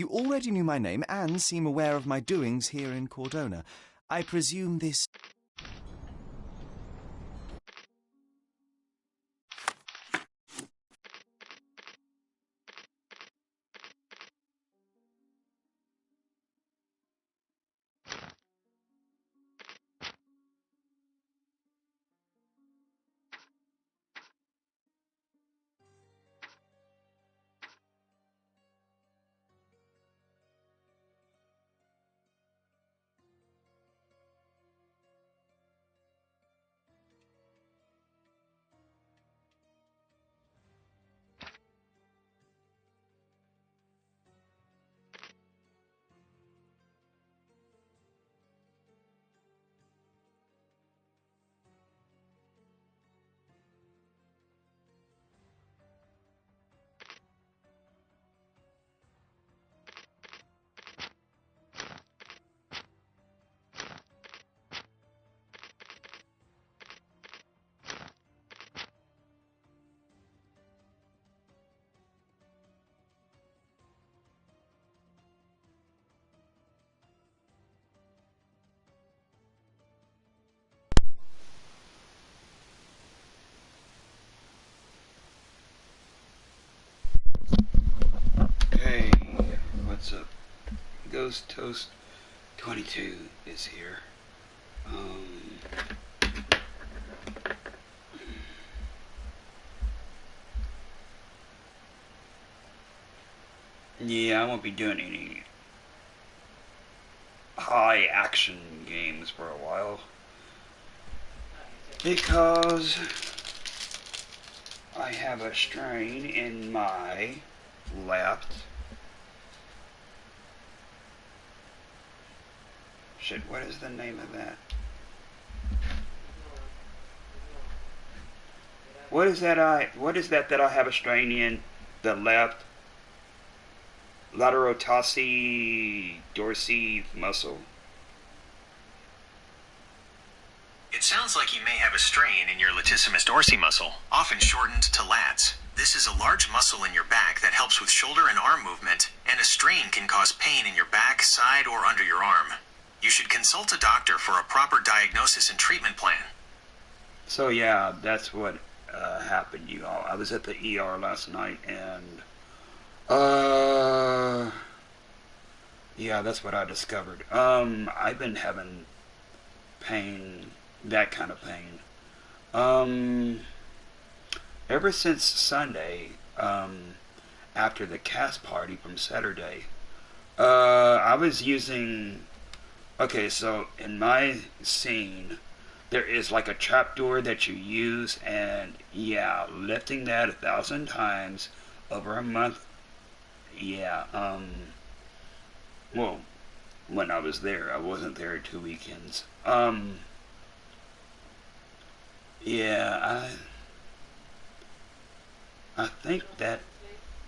You already knew my name and seem aware of my doings here in Cordona. I presume this... Hey, what's up? Ghost Toast 22 is here. Yeah, I won't be doing any high action games for a while because I have a strain in my left. Shit, what is the name of that? What is that that I have a strain in the left lateral dorsey muscle? It sounds like you may have a strain in your latissimus dorsi muscle, often shortened to lats. This is a large muscle in your back that helps with shoulder and arm movement, and a strain can cause pain in your back, side, or under your arm. You should consult a doctor for a proper diagnosis and treatment plan. So yeah, that's what happened, you all. I was at the ER last night, and yeah, that's what I discovered. I've been having pain, that kind of pain, ever since Sunday, after the cast party from Saturday. I was using, okay, so in my scene, there is like a trapdoor that you use, and yeah, lifting that 1,000 times over a month, yeah, well, when I was there, I wasn't there 2 weekends, yeah, I think that,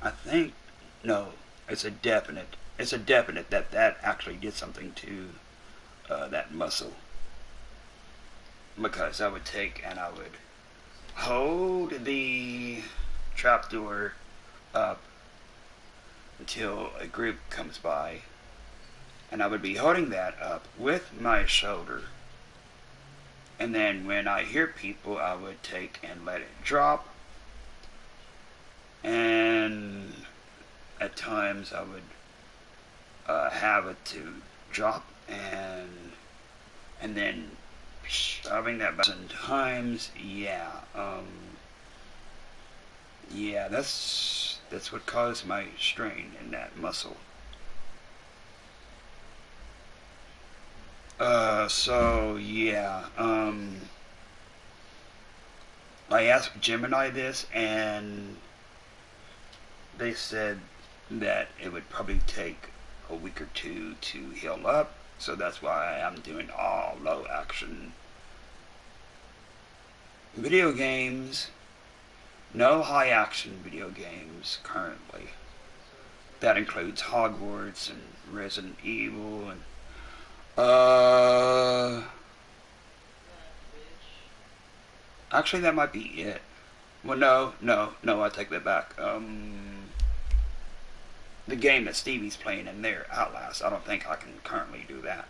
I think, no, it's a definite that actually did something to, that muscle. Because I would take and I would hold the trapdoor up until a group comes by, and I would be holding that up with my shoulder, and then when I hear people, I would take and let it drop, and at times I would have it to drop and then shoving that 1,000 times. Yeah, yeah, that's what caused my strain in that muscle. So yeah, I asked Gemini this, and they said that it would probably take a week or two to heal up. So that's why I'm doing all low action video games. No high action video games currently. That includes Hogwarts and Resident Evil and actually that might be it. Well, no, I take that back. the game that Stevie's playing in there, Outlast. I don't think I can currently do that.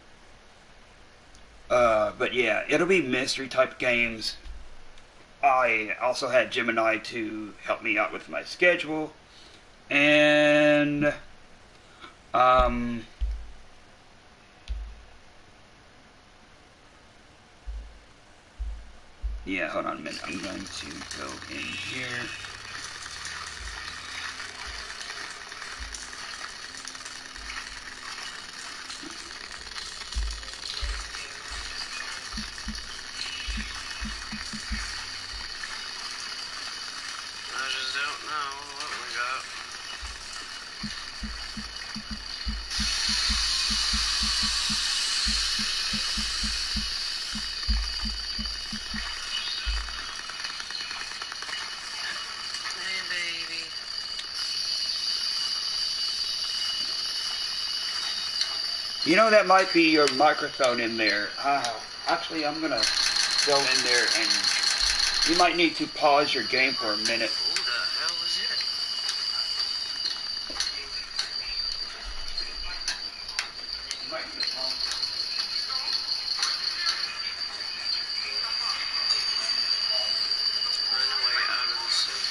But yeah, it'll be mystery type games. I also had Gemini to help me out with my schedule. And yeah, hold on a minute. I'm going to go in here. I just don't know what we got. Hey, baby. You know, that might be your microphone in there. Actually, I'm going to go in there and you might need to pause your game for a minute. Who the hell is it? Run away out of the city.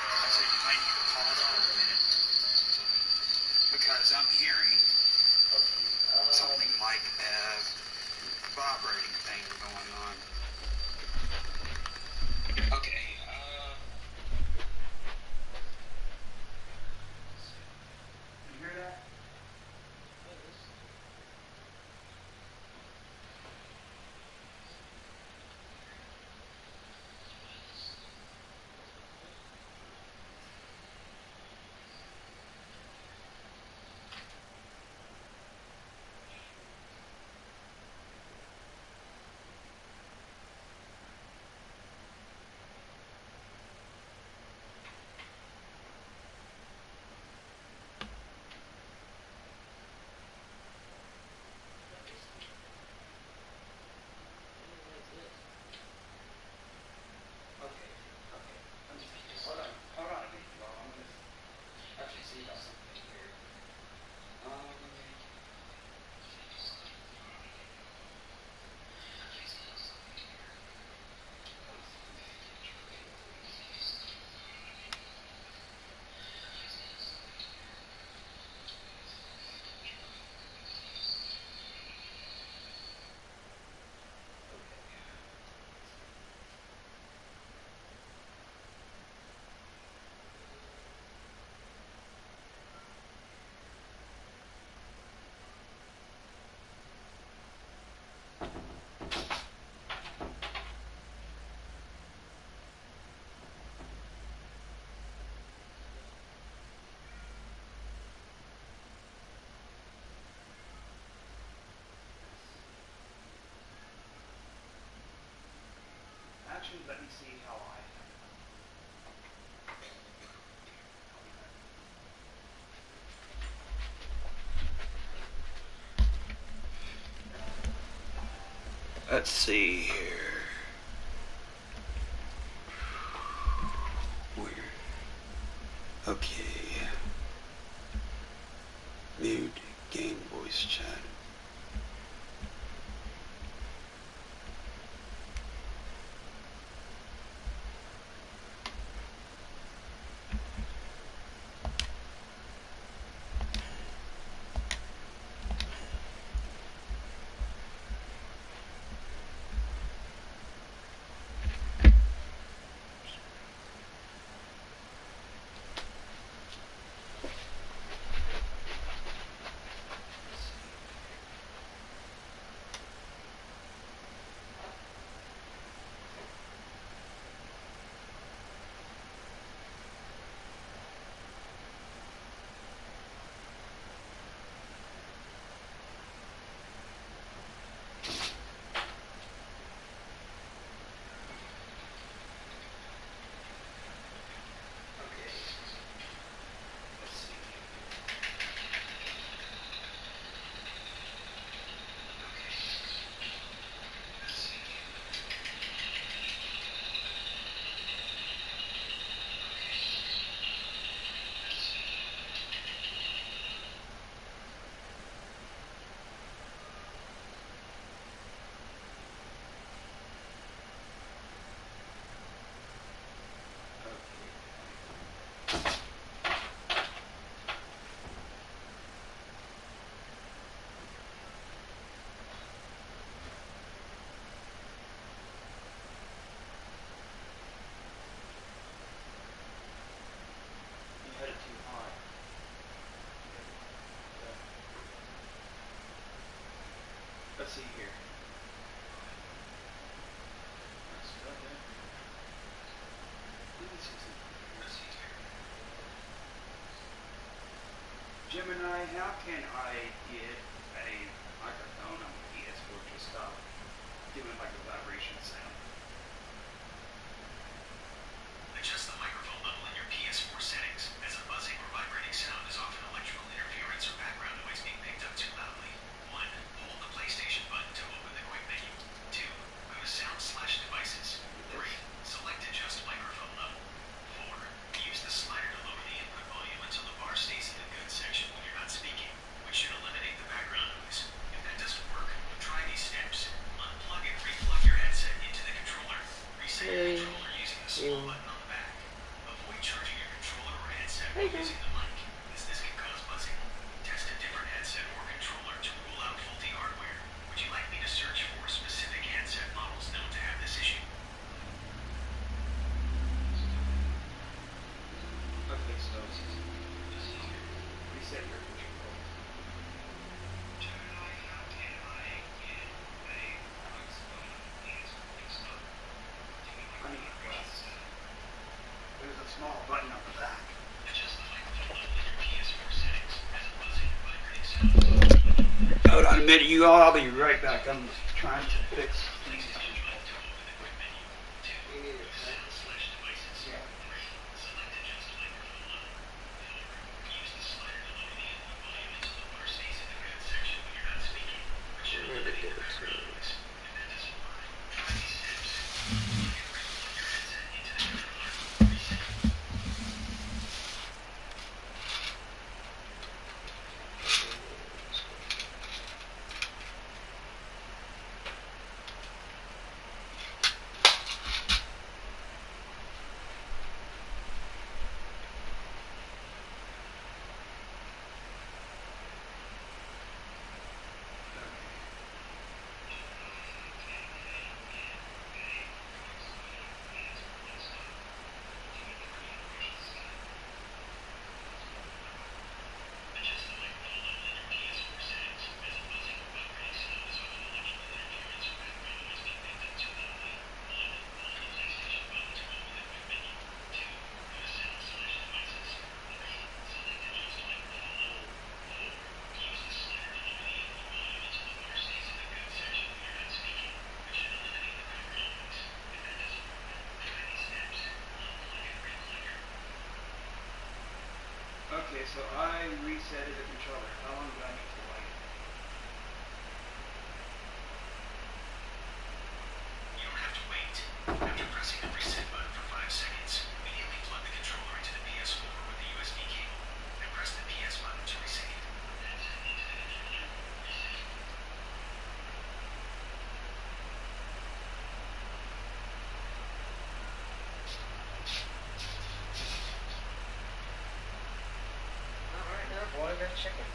I said you might need to pause for a minute because I'm hearing something like a vibrating thing going on. Okay. You hear that? Hold on a minute, y'all. I'm going to actually see about something here. Actually, let me see how I Let's see here. Where? Okay. Mute game voice chat. how can I get a microphone on the PS4 to stop doing like a vibration sound? Adjust the microphone level in your PS4 settings, as a buzzing or vibrating sound is often electrical interference or background noise being picked up too loudly. 1. Hold the PlayStation button to open the quick menu. 2. Go to Sound/Devices. 3. Select Adjust Microphone Level. 4. Use the slider to lower the input volume until the bar stays in the good section when you're not speaking, which should eliminate the background noise. If that doesn't work, try these steps. Unplug and replug your headset into the controller. Reset your controller using the small button on the back. Avoid charging your controller or headset while using the mic, as this can cause buzzing. Test a different headset or controller to rule out faulty hardware. Would you like me to search for specific handset models known to have this issue? Okay, so reset your controller. I need glasses. There's a small button on the back. Adjust the microphone level in your PS4 settings, as a buzzing or vibrating sound is often Hold on a minute, you all. I'll be right back. I'm trying to fix things. Okay, so I resetted the controller. How long do I need to wait? You don't have to wait. After pressing the reset button for 5 seconds, immediately plug the controller into the PS4 with the USB cable, and press the PS button to reset it. Alright, now boy, I got chicken.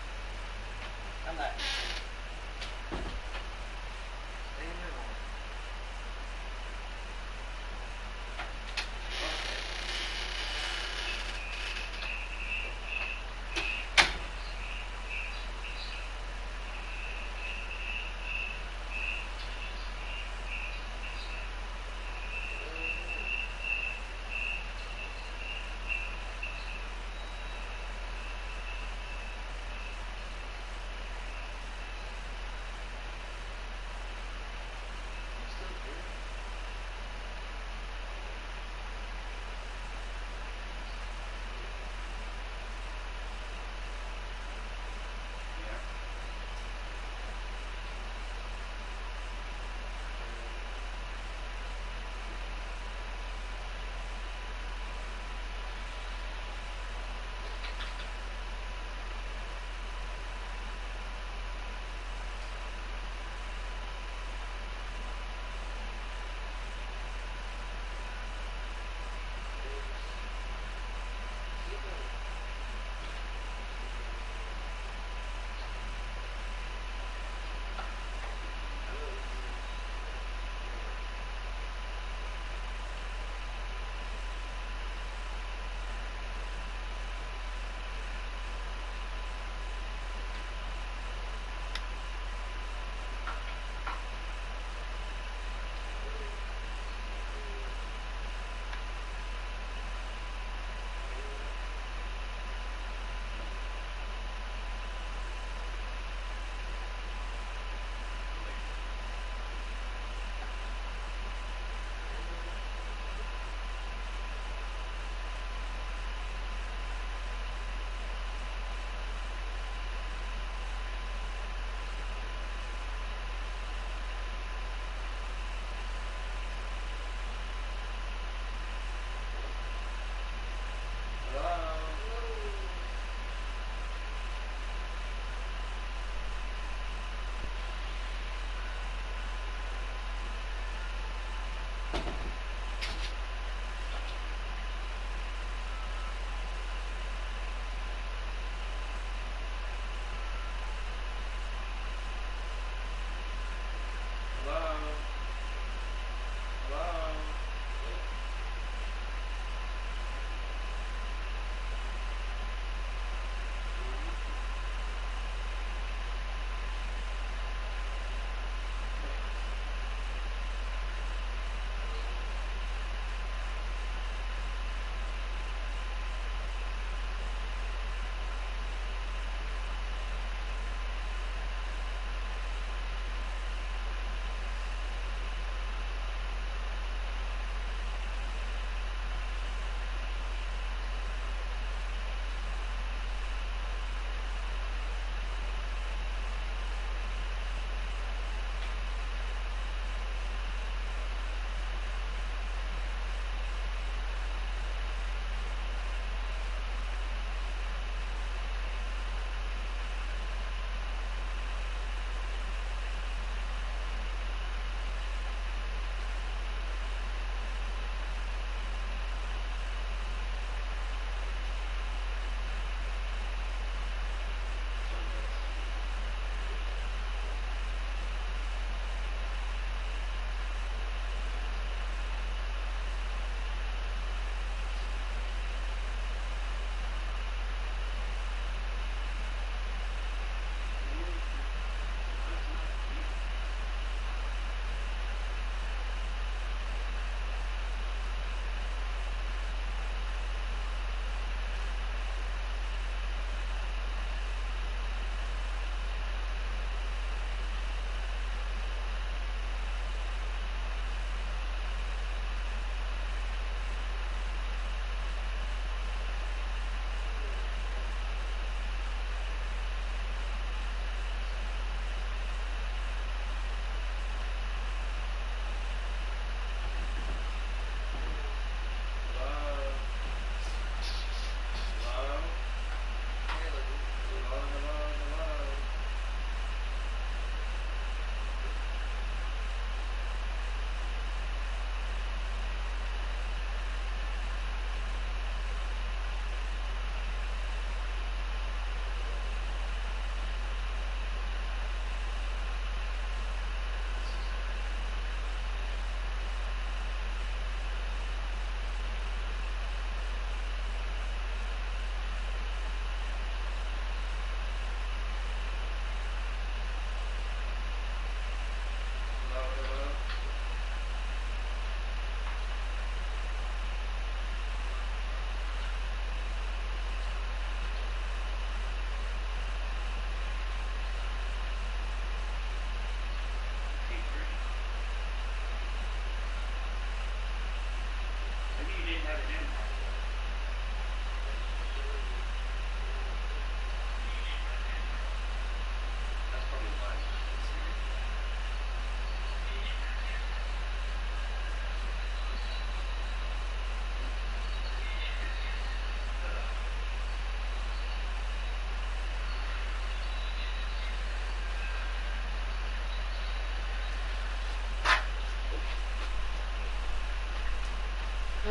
I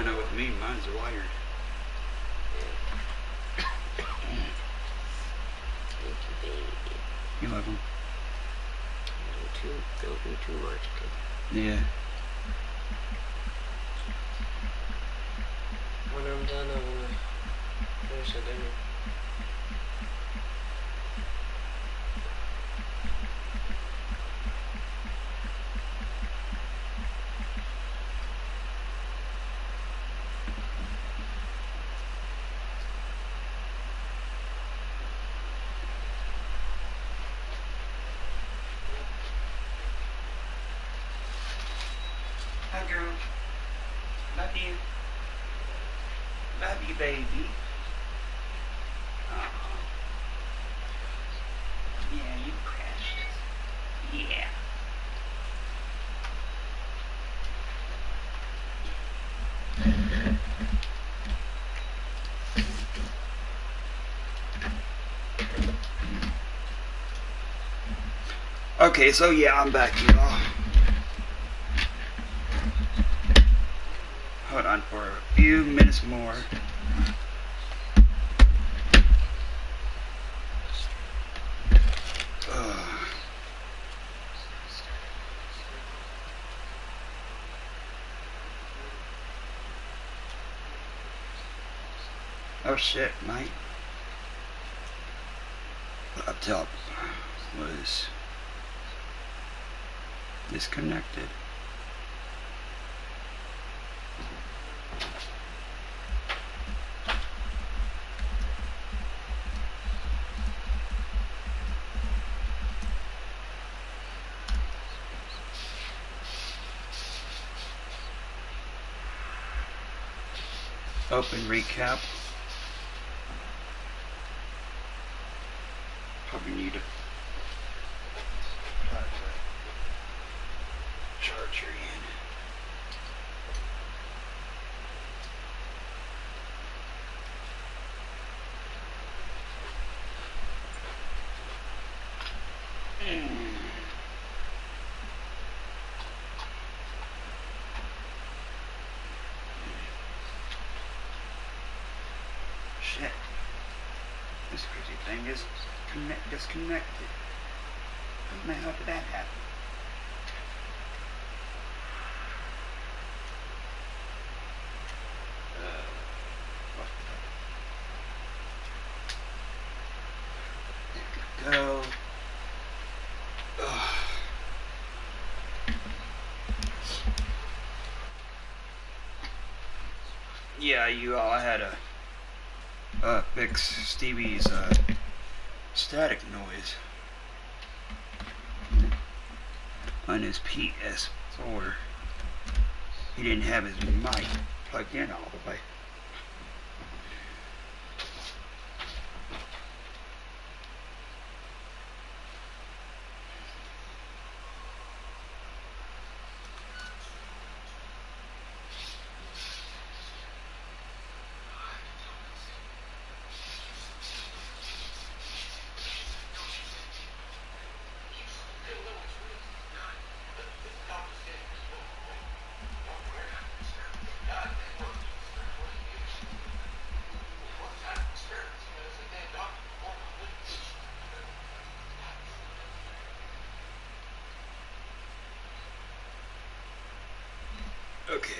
know with me, mine's wired. Thank you, baby. You're welcome. Don't do too much, kid. Yeah. When I'm done, I'm gonna finish the dinner. Hi, girl. Love you. Love you, baby. Aww. Yeah, you precious. Yeah. Okay, so yeah, I'm back, y'all. Hold on for a few minutes more. Oh shit, my laptop was disconnected. Open recap. Probably need a charger in. Shit. This crazy thing is disconnected. How the hell did that happen? What the? Go. Ugh. Yeah, you all had to fix Stevie's static noise on his PS4. He didn't have his mic plugged in all the way. Okay.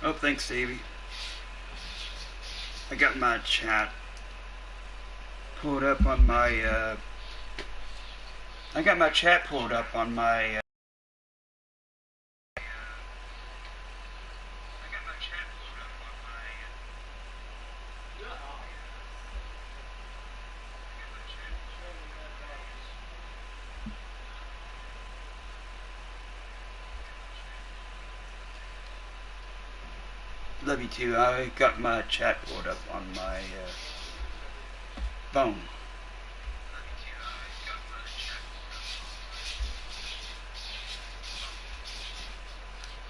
Oh, thanks, Davey. I got my chat pulled up on my, I got my chat pulled up on my, love you too. I got my chat pulled up on my phone.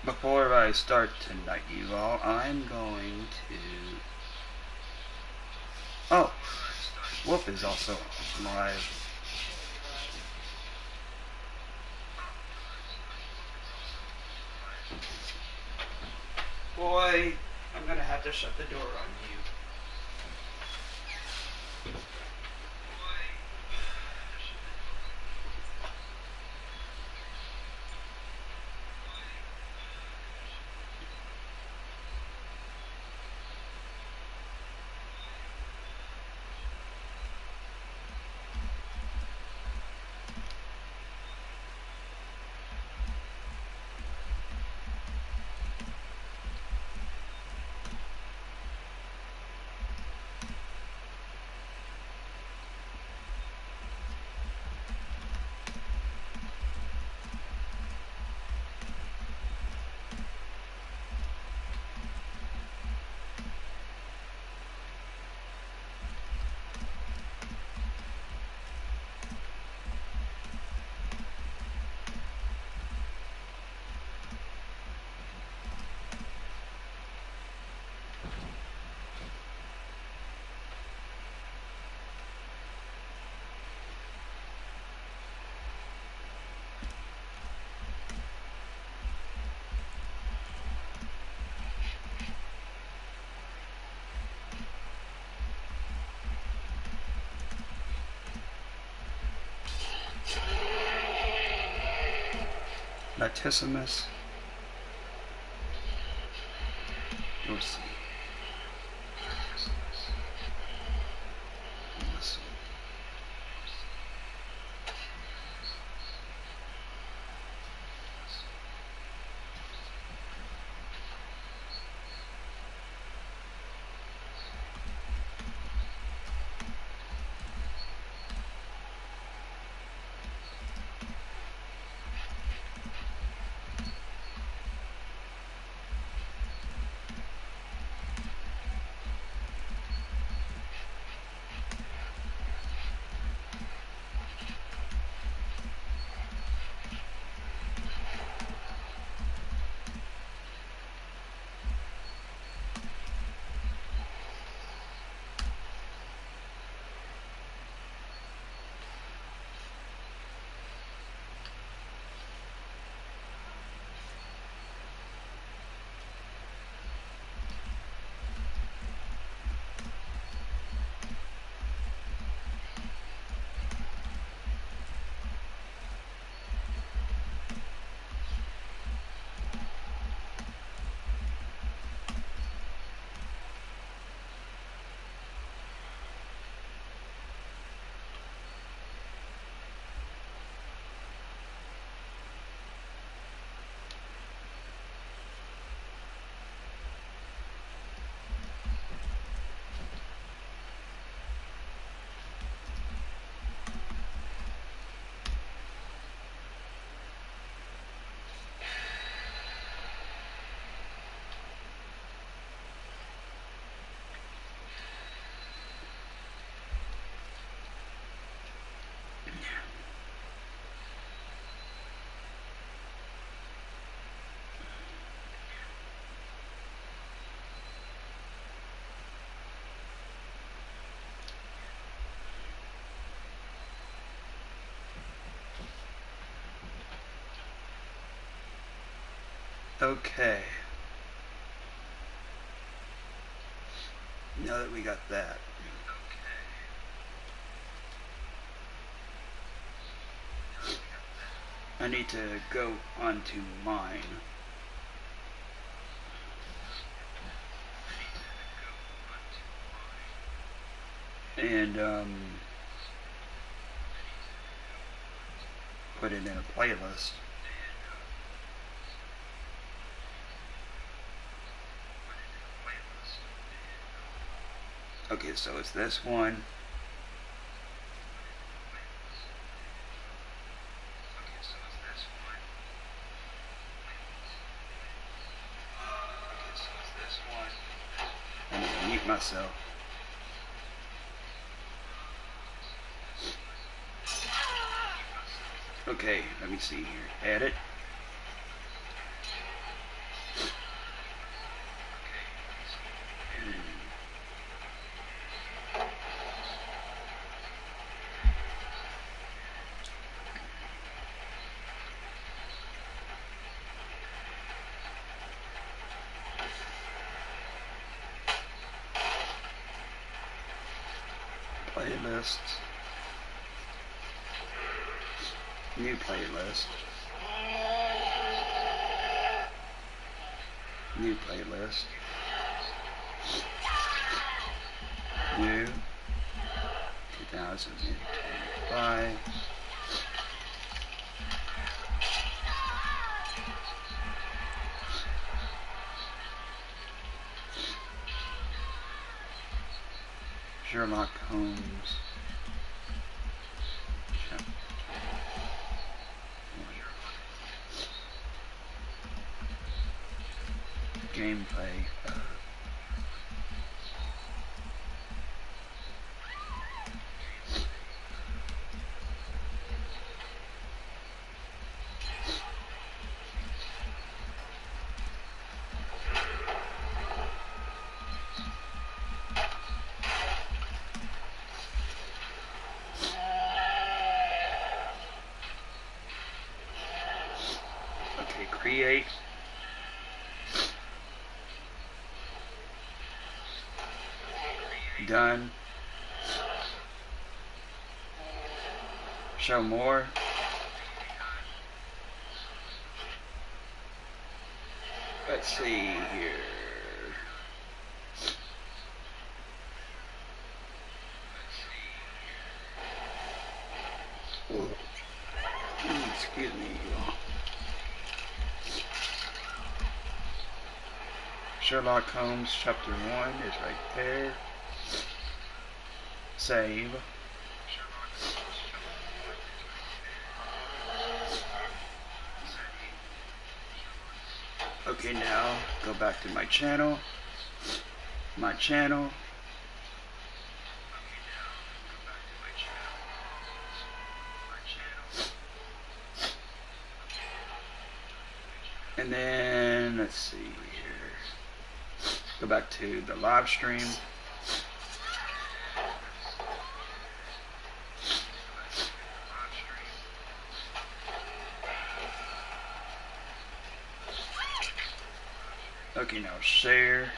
Before I start tonight, you all, I'm going to... Oh, Wolf is also live. Boy, I'm gonna have to shut the door on you. Latissimus Dorsey. Okay. Now that we got that. I need to go onto mine. and put it in a playlist. Okay, so it's this one. I'm gonna mute myself. Okay, let me see here. Edit. Playlists. New playlist. New playlist. New 2025. Sherlock Holmes. Gameplay. Okay, create. Done. Show more. Let's see here. Excuse me. Sherlock Holmes Chapter 1 is right there. Save. Okay, now go back to my channel. My channel. And then let's see here. Go back to the live stream. Okay, now share.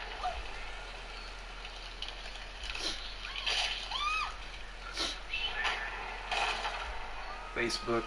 Facebook.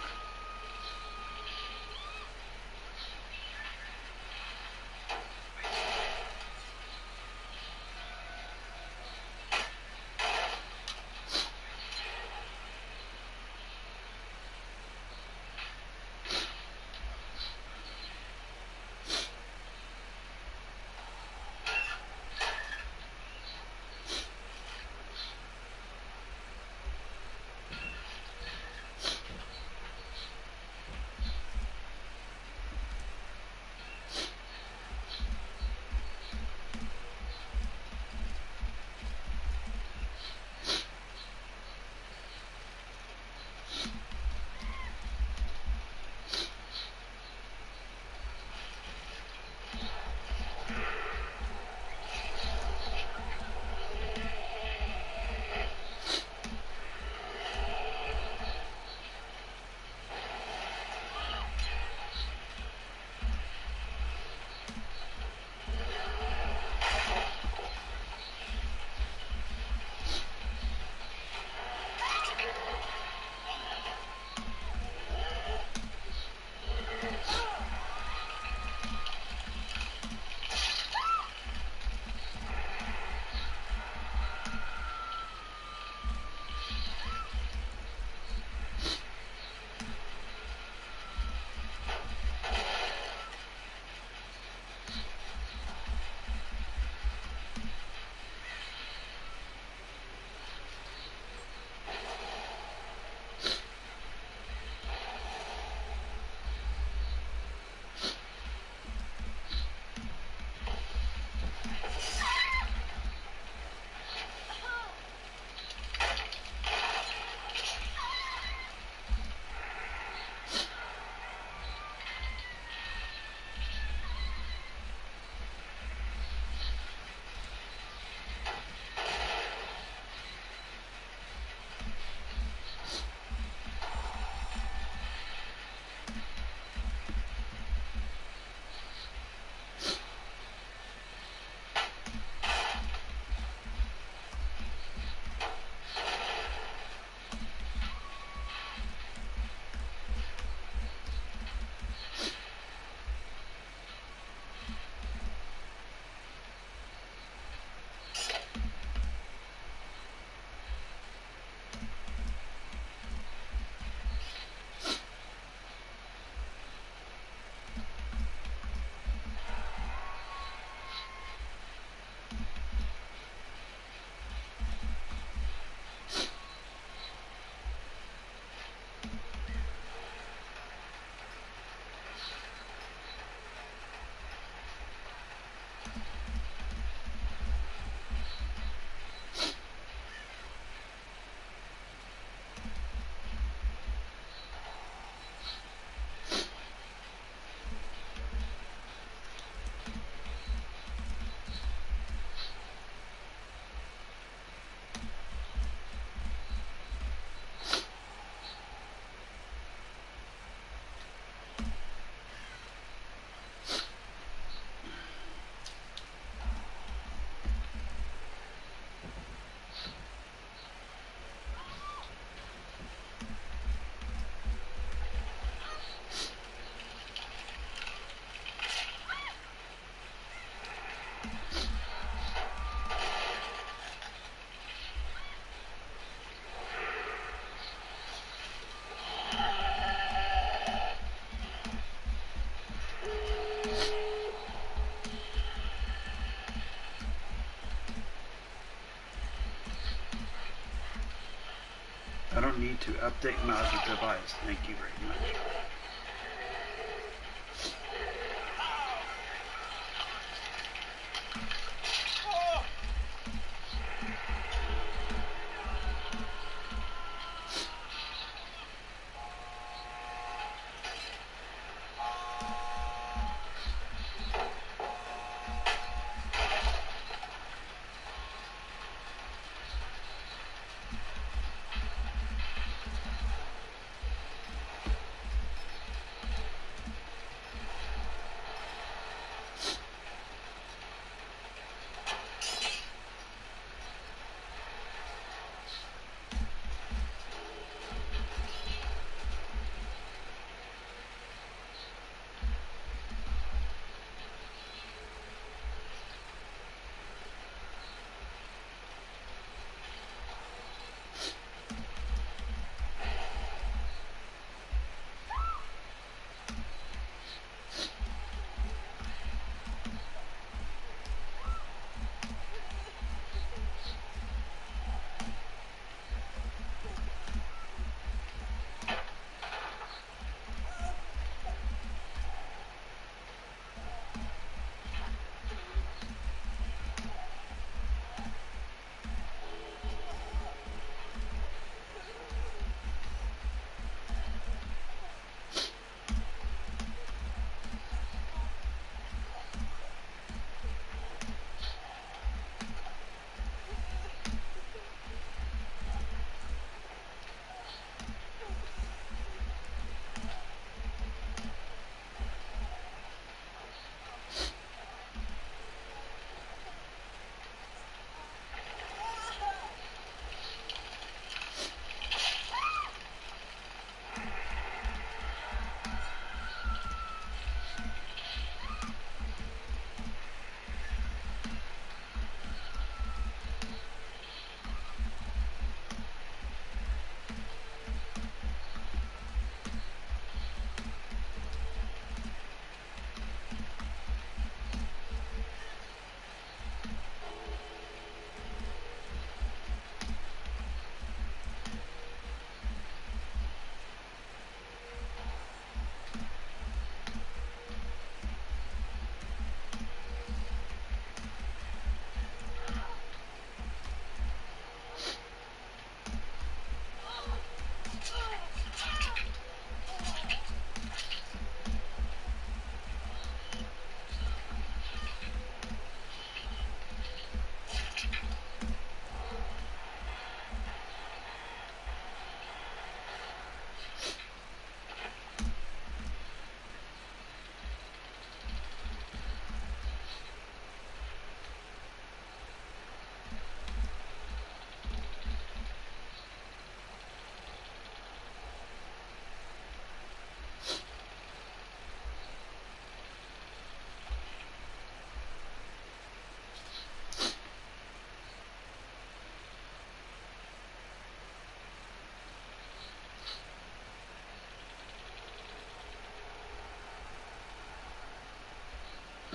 need to update my other device. Thank you very much.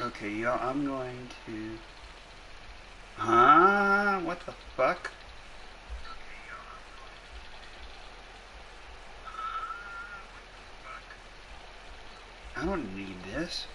Okay, y'all, I'm going to... Huh? What the fuck? I don't need this.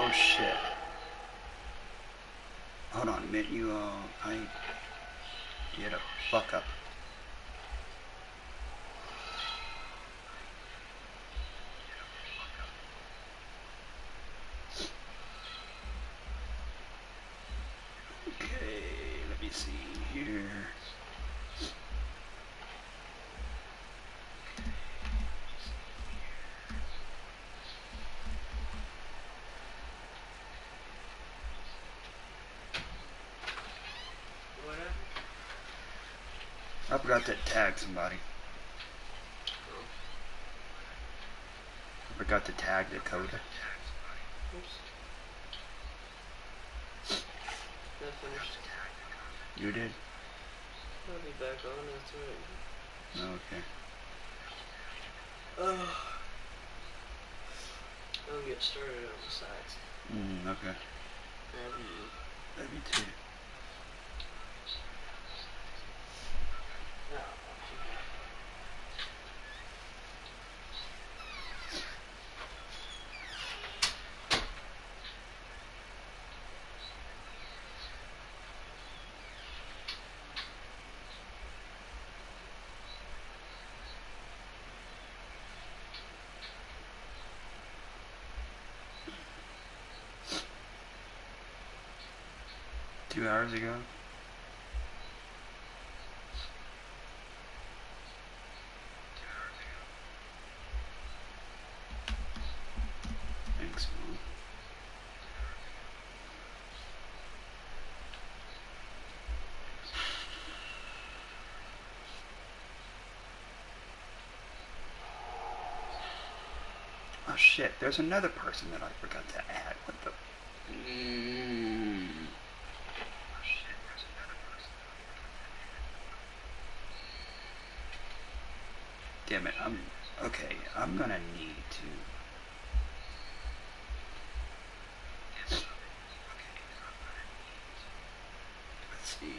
Oh shit. Hold on a minute, you all. I get a fuck up. Okay, let me see here. I forgot to tag somebody. I forgot to tag Dakota. Oops. finished. You did? I'll be back on after it. Okay. I'll get started on the sides. Okay. Love you too. No. 2 hours ago? Thanks, Mom. Oh shit, there's another person that I forgot to add. What the... Damn it, okay, I'm gonna need to... Let's see here...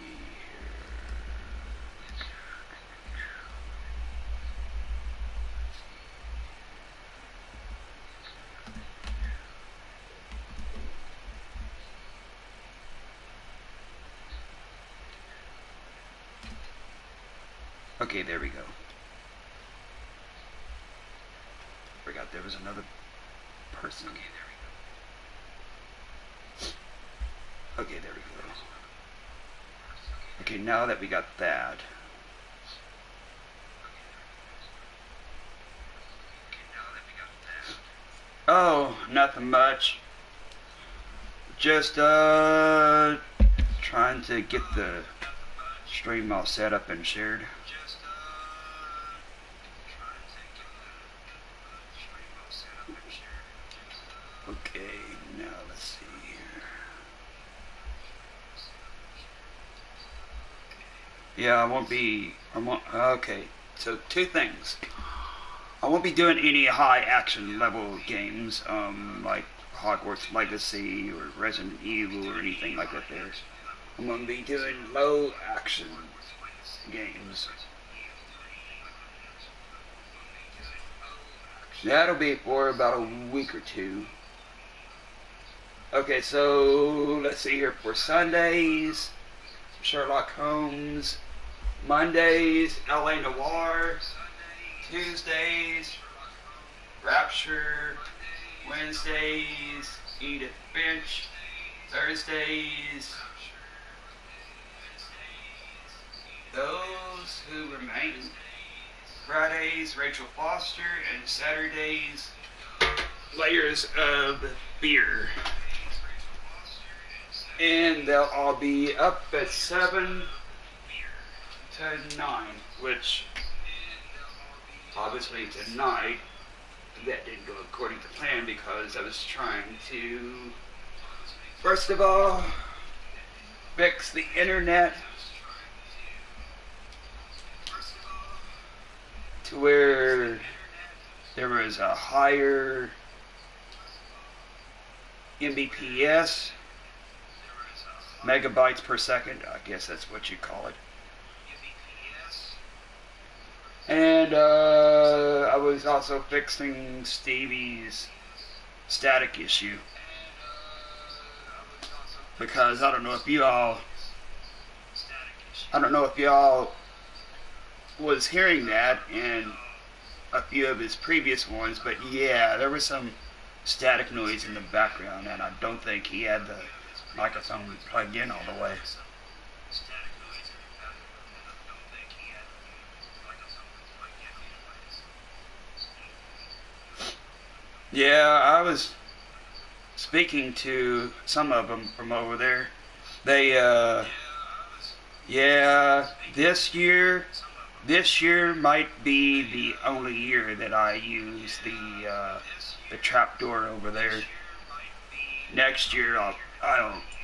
Okay, there we go. Forgot there was another person. Okay, there we go. Okay, now that we got that. Oh, nothing much. Just trying to get the stream all set up and shared. Okay, now let's see here. Yeah, okay, so 2 things. I won't be doing any high action level games, like Hogwarts Legacy or Resident Evil or anything like that there. I'm going to be doing low action games. That'll be for about a week or 2. Okay, so let's see here. For Sundays, Sherlock Holmes. Mondays, LA Noir. Tuesdays, Rapture. Wednesdays, Edith Finch. Thursdays, Those Who Remain. Fridays, Rachel Foster. And Saturdays, Layers of Fear. And they'll all be up at 7 to 9, which obviously tonight that didn't go according to plan because I was trying to, first of all, fix the internet to where there was a higher Mbps, megabytes per second, I guess that's what you call it. And I was also fixing Stevie's static issue. Because I don't know if y'all was hearing that in a few of his previous ones, but yeah, there was some static noise in the background, and I don't think he had the microphone plugged in all the way. Yeah, I was speaking to some of them from over there. They, yeah, this year might be the only year that I use the trapdoor over there. Next year,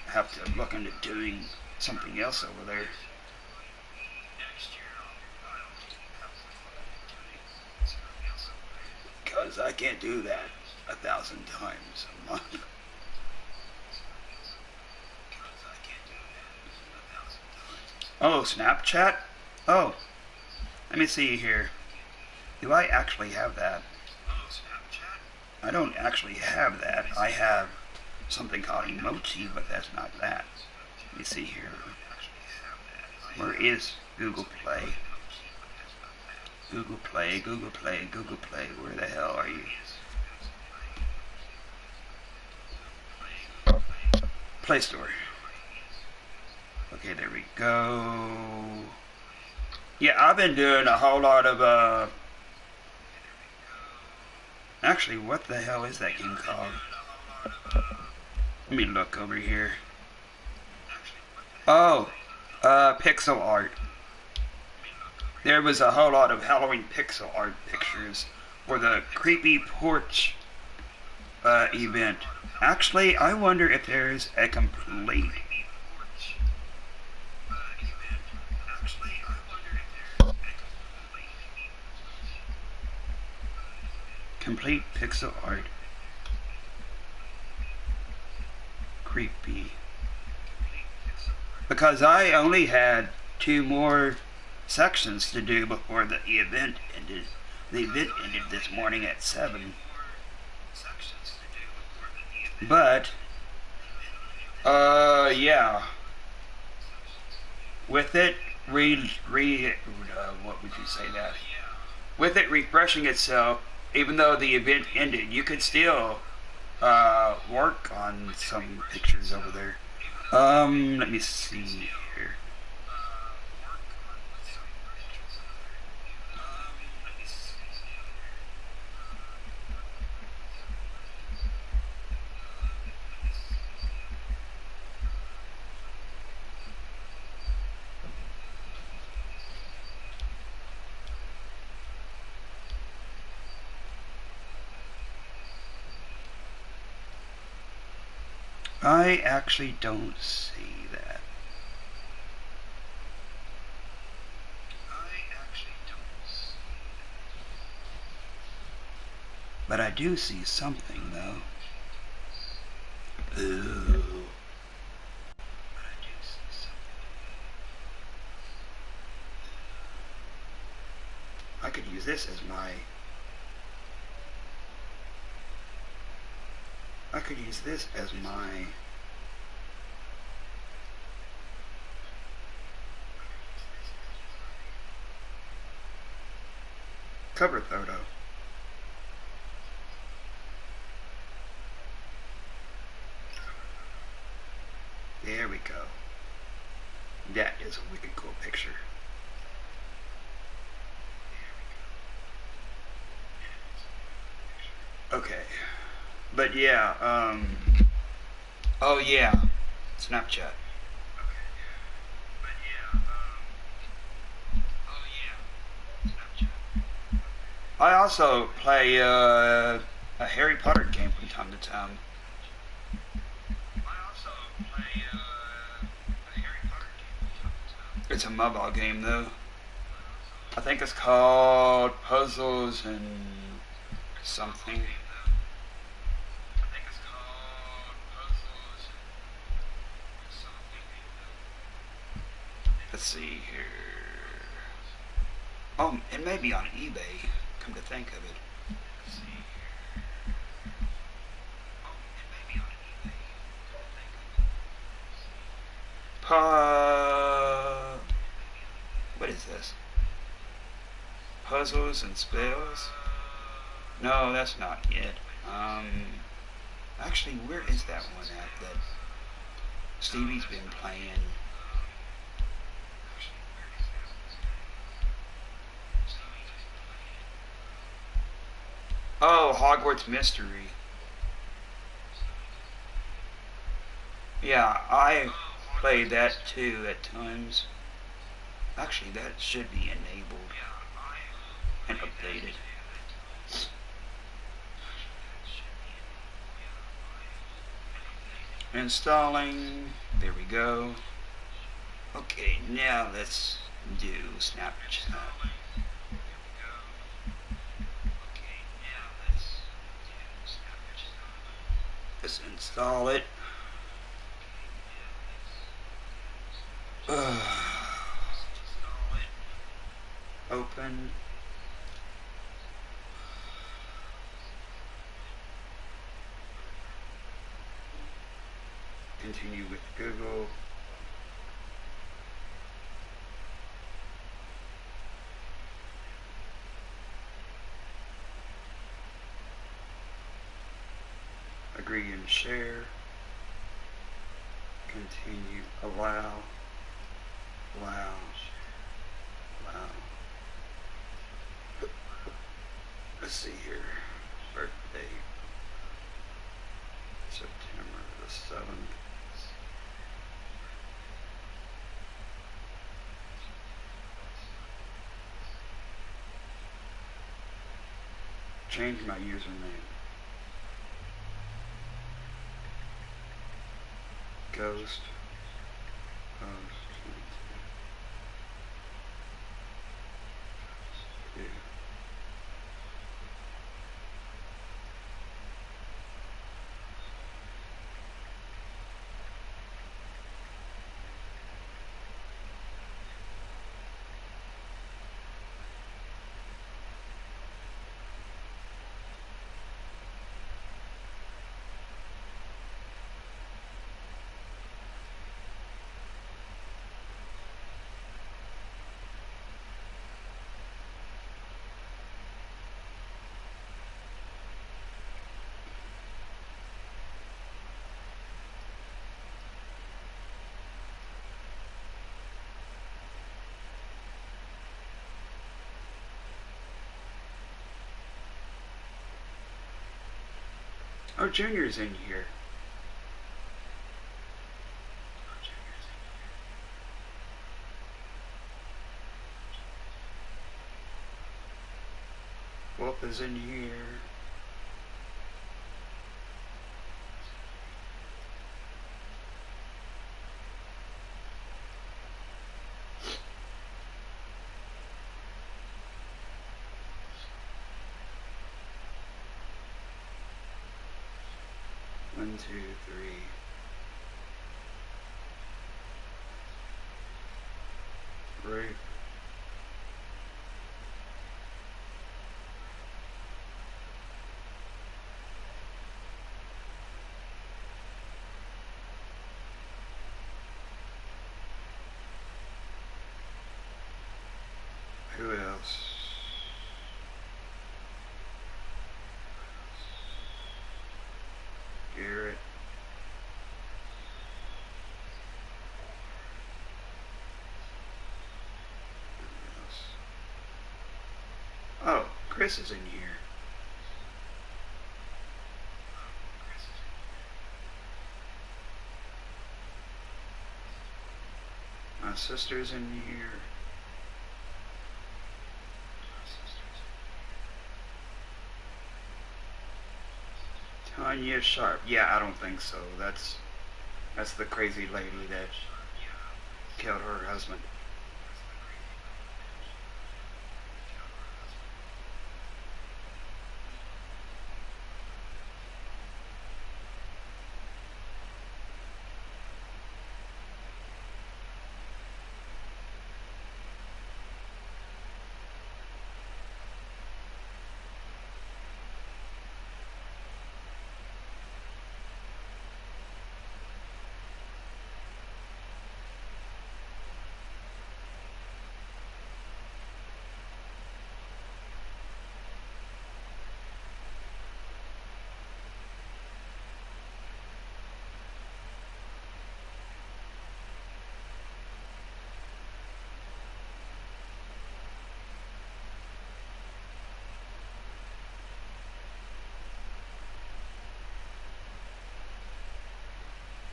have to look into doing something else over there. Because I can't do that 1,000 times a month. Oh, Snapchat? Oh, let me see here. Do I actually have that? I don't actually have that. I have something called emoji, but that's not that. Let me see here. Where is Google Play? Google Play, Google Play, Google Play. Where the hell are you? Play Store. Okay, there we go. Yeah, I've been doing a whole lot of, actually, what the hell is that game called? Let me look over here. Oh, pixel art. There was a whole lot of Halloween pixel art pictures for the Creepy Porch event. Actually, I wonder if there's a complete pixel art. Creepy. Because I only had 2 more sections to do before the event ended. The event ended this morning at 7. But, yeah. With it what would you say that? With it refreshing itself, even though the event ended, you could still work on some pictures over there. Let me see here. I actually don't see that. But I do see something, though. Ooh. I could use this as my... I could use this as my... cover photo. There we go. That is a wicked cool picture. Okay. But yeah, oh yeah, Snapchat. I also play a Harry Potter game from time to time. It's a mobile game though. I think it's called Puzzles and something. Let's see here. Oh, it may be on eBay, come to think of it. What is this? Puzzles and Spells? No, that's not it. Actually, where is that one at that Stevie's been playing? Oh, Hogwarts Mystery. Yeah, I played that too at times. Actually, that should be enabled and updated. Installing. There we go. Okay, now let's do Snapchat. Let's install it. Open. Continue with Google. Agree and share. Continue. Allow. Allow. Allow. Let's see here. Birthday. September the 7th. Change my username. Ghost. Yeah. Oh, Junior's in here. Wolf is in here. One, two, three. Great. Who else? Garrett. Who else? Oh, Chris is in here. My sister's in here. Tanya Sharp. Yeah, I don't think so. That's the crazy lady that killed her husband.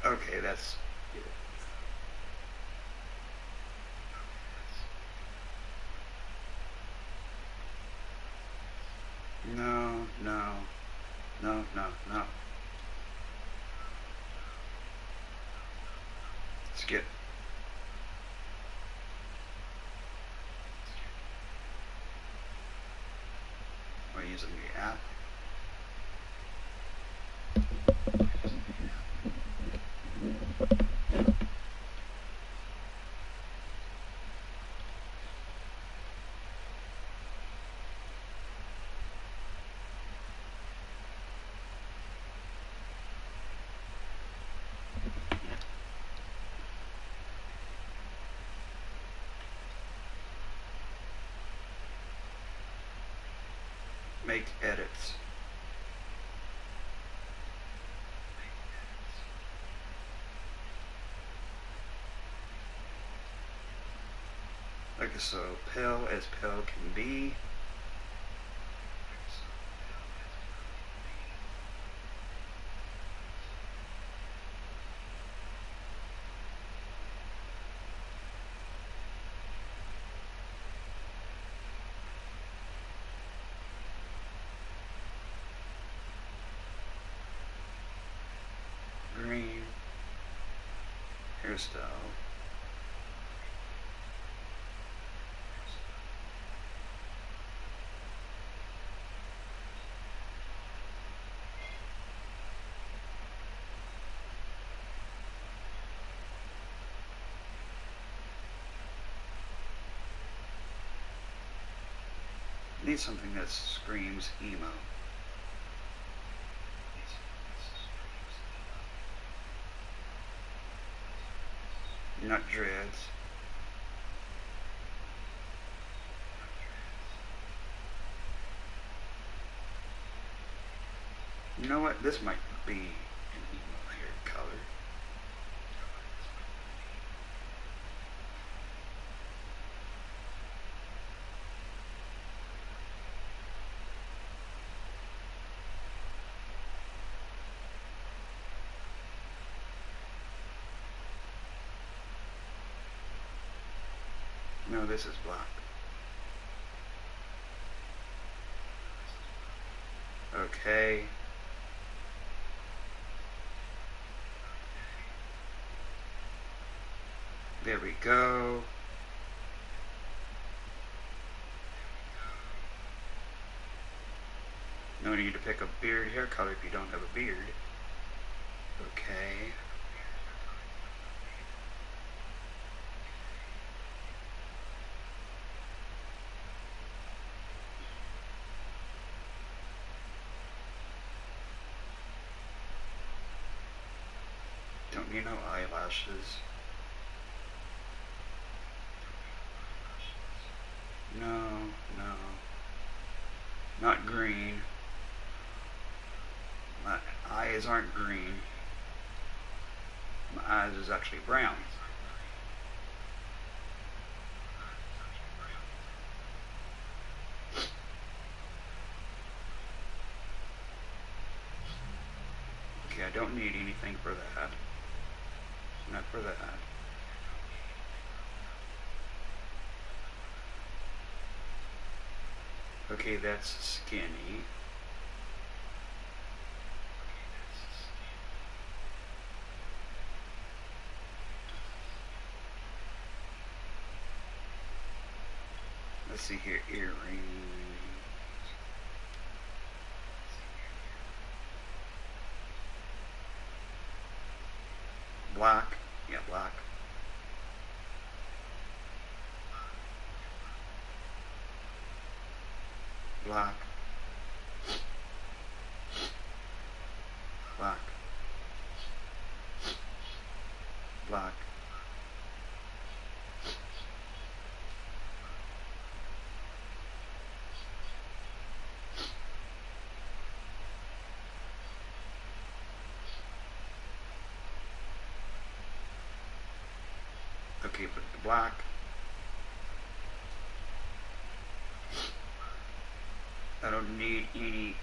Okay, that's... No, no, no, no, no. Skip. We're using the app. Make edits. Like so, pale as pale can be. Green hairstyle. Need something that screams emo. Not dreads. You know what? This might be an emo hair color. No, this is black. Okay. There we go. No need to pick a beard hair color if you don't have a beard. Okay. Don't need no eyelashes. No, no. Not green. My eyes aren't green. My eyes is actually brown. Okay, I don't need anything for that. Not for that. Okay, that's skinny. Let's see here, earrings. Black. Yeah, black. Black. Black. Black. Okay, put the black. I don't need any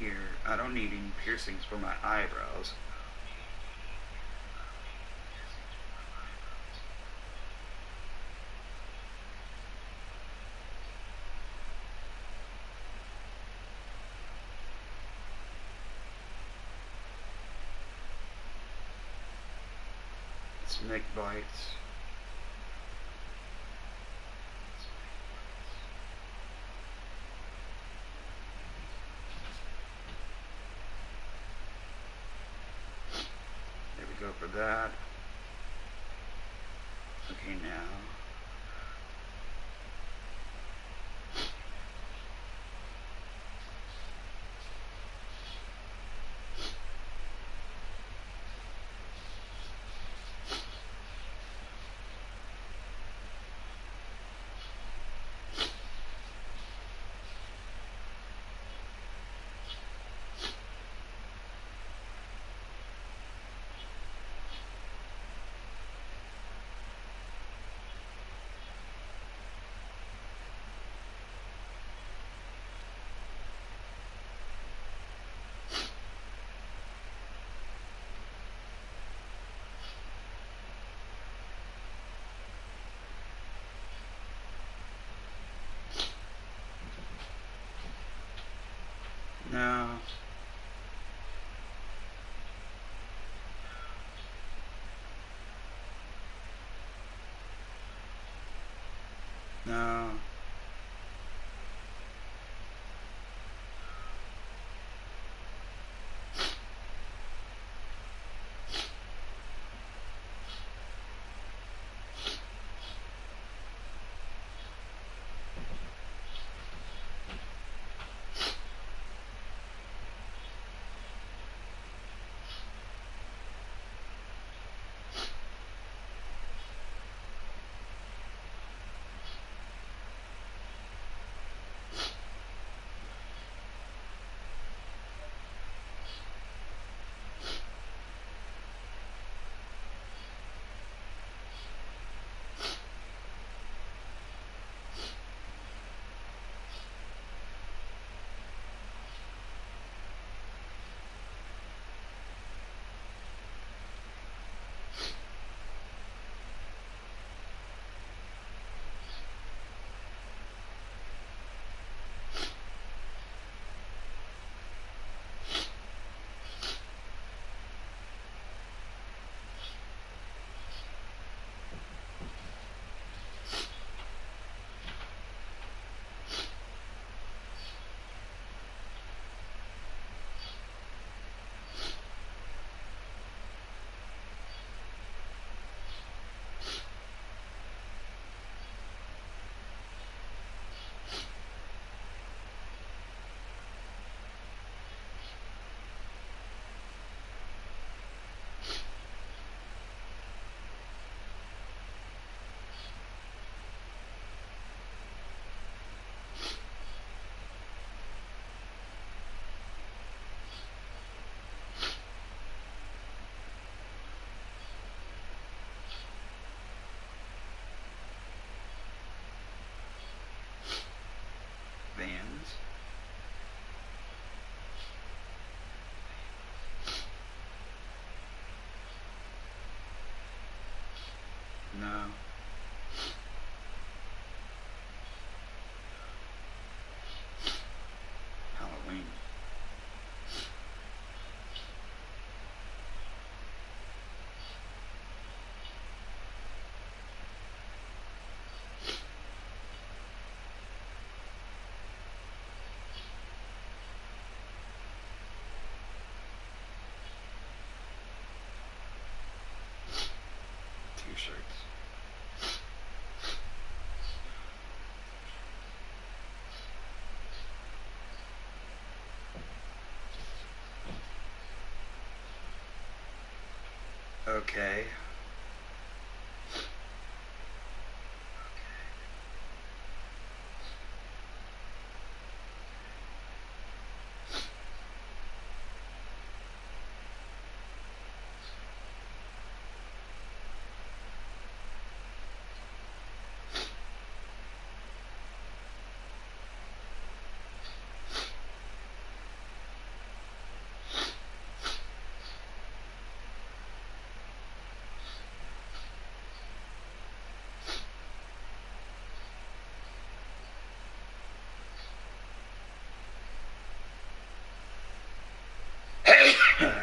I don't need any piercings for my eyebrows. Snake bites. for that. Okay, now. No. No. Vans. No. Halloween. T-shirts. Okay.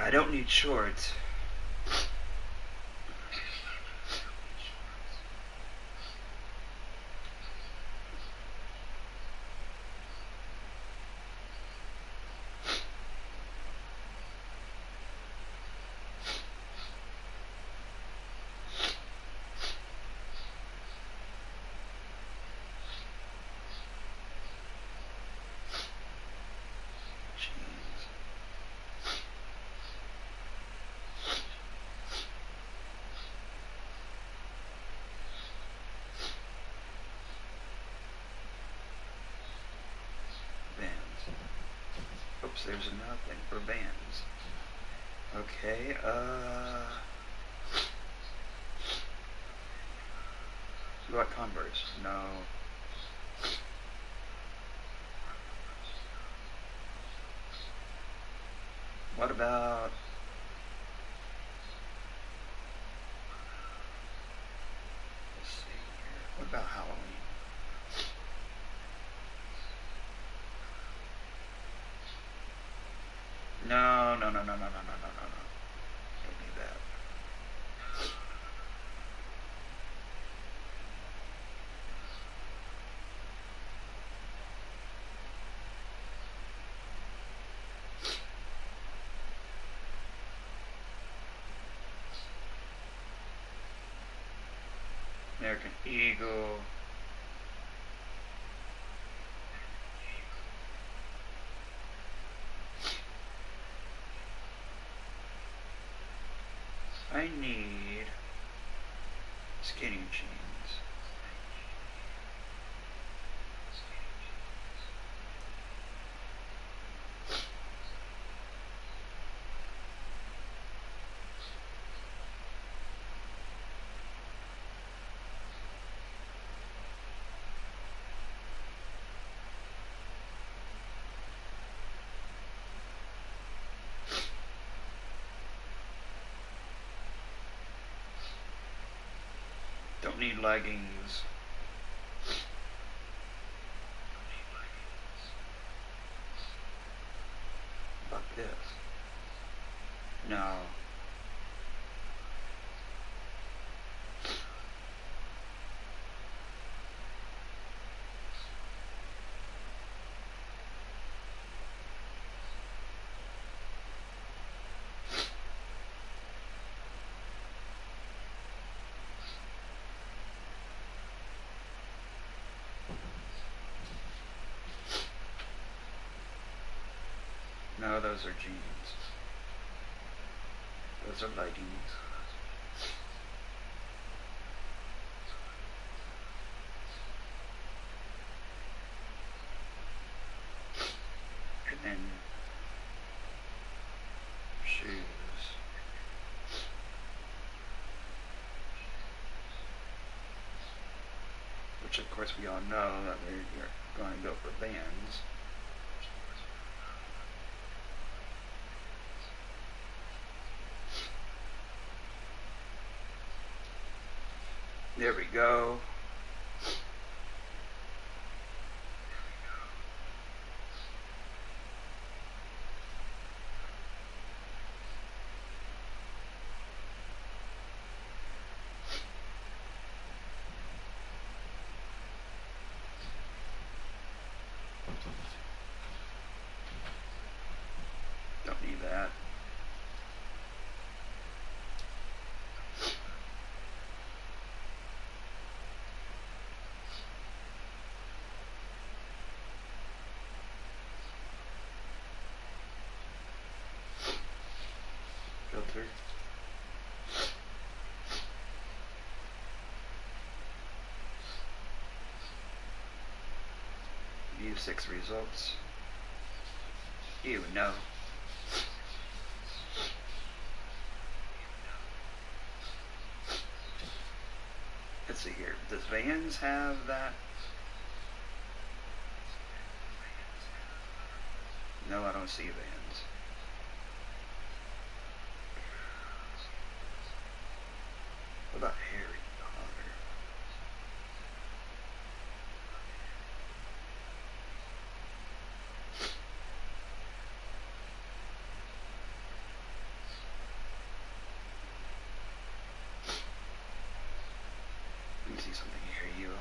I don't need shorts. there's nothing for Vans. Okay, what Converse? No. What about... Let's see here. What about Halloween? No, no, no, no, no, no, no, no, no. Don't need that. American Eagle. I need skinny jeans. Don't need leggings. What about this? No. No, those are jeans. Those are leggings. And then shoes. Which of course we all know that we're going to go for Vans. There we go. Don't need that. Filter. View 6 results. Ew, no. Let's see here. Does Vans have that? No, I don't see Vans. What about Harry Potter? Let me see something here, you.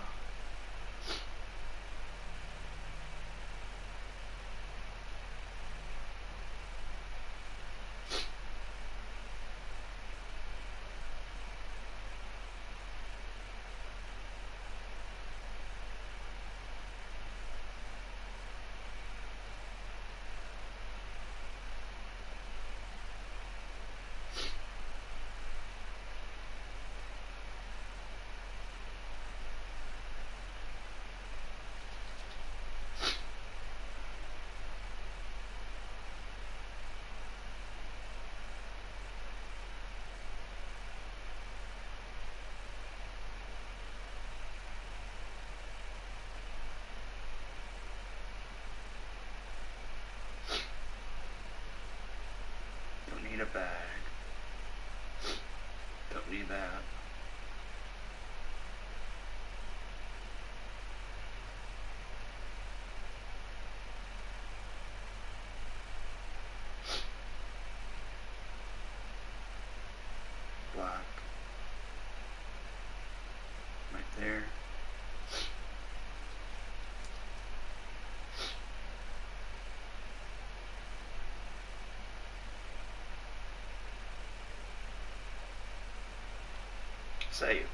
Save.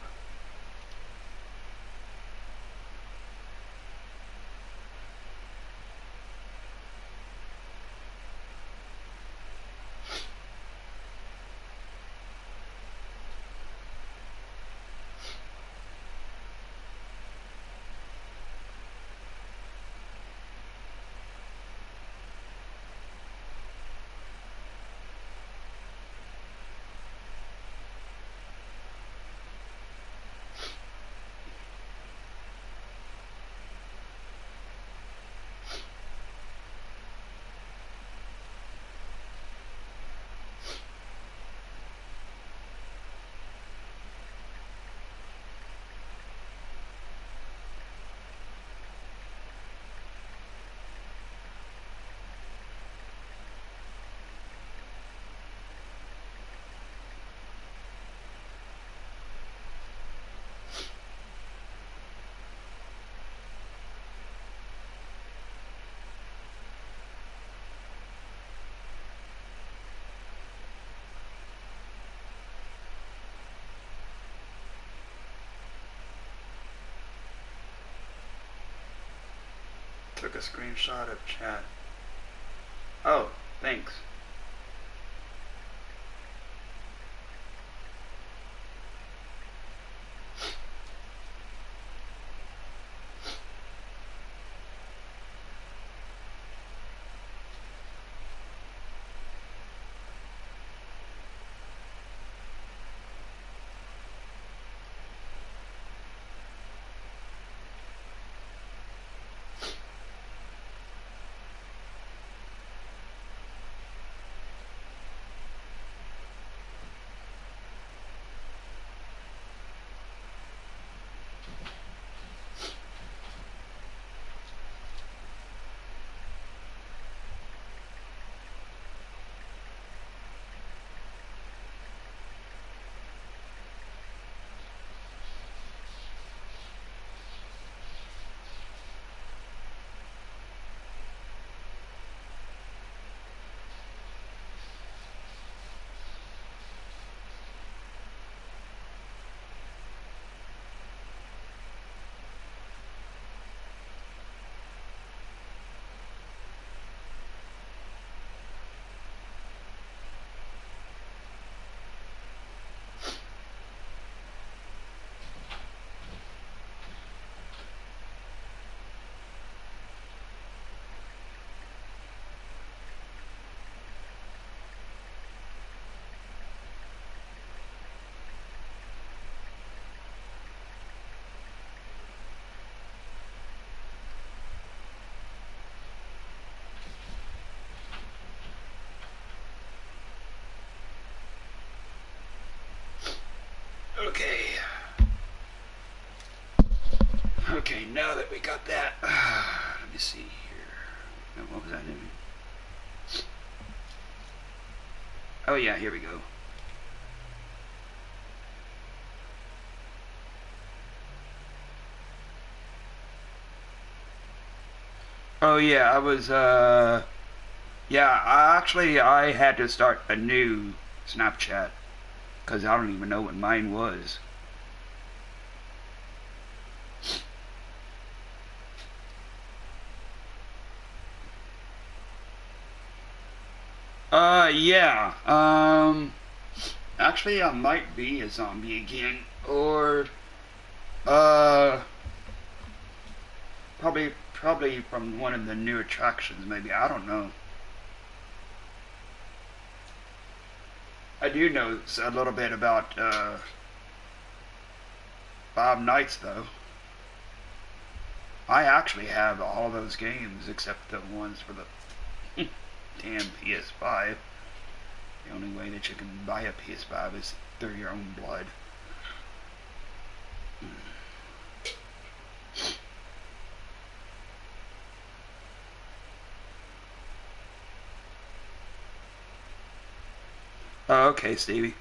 Took a screenshot of chat. Oh, thanks. Okay. Okay, now that we got that, let me see here. No, what was that doing? Oh yeah, here we go. Oh yeah, I had to start a new Snapchat because I don't even know what mine was. Yeah. Actually, I might be a zombie again, or probably from one of the new attractions. Maybe, I don't know. I do know a little bit about Five Nights though. I actually have all those games except the ones for the damn PS5. The only way that you can buy a PS5 is through your own blood. Oh, okay, Stevie.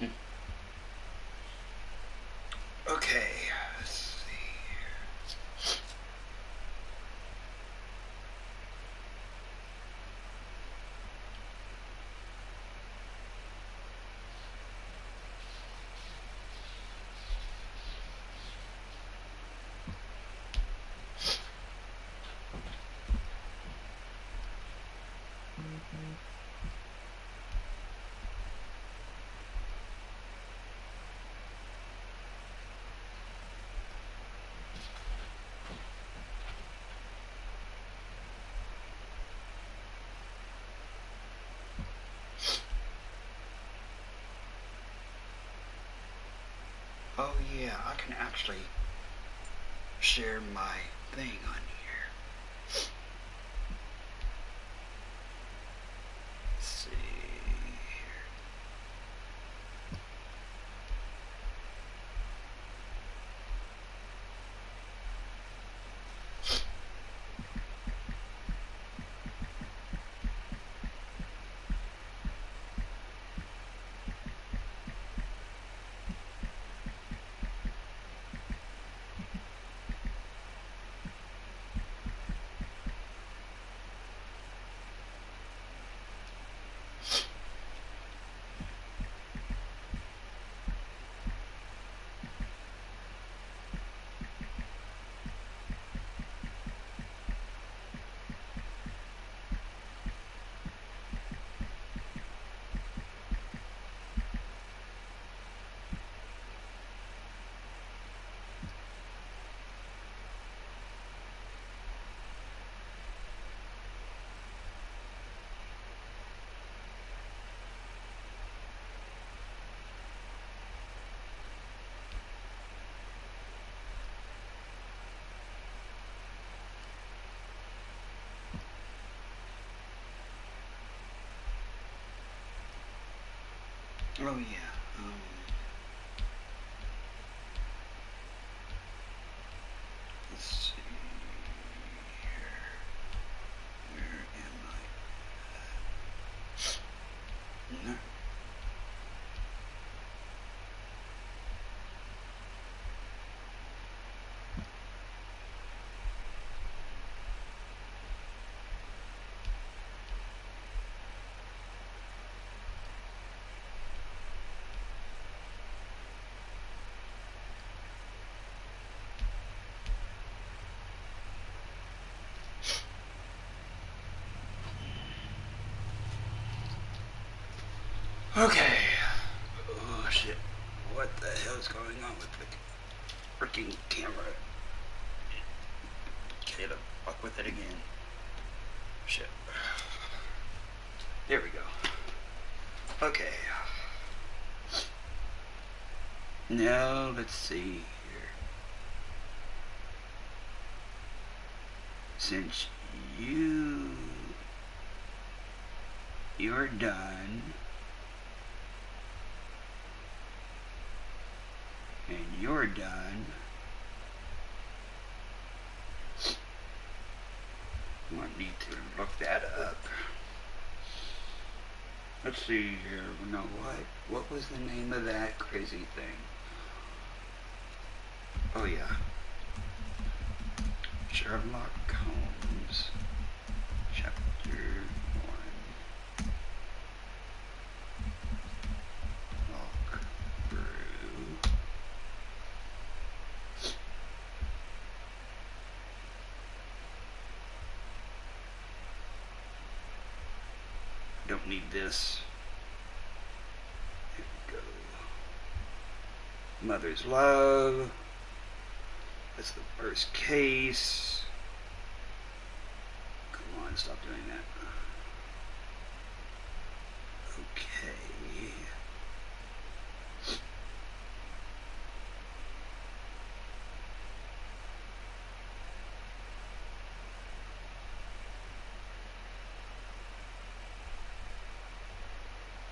Okay, let's see. Oh yeah, I can actually share my thing on here. Let's see. Oh yeah. Let's see here. Where am I? No. Okay. Oh shit. What the hell is going on with the freaking camera? Okay, to fuck with it again. Shit. There we go. Okay. Now let's see here. Since you're done, and you're done, I might need to look that up. Let's see here. No, what was the name of that crazy thing? Oh yeah, Sherlock Holmes, Chapter 1. Walk through. Don't need this. Here we go. Mother's love. That's the first case. Come on, stop doing that. Okay.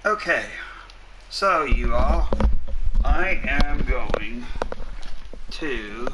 Okay, so you all, I am going to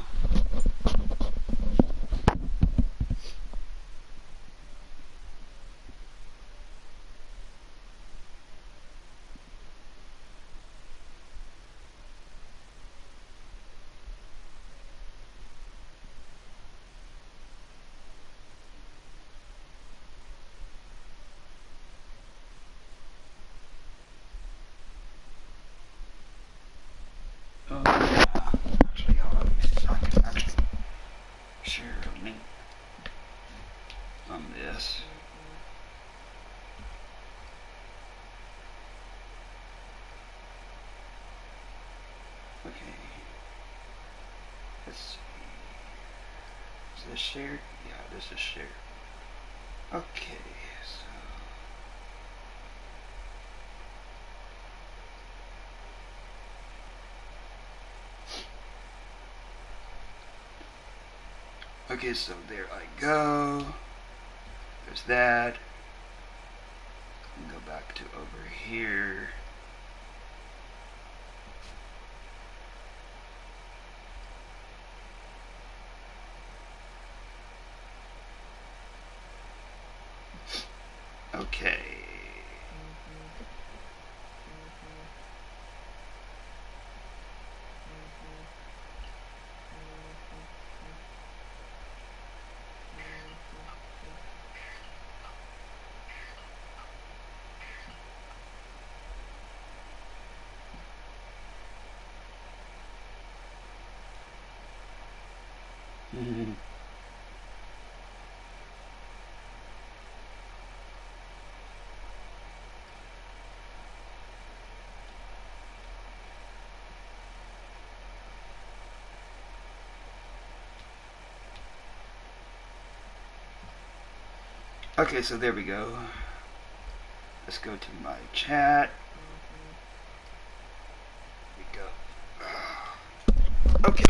share a link on this. Okay. Let's see. Is this shared? Yeah, this is shared. Okay, so. Okay, so there I go. There's that. And go back to over here. Okay. Okay, so there we go. Let's go to my chat. Here we go. Okay.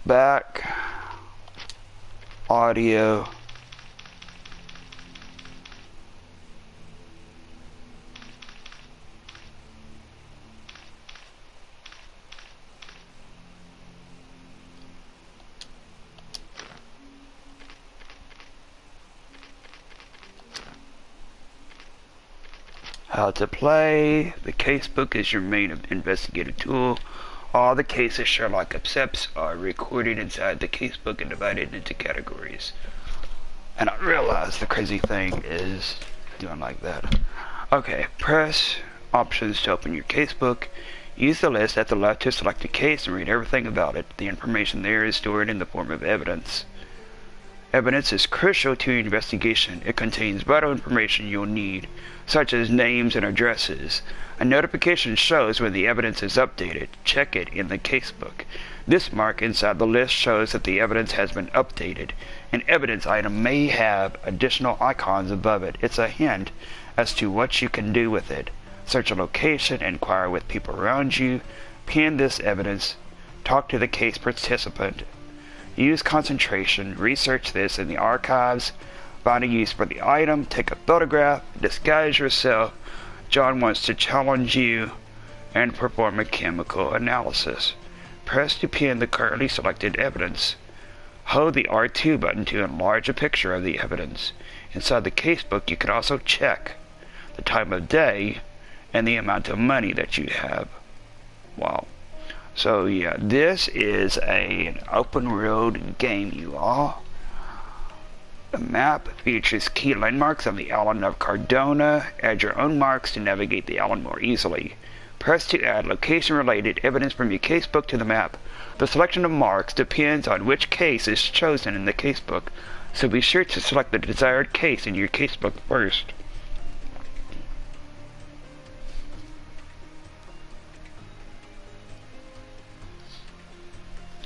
Back. Audio. How to play. The casebook is your main investigative tool. All the cases Sherlock accepts are recorded inside the casebook and divided into categories. And I realize the crazy thing is doing like that. Okay, press options to open your casebook. Use the list at the left to select a case and read everything about it. The information there is stored in the form of evidence. Evidence is crucial to your investigation. It contains vital information you'll need, such as names and addresses. A notification shows when the evidence is updated. Check it in the casebook. This mark inside the list shows that the evidence has been updated. An evidence item may have additional icons above it. It's a hint as to what you can do with it. Search a location, inquire with people around you, pin this evidence, talk to the case participant. Use concentration, research this in the archives, find a use for the item, take a photograph, disguise yourself. John wants to challenge you, and perform a chemical analysis. Press to pin the currently selected evidence. Hold the R2 button to enlarge a picture of the evidence. Inside the casebook, you can also check the time of day and the amount of money that you have. Wow. So yeah, this is an open world game, you all. The map features key landmarks on the island of Cardona. Add your own marks to navigate the island more easily. Press to add location-related evidence from your casebook to the map. The selection of marks depends on which case is chosen in the casebook, so be sure to select the desired case in your casebook first.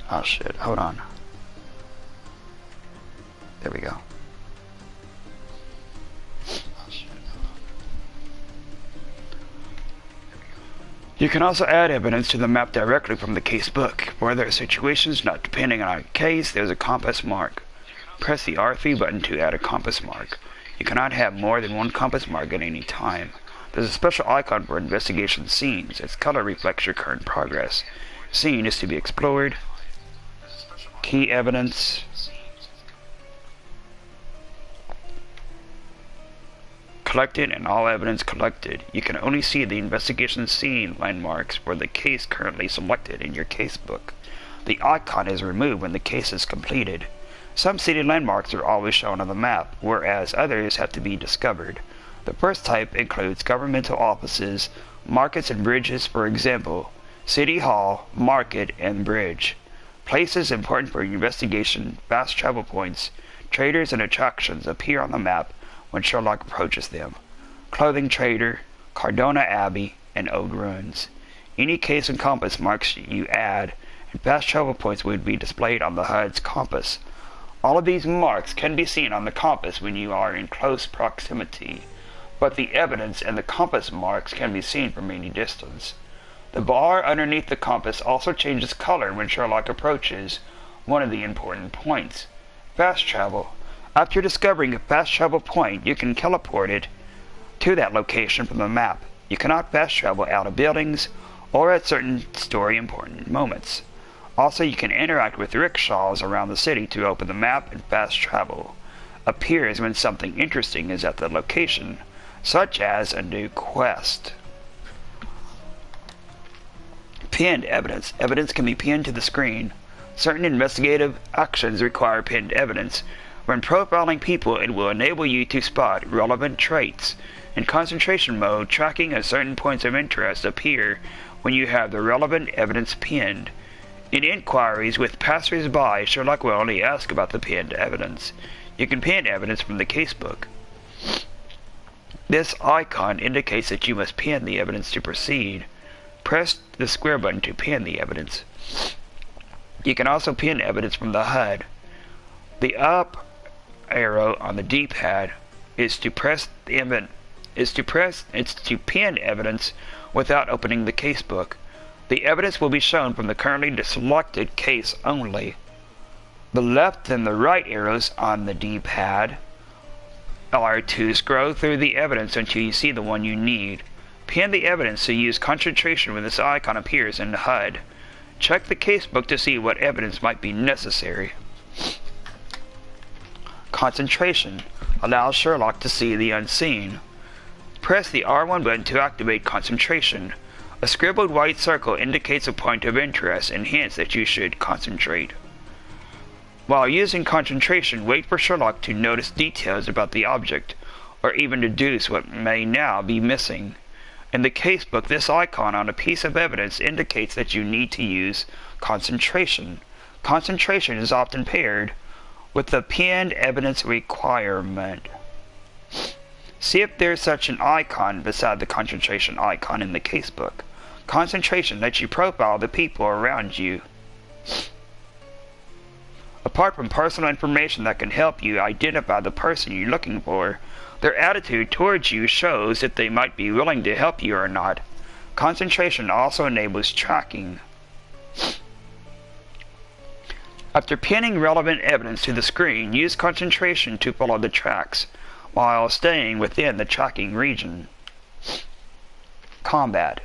Oh shit, hold on. There we go. Oh shit, hold on. You can also add evidence to the map directly from the casebook. For other situations not depending on a case, there's a compass mark. Press the R3 button to add a compass mark. You cannot have more than one compass mark at any time. There's a special icon for investigation scenes. Its color reflects your current progress. Scene is to be explored. Key evidence. Collected and all evidence collected. You can only see the investigation scene landmarks for the case currently selected in your casebook. The icon is removed when the case is completed. Some city landmarks are always shown on the map, whereas others have to be discovered. The first type includes governmental offices, Markets and bridges, for example, City Hall, Market, and Bridge. Places important for investigation, fast travel points, traders, and attractions appear on the map when Sherlock approaches them. Clothing trader, Cardona Abbey, and old ruins. Any case and compass marks you add, and fast travel points would be displayed on the HUD's compass. All of these marks can be seen on the compass when you are in close proximity, but the evidence and the compass marks can be seen from any distance. The bar underneath the compass also changes color when Sherlock approaches one of the important points. Fast travel. After discovering a fast travel point, you can teleport it to that location from the map. You cannot fast travel out of buildings or at certain story important moments. Also, you can interact with rickshaws around the city to open the map, and fast travel appears when something interesting is at the location, such as a new quest. Pinned evidence. Evidence can be pinned to the screen. Certain investigative actions require pinned evidence. When profiling people, it will enable you to spot relevant traits. In concentration mode, tracking of certain points of interest appear when you have the relevant evidence pinned. In inquiries with passers-by, Sherlock will only ask about the pinned evidence. You can pin evidence from the casebook. This icon indicates that you must pin the evidence to proceed. Press the square button to pin the evidence. You can also pin evidence from the HUD. The up arrow on the D-pad is to pin evidence without opening the casebook. The evidence will be shown from the currently selected case only. The left and the right arrows on the D-pad are to scroll through the evidence until you see the one you need. Pin the evidence to use concentration when this icon appears in the HUD. Check the casebook to see what evidence might be necessary. Concentration allows Sherlock to see the unseen. Press the R1 button to activate concentration. A scribbled white circle indicates a point of interest and hints that you should concentrate. While using concentration, wait for Sherlock to notice details about the object, or even deduce what may now be missing. In the casebook, this icon on a piece of evidence indicates that you need to use concentration. Concentration is often paired with the pinned evidence requirement. See if there's such an icon beside the concentration icon in the casebook. Concentration lets you profile the people around you. Apart from personal information that can help you identify the person you're looking for, their attitude towards you shows if they might be willing to help you or not. Concentration also enables tracking. After pinning relevant evidence to the screen, use concentration to follow the tracks, while staying within the tracking region. Combat.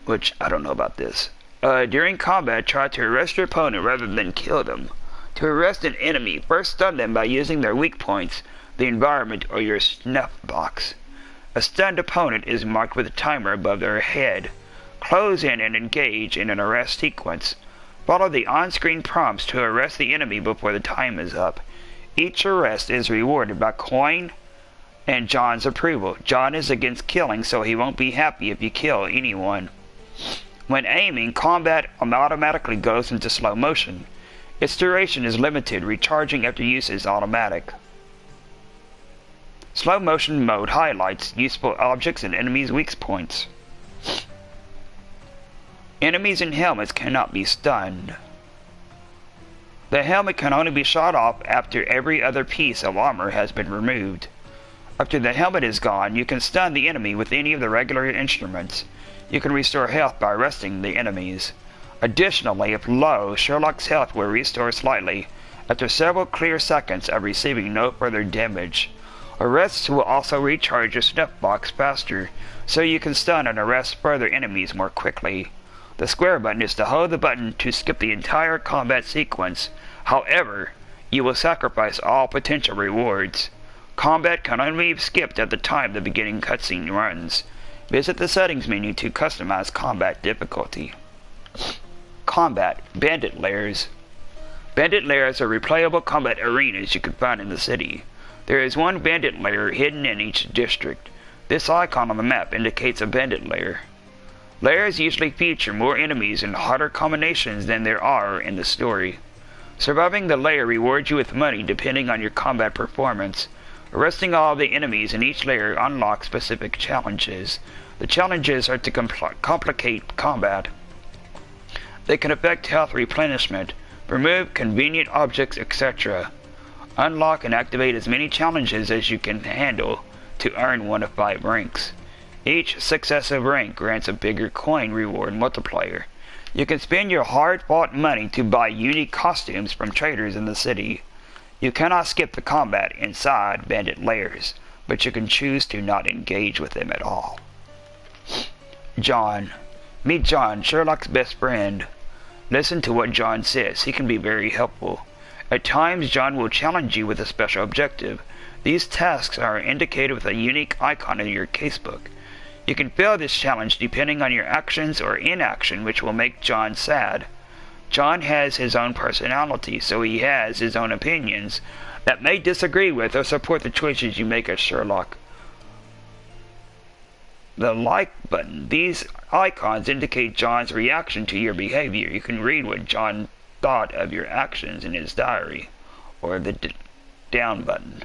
Which, I don't know about this. During combat, try to arrest your opponent rather than kill them. To arrest an enemy, first stun them by using their weak points, the environment, or your snuff box. A stunned opponent is marked with a timer above their head. Close in and engage in an arrest sequence. Follow the on-screen prompts to arrest the enemy before the time is up. Each arrest is rewarded by coin and John's approval. John is against killing, so he won't be happy if you kill anyone. When aiming, combat automatically goes into slow motion. Its duration is limited. Recharging after use is automatic. Slow motion mode highlights useful objects and enemies' weak points. Enemies in helmets cannot be stunned. The helmet can only be shot off after every other piece of armor has been removed. After the helmet is gone, you can stun the enemy with any of the regular instruments. You can restore health by arresting the enemies. Additionally, if low, Sherlock's health will restore slightly after several clear seconds of receiving no further damage. Arrests will also recharge your snuff box faster, so you can stun and arrest further enemies more quickly. The square button is to hold the button to skip the entire combat sequence. However, you will sacrifice all potential rewards. Combat can only be skipped at the time the beginning cutscene runs. Visit the settings menu to customize combat difficulty. Combat. Bandit lairs. Bandit lairs are replayable combat arenas you can find in the city. There is one bandit lair hidden in each district. This icon on the map indicates a bandit lair. Lairs usually feature more enemies and harder combinations than there are in the story. Surviving the lair rewards you with money depending on your combat performance. Arresting all the enemies in each lair unlocks specific challenges. The challenges are to complicate combat. They can affect health replenishment, remove convenient objects, etc. Unlock and activate as many challenges as you can handle to earn 1 of 5 ranks. Each successive rank grants a bigger coin reward multiplier. You can spend your hard-fought money to buy unique costumes from traders in the city. You cannot skip the combat inside bandit lairs, but you can choose to not engage with them at all. John. Meet John, Sherlock's best friend. Listen to what John says. He can be very helpful. At times, John will challenge you with a special objective. These tasks are indicated with a unique icon in your casebook. You can fail this challenge depending on your actions or inaction, which will make John sad. John has his own personality, so he has his own opinions that may disagree with or support the choices you make as Sherlock. The like button. These icons indicate John's reaction to your behavior. You can read what John thought of your actions in his diary, or the down button,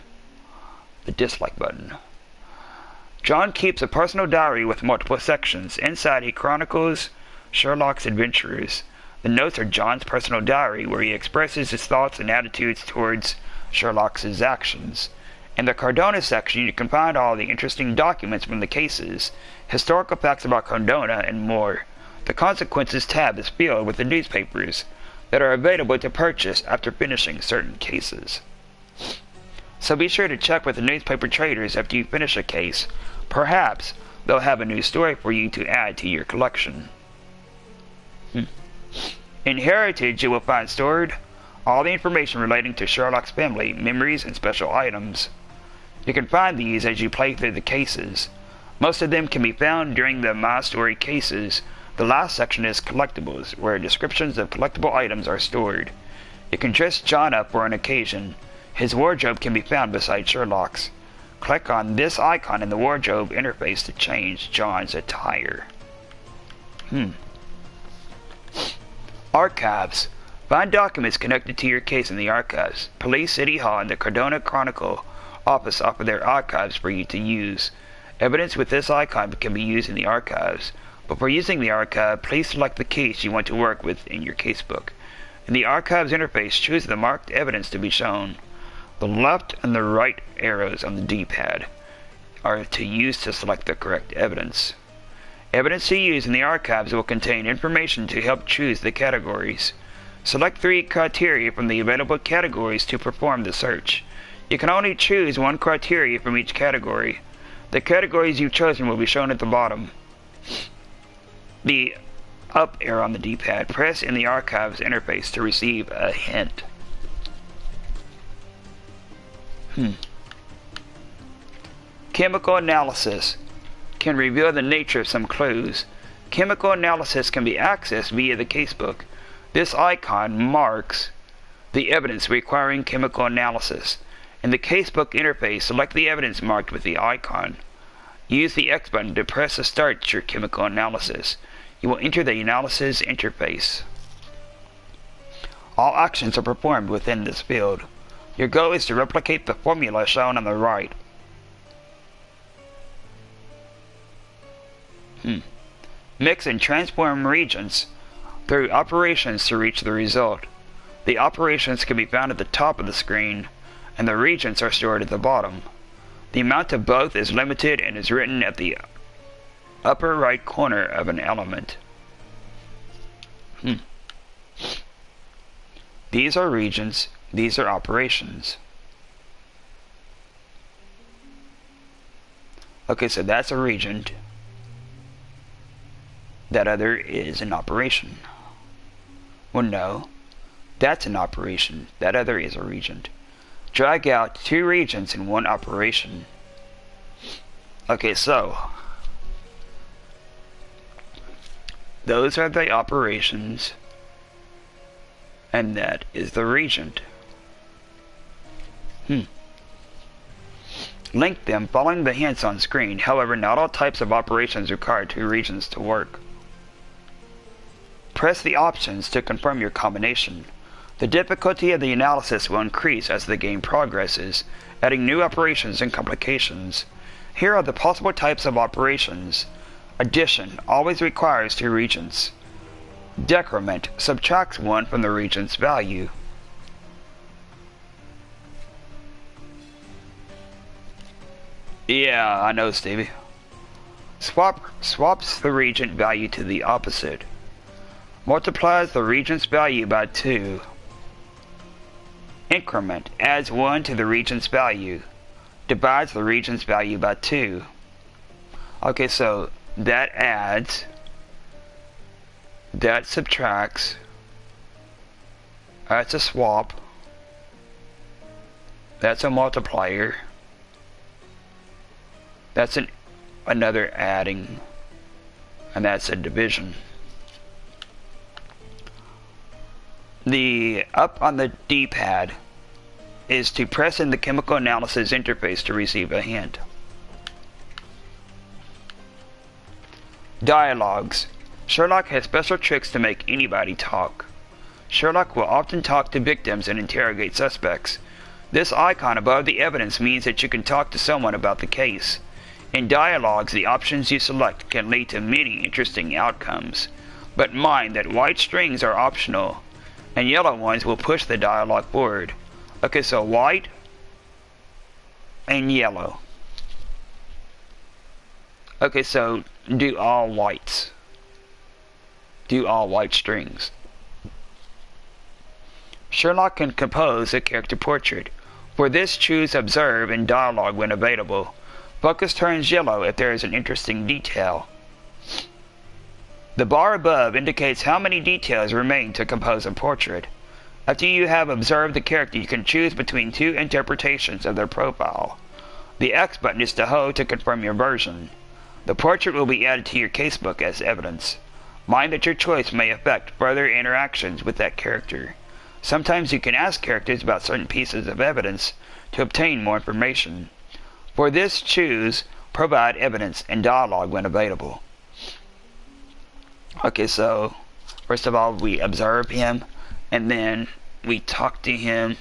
the dislike button. John keeps a personal diary with multiple sections. Inside he chronicles Sherlock's adventures. The notes are John's personal diary, where he expresses his thoughts and attitudes towards Sherlock's actions. In the Cardona section, you can find all the interesting documents from the cases, historical facts about Cardona, and more. The Consequences tab is filled with the newspapers that are available to purchase after finishing certain cases. So be sure to check with the newspaper traders after you finish a case. Perhaps they'll have a new story for you to add to your collection. In Heritage, you will find stored all the information relating to Sherlock's family, memories, and special items. You can find these as you play through the cases. Most of them can be found during the My Story cases. The last section is Collectibles, where descriptions of collectible items are stored. You can dress John up for an occasion. His wardrobe can be found beside Sherlock's. Click on this icon in the wardrobe interface to change John's attire. Archives. Find documents connected to your case in the archives. Police, City Hall, and the Cardona Chronicle office offer their archives for you to use. Evidence with this icon can be used in the archives. Before using the archive, please select the case you want to work with in your casebook. In the archives interface, choose the marked evidence to be shown. The left and the right arrows on the D-pad are to use to select the correct evidence. Evidence to use in the archives will contain information to help choose the categories. Select 3 criteria from the available categories to perform the search. You can only choose 1 criteria from each category. The categories you've chosen will be shown at the bottom. The up arrow on the D-pad. Press in the archives interface to receive a hint. Chemical analysis can reveal the nature of some clues. Chemical analysis can be accessed via the casebook. This icon marks the evidence requiring chemical analysis. In the casebook interface, select the evidence marked with the icon. Use the X button to press to start your chemical analysis. You will enter the analysis interface. All actions are performed within this field. Your goal is to replicate the formula shown on the right. Mix and transform reagents through operations to reach the result. The operations can be found at the top of the screen, and the reagents are stored at the bottom. The amount of both is limited and is written at the upper right corner of an element. These are reagents, these are operations. Okay, so that's a reagent. That other is an operation. Well, no. That's an operation. That other is a reagent. Drag out 2 reagents in 1 operation. Okay, so those are the operations, and that is the reagent. Link them following the hints on screen. However, not all types of operations require two regions to work. Press the options to confirm your combination. The difficulty of the analysis will increase as the game progresses, adding new operations and complications. Here are the possible types of operations. Addition always requires two regions. Decrement subtracts 1 from the region's value. Yeah, I know, Stevie. Swaps the region value to the opposite. Multiplies the region's value by 2. Increment adds 1 to the region's value. Divides the region's value by 2. Okay, so that adds, that subtracts, that's a swap, that's a multiplier, that's another adding, and that's a division. The up on the D-pad is to press in the chemical analysis interface to receive a hint. Dialogues. Sherlock has special tricks to make anybody talk. Sherlock will often talk to victims and interrogate suspects. This icon above the evidence means that you can talk to someone about the case. In dialogues, the options you select can lead to many interesting outcomes. But mind that white strings are optional, and yellow ones will push the dialogue forward. Okay, so white and yellow. Okay, so do all whites. Do all white strings. Sherlock can compose a character portrait. For this, choose Observe in Dialogue when available. Focus turns yellow if there is an interesting detail. The bar above indicates how many details remain to compose a portrait. After you have observed the character, you can choose between two interpretations of their profile. The X button is to hold to confirm your version. The portrait will be added to your casebook as evidence. Mind that your choice may affect further interactions with that character. Sometimes you can ask characters about certain pieces of evidence to obtain more information. For this, choose Provide Evidence in Dialogue when available. Okay, so first of all, we observe him, and then we talk to him.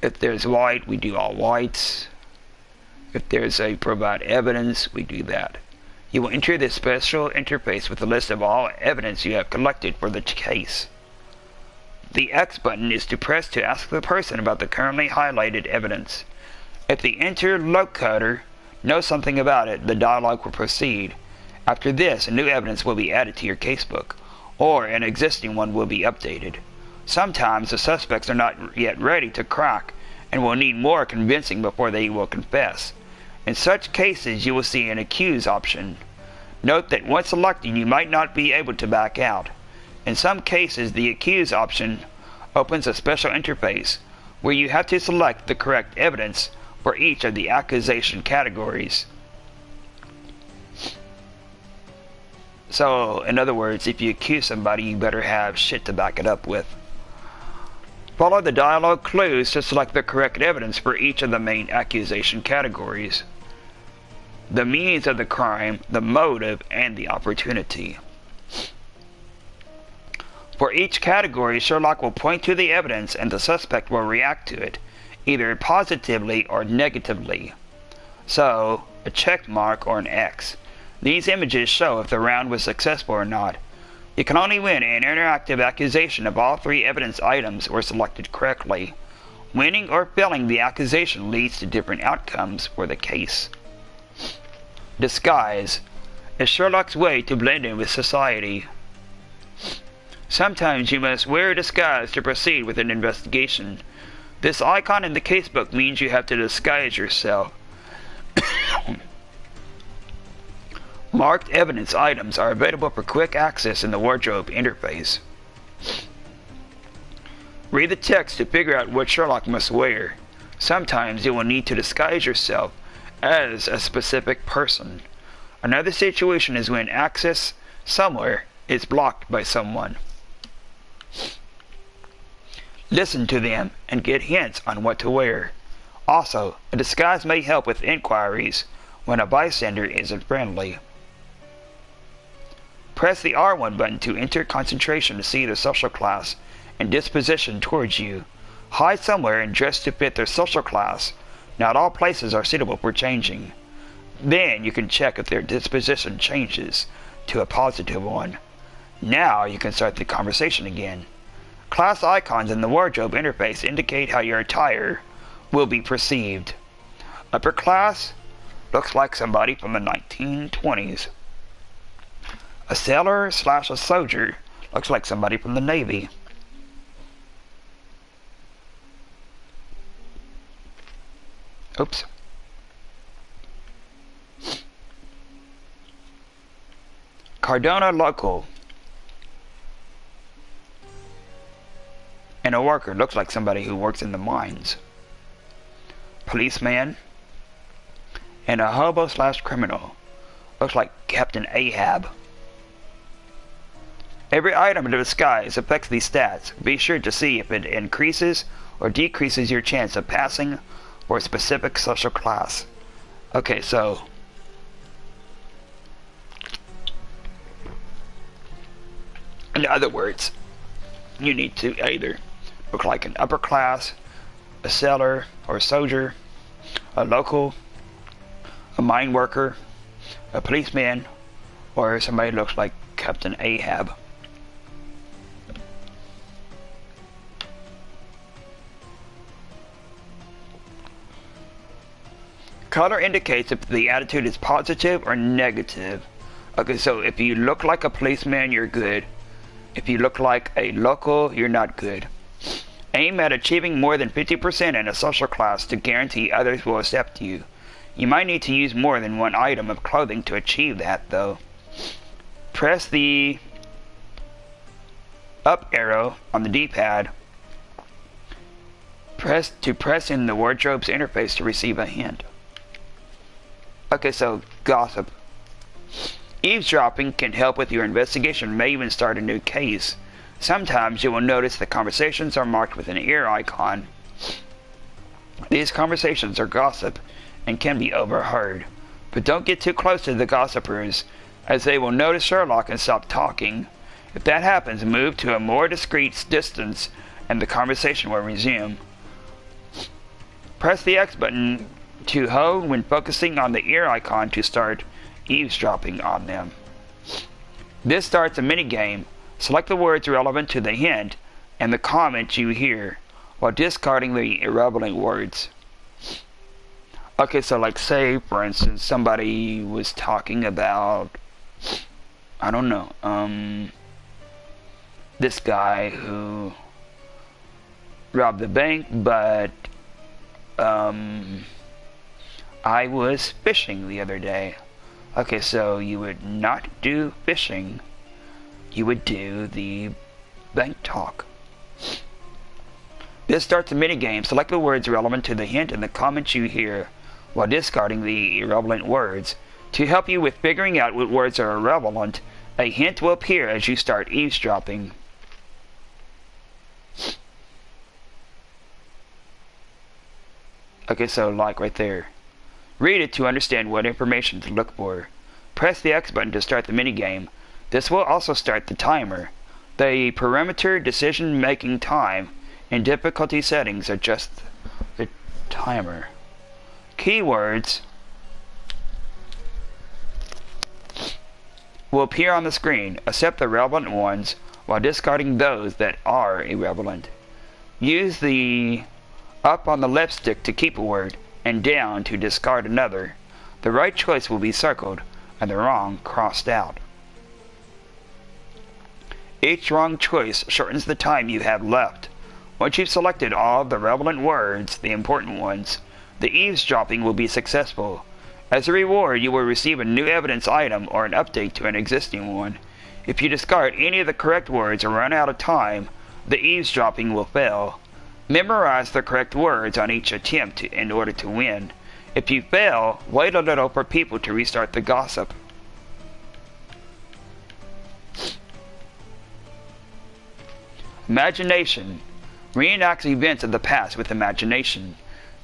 If there's white, we do all whites. If there's a Provide Evidence, we do that. You will enter this special interface with a list of all evidence you have collected for the case. The X button is to press to ask the person about the currently highlighted evidence. If the interlocutor knows something about it, the dialogue will proceed. After this, a new evidence will be added to your casebook, or an existing one will be updated. Sometimes the suspects are not yet ready to crack and will need more convincing before they will confess. In such cases, you will see an accuse option. Note that once selected, you might not be able to back out. In some cases, the accuse option opens a special interface where you have to select the correct evidence for each of the accusation categories. So, in other words, if you accuse somebody, you better have shit to back it up with. Follow the dialogue clues to select the correct evidence for each of the main accusation categories: the means of the crime, the motive, and the opportunity. For each category, Sherlock will point to the evidence and the suspect will react to it, either positively or negatively. So, a check mark or an X. These images show if the round was successful or not. You can only win an interactive accusation if all three evidence items were selected correctly. Winning or failing the accusation leads to different outcomes for the case. Disguise is Sherlock's way to blend in with society. Sometimes you must wear a disguise to proceed with an investigation. This icon in the casebook means you have to disguise yourself. Marked evidence items are available for quick access in the wardrobe interface. Read the text to figure out what Sherlock must wear. Sometimes you will need to disguise yourself as a specific person. Another situation is when access somewhere is blocked by someone. Listen to them and get hints on what to wear. Also, a disguise may help with inquiries when a bystander isn't friendly. Press the R1 button to enter concentration to see their social class and disposition towards you. Hide somewhere and dress to fit their social class. Not all places are suitable for changing. Then you can check if their disposition changes to a positive one. Now you can start the conversation again. Class icons in the wardrobe interface indicate how your attire will be perceived. Upper class looks like somebody from the 1920s. A sailor / a soldier looks like somebody from the Navy. Oops. Cardona local. And a worker looks like somebody who works in the mines. Policeman. And a hobo / criminal looks like Captain Ahab. Every item in the disguise affects these stats. Be sure to see if it increases or decreases your chance of passing for a specific social class. Okay, so in other words, you need to either look like an upper class, a sailor or a soldier, a local, a mine worker, a policeman, or somebody who looks like Captain Ahab. Color indicates if the attitude is positive or negative. Okay, so if you look like a policeman, you're good. If you look like a local, you're not good. Aim at achieving more than 50% in a social class to guarantee others will accept you. You might need to use more than one item of clothing to achieve that, though. Press the up arrow on the D-pad. Press in the wardrobe's interface to receive a hint. Okay, so gossip. Eavesdropping can help with your investigation, may even start a new case. Sometimes you will notice that conversations are marked with an ear icon. These conversations are gossip and can be overheard. But don't get too close to the gossipers, as they will notice Sherlock and stop talking. If that happens, move to a more discreet distance and the conversation will resume. Press the X button to hold when focusing on the ear icon to start eavesdropping on them. This starts a minigame. Select the words relevant to the hint and the comment you hear while discarding the irrelevant words. Okay, so like say for instance somebody was talking about, I don't know, this guy who robbed the bank, but I was fishing the other day. Okay, so you would not do fishing. You would do the bank talk. This starts a minigame. Select the words relevant to the hint and the comments you hear while discarding the irrelevant words. To help you with figuring out what words are irrelevant, a hint will appear as you start eavesdropping. Okay, so like right there. Read it to understand what information to look for. Press the X button to start the minigame. This will also start the timer. The parameter decision-making time and difficulty settings adjust the timer. Keywords will appear on the screen. Accept the relevant ones while discarding those that are irrelevant. Use the up on the left stick to keep a word and down to discard another. The right choice will be circled and the wrong crossed out. Each wrong choice shortens the time you have left. Once you've selected all of the relevant words, the important ones, the eavesdropping will be successful. As a reward, you will receive a new evidence item or an update to an existing one. If you discard any of the correct words or run out of time, the eavesdropping will fail. Memorize the correct words on each attempt in order to win. If you fail, wait a little for people to restart the gossip. Imagination. Reenact events of the past with imagination.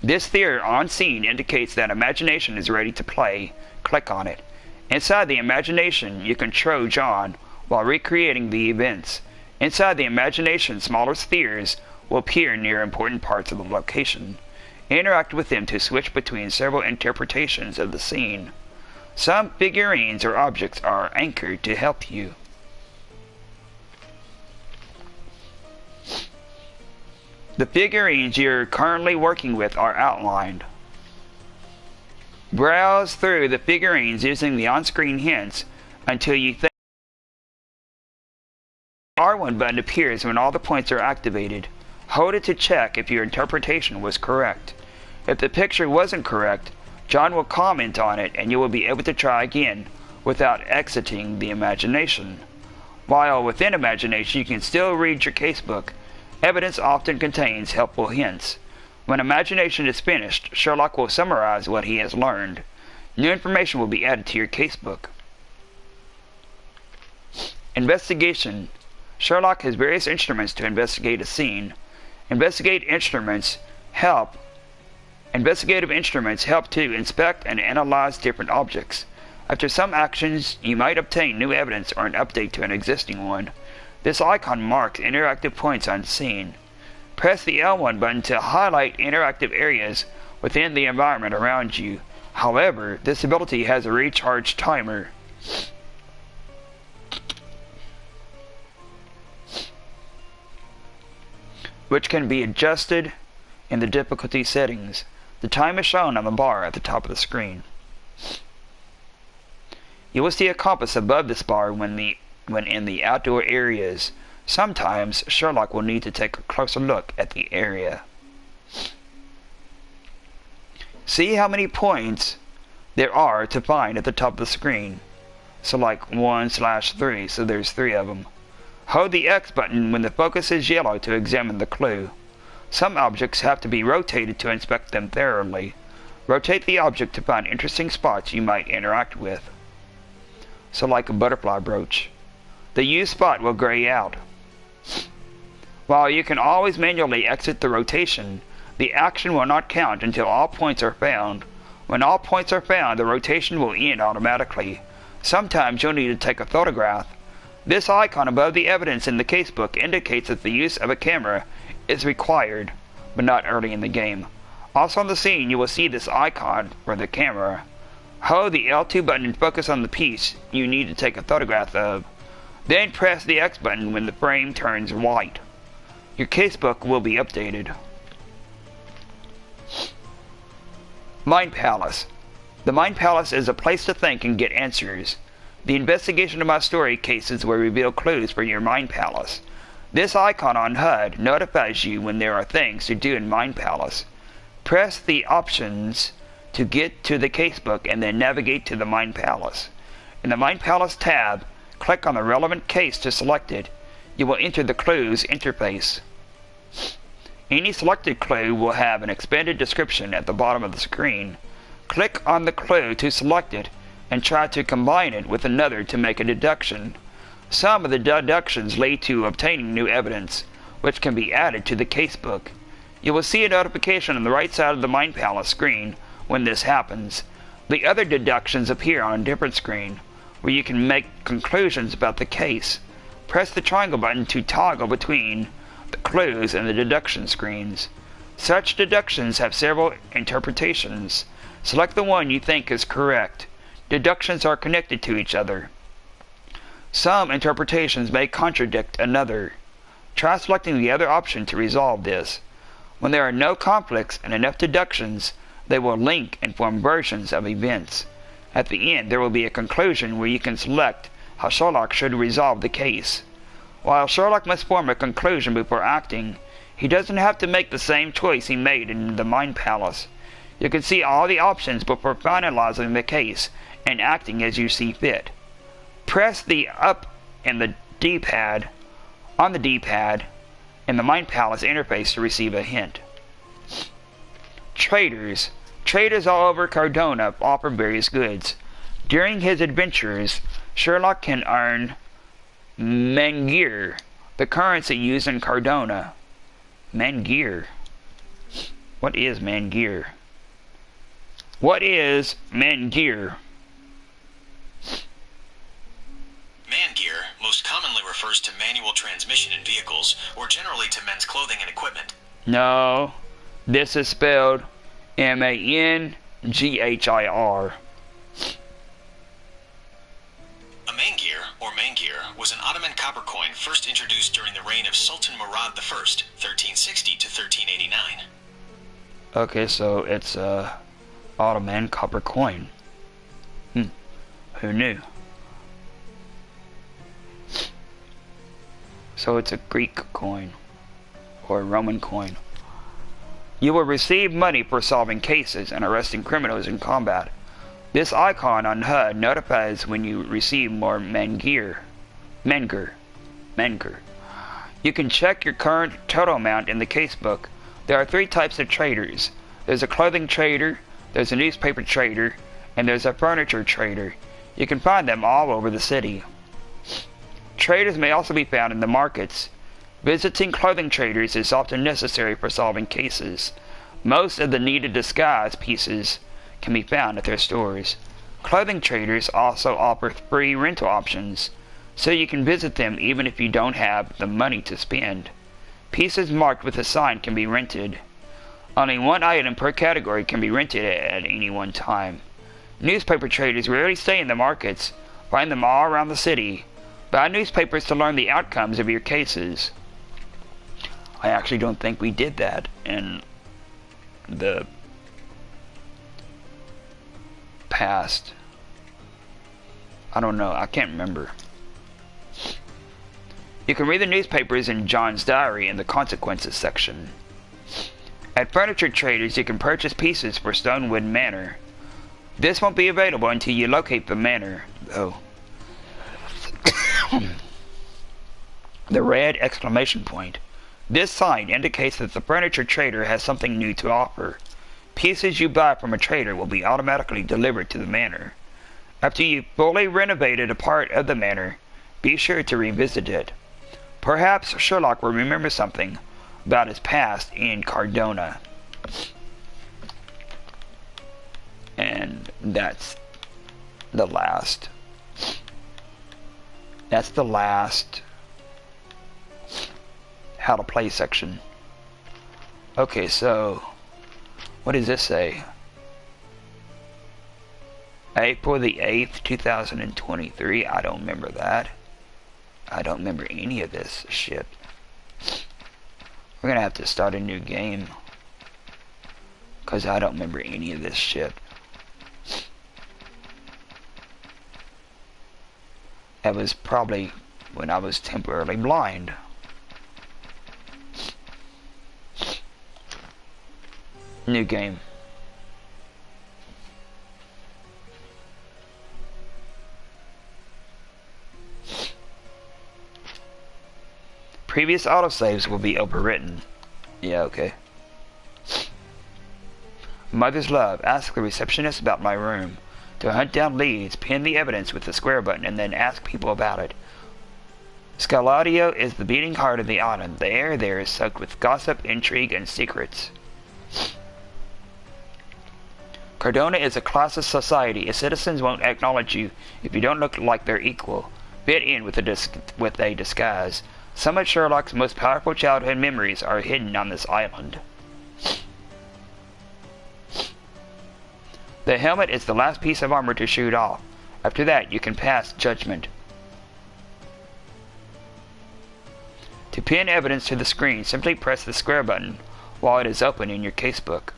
This theater on scene indicates that imagination is ready to play. Click on it. Inside the imagination, you control John while recreating the events. Inside the imagination, smaller spheres will appear near important parts of the location. Interact with them to switch between several interpretations of the scene. Some figurines or objects are anchored to help you. The figurines you're currently working with are outlined. Browse through the figurines using the on-screen hints until you think the R1 button appears when all the points are activated. Hold it to check if your interpretation was correct. If the picture wasn't correct, John will comment on it and you will be able to try again without exiting the imagination. While within imagination, you can still read your casebook. Evidence often contains helpful hints. When imagination is finished, Sherlock will summarize what he has learned. New information will be added to your casebook. Investigation. Sherlock has various instruments to investigate a scene. Investigative instruments help to inspect and analyze different objects. After some actions, you might obtain new evidence or an update to an existing one. This icon marks interactive points on scene. Press the L1 button to highlight interactive areas within the environment around you. However, this ability has a recharge timer. Which can be adjusted in the difficulty settings. The time is shown on the bar at the top of the screen. You will see a compass above this bar when in the outdoor areas. Sometimes Sherlock will need to take a closer look at the area. See how many points there are to find at the top of the screen. So like 1/3, so there's 3 of them. Hold the X button when the focus is yellow to examine the clue. Some objects have to be rotated to inspect them thoroughly. Rotate the object to find interesting spots you might interact with. So like a butterfly brooch. The used spot will gray out. While you can always manually exit the rotation, the action will not count until all points are found. When all points are found, the rotation will end automatically. Sometimes you'll need to take a photograph. This icon above the evidence in the casebook indicates that the use of a camera is required, but not early in the game. Also on the scene, you will see this icon for the camera. Hold the L2 button and focus on the piece you need to take a photograph of. Then press the X button when the frame turns white. Your casebook will be updated. Mind Palace. The Mind Palace is a place to think and get answers. The investigation of my story cases will reveal clues for your Mind Palace. This icon on HUD notifies you when there are things to do in Mind Palace. Press the options to get to the casebook and then navigate to the Mind Palace. In the Mind Palace tab, click on the relevant case to select it. You will enter the clues interface. Any selected clue will have an expanded description at the bottom of the screen. Click on the clue to select it and try to combine it with another to make a deduction. Some of the deductions lead to obtaining new evidence, which can be added to the casebook. You will see a notification on the right side of the Mind Palace screen when this happens. The other deductions appear on a different screen, where you can make conclusions about the case. Press the triangle button to toggle between the clues and the deduction screens. Such deductions have several interpretations. Select the one you think is correct. Deductions are connected to each other. Some interpretations may contradict another. Try selecting the other option to resolve this. When there are no conflicts and enough deductions, they will link and form versions of events. At the end, there will be a conclusion where you can select how Sherlock should resolve the case. While Sherlock must form a conclusion before acting, he doesn't have to make the same choice he made in the Mind Palace. You can see all the options before finalizing the case and acting as you see fit. Press the up in the D-pad in the Mind Palace interface to receive a hint. Traders. Traders all over Cardona offer various goods. During his adventures, Sherlock can earn Mangir, the currency used in Cardona. Mangir. What is man gear? What is man gear? Man gear most commonly refers to manual transmission in vehicles, or generally to men's clothing and equipment. No, this is spelled M-A-N-G-H-I-R. A mangir, or mangir, was an Ottoman copper coin first introduced during the reign of Sultan Murad I, 1360 to 1389. Okay, so it's a Ottoman copper coin. Who knew? So it's a Greek coin, or a Roman coin. You will receive money for solving cases and arresting criminals in combat. This icon on HUD notifies when you receive more Menger. You can check your current total amount in the casebook. There are 3 types of traders. There's a clothing trader, there's a newspaper trader, and there's a furniture trader. You can find them all over the city. Traders may also be found in the markets. Visiting clothing traders is often necessary for solving cases. Most of the needed disguise pieces can be found at their stores. Clothing traders also offer free rental options, so you can visit them even if you don't have the money to spend. Pieces marked with a sign can be rented. Only 1 item per category can be rented at any one time. Newspaper traders rarely stay in the markets. Find them all around the city. Buy newspapers to learn the outcomes of your cases. I actually don't think we did that in the past. I don't know. I can't remember. You can read the newspapers in John's diary in the consequences section. At furniture traders, you can purchase pieces for Stonewood Manor. This won't be available until you locate the manor, though. The red exclamation point. This sign indicates that the furniture trader has something new to offer. Pieces you buy from a trader will be automatically delivered to the manor. After you've fully renovated a part of the manor, be sure to revisit it. Perhaps Sherlock will remember something about his past in Cardona. And that's the last how to play section. Okay, so what does this say? April the 8th, 2023. I don't remember that. I don't remember any of this shit. We're gonna have to start a new game, because I don't remember any of this shit. That was probably when I was temporarily blind. New game. Previous autosaves will be overwritten. Yeah, okay. Mother's love. Ask the receptionist about my room. To hunt down leads, pin the evidence with the square button, and then ask people about it. Scaladio is the beating heart of the island. The air there is soaked with gossip, intrigue, and secrets. Cardona is a classist society. Its citizens won't acknowledge you if you don't look like their equal. Fit in with a disguise. Some of Sherlock's most powerful childhood memories are hidden on this island. The helmet is the last piece of armor to shoot off. After that, you can pass judgment. To pin evidence to the screen, simply press the square button while it is open in your casebook.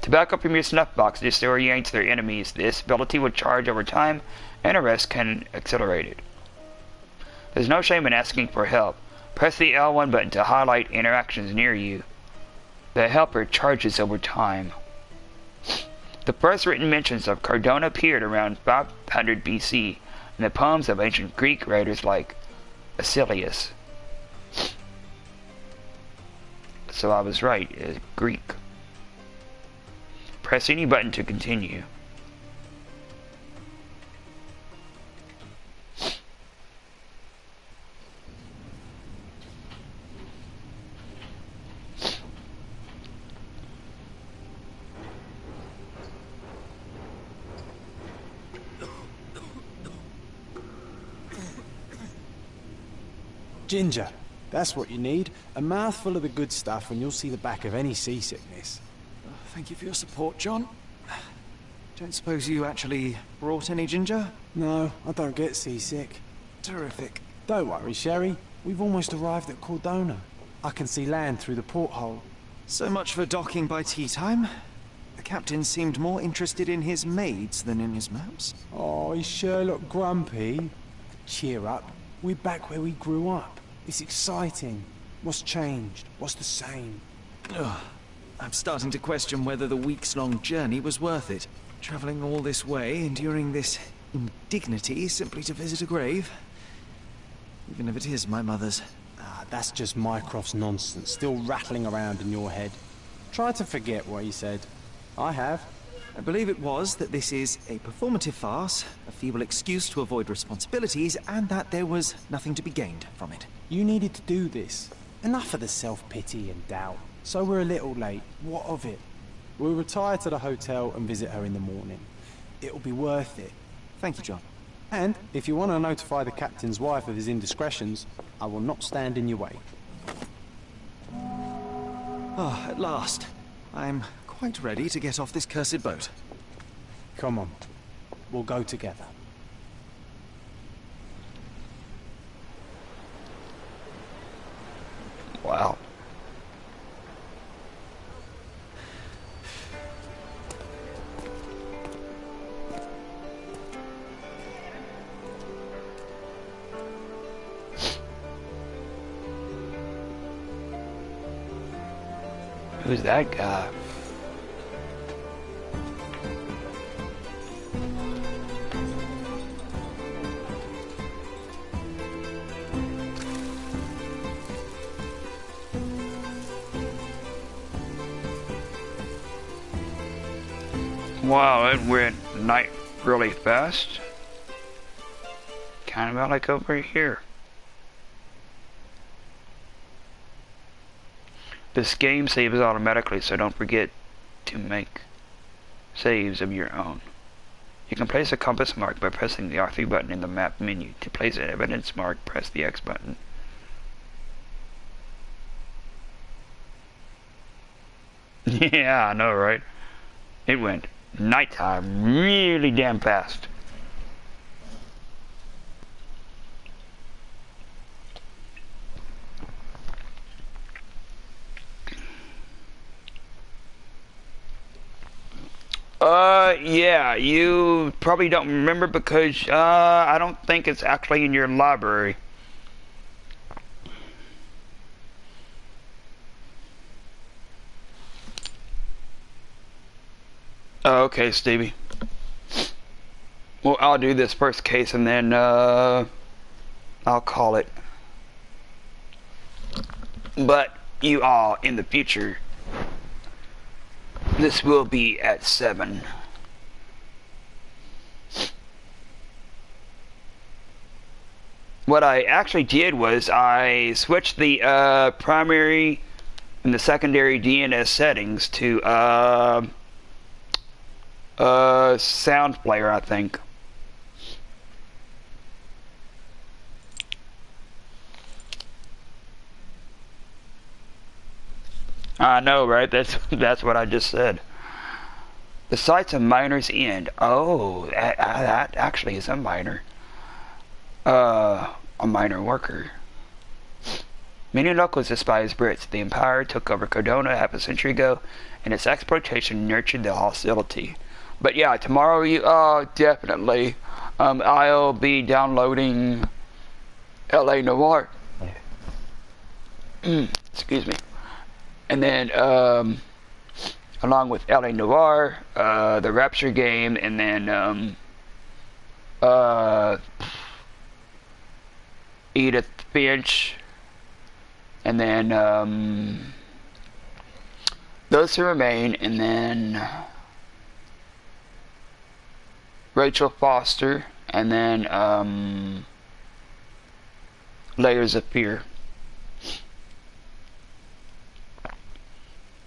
To back up from your snuff box disorients their enemies. This ability will charge over time, and arrest can accelerate it. There's no shame in asking for help. Press the L1 button to highlight interactions near you. The helper charges over time. The first written mentions of Cardona appeared around 500 BC in the poems of ancient Greek writers like Aeschylus. So I was right, it's Greek. Press any button to continue. Ginger. That's what you need. A mouthful of the good stuff and you'll see the back of any seasickness. Thank you for your support, John. Don't suppose you actually brought any ginger? No, I don't get seasick. Terrific. Don't worry, Sherry. We've almost arrived at Cordona. I can see land through the porthole. So much for docking by tea time. The captain seemed more interested in his maids than in his maps. Oh, is Sherlock grumpy? Cheer up. We're back where we grew up. It's exciting. What's changed? What's the same? Ugh. I'm starting to question whether the weeks-long journey was worth it. Travelling all this way, enduring this indignity simply to visit a grave. Even if it is my mother's. That's just Mycroft's nonsense, still rattling around in your head. Try to forget what he said. I have. I believe it was that this is a performative farce, a feeble excuse to avoid responsibilities, and that there was nothing to be gained from it. You needed to do this. Enough of the self-pity and doubt. So we're a little late. What of it? We'll retire to the hotel and visit her in the morning. It'll be worth it. Thank you, John. And if you want to notify the captain's wife of his indiscretions, I will not stand in your way. Ah, at last. I'm quite ready to get off this cursed boat. Come on. We'll go together. Wow. Who's that guy? Wow, it went night really fast. Kind of like over here. This game saves automatically, so don't forget to make saves of your own. You can place a compass mark by pressing the R3 button in the map menu. To place an evidence mark, press the X button. Yeah, I know, right? It went nighttime really damn fast. Yeah, you probably don't remember because, I don't think it's actually in your library. Okay, Stevie. Well, I'll do this first case and then, I'll call it. But you all, in the future, this will be at 7. What I actually did was I switched the primary and the secondary DNS settings to sound player, I think. I know, right? That's what I just said. The site's a miner's end. Oh, that actually is a miner. A miner worker. Miniluk was despised Brits. The Empire took over Cordona half a century ago, and its exploitation nurtured the hostility. But yeah, tomorrow you definitely I'll be downloading L.A. Noire. Excuse me. And then along with L.A. Noire, the Rapture game, and then Edith Finch, and then Those Who Remain, and then Rachel Foster, and then Layers of Fear.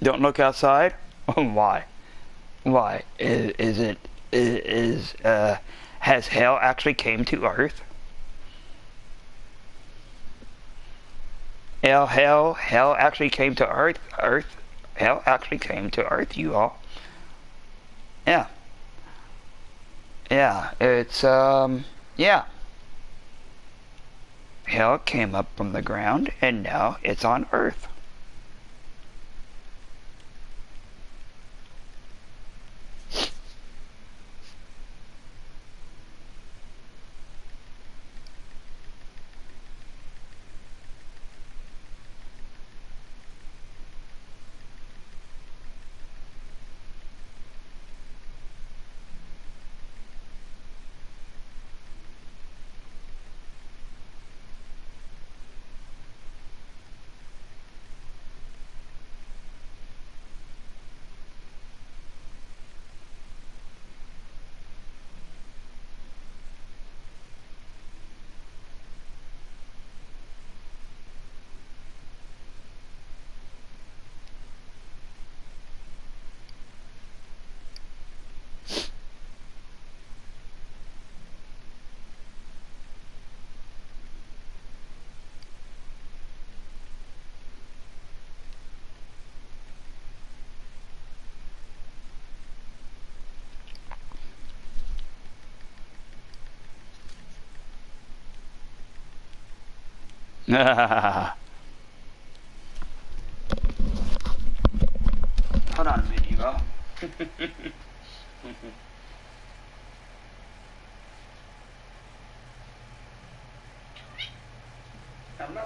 Don't look outside. Why? Why has hell actually came to Earth? Hell actually came to Earth. Hell actually came to Earth, you all. Yeah. Yeah, it's, yeah. Hell came up from the ground, and now it's on Earth. Hold on a minute, you all. Hello.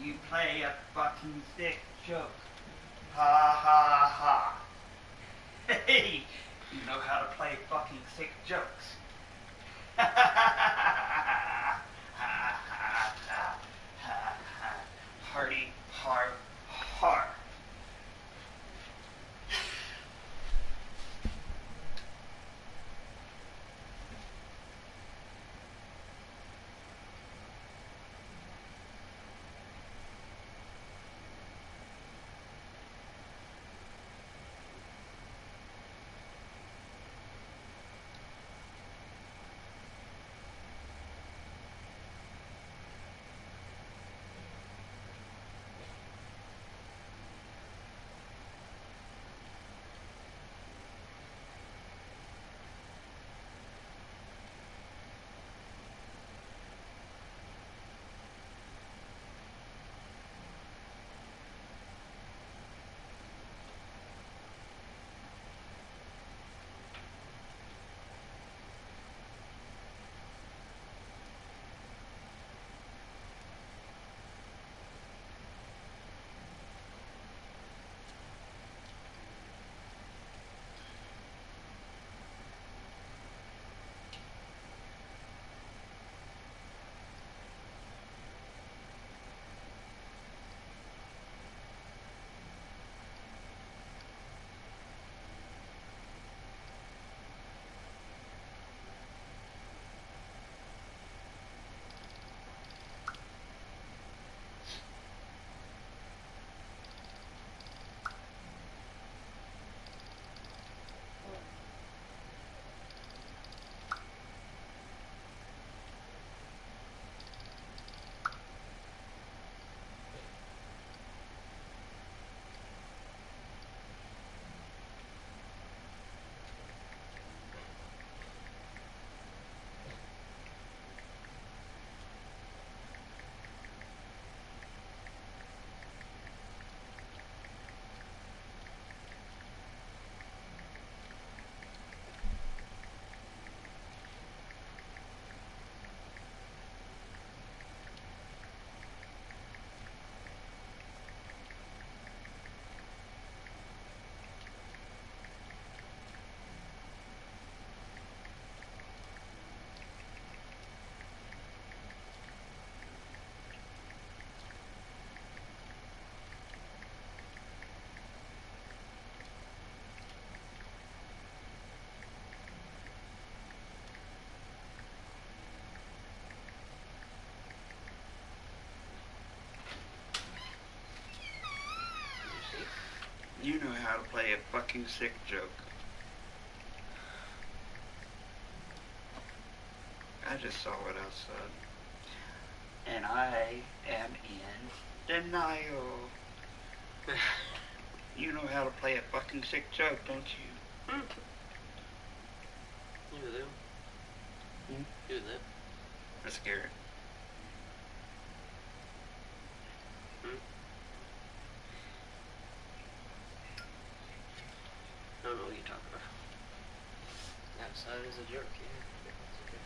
You play a fucking sick joke. Ha ha ha. Hey, you know how to play fucking sick jokes. Hardy, har, har. You know how to play a fucking sick joke. I just saw what I said. And I am in denial. You know how to play a fucking sick joke, don't you? You do. Do that. That's scary. I don't know what you're talking about. Outside is a jerk, yeah. It's okay.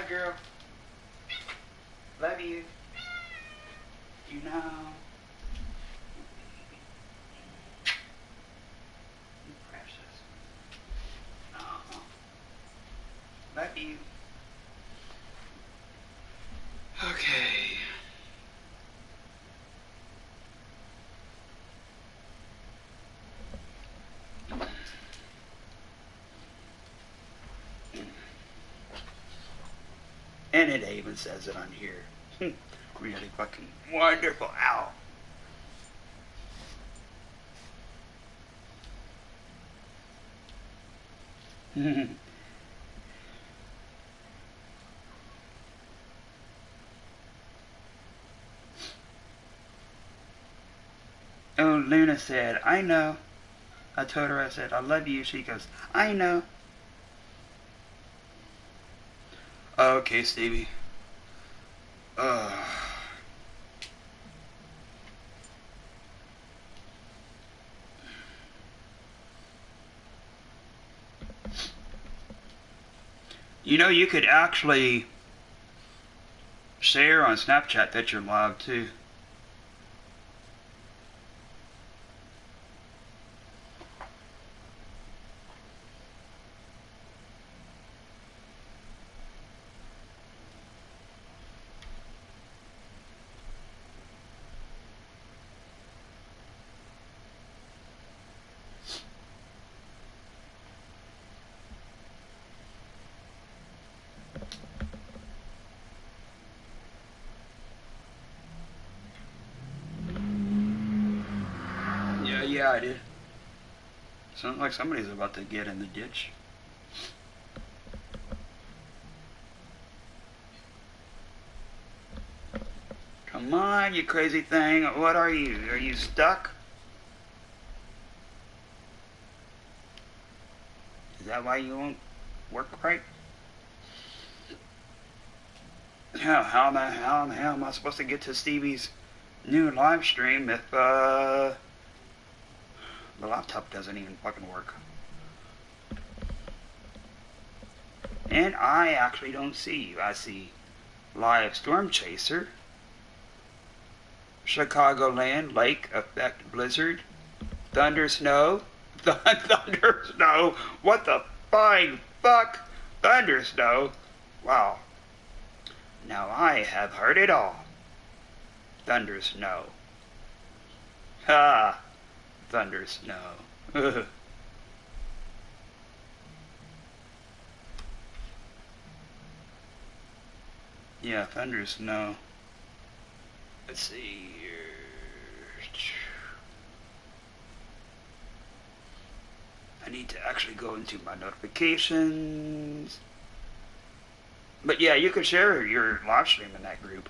girl. Love you. You know. You precious. Oh. Love you. Okay. And it even says it on here. Really fucking wonderful. Ow. Oh, Luna said, I know. I told her, I said, I love you. She goes, I know. Okay, Stevie. You know, you could actually share on Snapchat that you're live too. Yeah, I did. Sounds like somebody's about to get in the ditch. Come on, you crazy thing. What are you? Are you stuck? Is that why you won't work right? How the hell am I supposed to get to Stevie's new live stream if the laptop doesn't even fucking work? And I actually don't see you. I see Live Storm Chaser, Chicagoland Lake Effect Blizzard, Thunder Snow, Thunder Snow. What the flying fuck? Thunder Snow. Wow. Now I have heard it all. Thunder Snow. Ha! Thunder Snow. Yeah, Thunder Snow. Let's see here. I need to actually go into my notifications. But yeah, you can share your live stream in that group.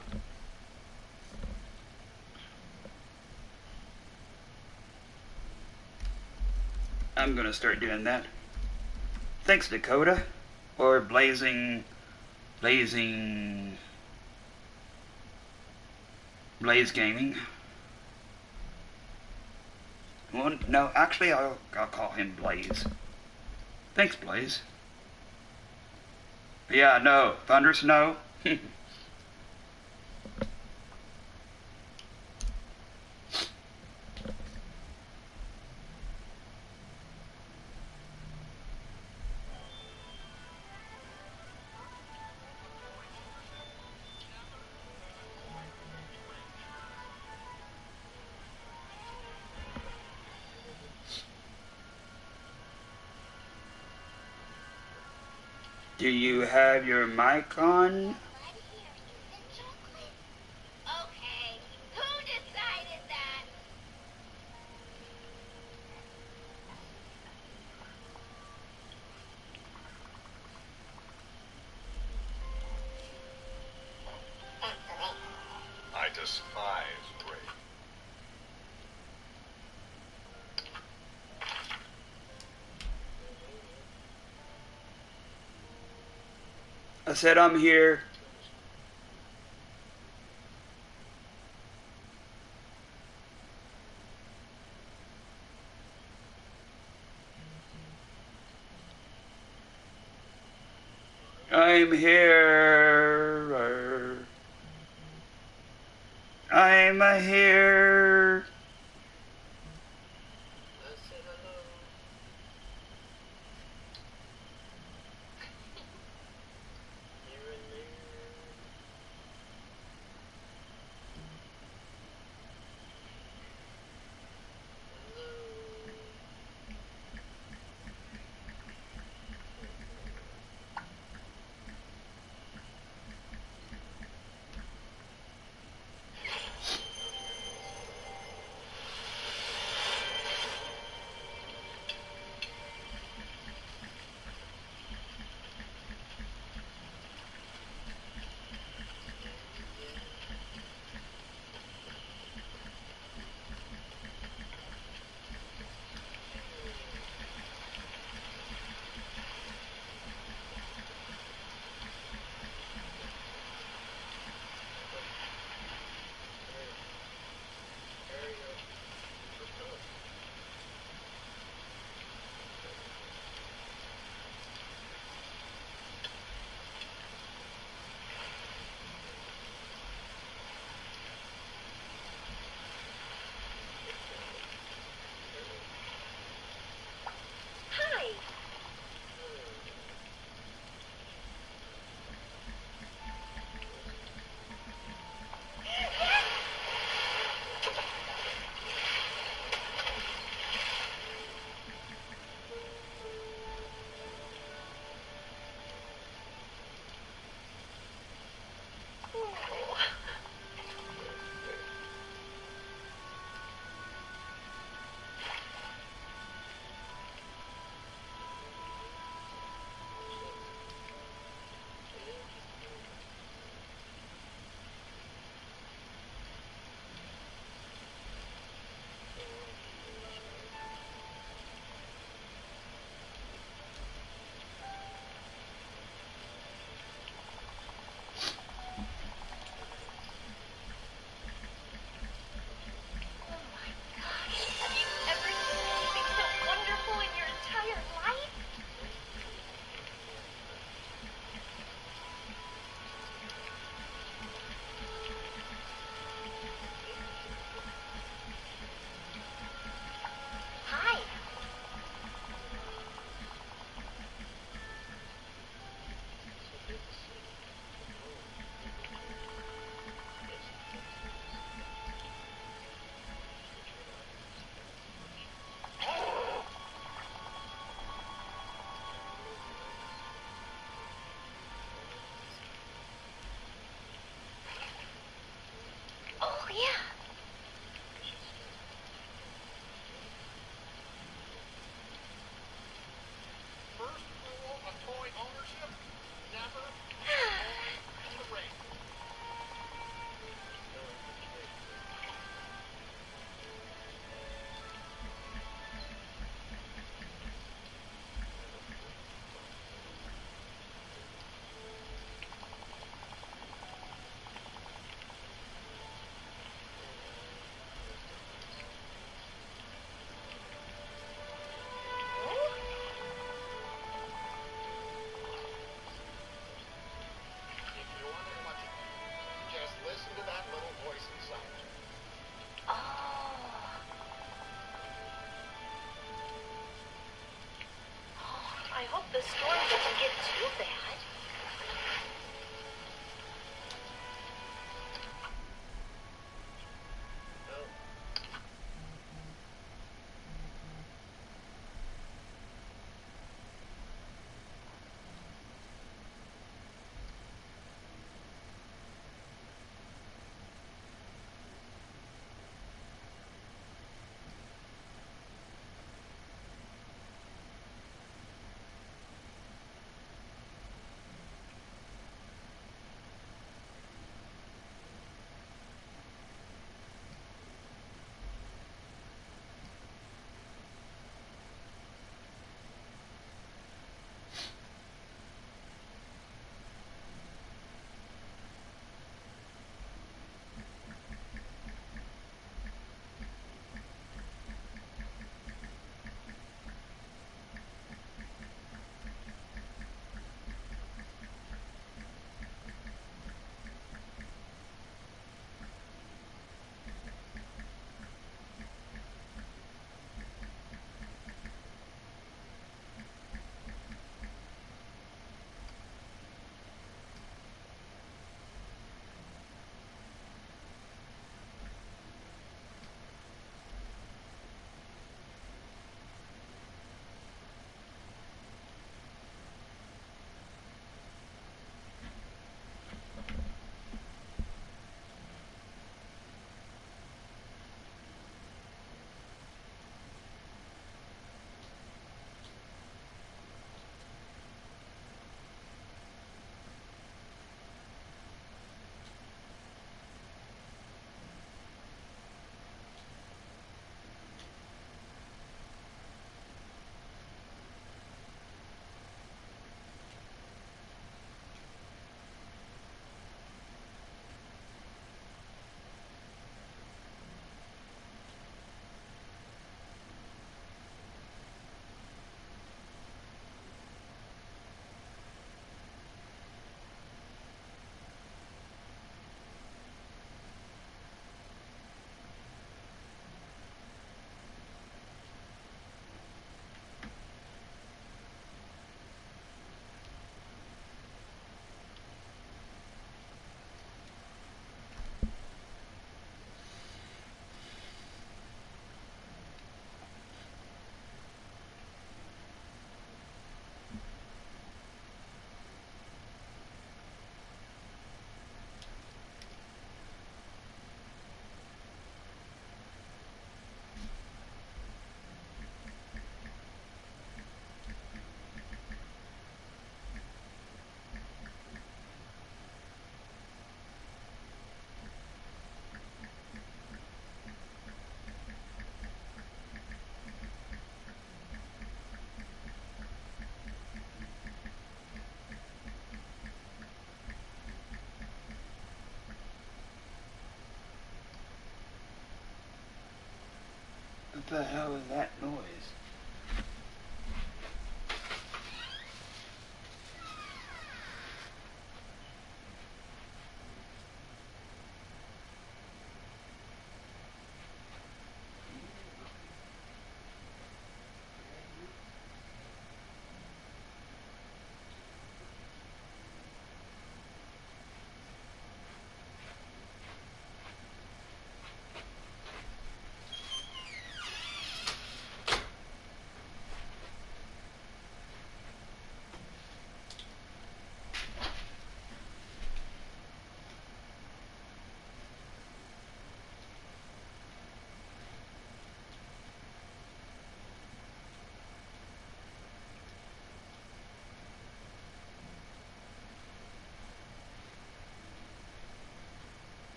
I'm gonna start doing that. Thanks, Dakota. Or Blaze Gaming. Well, no, actually, I'll call him Blaze. Thanks, Blaze. Yeah, no, Thunder Snow. Do you have your mic on? Okay, who decided that? I despise Drake. I said I'm here. I'm here. I'm here. Let's say hello. Here and there. Hello. There you go. Hi. Have you ever seen anything so wonderful in your entire life? Hi. Oh, yeah. First rule of toy ownership, never own the ring. If you want to watch it, just listen to that little voice inside you. Oh. I hope the storm doesn't get too bad. the hell is that noise?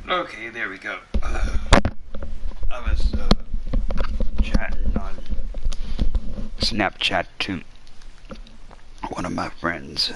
Okay, there we go. I was chatting on Snapchat to one of my friends.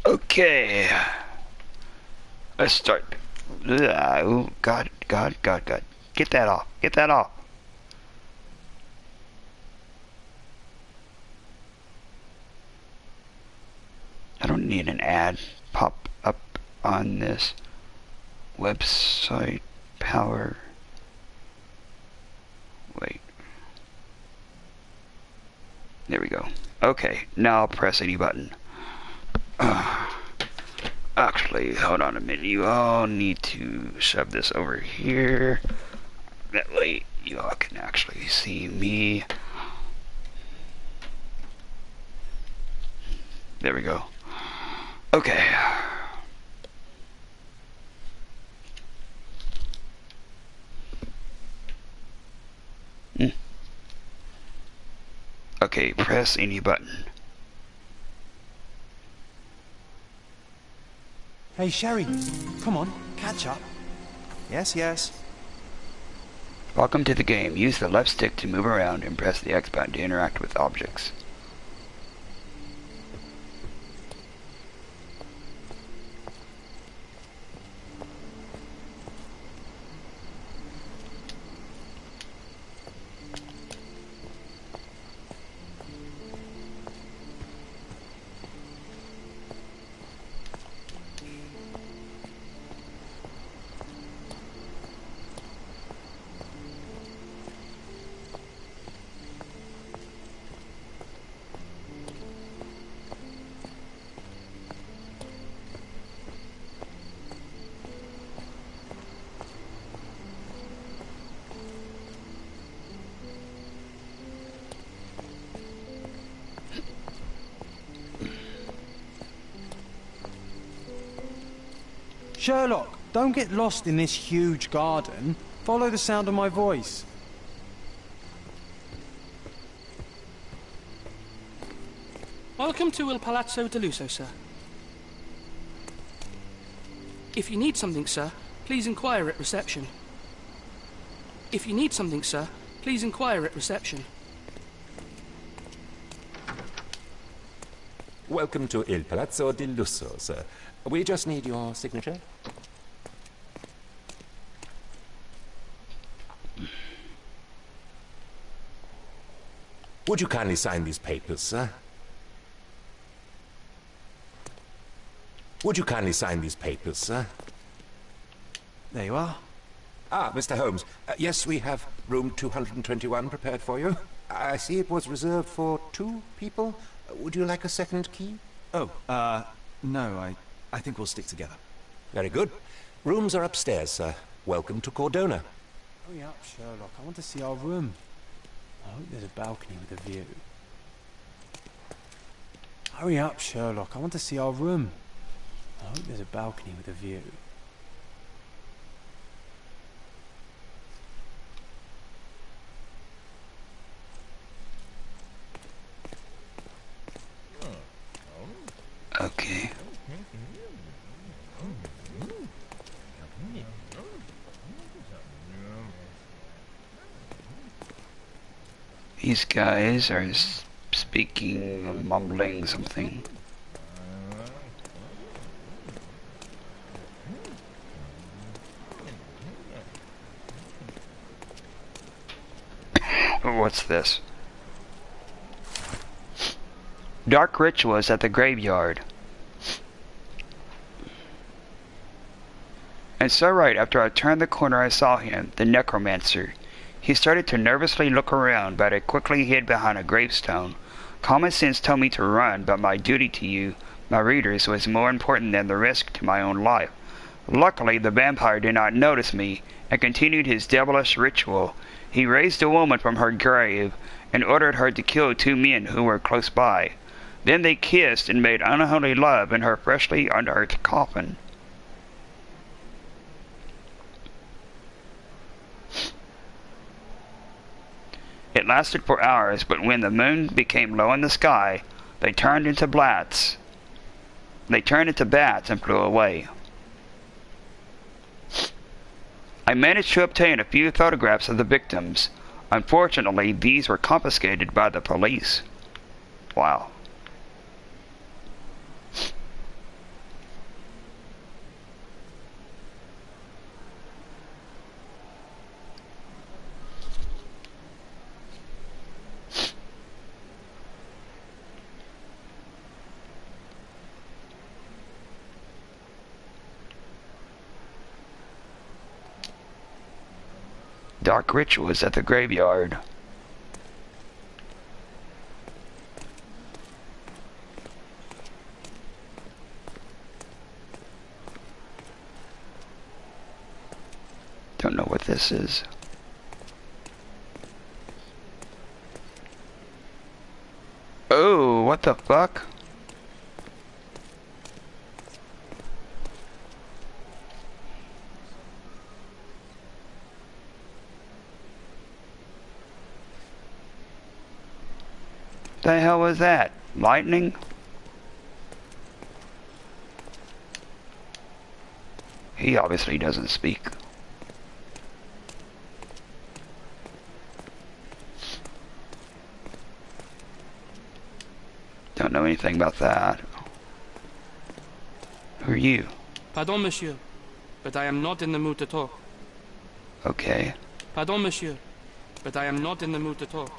Okay, let's start Oh, God. Get that off. Get that off. I don't need an ad pop up on this website. Power. Wait. There we go. Okay, now I'll press any button. Actually, hold on a minute. You all need to shove this over here. That way you all can actually see me. There we go. Okay. Okay, press any button. Hey, Sherry, come on, catch up. Yes, yes. Welcome to the game. Use the left stick to move around and press the X button to interact with objects. Sherlock, don't get lost in this huge garden. Follow the sound of my voice. Welcome to Il Palazzo de Lusso, sir. If you need something, sir, please inquire at reception. If you need something, sir, please inquire at reception. Welcome to Il Palazzo di Lusso, sir. We just need your signature. Would you kindly sign these papers, sir? Would you kindly sign these papers, sir? There you are. Ah, Mr. Holmes. Yes, we have room 221 prepared for you. I see it was reserved for 2 people. Would you like a second key? Oh, no, I think we'll stick together. Very good. Rooms are upstairs, sir. Welcome to Cordona. Hurry up, Sherlock. I want to see our room. I hope there's a balcony with a view. Hurry up, Sherlock. I want to see our room. I hope there's a balcony with a view. Okay. These guys are speaking, mumbling something. What's this? Dark rituals at the graveyard. And so right after I turned the corner I saw him, the necromancer. He started to nervously look around, but I quickly hid behind a gravestone. Common sense told me to run, but my duty to you, my readers, was more important than the risk to my own life. Luckily, the vampire did not notice me, and continued his devilish ritual. He raised a woman from her grave, and ordered her to kill 2 men who were close by. Then they kissed and made unholy love in her freshly unearthed coffin. It lasted for hours, but when the moon became low in the sky, they turned into bats. They turned into bats and flew away. I managed to obtain a few photographs of the victims. Unfortunately, these were confiscated by the police. Wow. dark rituals at the graveyard. Don't know what this is. Oh, what the fuck? The hell was that? Lightning? He obviously doesn't speak. Don't know anything about that. Who are you? Pardon, monsieur, but I am not in the mood to talk. Okay. Pardon, monsieur, but I am not in the mood to talk.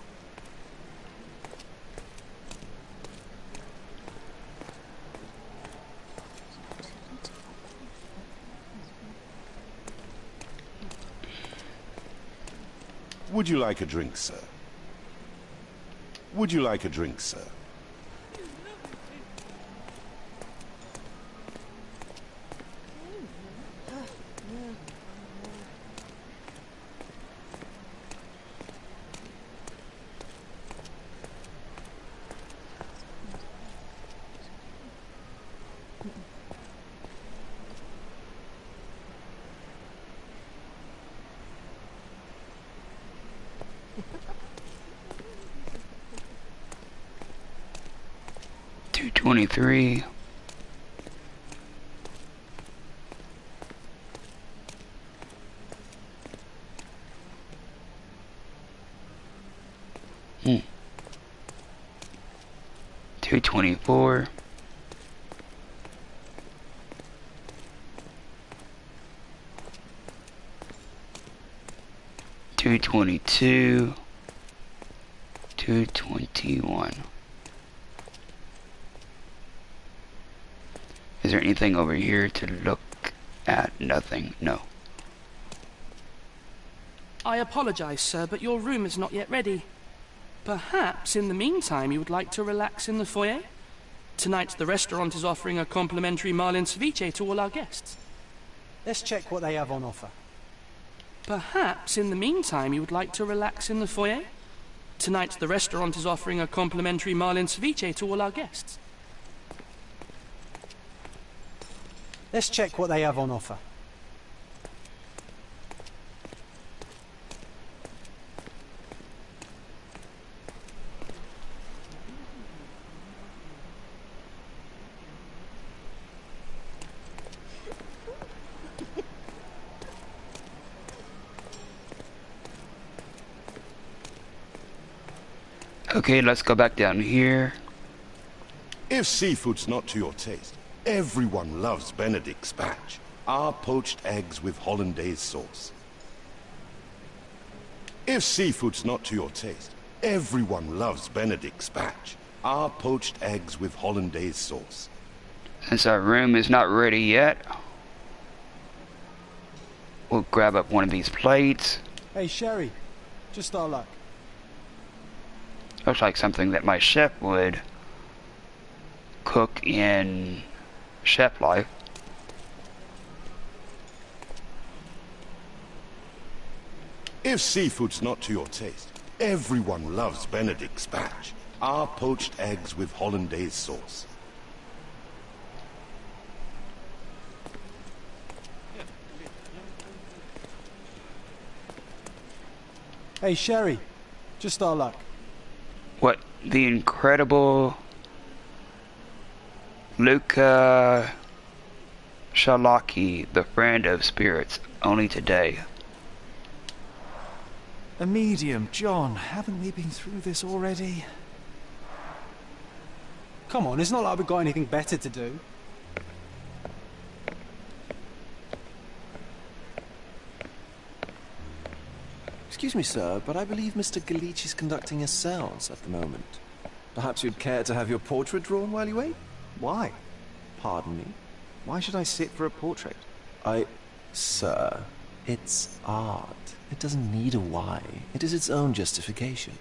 Would you like a drink, sir? Would you like a drink, sir? $2.23. $2.24. $2.22. $2.21. Is there anything over here to look at? Nothing. No. I apologize, sir, but your room is not yet ready. Perhaps, in the meantime, you would like to relax in the foyer? Tonight, the restaurant is offering a complimentary marlin ceviche to all our guests. Let's check what they have on offer. Perhaps, in the meantime, you would like to relax in the foyer? Tonight, the restaurant is offering a complimentary marlin ceviche to all our guests. Let's check what they have on offer. Okay, let's go back down here. If seafood's not to your taste, everyone loves Benedict's batch. Our poached eggs with hollandaise sauce. If seafood's not to your taste, everyone loves Benedict's batch. Our poached eggs with hollandaise sauce. Since our room is not ready yet, we'll grab up one of these plates. Hey, Sherry, just our luck. Looks like something that my chef would cook in chef life. If seafood's not to your taste, everyone loves Benedict's batch. Our poached eggs with hollandaise sauce. Hey, Sherry, just our luck. What, the incredible Luca Shalaki, the friend of spirits, only today. A medium, John. Haven't we been through this already? Come on, it's not like we've got anything better to do. Excuse me, sir, but I believe Mr. Galich is conducting a séance at the moment. Perhaps you'd care to have your portrait drawn while you wait? Why? Pardon me? Why should I sit for a portrait? Sir, It's art. It doesn't need a why. It is its own justification.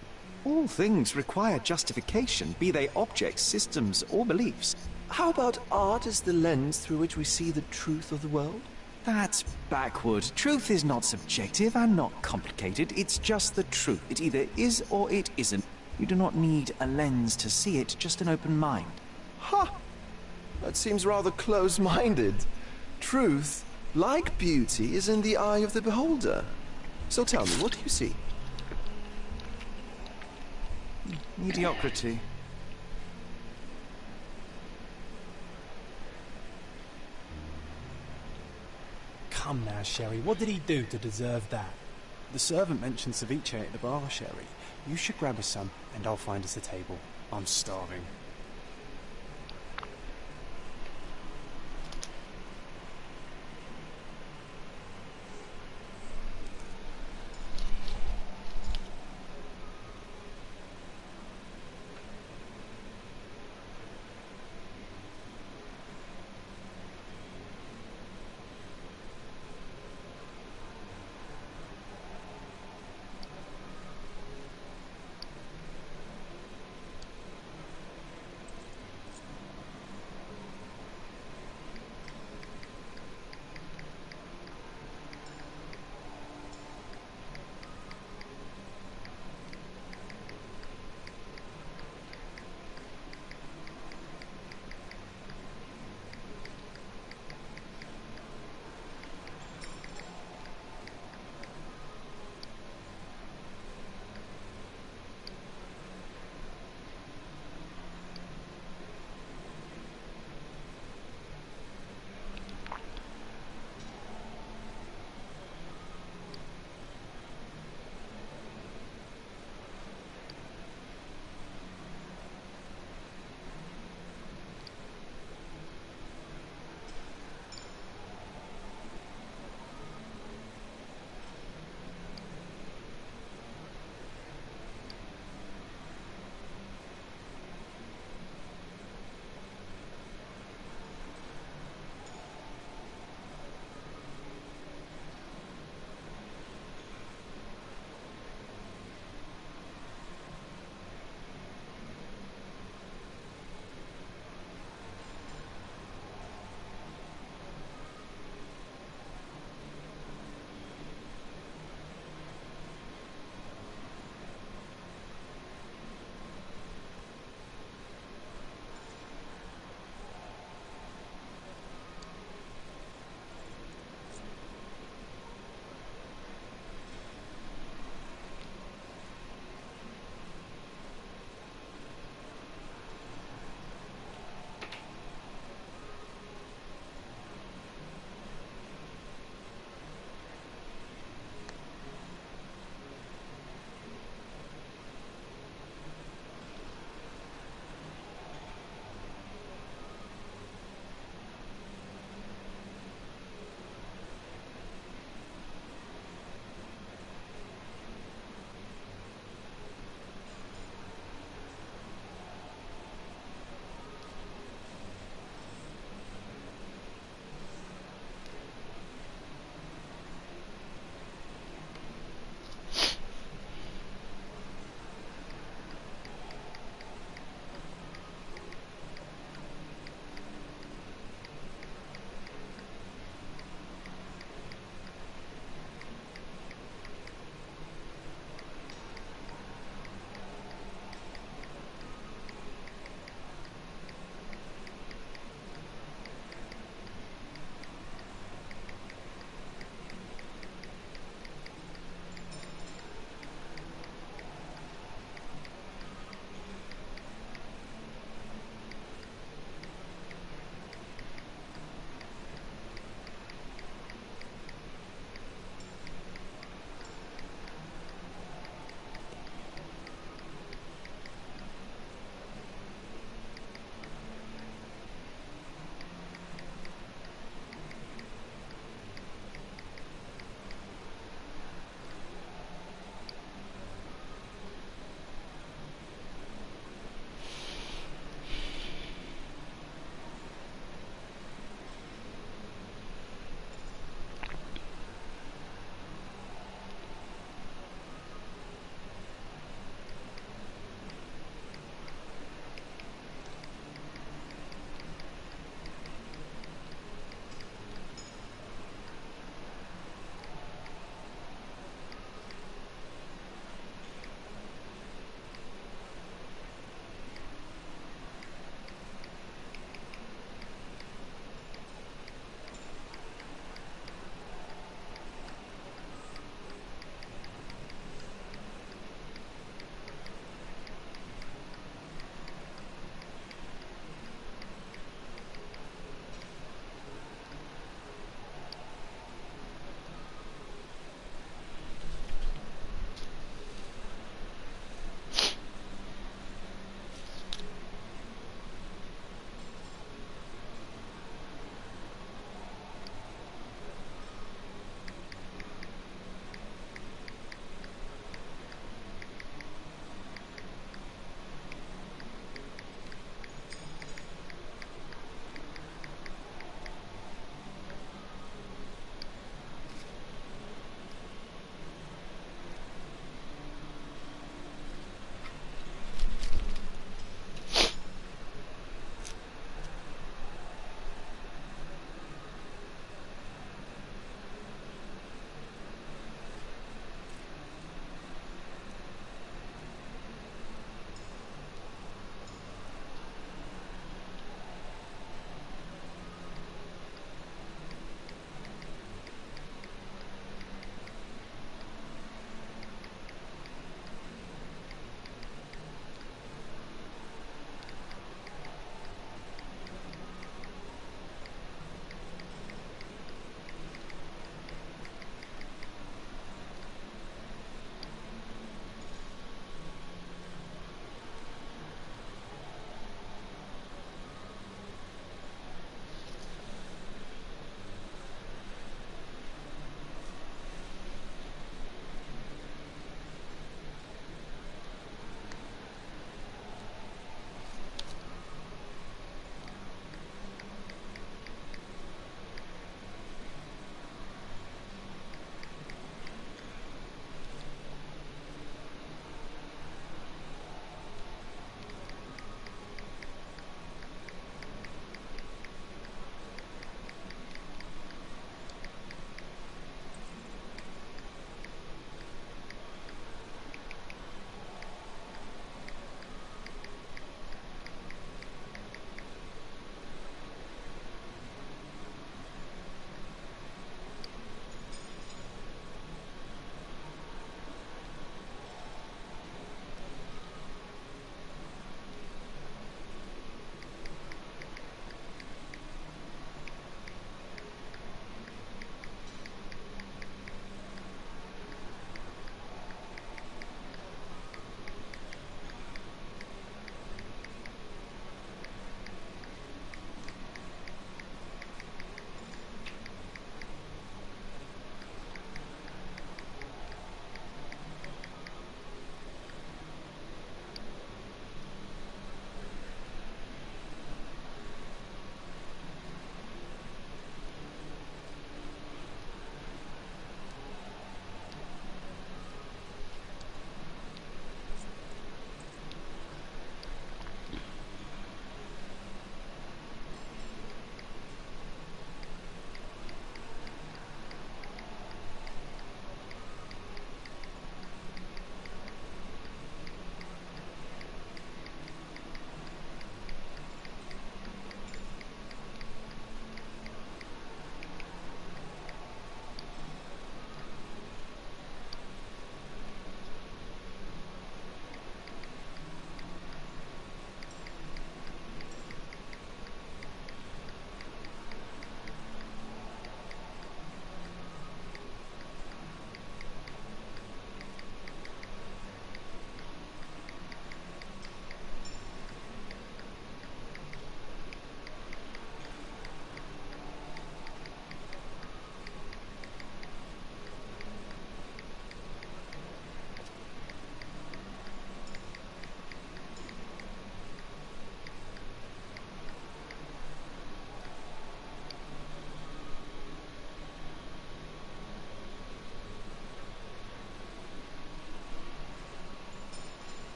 All things require justification, be they objects, systems, or beliefs. How about art as the lens through which we see the truth of the world? That's backward. Truth is not subjective and not complicated. It's just the truth. It either is or it isn't. You do not need a lens to see it, just an open mind. Ha! That seems rather close-minded. Truth, like beauty, is in the eye of the beholder. So tell me, what do you see? Mediocrity. Come now, Sherry. What did he do to deserve that? The servant mentioned ceviche at the bar, Sherry. You should grab us some, and I'll find us a table. I'm starving.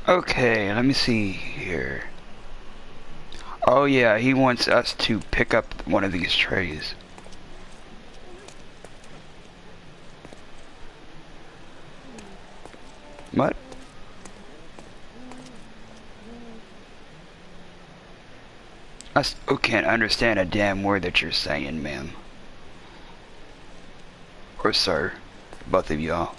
Okay, let me see here. Oh yeah, he wants us to pick up one of these trays. What? I still can't understand a damn word that you're saying, ma'am. Or sir. Both of y'all.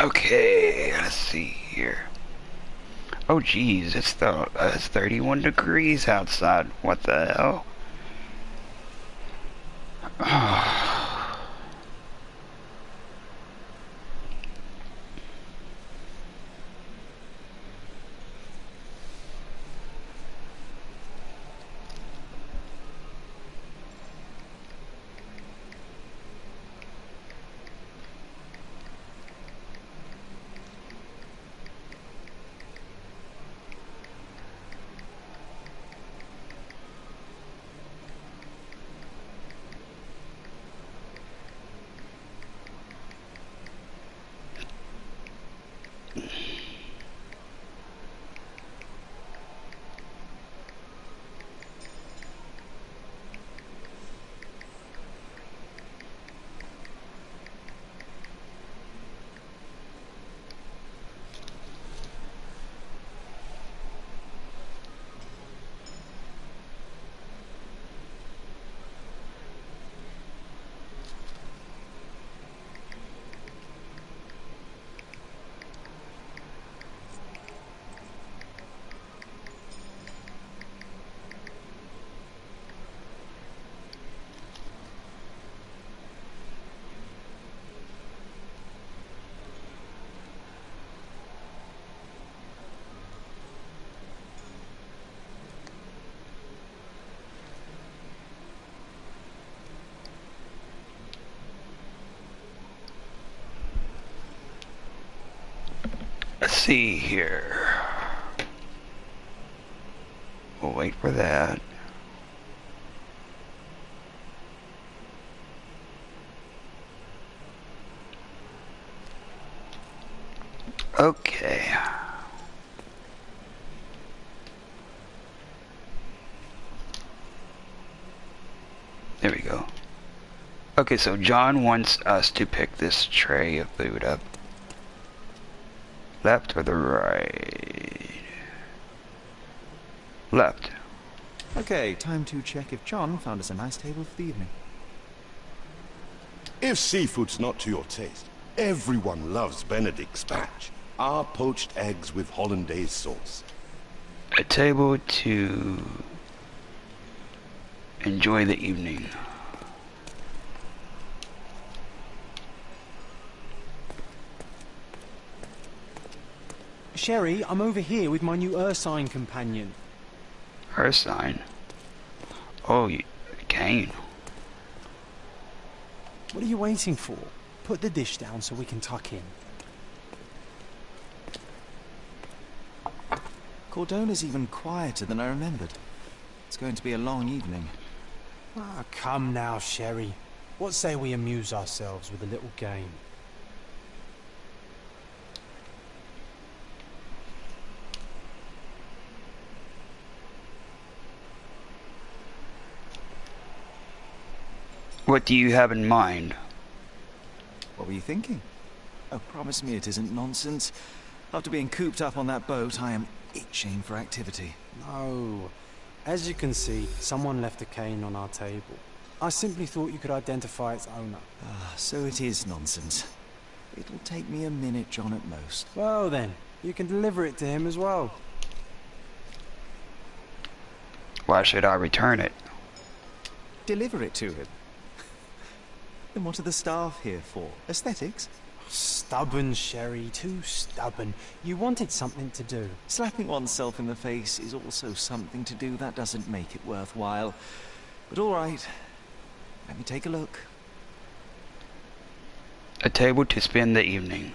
Okay, let's see here. Oh geez, it's 31 degrees outside. What the hell? Let's see here. We'll wait for that. Okay. There we go. Okay, so John wants us to pick this tray of food up. Left or the right? Left. Okay, time to check if John found us a nice table for the evening. If seafood's not to your taste, everyone loves Benedict's batch. Our poached eggs with hollandaise sauce. A table to enjoy the evening. Sherry, I'm over here with my new Ursine companion. Ursine? Oh, cane. What are you waiting for? Put the dish down so we can tuck in. Cordona's even quieter than I remembered. It's going to be a long evening. Ah, come now, Sherry. What say we amuse ourselves with a little game? What do you have in mind? What were you thinking? Oh, promise me it isn't nonsense. After being cooped up on that boat, I am itching for activity. No. As you can see, someone left a cane on our table. I simply thought you could identify its owner. Ah, so it is nonsense. It'll take me a minute, John, at most. Well then, you can deliver it to him as well. Why should I return it? Deliver it to him? Then what are the staff here for? Aesthetics? Stubborn, Sherry, too stubborn. You wanted something to do. Slapping oneself in the face is also something to do. That doesn't make it worthwhile. But all right, let me take a look. A table to spend the evening.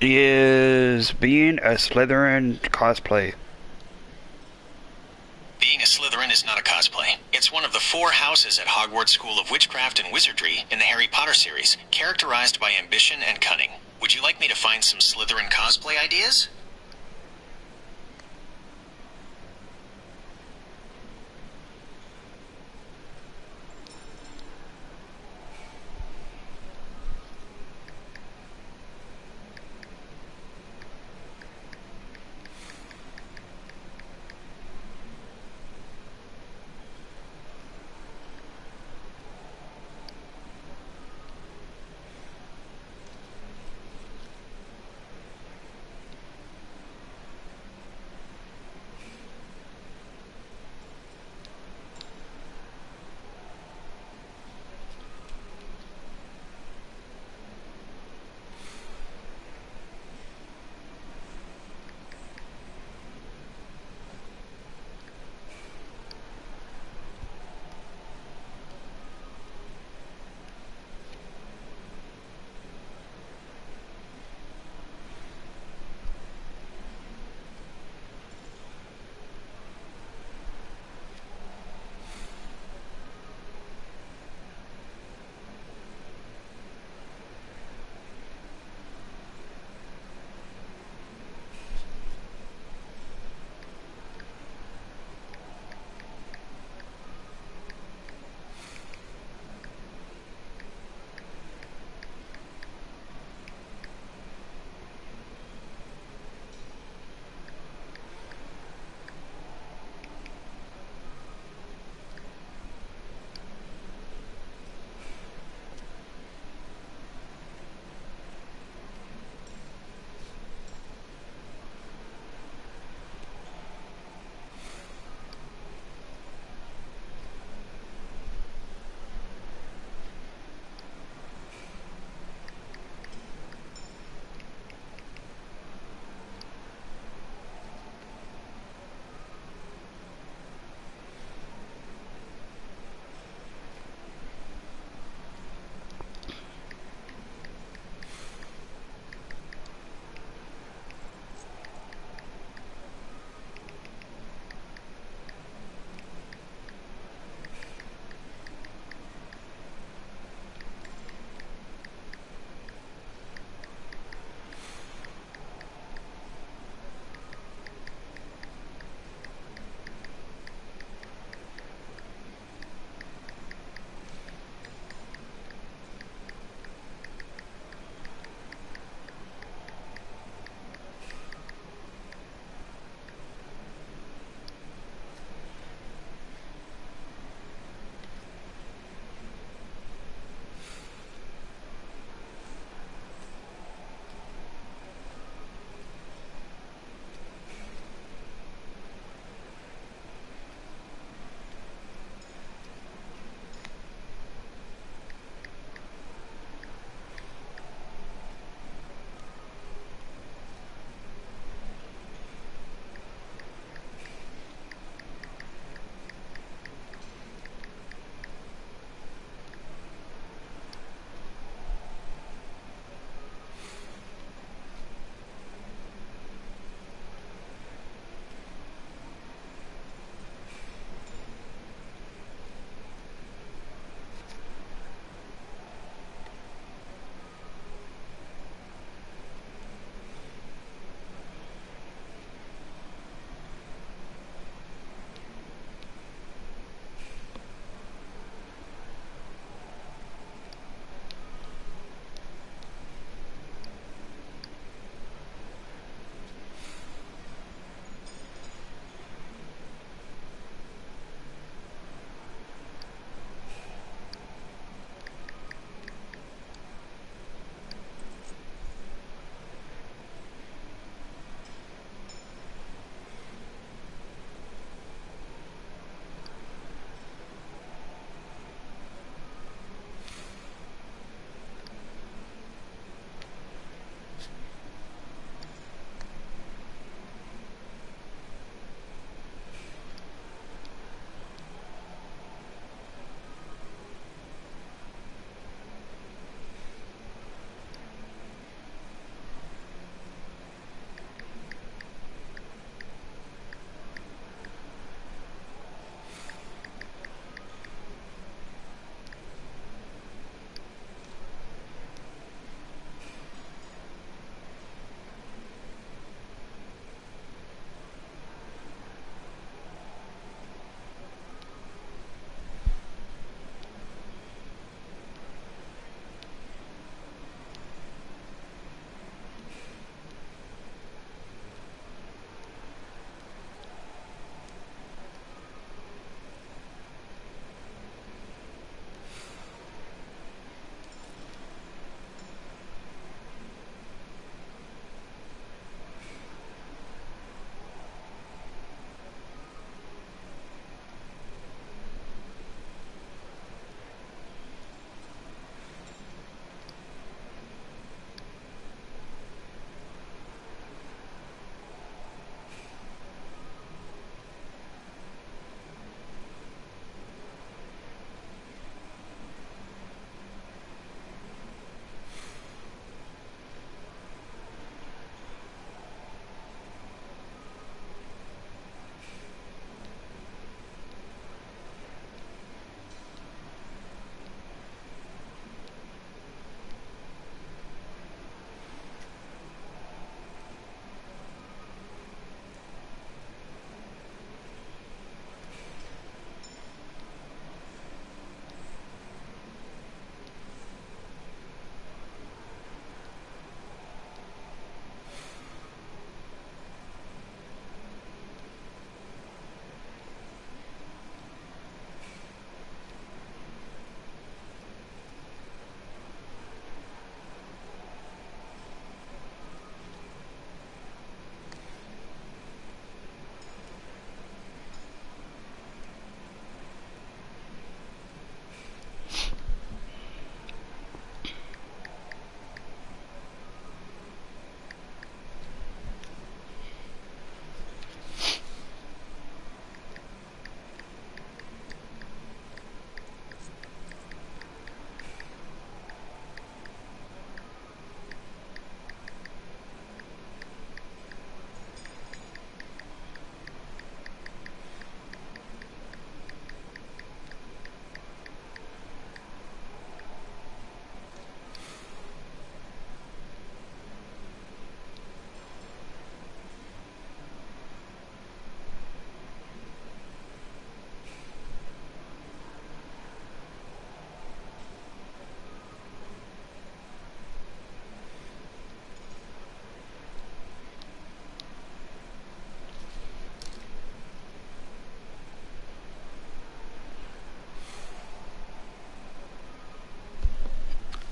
Is being a Slytherin cosplay? Being a Slytherin is not a cosplay. It's one of the 4 houses at Hogwarts School of Witchcraft and Wizardry in the Harry Potter series, characterized by ambition and cunning. Would you like me to find some Slytherin cosplay ideas?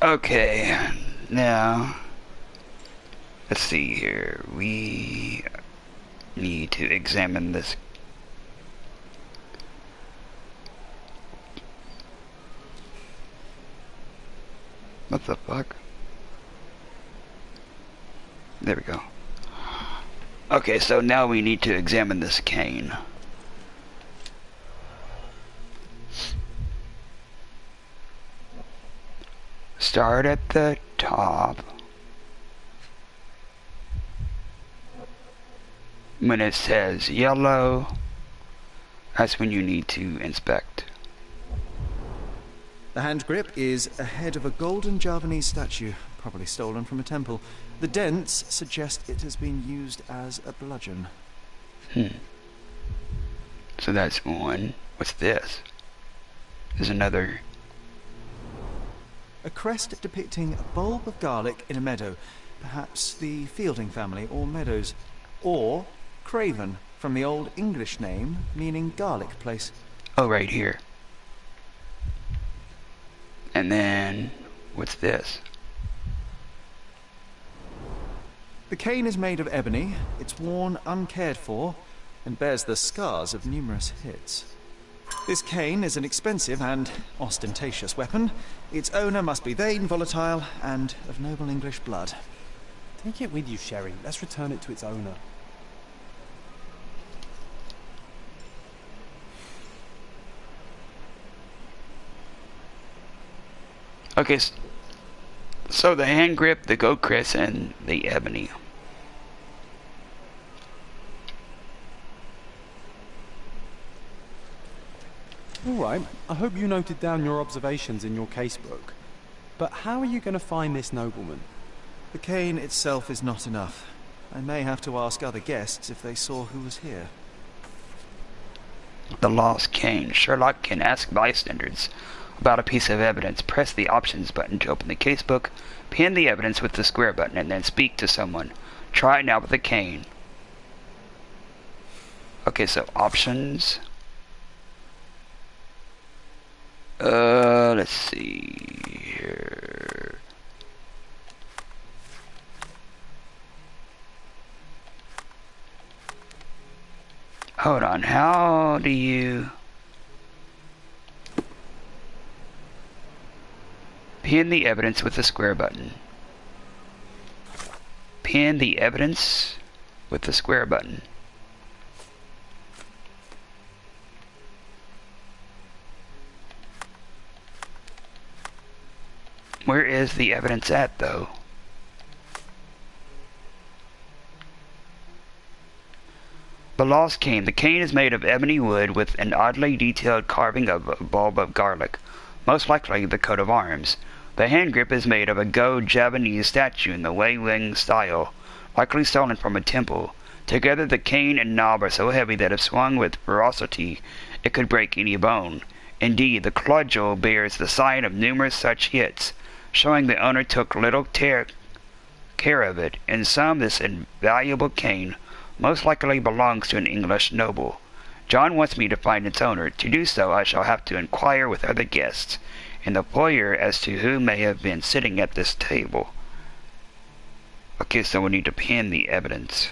Okay, now let's see here. We need to examine this. What the fuck? There we go. Okay, so now we need to examine this cane. Start at the top. When it says yellow, that's when you need to inspect. The hand grip is a head of a golden Javanese statue, probably stolen from a temple. The dents suggest it has been used as a bludgeon. So that's one. What's this? There's another. A crest depicting a bulb of garlic in a meadow. Perhaps the Fielding family or Meadows. Or Craven, from the Old English name meaning garlic place. Oh, right here. And then, what's this? The cane is made of ebony, it's worn uncared for, and bears the scars of numerous hits. This cane is an expensive and ostentatious weapon. Its owner must be vain, volatile, and of noble English blood. Take it with you, Sherry. Let's return it to its owner. Okay, so the hand grip, the goat crest, and the ebony. Alright, I hope you noted down your observations in your casebook. But how are you going to find this nobleman? The cane itself is not enough. I may have to ask other guests if they saw who was here. The lost cane. Sherlock can ask bystanders about a piece of evidence. Press the options button to open the casebook. Pin the evidence with the square button and then speak to someone. Try it now with the cane. Okay, so options. Let's see here. Hold on, how do you pin the evidence with the square button? Pin the evidence with the square button. Where is the evidence at, though? The lost cane. The cane is made of ebony wood with an oddly detailed carving of a bulb of garlic, most likely the coat of arms. The hand grip is made of a gold Javanese statue in the Wei Wing style, likely stolen from a temple. Together the cane and knob are so heavy that if swung with ferocity, it could break any bone. Indeed, the cudgel bears the sign of numerous such hits, showing the owner took little care of it. In sum, this invaluable cane most likely belongs to an English noble. John wants me to find its owner. To do so, I shall have to inquire with other guests in the foyer as to who may have been sitting at this table. Okay, so we need to pin the evidence.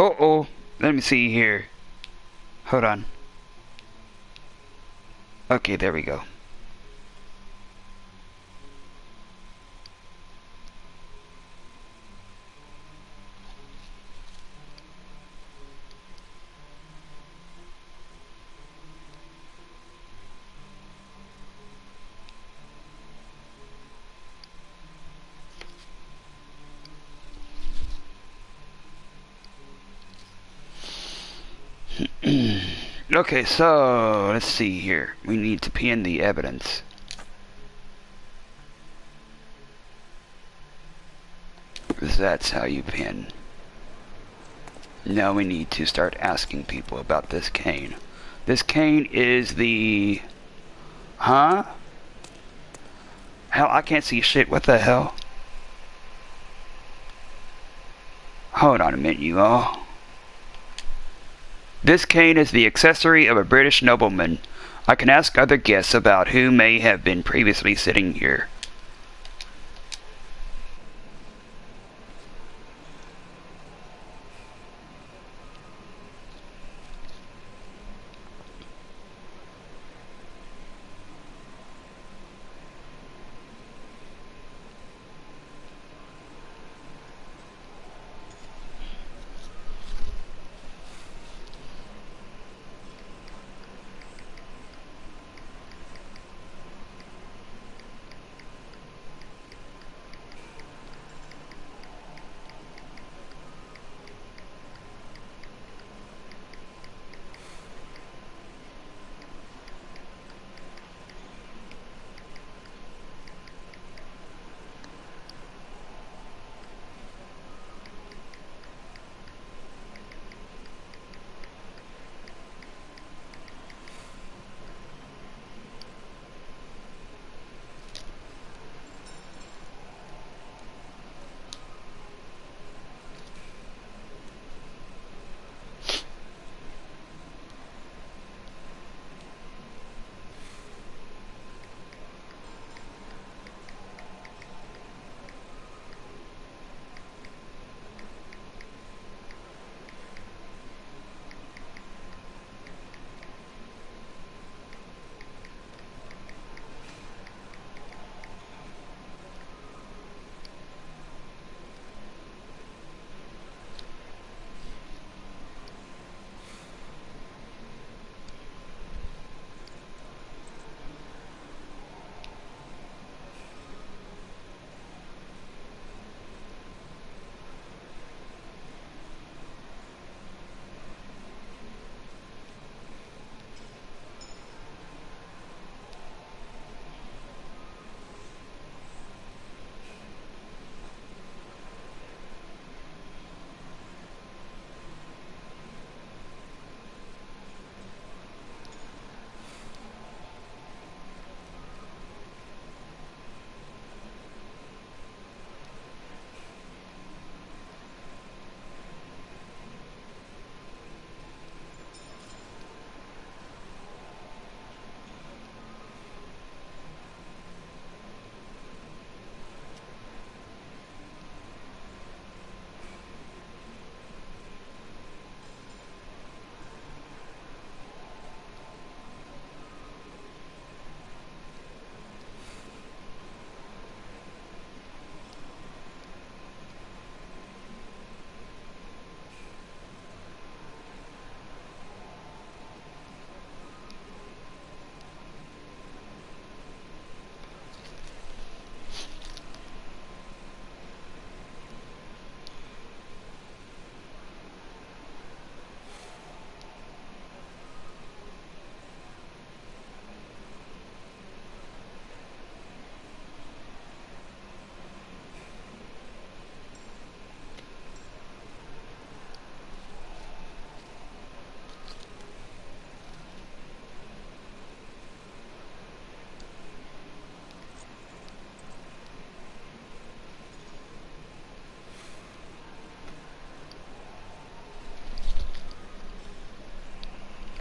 Oh, let me see here. Hold on. Okay, there we go. Okay, so let's see here. We need to pin the evidence. That's how you pin. Now we need to start asking people about this cane. This cane is the... Huh? Hell, I can't see shit. What the hell? Hold on a minute, you all. This cane is the accessory of a British nobleman. I can ask other guests about who may have been previously sitting here.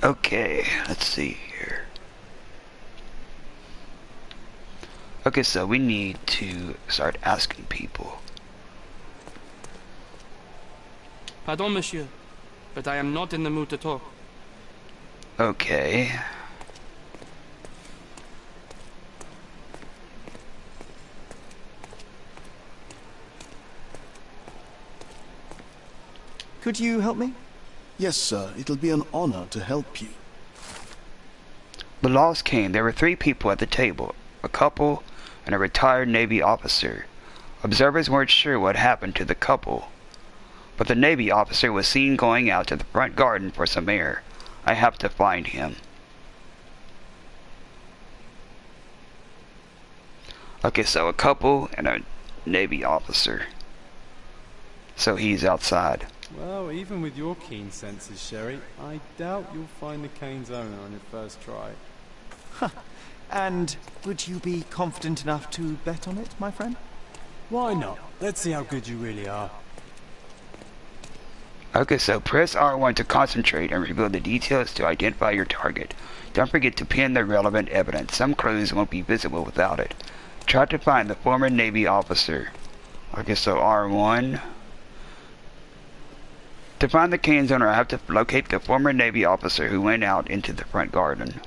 Okay, let's see here. Okay, so we need to start asking people. Pardon, monsieur. but I am not in the mood to talk. Okay. Could you help me? Yes, sir. It'll be an honor to help you. The loss came. There were 3 people at the table, a couple and a retired Navy officer. Observers weren't sure what happened to the couple, but the Navy officer was seen going out to the front garden for some air. I have to find him. Okay, so a couple and a Navy officer. So he's outside. Well, even with your keen senses, Sherry, I doubt you'll find the cane's owner on your first try. And would you be confident enough to bet on it, my friend? Why not? Let's see how good you really are. Okay, so press R1 to concentrate and reveal the details to identify your target. Don't forget to pin the relevant evidence. Some clues won't be visible without it. Try to find the former Navy officer. Okay, so R1. To find the cane's owner, I have to locate the former Navy officer who went out into the front garden.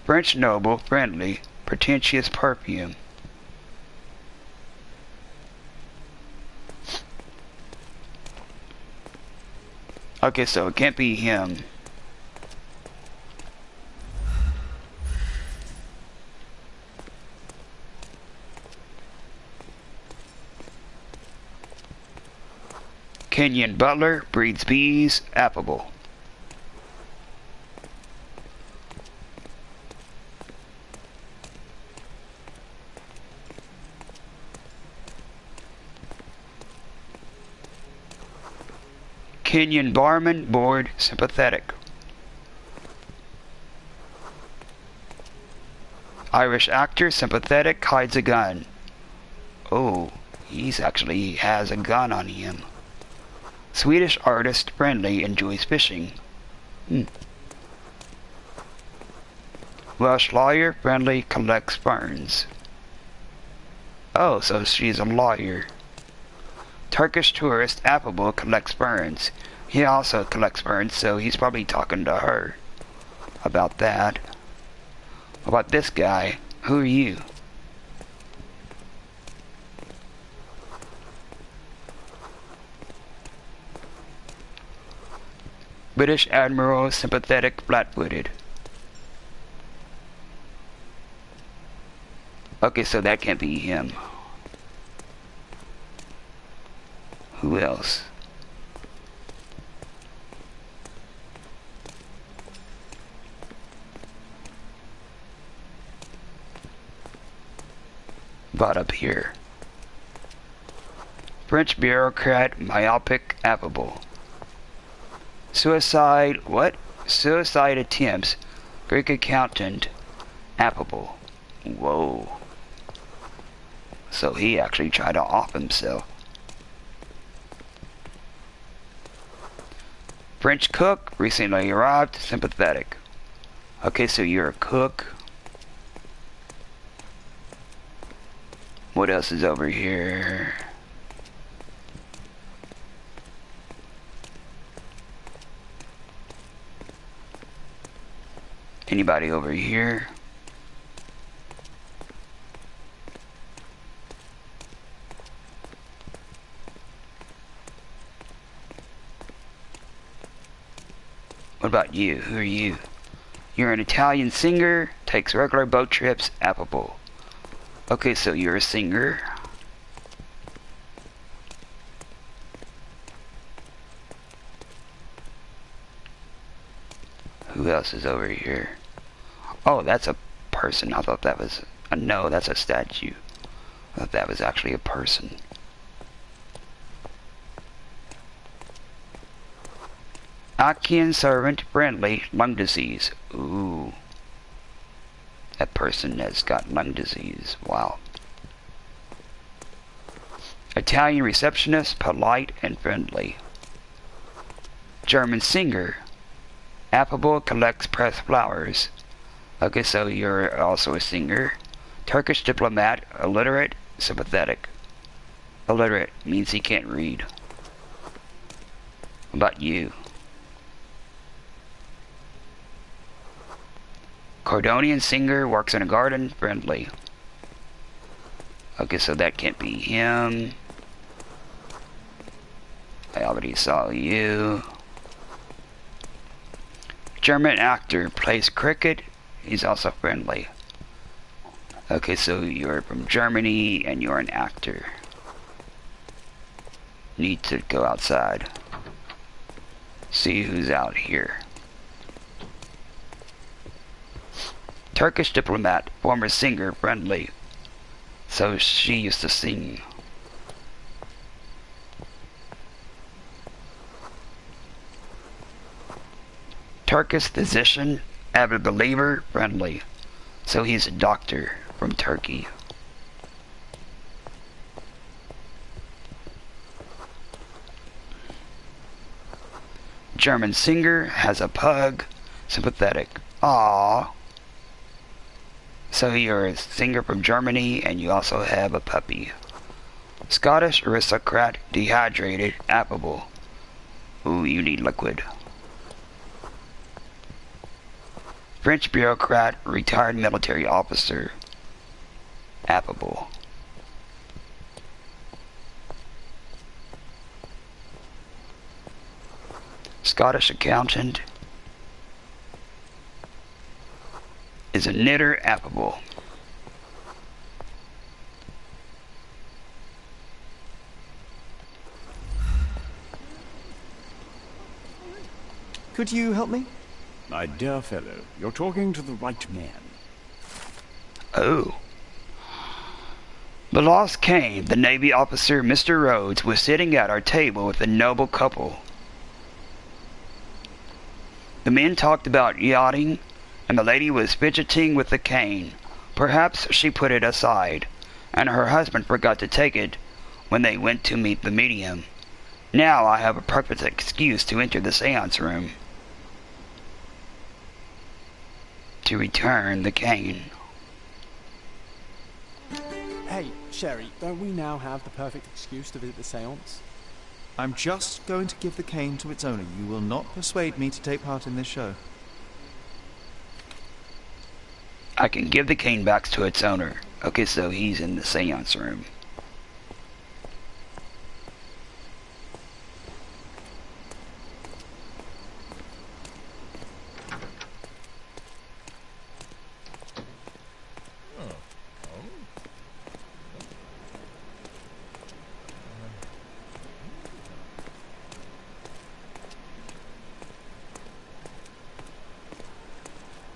French noble, friendly, pretentious perfume. Okay, so it can't be him. Kenyan butler, breeds bees, affable. Kenyan barman, bored, sympathetic. Irish actor, sympathetic, hides a gun. Oh, he has a gun on him. Swedish artist, friendly, enjoys fishing. Welsh lawyer, friendly, collects ferns. Oh, so she's a lawyer. Turkish tourist, affable, collects ferns. He also collects ferns, so he's probably talking to her about that. What about this guy? Who are you? British admiral, sympathetic, flat-footed. Okay, so that can't be him. Who else? About up here. French bureaucrat, myopic, affable. Suicide, what? Suicide attempts. Greek accountant, affable. Whoa. So he actually tried to off himself. French cook, recently arrived, sympathetic. Okay, so you're a cook. What else is over here? Anybody over here? What about you? Who are you? You're an Italian singer, takes regular boat trips, affable. Okay, so you're a singer. Who else is over here? Oh, that's a person. I thought that was... no, that's a statue. I thought that was actually a person. Achaean servant, friendly, lung disease. Ooh. That person has got lung disease. Wow. Italian receptionist, polite and friendly. German singer, affable, collects pressed flowers. Okay, so you're also a singer. Turkish diplomat, illiterate, sympathetic. Illiterate means he can't read. What about you? Cordonian singer, works in a garden, friendly. Okay, so that can't be him. I already saw you. German actor, plays cricket. He's also friendly. Okay, so you're from Germany and you're an actor. Need to go outside. See who's out here. Turkish diplomat, former singer, friendly. So she used to sing. Turkish physician, avid believer, friendly. So he's a doctor from Turkey. German singer, has a pug, sympathetic. Aww. So you're a singer from Germany and you also have a puppy. Scottish aristocrat, dehydrated, affable. Ooh, you need liquid. French bureaucrat, retired military officer, affable. Scottish accountant is a knitter, affable. Could you help me? My dear fellow, you're talking to the right man. Oh. The lost Kane, the Navy officer Mr. Rhodes, was sitting at our table with a noble couple. The men talked about yachting, and the lady was fidgeting with the cane. Perhaps she put it aside, and her husband forgot to take it when they went to meet the medium. Now I have a perfect excuse to enter the seance room. To return the cane. Hey, Sherry, don't we now have the perfect excuse to visit the seance? I'm just going to give the cane to its owner. You will not persuade me to take part in this show. I can give the cane back to its owner. Okay, so he's in the seance room.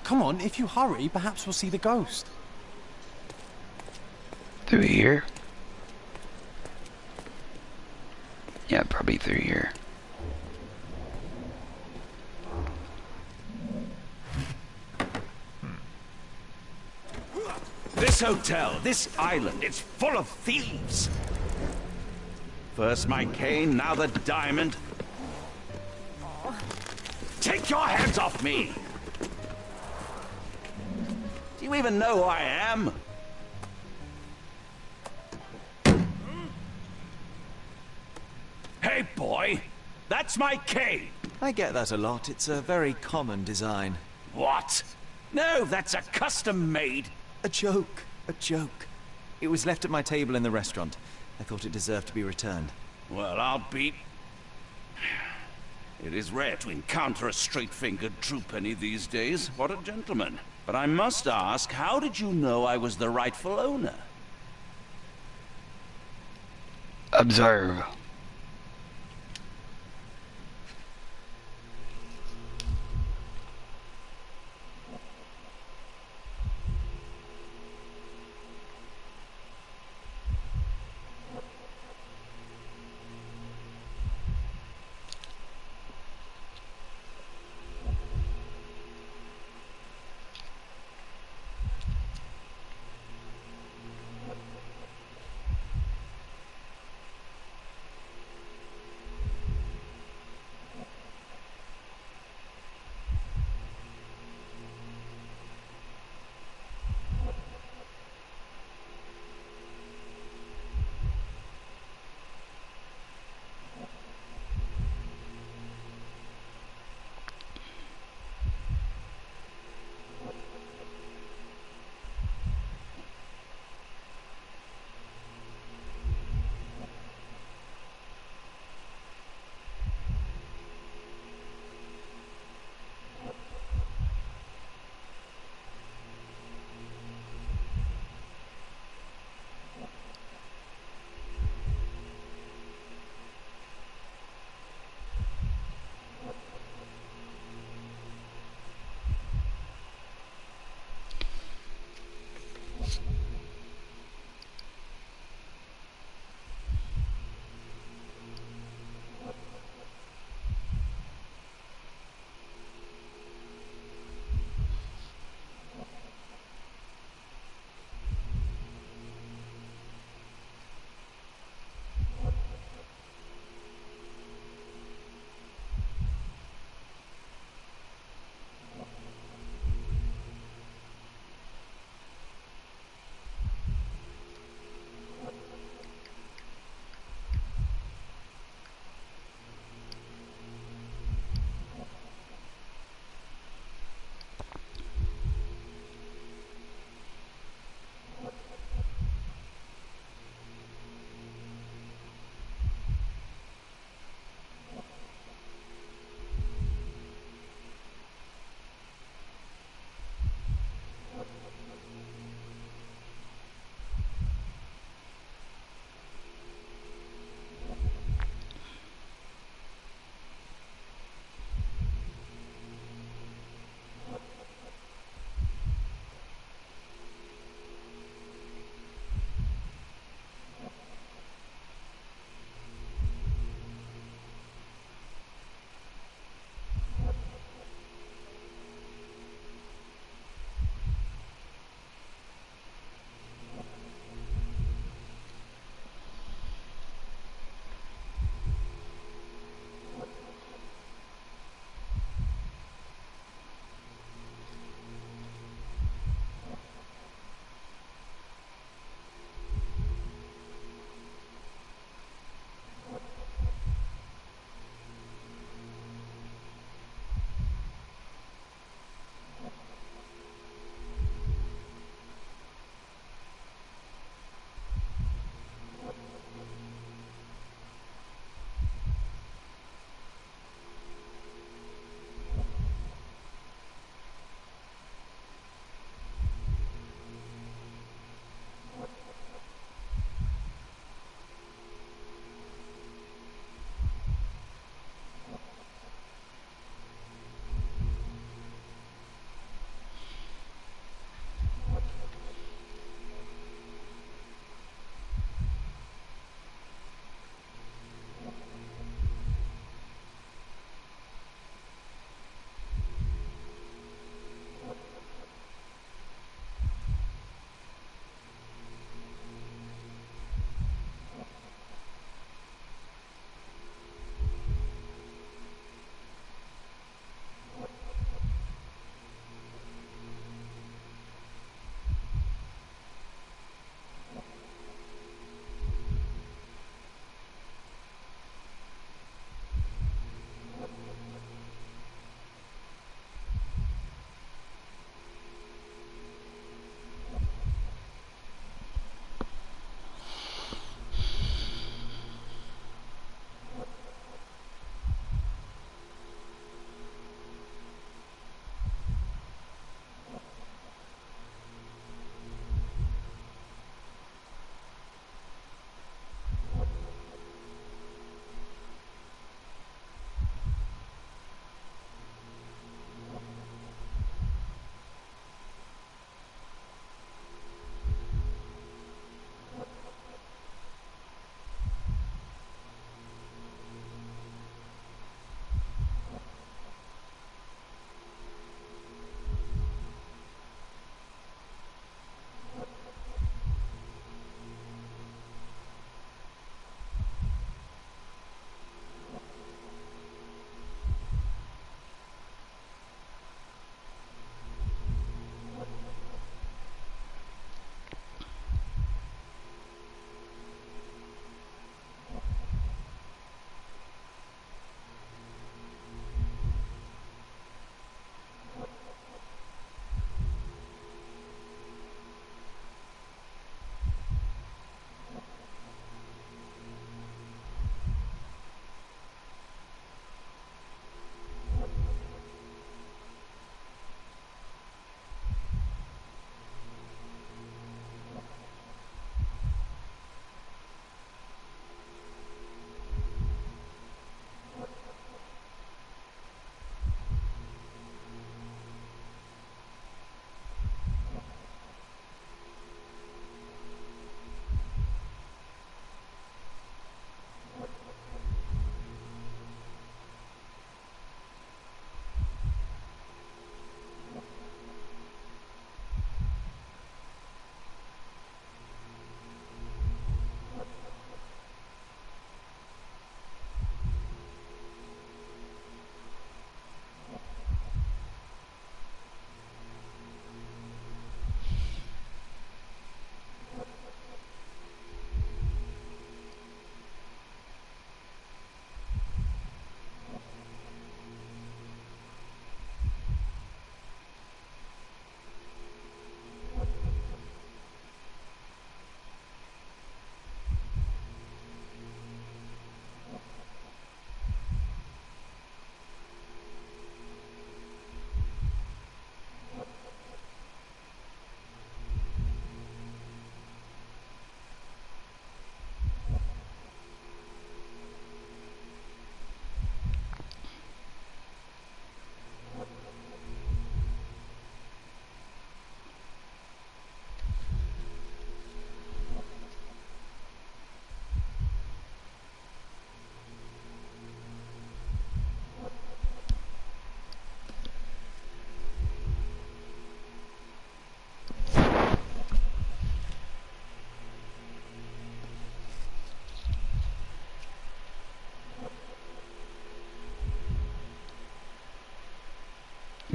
Come on, if you hurry, perhaps we'll see the ghost. Through here? Yeah, probably through here. This hotel, this island, it's full of thieves. First my cane, now the diamond. Take your hands off me! Do you even know who I am? Hey, boy! That's my cane! I get that a lot. It's a very common design. What? No, that's a custom-made... A joke. A joke. It was left at my table in the restaurant. I thought it deserved to be returned. Well, I'll be... It is rare to encounter a straight-fingered true penny these days. What a gentleman. But I must ask, how did you know I was the rightful owner? Observe.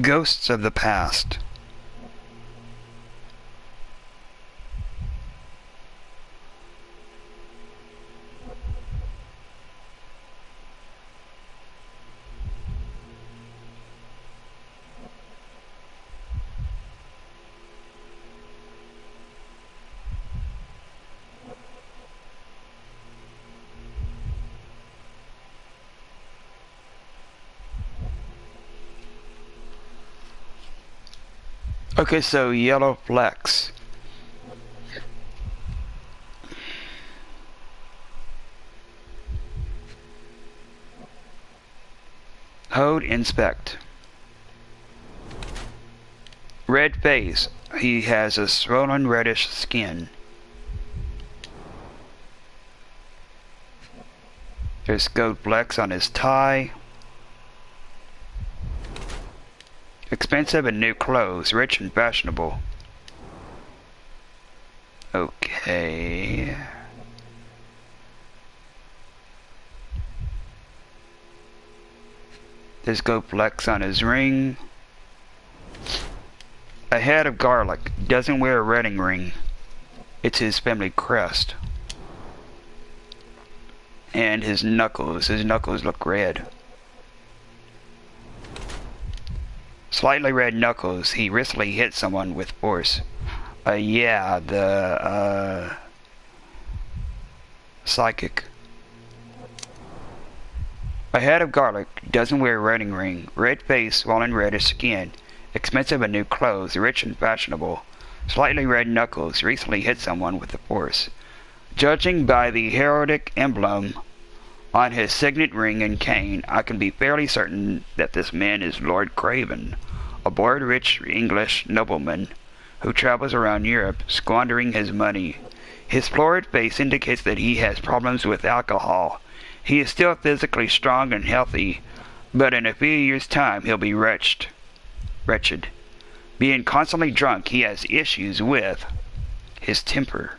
Ghosts of the past. Okay, so yellow flecks. Hold inspect. Red face. He has a swollen reddish skin. There's gold flecks on his tie. Expensive and new clothes, rich and fashionable. Okay. There's gold flecks on his ring. A head of garlic. Doesn't wear a wedding ring. It's his family crest. And his knuckles. His knuckles look red. Slightly red knuckles. He recently hit someone with force. Yeah, the psychic. A head of garlic. Doesn't wear a wedding ring. Red face, swollen reddish skin. Expensive and new clothes. Rich and fashionable. Slightly red knuckles. Recently hit someone with the force. Judging by the heraldic emblem on his signet ring and cane, I can be fairly certain that this man is Lord Craven, a bored rich English nobleman who travels around Europe squandering his money. His florid face indicates that he has problems with alcohol. He is still physically strong and healthy, but in a few years' time he'll be wretched. Being constantly drunk, he has issues with his temper.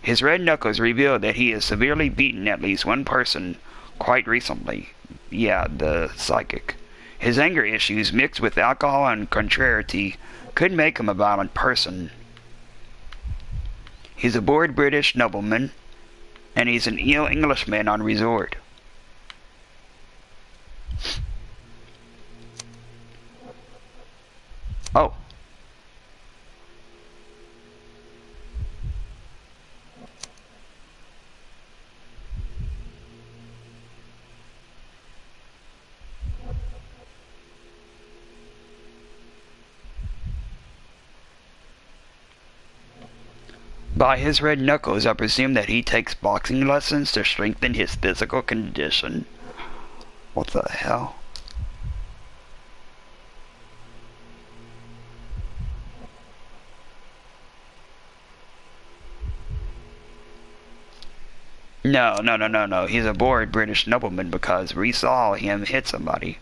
His red knuckles reveal that he has severely beaten at least one person quite recently. Yeah, the psychic. His anger issues mixed with alcohol and contrariety could make him a violent person. He's a bored British nobleman, and he's an ill Englishman on resort. Oh. By his red knuckles, I presume that he takes boxing lessons to strengthen his physical condition. What the hell? No. He's a bored British nobleman because we saw him hit somebody.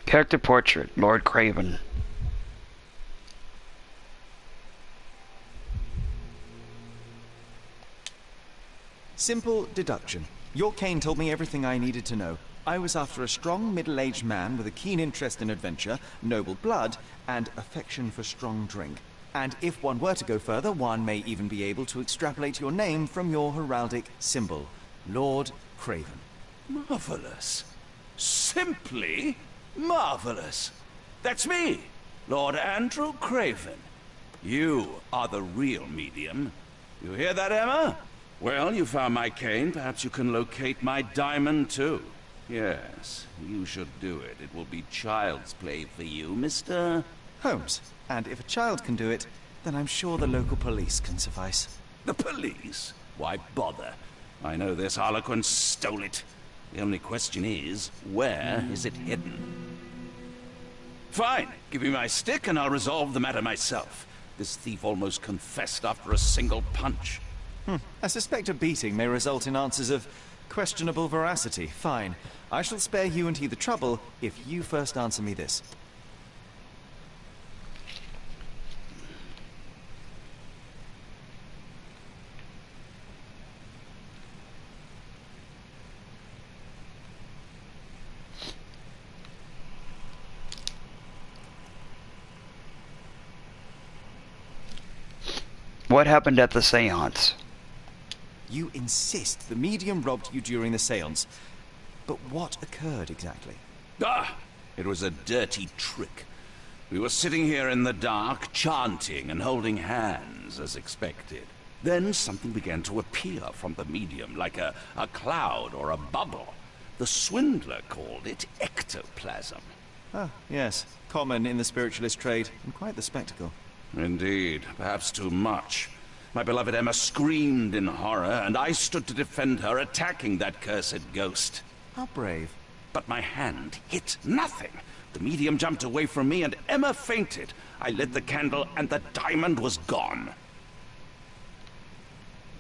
Character portrait, Lord Craven. Simple deduction. Your cane told me everything I needed to know. I was after a strong, middle-aged man with a keen interest in adventure, noble blood, and affection for strong drink. And if one were to go further, one may even be able to extrapolate your name from your heraldic symbol, Lord Craven. Marvelous. Simply marvelous. That's me, Lord Andrew Craven. You are the real medium. You hear that, Emma? Well, you found my cane. Perhaps you can locate my diamond, too. Yes, you should do it. It will be child's play for you, Mr. Holmes. And if a child can do it, then I'm sure the local police can suffice. The police? Why bother? I know this harlequin stole it. The only question is, where is it hidden? Fine. Give me my stick and I'll resolve the matter myself. This thief almost confessed after a single punch. I suspect a beating may result in answers of questionable veracity. Fine. I shall spare you and he the trouble if you first answer me this. What happened at the seance? You insist the medium robbed you during the seance. But what occurred exactly? Ah, it was a dirty trick. We were sitting here in the dark, chanting and holding hands as expected. Then something began to appear from the medium, like a cloud or a bubble. The swindler called it ectoplasm. Ah, yes. Common in the spiritualist trade, and quite the spectacle. Indeed, perhaps too much. My beloved Emma screamed in horror, and I stood to defend her, attacking that cursed ghost. How brave. But my hand hit nothing. The medium jumped away from me, and Emma fainted. I lit the candle, and the diamond was gone.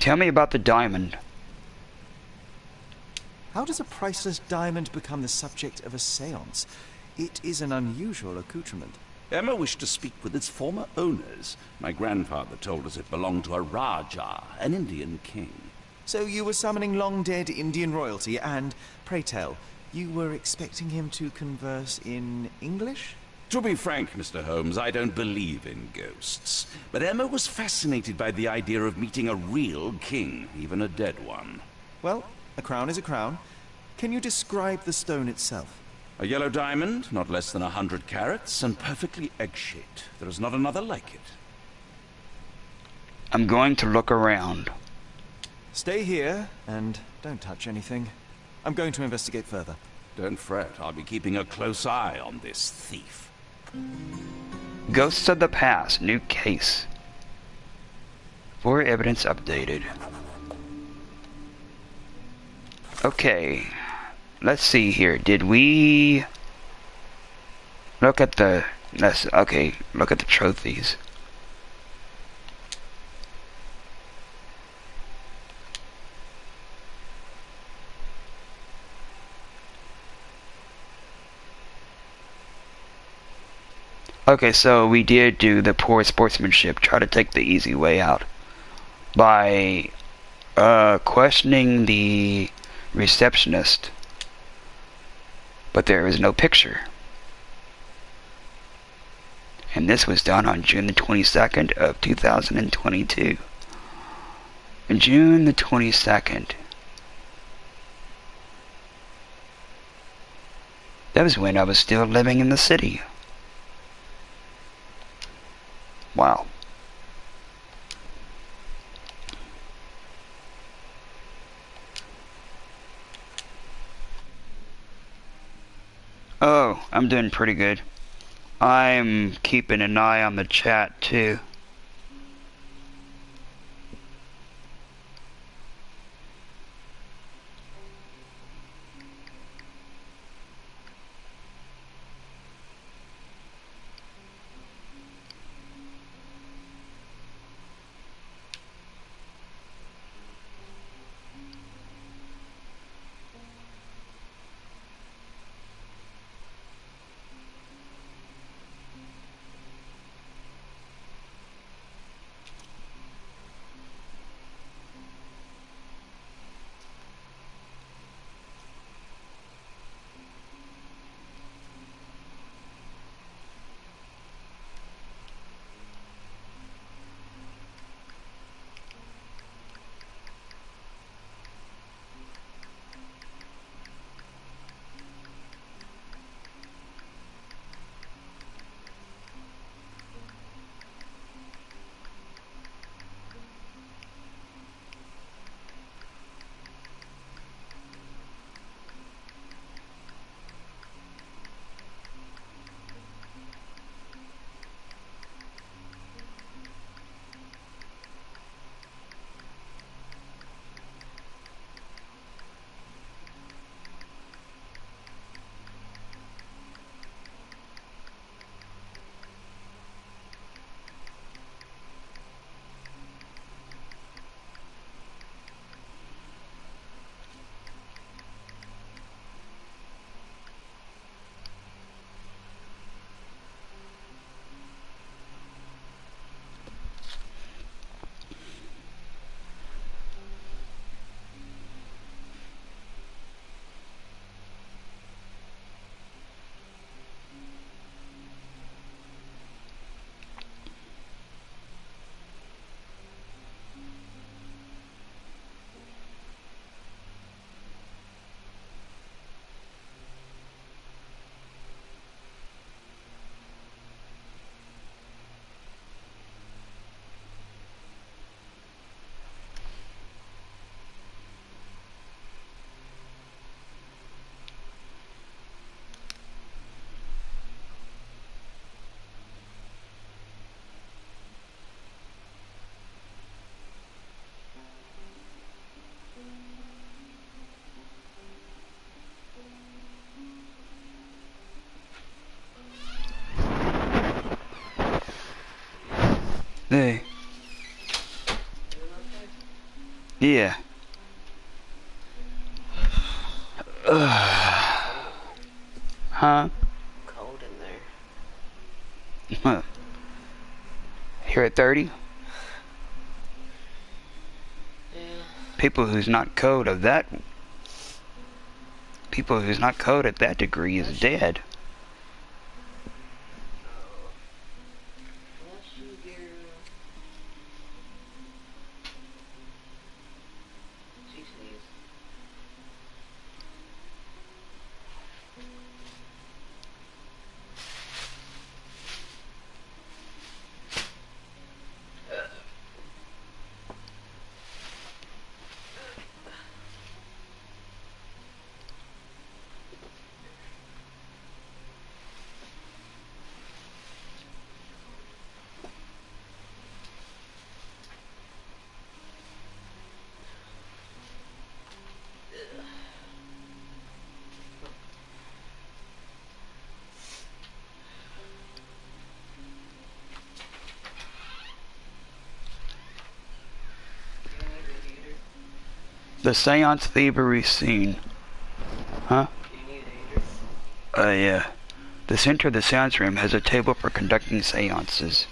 Tell me about the diamond. How does a priceless diamond become the subject of a seance? It is an unusual accoutrement. Emma wished to speak with its former owners. My grandfather told us it belonged to a Raja, an Indian king. So you were summoning long-dead Indian royalty, and, pray tell, you were expecting him to converse in English? To be frank, Mr. Holmes, I don't believe in ghosts. But Emma was fascinated by the idea of meeting a real king, even a dead one. Well, a crown is a crown. Can you describe the stone itself? A yellow diamond, not less than 100 carats, and perfectly egg-shaped. There is not another like it. I'm going to look around. Stay here, and don't touch anything. I'm going to investigate further. Don't fret, I'll be keeping a close eye on this thief. Ghosts of the Past, new case. For evidence updated. Okay. Let's see here. Did we look at the look at the trophies. Okay, so we did do the poor sportsmanship, try to take the easy way out by questioning the receptionist, but there is no picture. And this was done on June the 22nd of 2022. June the 22nd. That was when I was still living in the city. Wow. Oh, I'm doing pretty good. I'm keeping an eye on the chat too. Hey. Yeah. Huh? Cold in there. Huh. Here at 30? Yeah. People who's not code at that degree is dead. The seance thievery scene. Huh? Yeah. The center of the seance room has a table for conducting seances.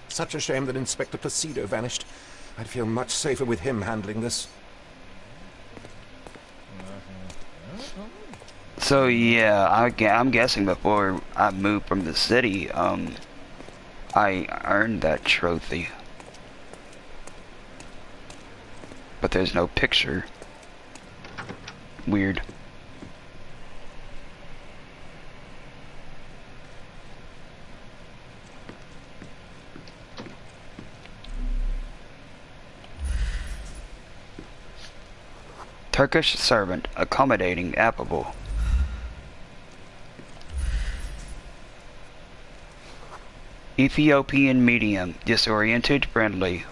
Such a shame that Inspector Placido vanished. I'd feel much safer with him handling this. So yeah, I'm guessing before I moved from the city, I earned that trophy. But there's no picture. Weird. Turkish servant, accommodating, affable. Ethiopian medium, disoriented, friendly.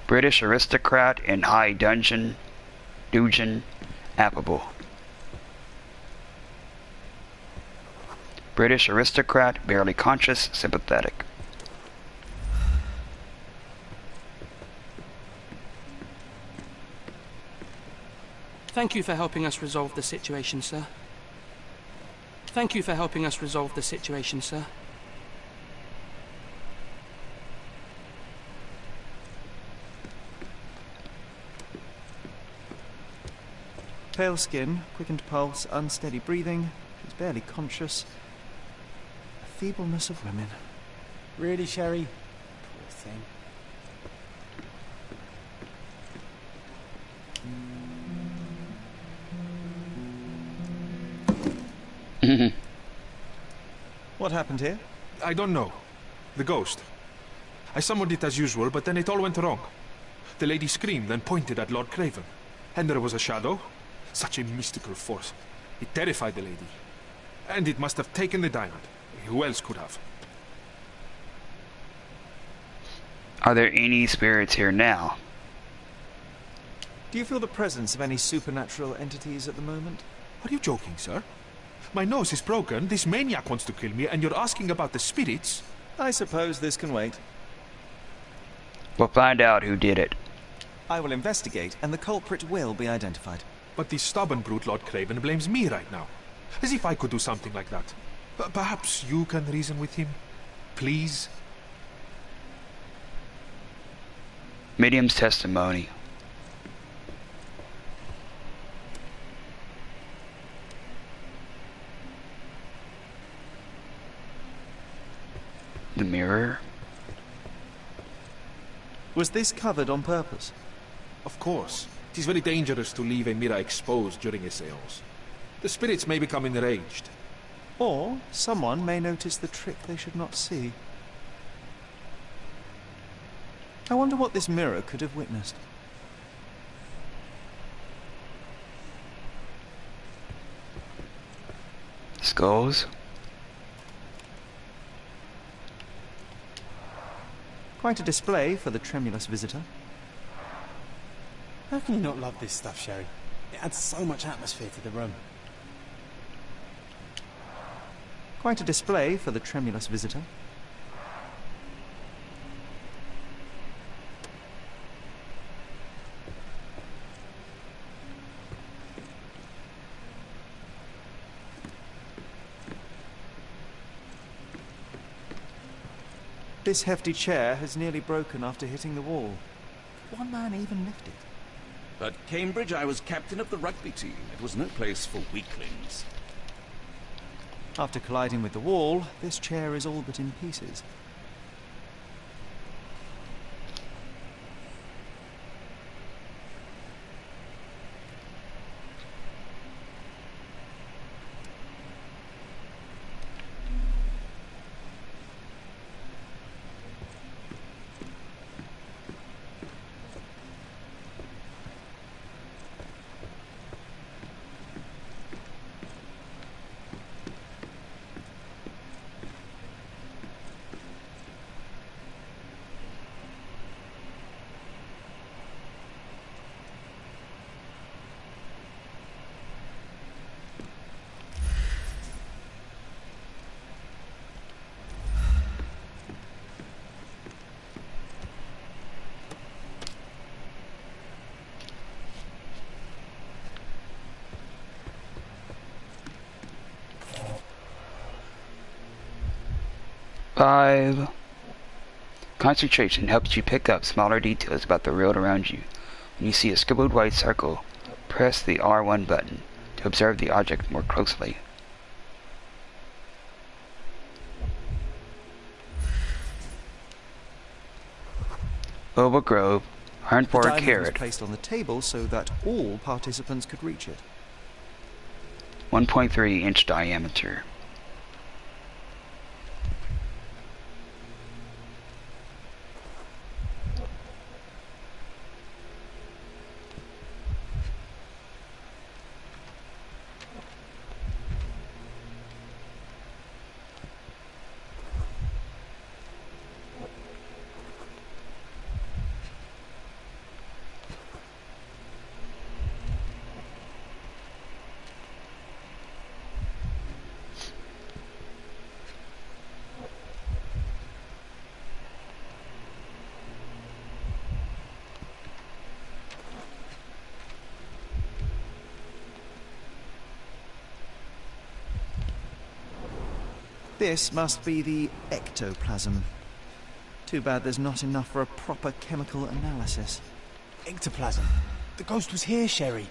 British aristocrat in high dudgeon, affable. British aristocrat, barely conscious, sympathetic. Thank you for helping us resolve the situation, sir. Thank you for helping us resolve the situation, sir. Pale skin, quickened pulse, unsteady breathing. She's barely conscious. The feebleness of women. Really, Sherry? Poor thing. What happened here? I don't know. The ghost. I summoned it as usual, but then it all went wrong. The lady screamed and pointed at Lord Craven. And there was a shadow. Such a mystical force. It terrified the lady. And it must have taken the diamond. Who else could have? Are there any spirits here now? Do you feel the presence of any supernatural entities at the moment? Are you joking, sir? My nose is broken, this maniac wants to kill me, and you're asking about the spirits? I suppose this can wait. We'll find out who did it. I will investigate, and the culprit will be identified. But this stubborn brute Lord Craven blames me right now. As if I could do something like that. Perhaps you can reason with him? Please? Medium's testimony. The mirror? Was this covered on purpose? Of course. It is very dangerous to leave a mirror exposed during a seance. The spirits may become enraged. Or someone may notice the trick they should not see. I wonder what this mirror could have witnessed. Skulls? Quite a display for the tremulous visitor. How can you not love this stuff, Sherry? It adds so much atmosphere to the room. Quite a display for the tremulous visitor. This hefty chair has nearly broken after hitting the wall. Could one man even lift it? At Cambridge, I was captain of the rugby team. It was no place for weaklings. After colliding with the wall, this chair is all but in pieces. Concentration helps you pick up smaller details about the world around you. When you see a scribbled white circle, press the R1 button to observe the object more closely. Overgrove, iron for a The diamond was carat, placed on the table so that all participants could reach it. 1.3 inch diameter. This must be the ectoplasm. Too bad there's not enough for a proper chemical analysis. Ectoplasm. The ghost was here, Sherry.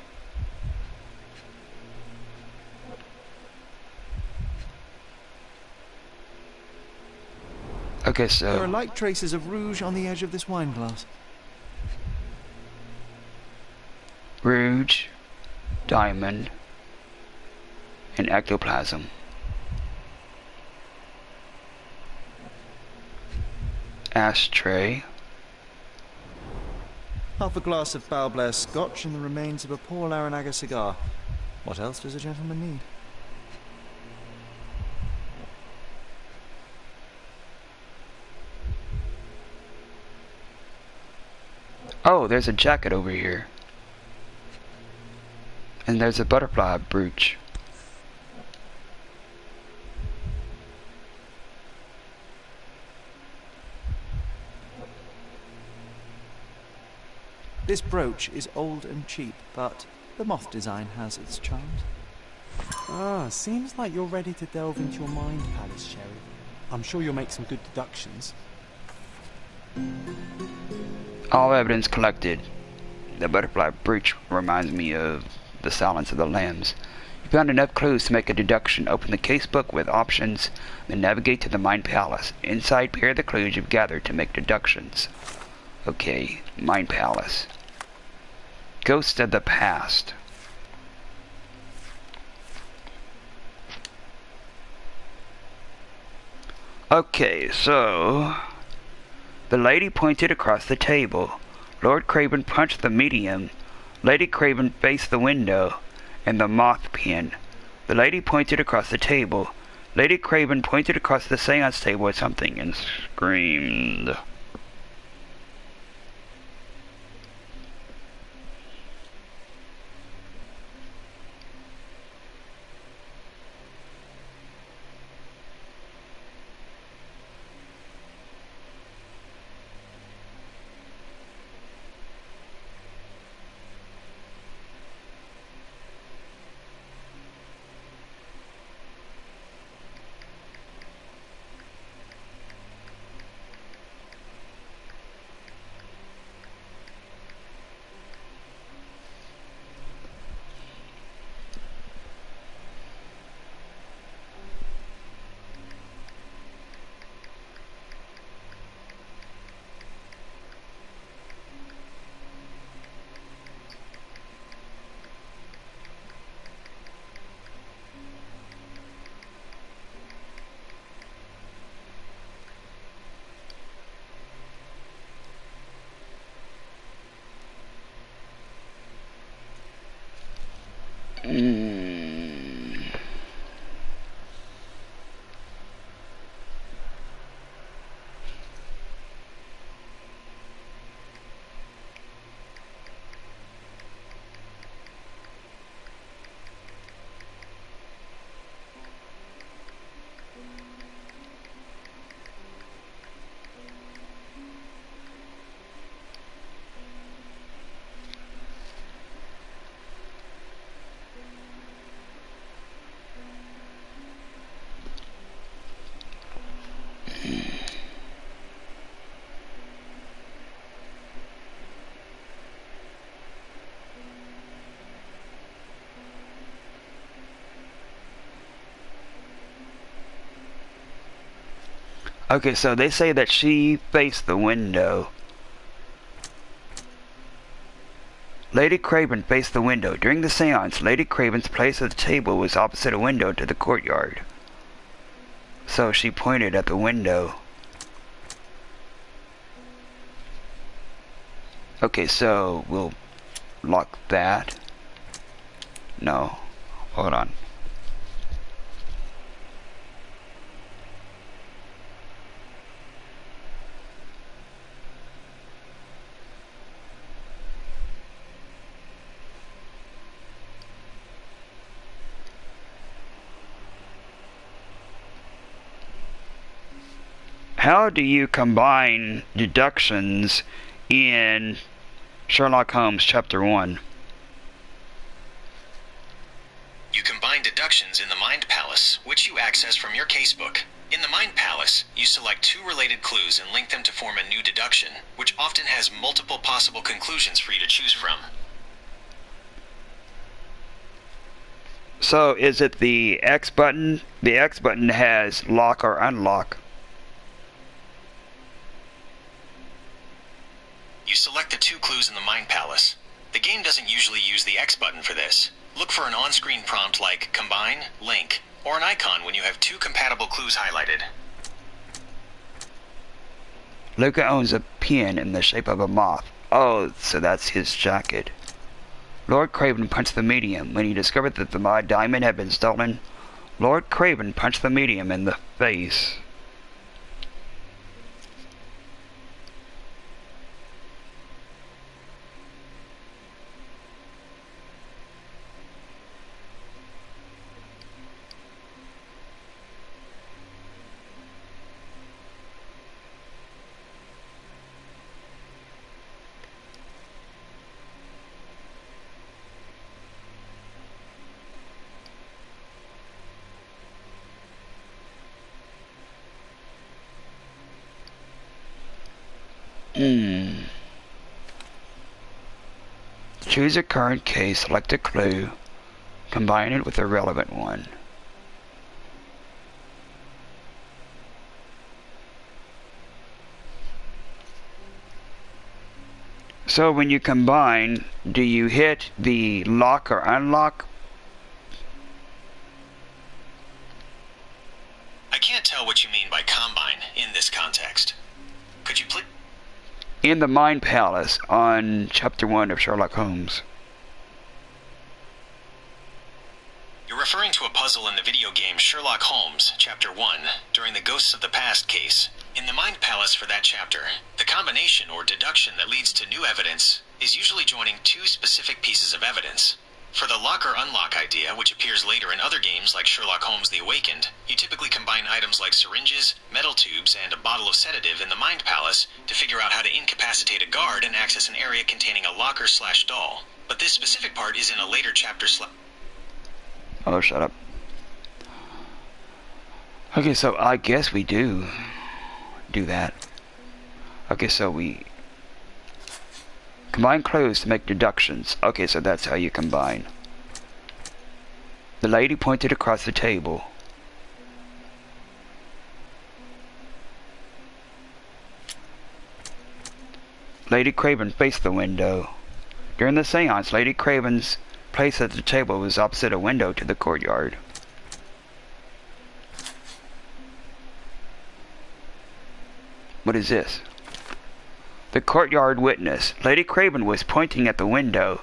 Okay, so There are light traces of rouge on the edge of this wine glass. rouge, diamond, and ectoplasm. Ashtray. Half a glass of Balblair scotch and the remains of a poor Laranaga cigar. What else does a gentleman need? Oh, there's a jacket over here. And there's a butterfly brooch. This brooch is old and cheap, but the moth design has its charms. Ah, seems like you're ready to delve into your mind palace, Sherry. I'm sure you'll make some good deductions. All evidence collected. The butterfly brooch reminds me of the Silence of the Lambs. You found enough clues to make a deduction. Open the casebook with options, then navigate to the Mind Palace. Inside, pair the clues you've gathered to make deductions. Okay, Mind Palace. Ghosts of the Past. Okay, so the lady pointed across the table. Lord Craven punched the medium. Lady Craven faced the window and the moth pin. The lady pointed across the table. Lady Craven pointed across the seance table at something and screamed. Okay, so they say that she faced the window. Lady Craven faced the window. During the seance, Lady Craven's place at the table was opposite a window to the courtyard. So she pointed at the window. Okay, so we'll lock that. No, hold on. How do you combine deductions in Sherlock Holmes Chapter 1? You combine deductions in the Mind Palace, which you access from your casebook. In the Mind Palace, you select two related clues and link them to form a new deduction, which often has multiple possible conclusions for you to choose from. So is it the X button? The X button has lock or unlock. You select the two clues in the Mind Palace. The game doesn't usually use the X button for this. Look for an on-screen prompt like Combine, Link, or an icon when you have two compatible clues highlighted. Luca owns a pin in the shape of a moth. Oh, so that's his jacket. Lord Craven punched the medium. When he discovered that the diamond had been stolen, Lord Craven punched the medium in the face. Choose a current case, select a clue, combine it with a relevant one. So when you combine, do you hit the lock or unlock? I can't tell what you mean by combine. in the Mind Palace on Chapter 1 of Sherlock Holmes. You're referring to a puzzle in the video game Sherlock Holmes, Chapter 1, during the Ghosts of the Past case. In the Mind Palace for that chapter, the combination or deduction that leads to new evidence is usually joining two specific pieces of evidence. For the lock or unlock idea, which appears later in other games like Sherlock Holmes The Awakened, you typically combine items like syringes, metal tubes, and a bottle of sedative in the Mind Palace to figure out how to incapacitate a guard and access an area containing a locker/doll. But this specific part is in a later chapter. Oh, shut up. Okay, so I guess we do that. Okay, so we combine clues to make deductions. Okay, so that's how you combine. The lady pointed across the table. Lady Craven faced the window. During the seance, Lady Craven's place at the table was opposite a window to the courtyard. What is this? The courtyard witness. Lady Craven was pointing at the window.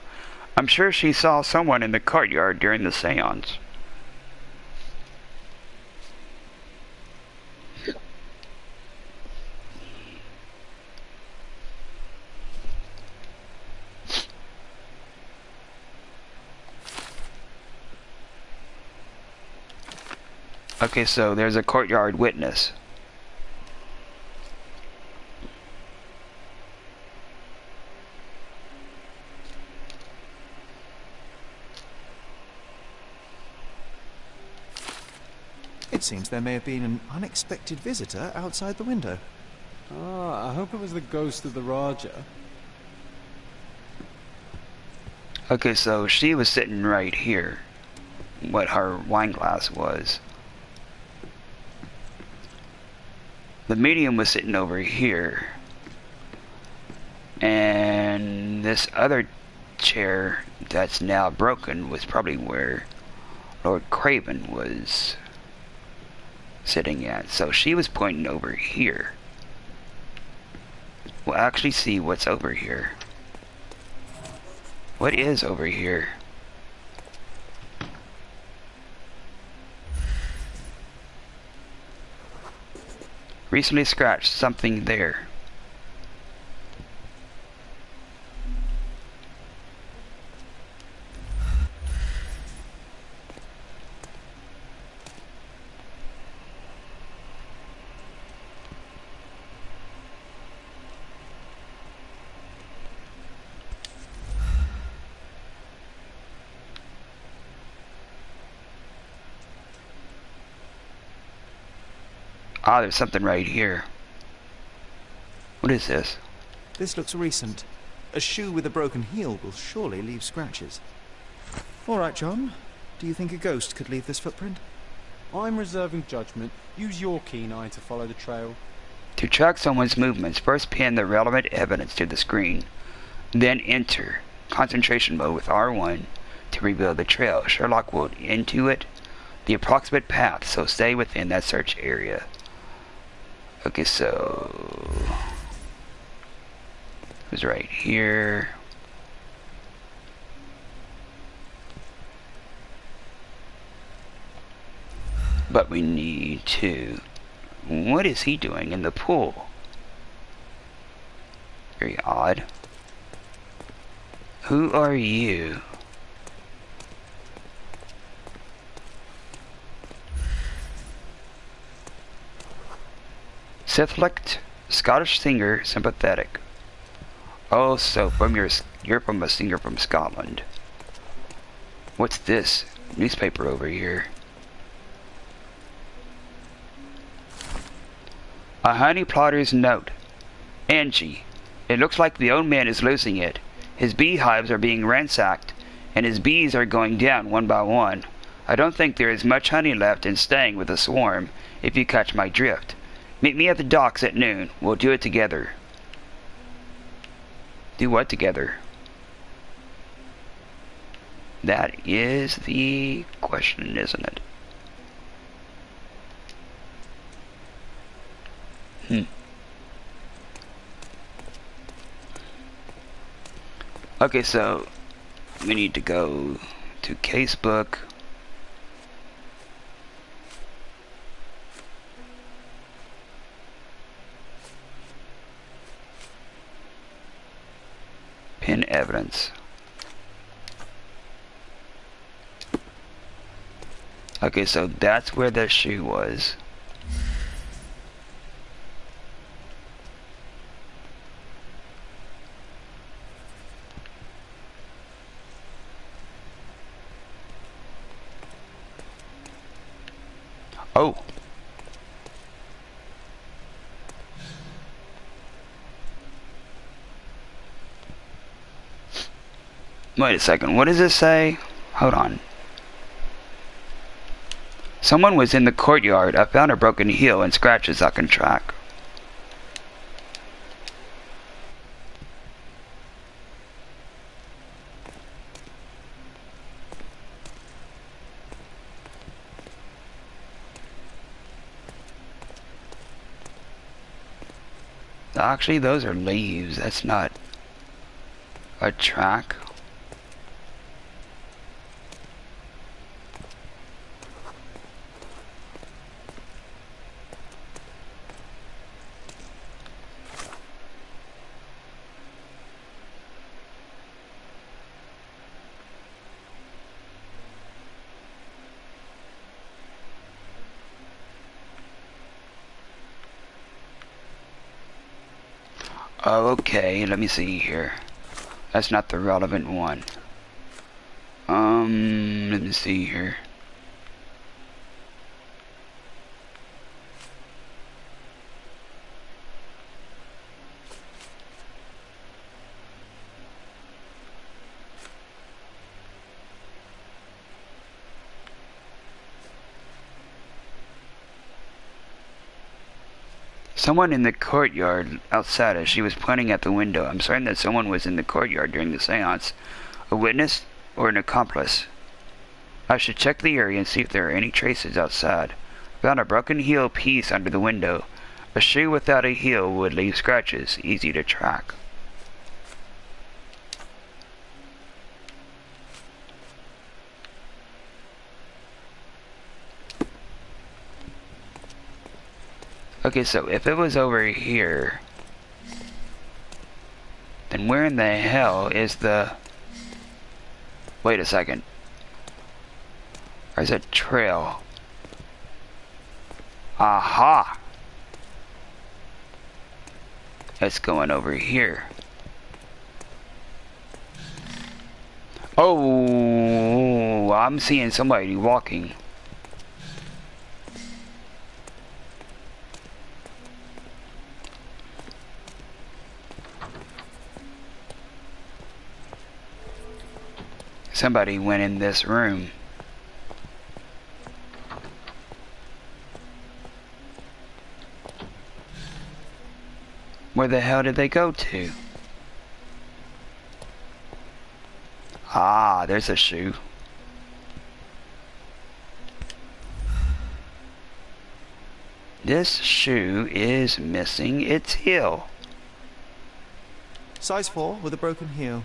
I'm sure she saw someone in the courtyard during the seance. Okay, so there's a courtyard witness. It seems there may have been an unexpected visitor outside the window. Ah, I hope it was the ghost of the Raja. Okay, so she was sitting right here. What her wine glass was. The medium was sitting over here. And this other chair that's now broken was probably where Lord Craven was sitting at. So she was pointing over here. We'll actually see what's over here. What is over here? Recently scratched something there. Ah, there's something right here. What is this? This looks recent. A shoe with a broken heel will surely leave scratches. All right, John. Do you think a ghost could leave this footprint? I'm reserving judgment. Use your keen eye to follow the trail. To track someone's movements, first pin the relevant evidence to the screen. Then enter concentration mode with R1 to reveal the trail. Sherlock will intuit the approximate path, so stay within that search area. Okay, so it was right here. But we need to... What is he doing in the pool? Very odd. Who are you? Sithlicht, Scottish singer, sympathetic. Oh, so you're from a singer from Scotland. What's this newspaper over here? A honey plotter's note. Angie, it looks like the old man is losing it. His beehives are being ransacked, and his bees are going down one by one. I don't think there is much honey left in staying with the swarm, if you catch my drift. Meet me at the docks at noon. We'll do it together. Do what together? That is the question, isn't it? Okay, so we need to go to casebook. Pin evidence. Okay, so that's where the shoe was. Oh. Wait a second, what does this say? Hold on. Someone was in the courtyard. I found a broken heel and scratches I can track. Actually, those are leaves. That's not a track. Oh, okay, let me see here. That's not the relevant one. Let me see here. Someone in the courtyard outside as she was pointing at the window. I'm certain that someone was in the courtyard during the seance. A witness or an accomplice. I should check the area and see if there are any traces outside. Found a broken heel piece under the window. A shoe without a heel would leave scratches, easy to track. Okay, so if it was over here, then where in the hell is the... Wait a second. There's a trail. Aha! It's going over here. Oh, I'm seeing somebody walking. Somebody went in this room. Where the hell did they go to? Ah, there's a shoe. This shoe is missing its heel. Size 4 with a broken heel.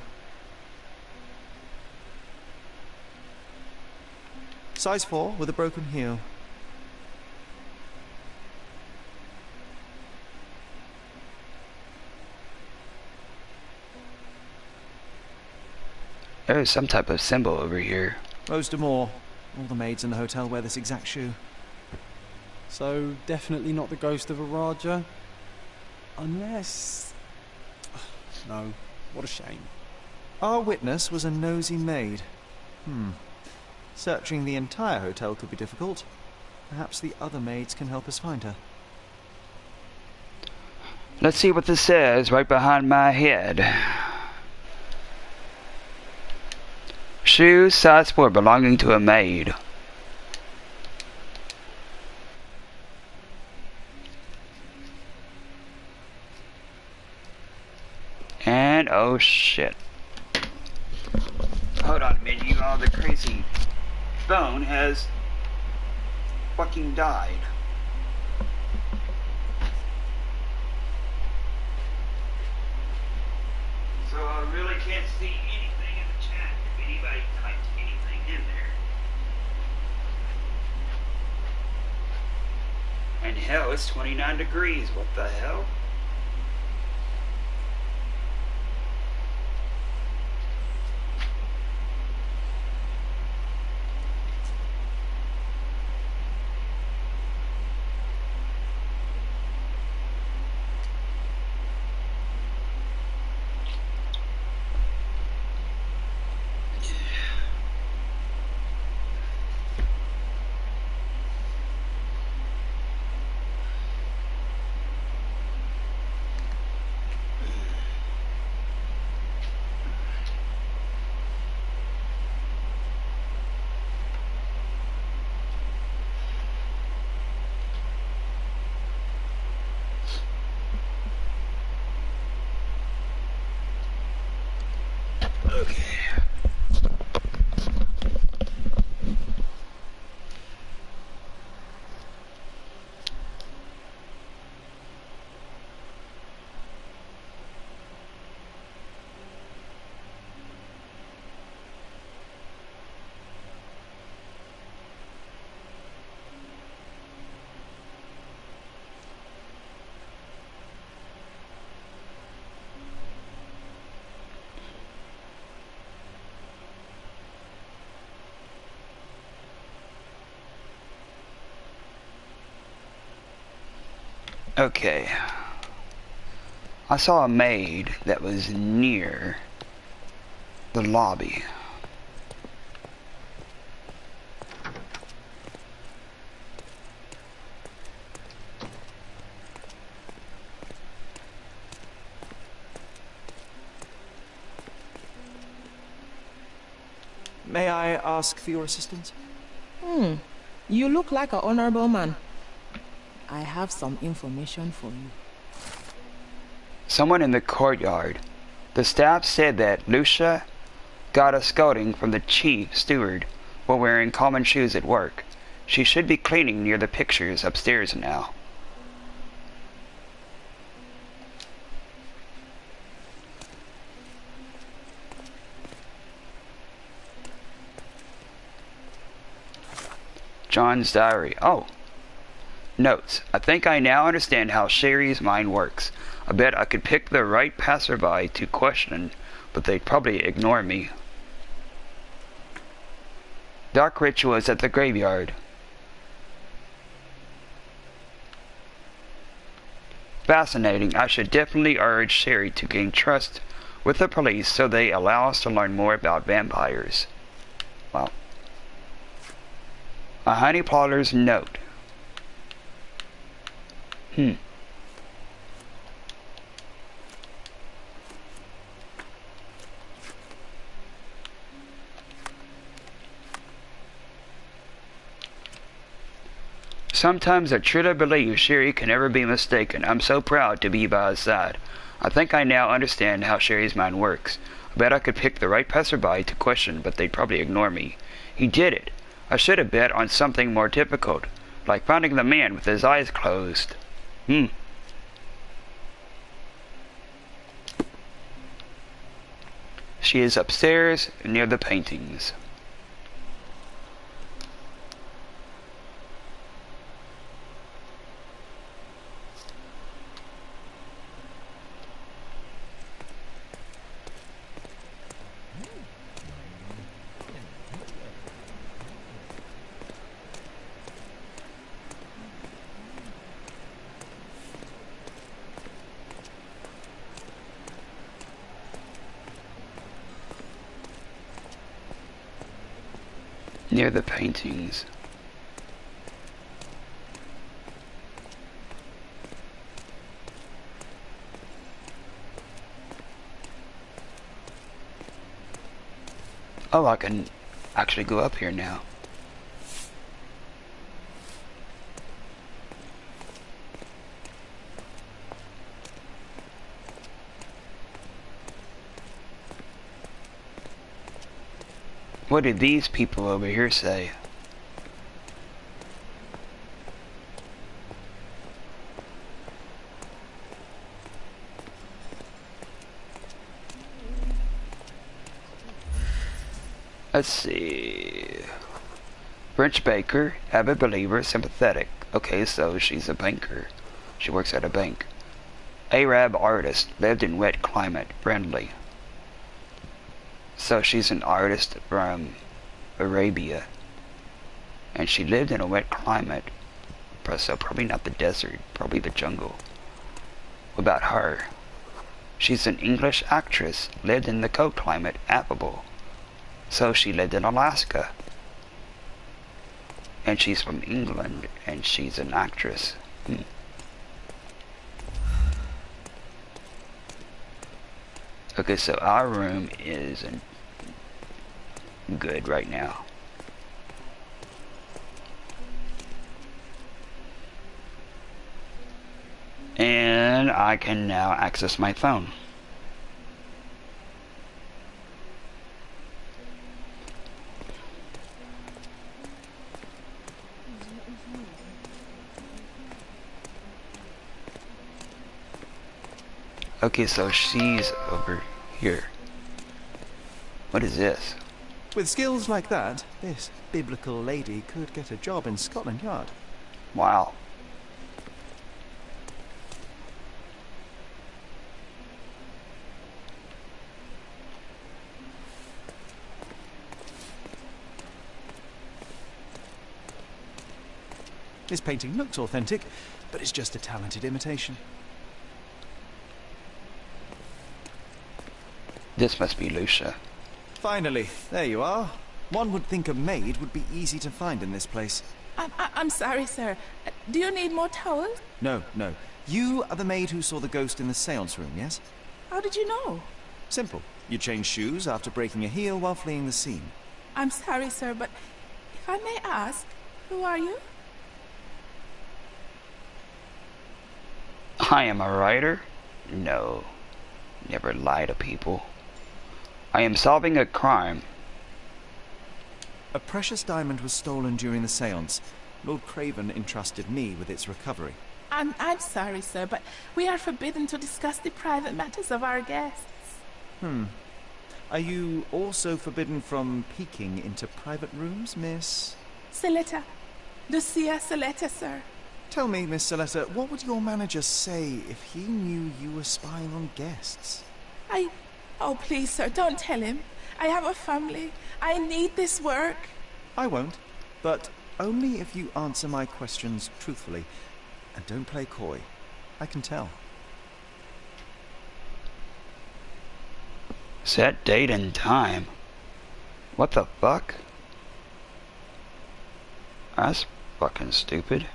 Size 4 with a broken heel. There is some type of symbol over here. Most more. All the maids in the hotel wear this exact shoe. So, definitely not the ghost of a Raja? Unless... No, what a shame. Our witness was a nosy maid. Searching the entire hotel could be difficult. Perhaps the other maids can help us find her. Let's see what this says right behind my head. Shoe size 4 belonging to a maid. And oh shit. Hold on a minute, you all, the crazy phone has fucking died. So I really can't can't see anything in the chat if anybody typed anything in there. And hell, it's 29 degrees. What the hell? Okay. Okay. I saw a maid that was near the lobby. May I ask for your assistance? You look like an honorable man. I have some information for you. Someone in the courtyard. The staff said that Lucia got a scolding from the chief steward while wearing common shoes at work. She should be cleaning near the pictures upstairs now. John's diary. Oh. Notes. I think I now understand how Sherry's mind works. I bet I could pick the right passerby to question, but they'd probably ignore me. Dark rituals at the graveyard. Fascinating. I should definitely urge Sherry to gain trust with the police so they allow us to learn more about vampires. Wow. A honey plotter's note. Sometimes I truly believe Sherry can never be mistaken. I'm so proud to be by his side. I think I now understand how Sherry's mind works. I bet I could pick the right passerby to question, but they'd probably ignore me. He did it. I should have bet on something more difficult, like finding the man with his eyes closed. She is upstairs near the paintings. Near the paintings. Oh, I can actually go up here now. What did these people over here say? Let's see. French baker, avid believer, sympathetic. Okay, so she's a banker. She works at a bank. Arab artist, lived in wet climate, friendly. So she's an artist from Arabia. And she lived in a wet climate. So probably not the desert, probably the jungle. What about her? She's an English actress, lived in the cold climate, affable. So she lived in Alaska. And she's from England, and she's an actress. Okay, so our room isn't good right now. And I can now access my phone. Okay, so she's over here. What is this? With skills like that, this biblical lady could get a job in Scotland Yard. Wow. This painting looks authentic, but it's just a talented imitation. This must be Lucia. Finally, there you are. One would think a maid would be easy to find in this place. I'm sorry, sir. Do you need more towels? No, no. You are the maid who saw the ghost in the seance room, yes? How did you know? Simple. You changed shoes after breaking a heel while fleeing the scene. I'm sorry, sir, but if I may ask, who are you? I am a writer? No. Never lie to people. I am solving a crime. A precious diamond was stolen during the seance. Lord Craven entrusted me with its recovery. I'm sorry, sir, but we are forbidden to discuss the private matters of our guests. Are you also forbidden from peeking into private rooms, Miss? Saletta. Lucia Saletta, sir. Tell me, Miss Saletta, what would your manager say if he knew you were spying on guests? Oh, please, sir, don't tell him. I have a family. I need this work. I won't, but only if you answer my questions truthfully. And don't play coy. I can tell. Set date and time. What the fuck? That's fucking stupid.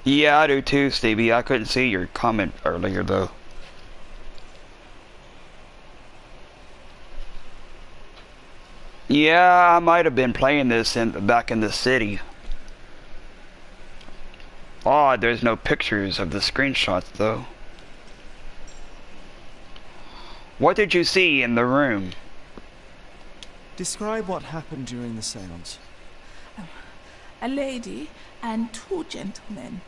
Yeah, I do too, Stevie. I couldn't see your comment earlier, though. Yeah, I might have been playing this back in the city. Odd, there's no pictures of the screenshots, though. What did you see in the room? Describe what happened during the seance. A lady and two gentlemen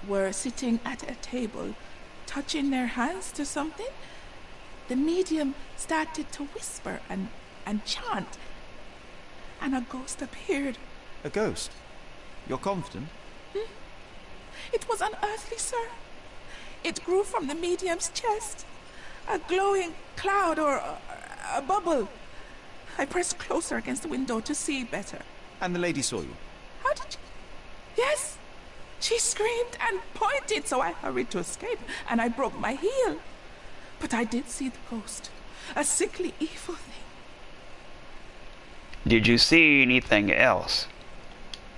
were sitting at a table touching their hands to something, the medium started to whisper and chant, and a ghost appeared. A ghost? You're confident? It was unearthly, sir. It grew from the medium's chest. A glowing cloud or a bubble. I pressed closer against the window to see better. And the lady saw you? How did you... Yes. She screamed and pointed, so I hurried to escape, and I broke my heel. But I did see the ghost. A sickly, evil thing. Did you see anything else?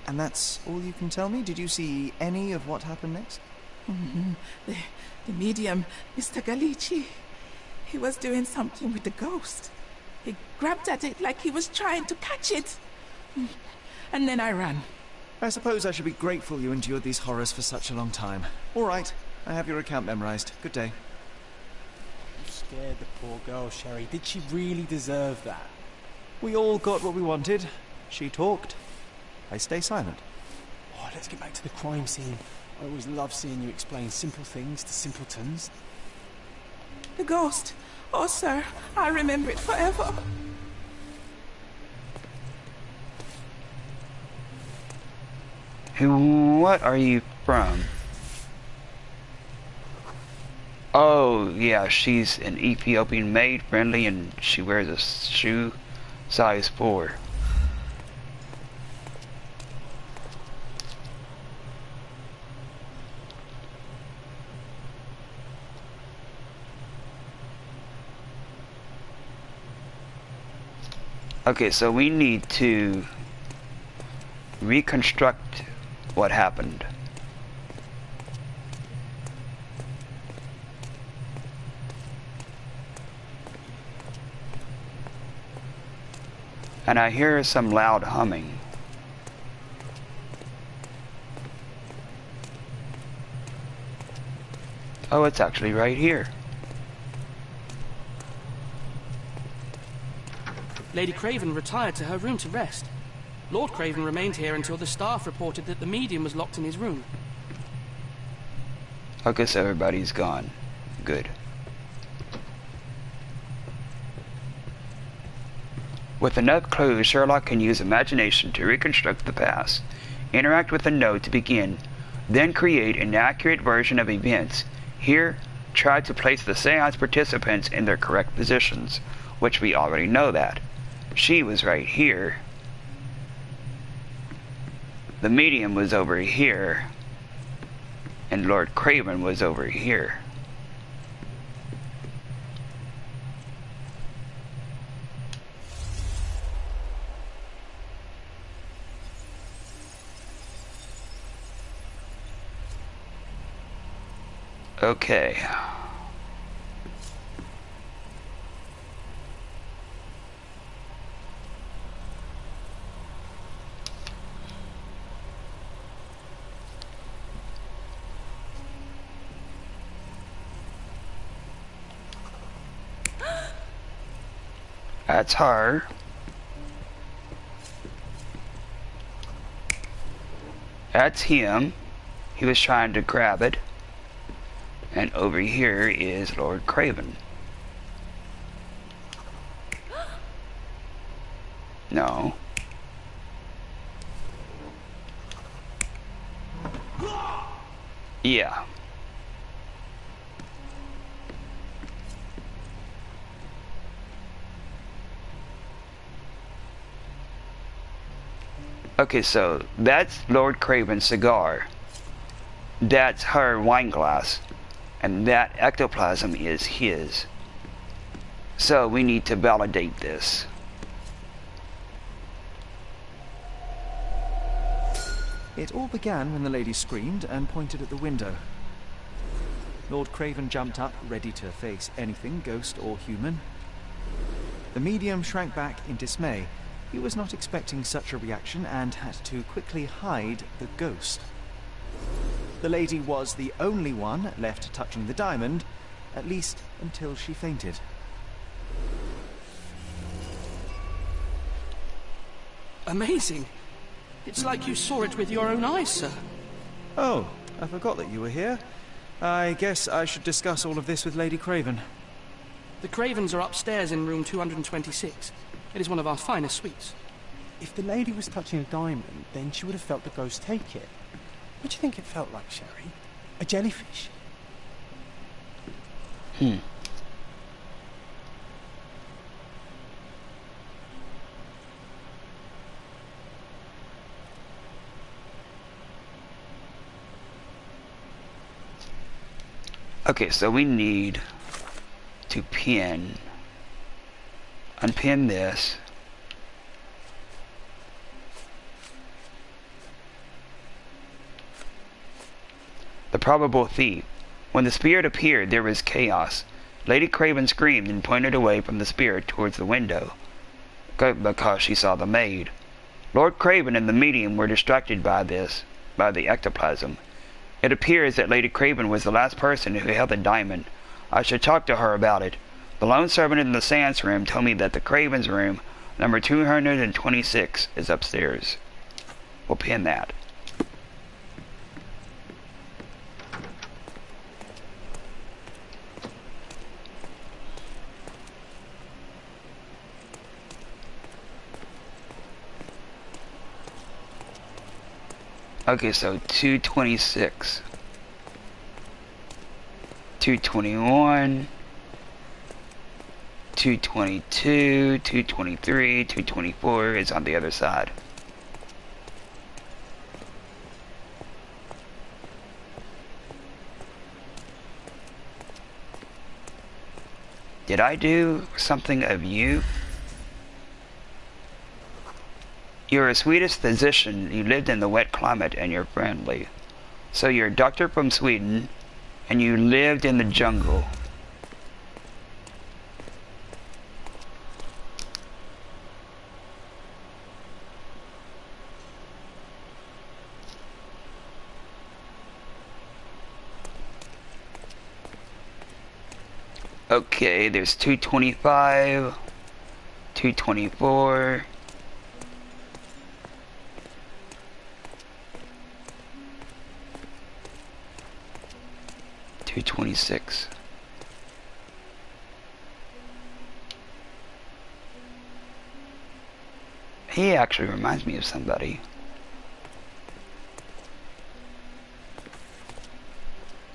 And that's all you can tell me? Did you see any of what happened next? The medium, Mr. Galici, he was doing something with the ghost. He grabbed at it like he was trying to catch it. And then I ran. I suppose I should be grateful you endured these horrors for such a long time. All right, I have your account memorized. Good day. You scared the poor girl, Sherry. Did she really deserve that? We all got what we wanted. She talked. I stay silent. Oh, let's get back to the crime scene. I always love seeing you explain simple things to simpletons. The ghost. Oh, sir, I remember it forever. What are you from? Oh, yeah, she's an Ethiopian maid, friendly, and she wears a shoe size 4. Okay, so we need to reconstruct what happened. And I hear some loud humming. Oh, it's actually right here. Lady Craven retired to her room to rest. Lord Craven remained here until the staff reported that the medium was locked in his room. Okay, so everybody's gone. Good. With enough clues, Sherlock can use imagination to reconstruct the past, interact with the note to begin, then create an accurate version of events. Here, try to place the seance participants in their correct positions, which we already know that. She was right here. The medium was over here. And Lord Craven was over here. Okay. That's her. That's him. He was trying to grab it. And over here is Lord Craven. No. Yeah. Okay, so that's Lord Craven's cigar. That's her wine glass. And that ectoplasm is his. So we need to validate this. It all began when the lady screamed and pointed at the window. Lord Craven jumped up, ready to face anything, ghost or human. The medium shrank back in dismay. He was not expecting such a reaction and had to quickly hide the ghost. The lady was the only one left touching the diamond, at least until she fainted. Amazing. It's like you saw it with your own eyes, sir. Oh, I forgot that you were here. I guess I should discuss all of this with Lady Craven. The Cravens are upstairs in room 226. It is one of our finest suites. If the lady was touching a diamond, then she would have felt the ghost take it. What do you think it felt like, Sherry? A jellyfish? Okay, so we need to unpin this. The probable thief. When the spirit appeared, there was chaos. Lady Craven screamed and pointed away from the spirit towards the window, because she saw the maid. Lord Craven and the medium were distracted by the ectoplasm. It appears that Lady Craven was the last person who held the diamond. I should talk to her about it. The lone servant in the seance room told me that the Craven's room, number 226, is upstairs. We'll pin that. Okay, so 226, 221, 222, 223, 224 is on the other side. Did I do something of you? You're a Swedish physician, you lived in the wet climate, and you're friendly. So you're a doctor from Sweden, and you lived in the jungle. Okay, there's 225, 224... 226. He actually reminds me of somebody.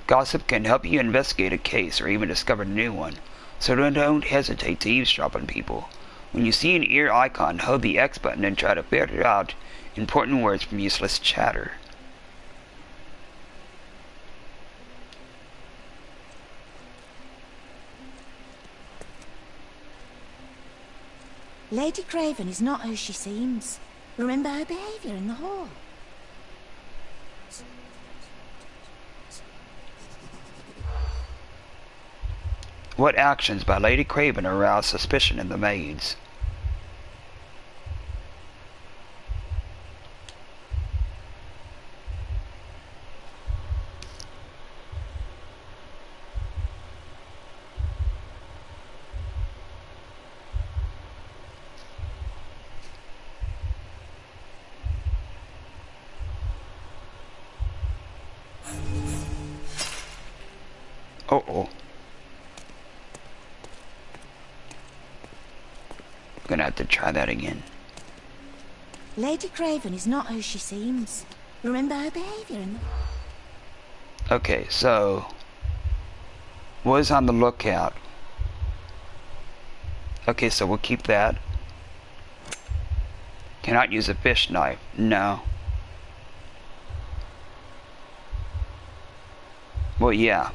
Gossip can help you investigate a case or even discover a new one, so don't hesitate to eavesdrop on people. When you see an ear icon, hold the X button and try to filter out important words from useless chatter. Lady Craven is not who she seems. Remember her behaviour in the hall. What actions by Lady Craven aroused suspicion in the maids? Uh-oh. I'm gonna have to try that again. Lady Craven is not who she seems. Remember her behaviour in the... Okay, so... was on the lookout. Okay, so we'll keep that. Cannot use a fish knife. No. Well, yeah.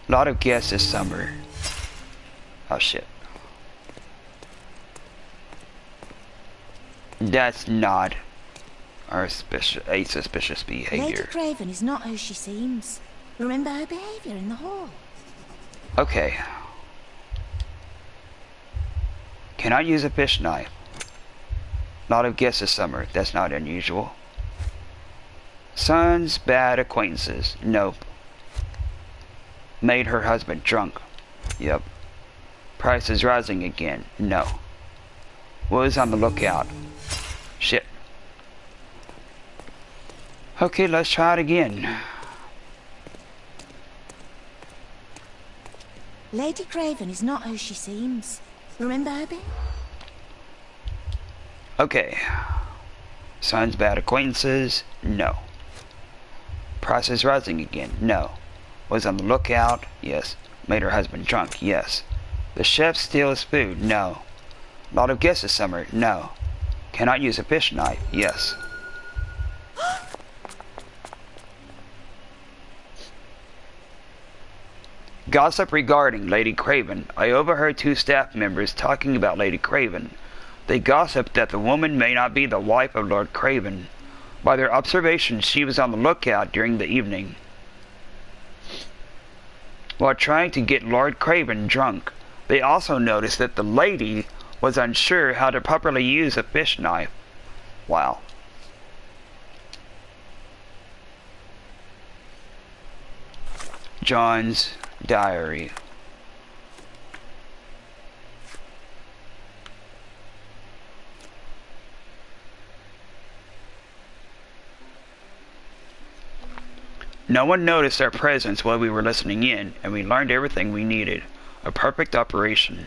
Lot of guests this summer. Oh shit. That's not a suspicious behavior. Lady Craven is not who she seems. Remember her behaviour in the hall. Okay. Cannot use a fish knife. Lot of guests this summer. That's not unusual. Son's bad acquaintances. Nope. Made her husband drunk. Yep. Price is rising again. No. Was on the lookout. Shit. Okay, let's try it again. Lady Craven is not who she seems. Remember her, babe? Okay. Signs bad acquaintances? No. Price is rising again? No. Was on the lookout? Yes. Made her husband drunk? Yes. The chef steal his food? No. Lot of guests this summer? No. Cannot use a fish knife? Yes. Gossip regarding Lady Craven. I overheard 2 staff members talking about Lady Craven. They gossiped that the woman may not be the wife of Lord Craven. By their observations, she was on the lookout during the evening. While trying to get Lord Craven drunk, they also noticed that the lady was unsure how to properly use a fish knife. Wow. John's diary. No one noticed our presence while we were listening in, and we learned everything we needed. A perfect operation.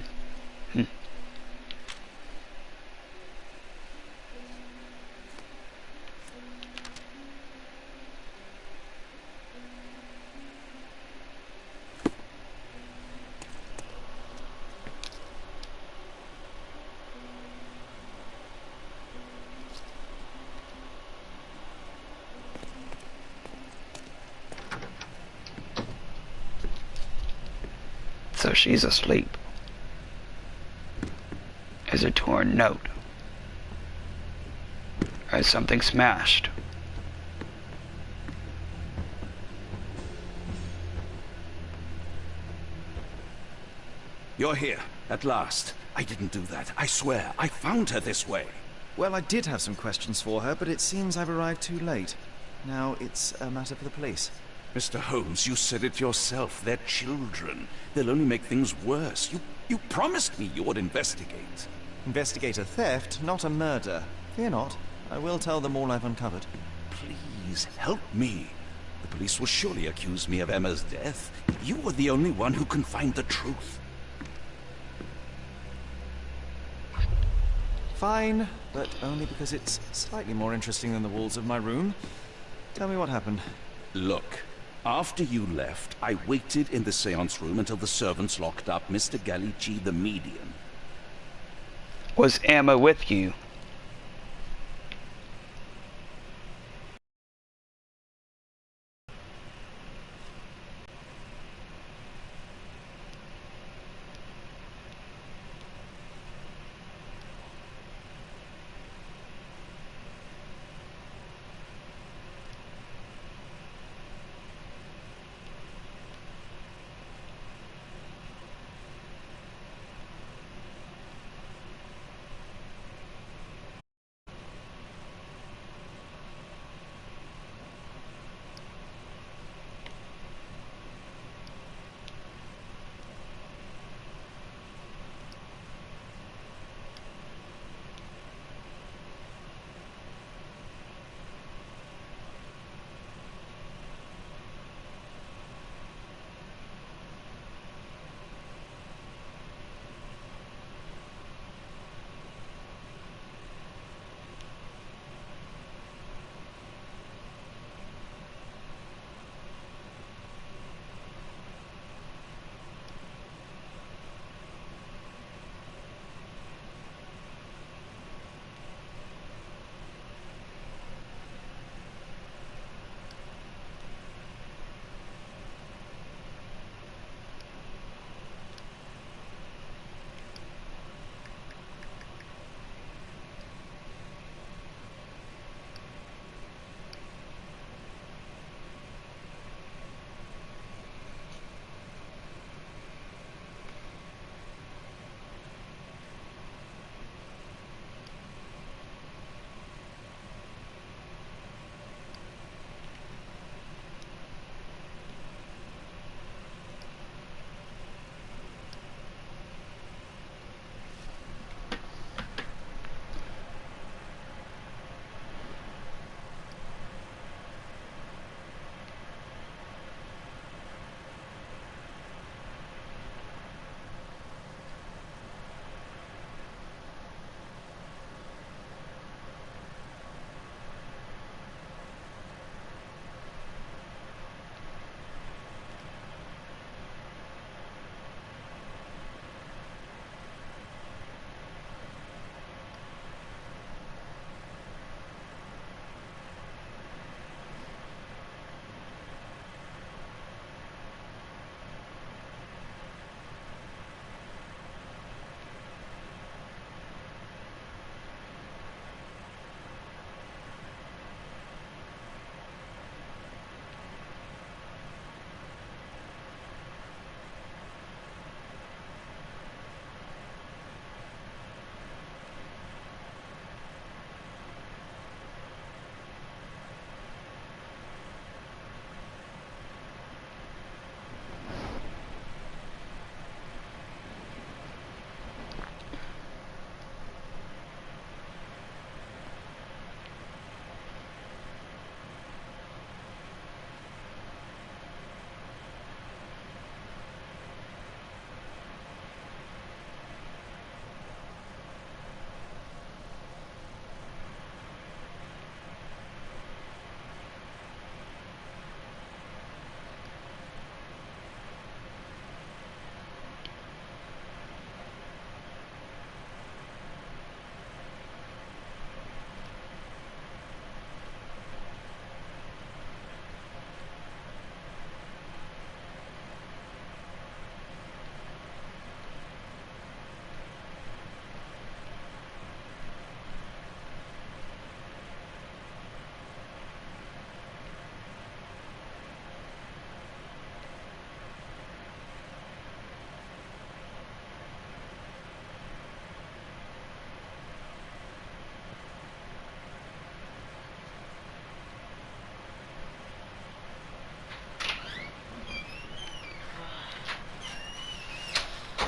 So she's asleep. Is a torn note. Or is something smashed? You're here, at last. I didn't do that. I swear, I found her this way. Well, I did have some questions for her, but it seems I've arrived too late. Now it's a matter for the police. Mr. Holmes, you said it yourself. They're children. They'll only make things worse. You promised me you would investigate. Investigate a theft, not a murder. Fear not. I will tell them all I've uncovered. Please, help me. The police will surely accuse me of Emma's death. You are the only one who can find the truth. Fine, but only because it's slightly more interesting than the walls of my room. Tell me what happened. Look. After you left, I waited in the seance room until the servants locked up Mr. Gallici, the medium. Was Emma with you?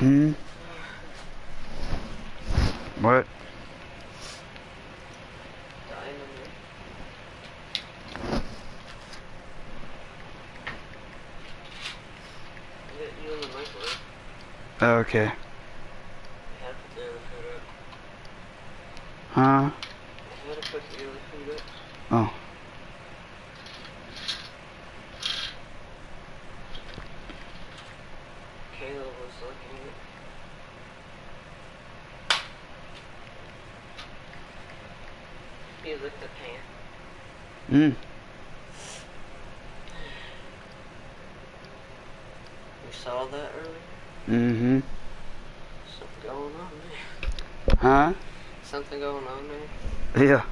Hmm? What? You in the microwave. Okay. Have to put it up. Huh? I had to put the other food up. Oh. Caleb was looking at it. He licked the pan. Hmm. You saw that earlier? Mm-hmm. Something going on there. Huh? Something going on there. Yeah.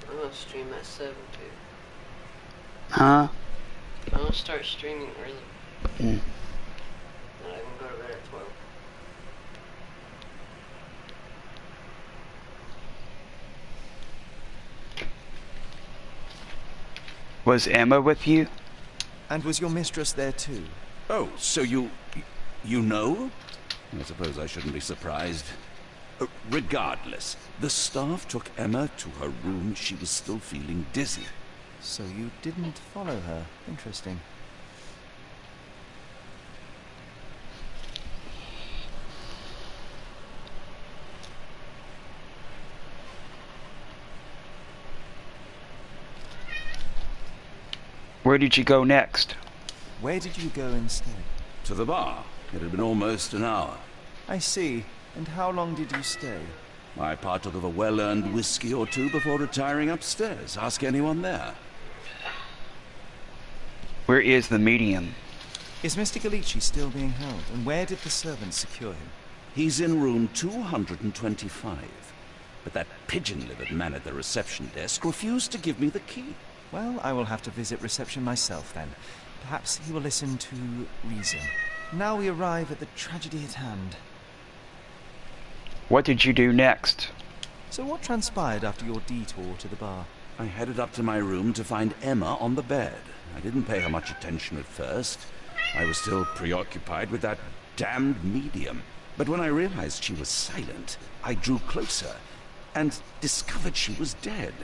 I'm gonna stream at 7 too. Huh? I'm gonna start streaming early. Mm. And I can go to bed at 12. Was Emma with you? And was your mistress there too? Oh, so you know? I suppose I shouldn't be surprised. Regardless, the staff took Emma to her room. She was still feeling dizzy. So you didn't follow her. Interesting. Where did you go next? Where did you go instead? To the bar. It had been almost an hour. I see. And how long did you stay? I partook of a well-earned whiskey or two before retiring upstairs. Ask anyone there. Where is the medium? Is Mr. Galici still being held? And where did the servants secure him? He's in room 225. But that pigeon-livered man at the reception desk refused to give me the key. Well, I will have to visit reception myself then. Perhaps he will listen to reason. Now we arrive at the tragedy at hand. What did you do next? So what transpired after your detour to the bar? I headed up to my room to find Emma on the bed. I didn't pay her much attention at first. I was still preoccupied with that damned medium. But when I realized she was silent, I drew closer and discovered she was dead.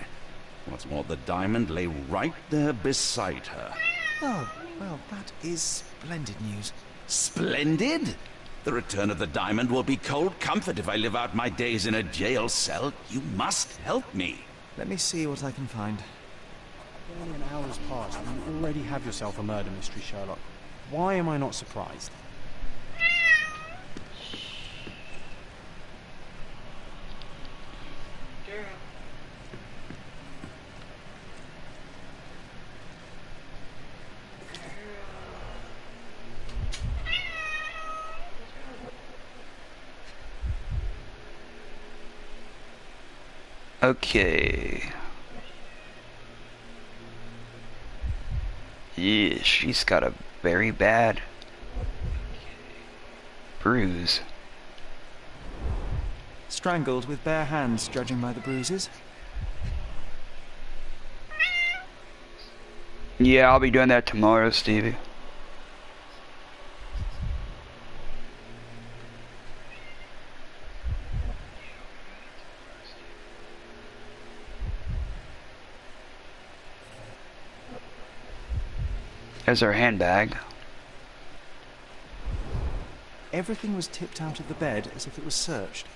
What's more, the diamond lay right there beside her. Oh, well, that is splendid news. Splendid? The return of the diamond will be cold comfort if I live out my days in a jail cell. You must help me. Let me see what I can find. Only an hour's passed and you already have yourself a murder mystery, Sherlock. Why am I not surprised? Okay. Yeah, she's got a very bad. bruise. Strangled with bare hands, judging by the bruises. Yeah, I'll be doing that tomorrow, Stevie. There's our handbag. Everything was tipped out of the bed as if it was searched.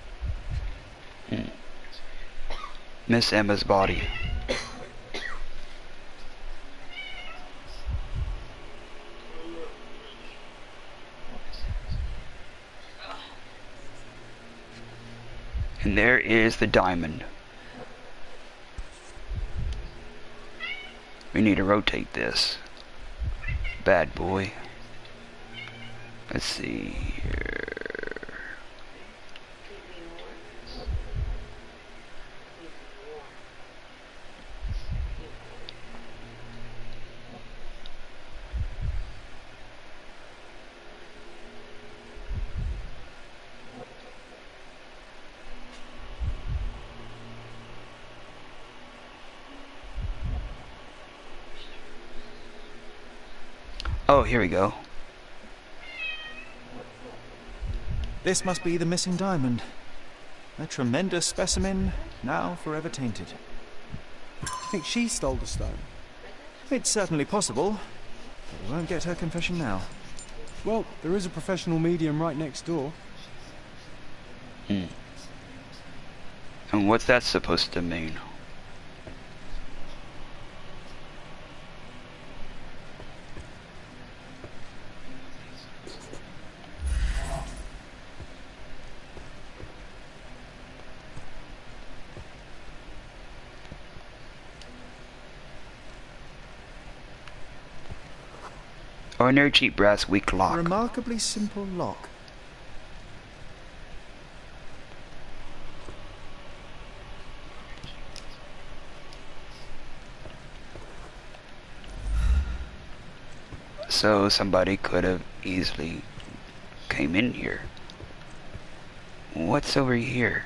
Miss Emma's body. And there is the diamond. We need to rotate this bad boy. Let's see here. Oh, here we go. This must be the missing diamond. A tremendous specimen, now forever tainted. I think she stole the stone. It's certainly possible, but we won't get her confession now. Well, there is a professional medium right next door. And what's that supposed to mean? Ordinary cheap brass weak lock. A remarkably simple lock. So somebody could have easily came in here. What's over here?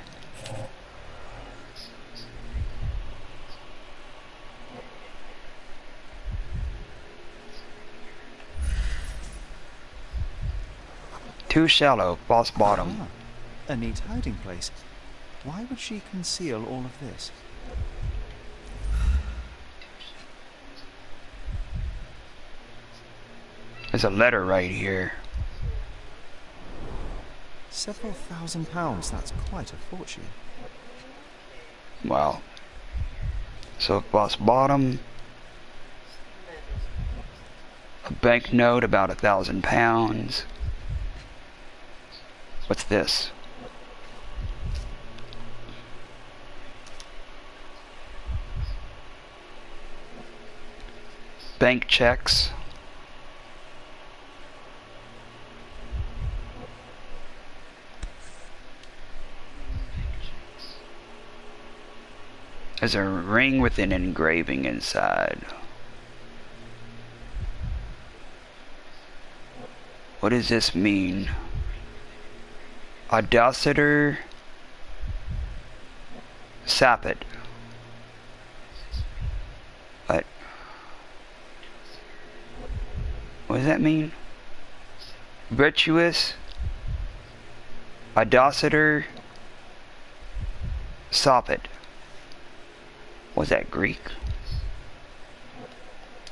Too shallow, false bottom. Ah, a neat hiding place. Why would she conceal all of this? There's a letter right here. Several £1,000s, that's quite a fortune. Wow. So false bottom. A banknote about £1,000. What's this? Bank checks. There's a ring with an engraving inside. What does this mean? Audaciter Sapit. What does that mean? Virtuous Audaciter Sapit. Was that Greek?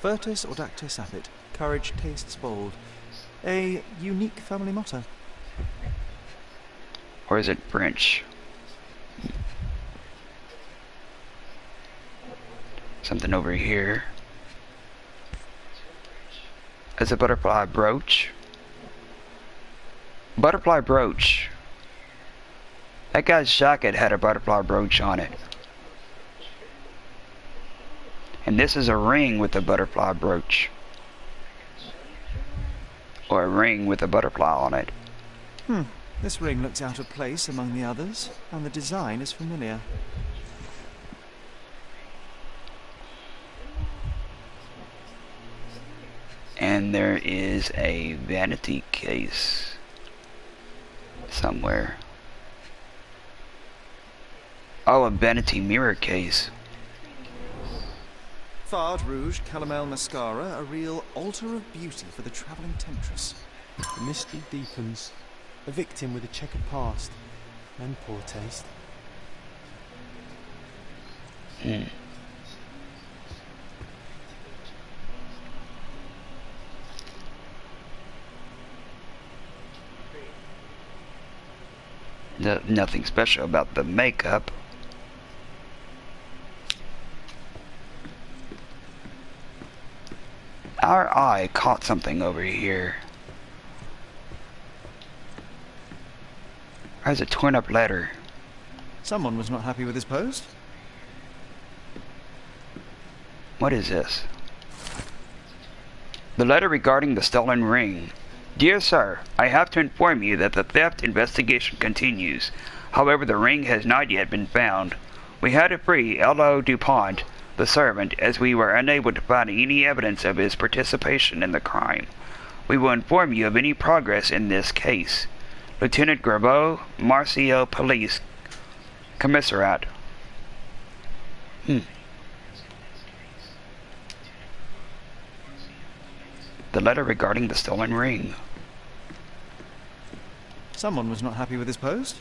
Virtus audacta sapit. Courage tastes bold. A unique family motto. Or is it French? Something over here. It's a butterfly brooch. Butterfly brooch. That guy's jacket had a butterfly brooch on it. And this is a ring with a butterfly brooch. Or a ring with a butterfly on it. This ring looks out of place among the others, and the design is familiar. And there is a vanity case. somewhere. Oh, a vanity mirror case. Fard Rouge Calomel Mascara, a real altar of beauty for the travelling temptress. The mystery deepens. A victim with a checkered past and poor taste. Nothing special about the makeup. Our eye caught something over here. There's a torn up letter. Someone was not happy with his post. What is this? The letter regarding the stolen ring. Dear Sir, I have to inform you that the theft investigation continues. However, the ring has not yet been found. We had to free L.O. DuPont, the servant, as we were unable to find any evidence of his participation in the crime. We will inform you of any progress in this case. Lieutenant Graveau, Marcio Police Commissariat. The letter regarding the stolen ring. Someone was not happy with his post.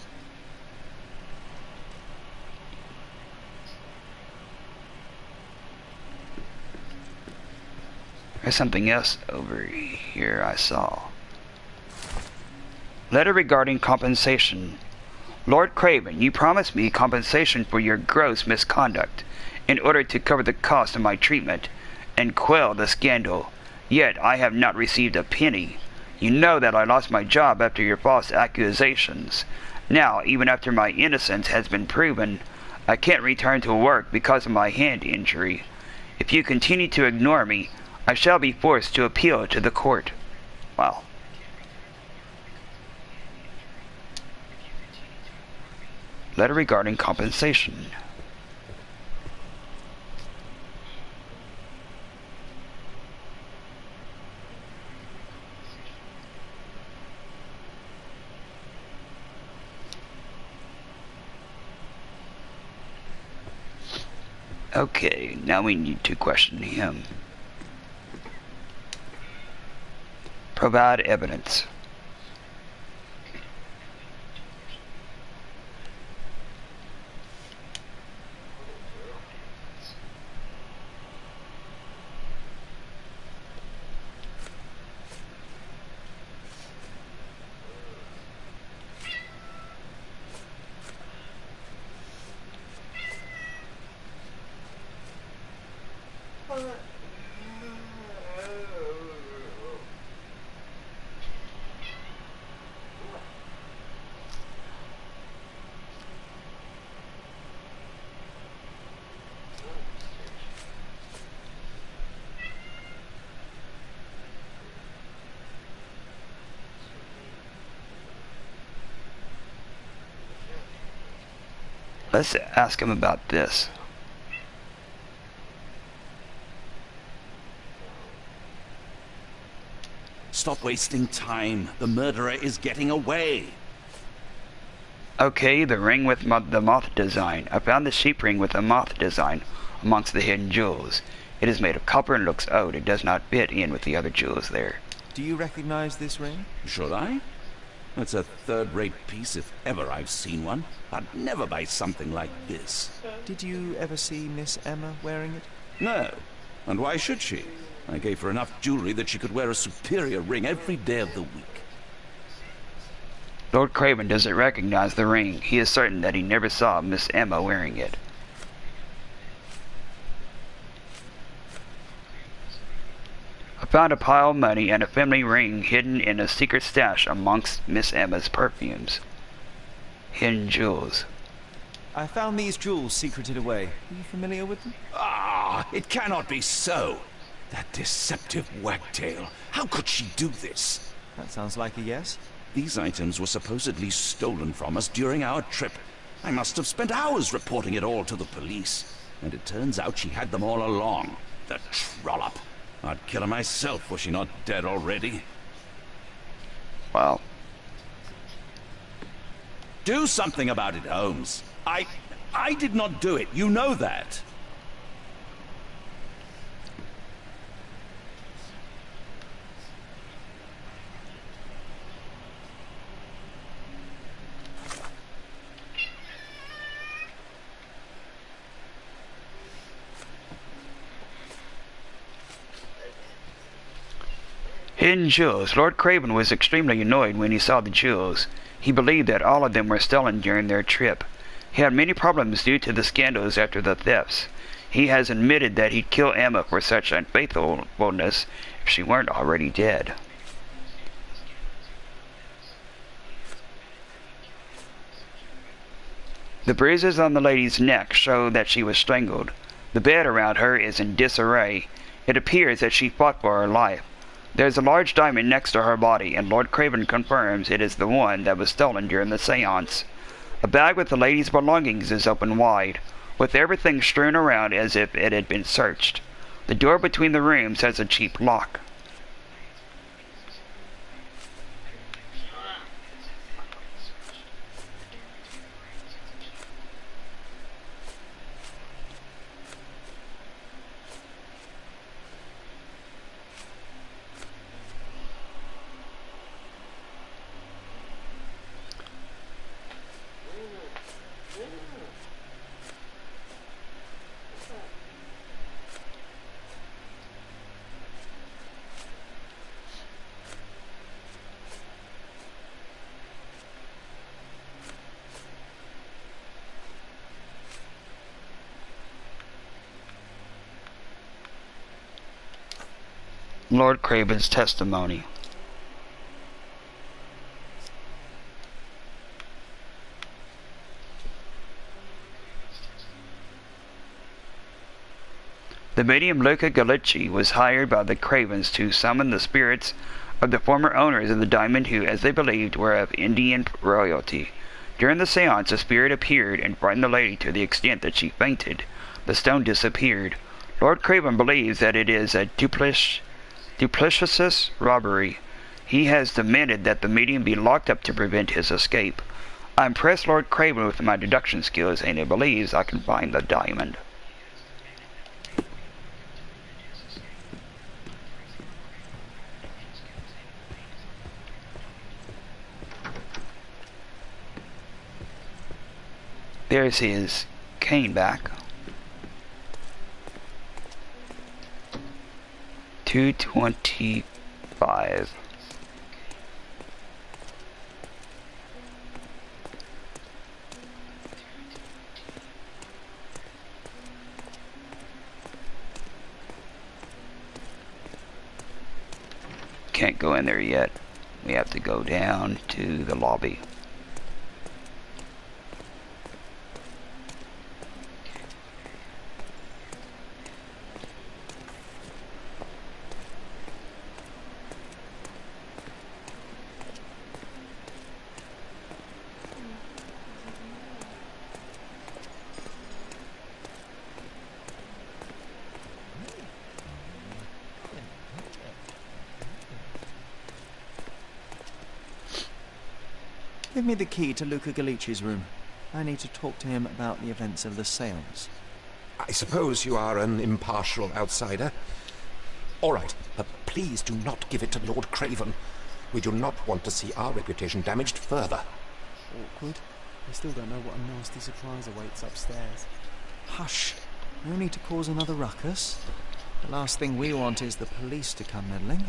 There's something else over here I saw. Letter regarding compensation. Lord Craven, you promised me compensation for your gross misconduct in order to cover the cost of my treatment and quell the scandal. Yet I have not received a penny. You know that I lost my job after your false accusations. Now, even after my innocence has been proven, I can't return to work because of my hand injury. If you continue to ignore me, I shall be forced to appeal to the court. Wow. Letter regarding compensation. Okay, now we need to question him. Provide evidence. Let's ask him about this. Stop wasting time. The murderer is getting away. Okay, the ring with the moth design. I found the sheep ring with the moth design amongst the hidden jewels. It is made of copper and looks odd. It does not fit in with the other jewels there. Do you recognize this ring? Should I? That's a third-rate piece if ever I've seen one. I'd never buy something like this. Did you ever see Miss Emma wearing it? No. And why should she? I gave her enough jewelry that she could wear a superior ring every day of the week. Lord Craven doesn't recognize the ring. He is certain that he never saw Miss Emma wearing it. I found a pile of money and a family ring hidden in a secret stash amongst Miss Emma's perfumes. Hidden jewels. I found these jewels secreted away. Are you familiar with them? Ah, it cannot be so. That deceptive wagtail. How could she do this? That sounds like a yes. These items were supposedly stolen from us during our trip. I must have spent hours reporting it all to the police. And it turns out she had them all along. The trollop. I'd kill her myself were she not dead already. Wow. Do something about it, Holmes. I did not do it. You know that. Hidden jewels. Lord Craven was extremely annoyed when he saw the jewels. He believed that all of them were stolen during their trip. He had many problems due to the scandals after the thefts. He has admitted that he'd kill Emma for such unfaithfulness if she weren't already dead. The bruises on the lady's neck show that she was strangled. The bed around her is in disarray. It appears that she fought for her life. There's a large diamond next to her body, and Lord Craven confirms it is the one that was stolen during the seance. A bag with the lady's belongings is open wide, with everything strewn around as if it had been searched. The door between the rooms has a cheap lock. Lord Craven's testimony. The medium Luca Gallicci was hired by the Cravens to summon the spirits of the former owners of the diamond who, as they believed, were of Indian royalty. During the seance, a spirit appeared and frightened the lady to the extent that she fainted. The stone disappeared. Lord Craven believes that it is a duplicitous robbery. He has demanded that the medium be locked up to prevent his escape. I impressed Lord Craven with my deduction skills, and he believes I can find the diamond. There's his cane back. 225. Can't go in there yet. We have to go down to the lobby. Give me the key to Luca Gallici's room. I need to talk to him about the events of the seance. I suppose you are an impartial outsider. All right, but please do not give it to Lord Craven. We do not want to see our reputation damaged further. Awkward. We still don't know what a nasty surprise awaits upstairs. Hush. No need to cause another ruckus. The last thing we want is the police to come meddling.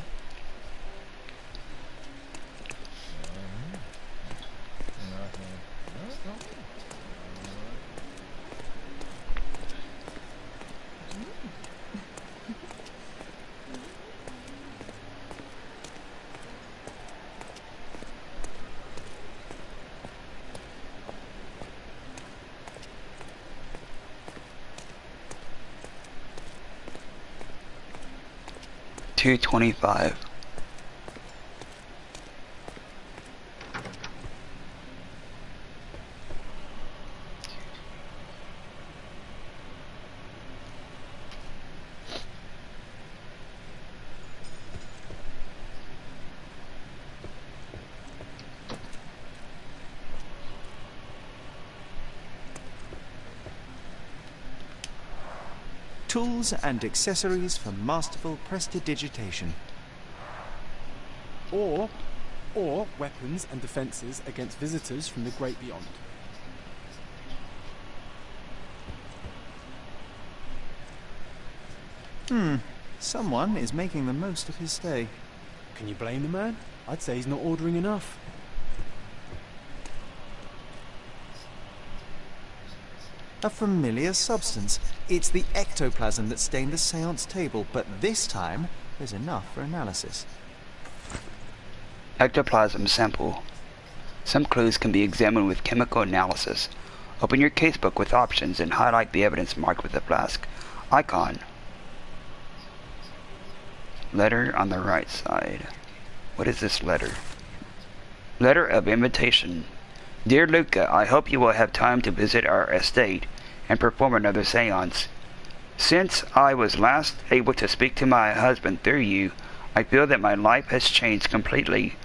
$225. Tools and accessories for masterful prestidigitation. Or weapons and defences against visitors from the great beyond. Someone is making the most of his stay. Can you blame the man? I'd say he's not ordering enough. A familiar substance. It's the ectoplasm that stained the seance table, but this time there's enough for analysis. Ectoplasm sample. Some clues can be examined with chemical analysis. Open your casebook with options and highlight the evidence marked with the flask icon. Letter on the right side. What is this letter? Letter of invitation. Dear Luca, I hope you will have time to visit our estate and perform another seance. Since I was last able to speak to my husband through you, I feel that my life has changed completely.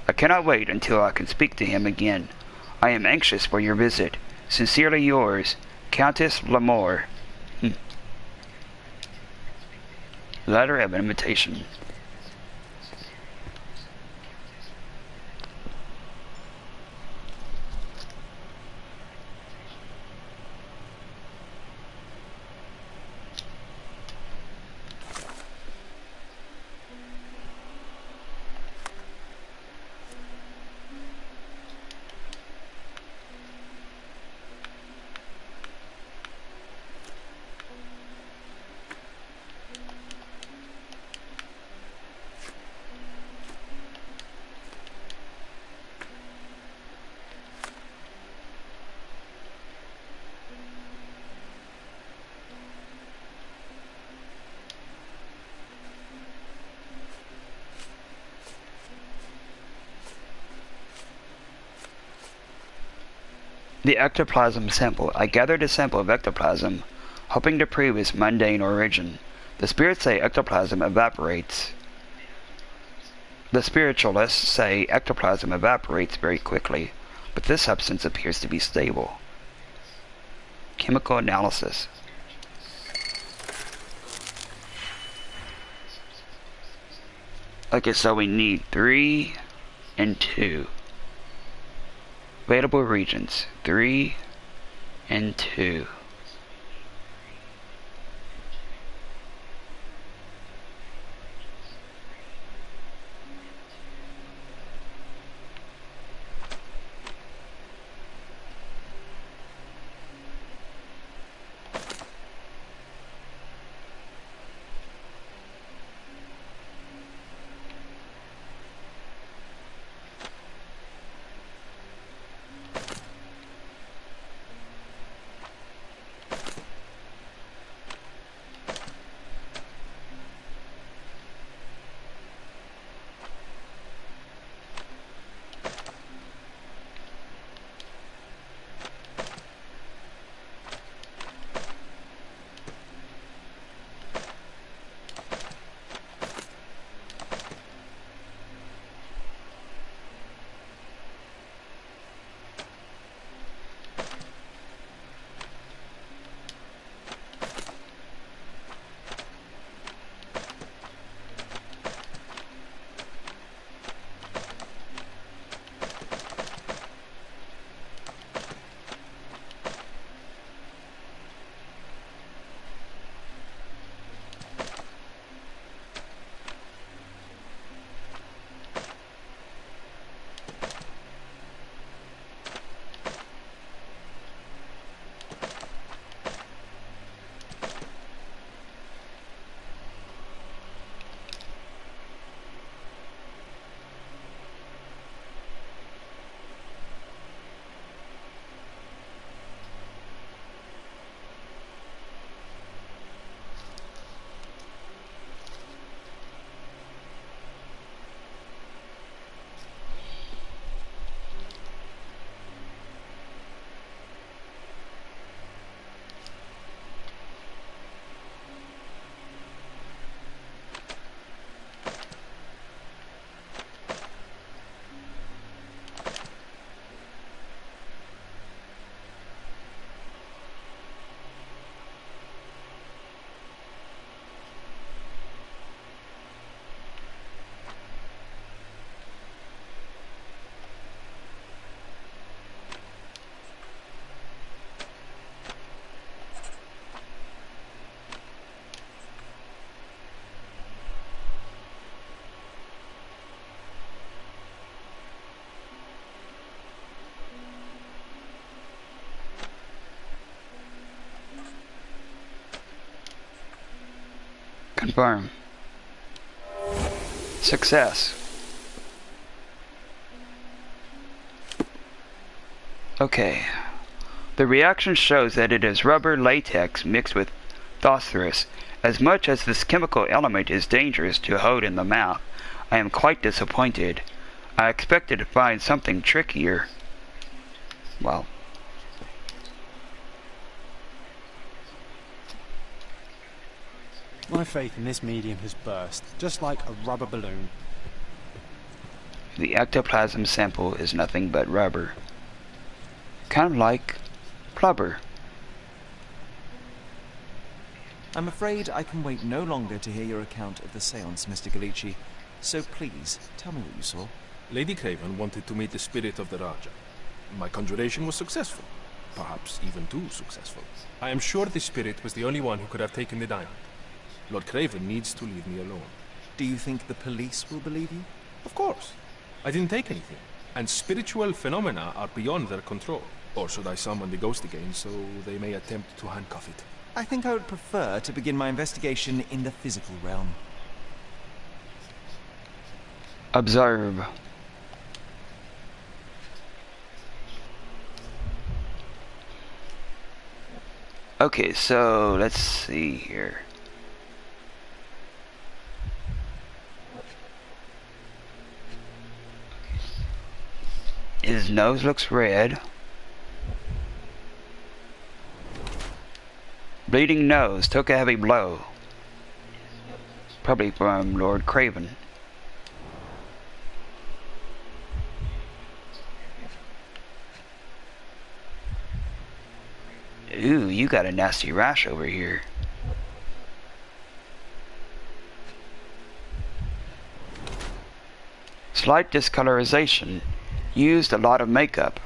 I cannot wait until I can speak to him again. I am anxious for your visit. Sincerely yours, Countess Lamore. Letter of invitation. The ectoplasm sample. I gathered a sample of ectoplasm, hoping to prove its mundane origin. The spirits say ectoplasm evaporates. The spiritualists say ectoplasm evaporates very quickly, but this substance appears to be stable. Chemical analysis. Okay, so we need 3 and 2. Available regions, 3 and 2. Confirm. Success. Okay. The reaction shows that it is rubber latex mixed with phosphorus. As much as this chemical element is dangerous to hold in the mouth, I am quite disappointed. I expected to find something trickier. Well. My faith in this medium has burst, just like a rubber balloon. The ectoplasm sample is nothing but rubber. Kind of like blubber. I'm afraid I can wait no longer to hear your account of the seance, Mr. Gallici. So please, tell me what you saw. Lady Craven wanted to meet the spirit of the Raja. My conjuration was successful. Perhaps even too successful. I am sure the spirit was the only one who could have taken the diamond. Lord Craven needs to leave me alone. Do you think the police will believe you? Of course. I didn't take anything. And spiritual phenomena are beyond their control. Or should I summon the ghost again so they may attempt to handcuff it? I think I would prefer to begin my investigation in the physical realm. Observe. Okay, so let's see here. His nose looks red. Bleeding nose, took a heavy blow. Probably from Lord Craven. Ooh, you got a nasty rash over here. Slight discolorization. Used a lot of makeup.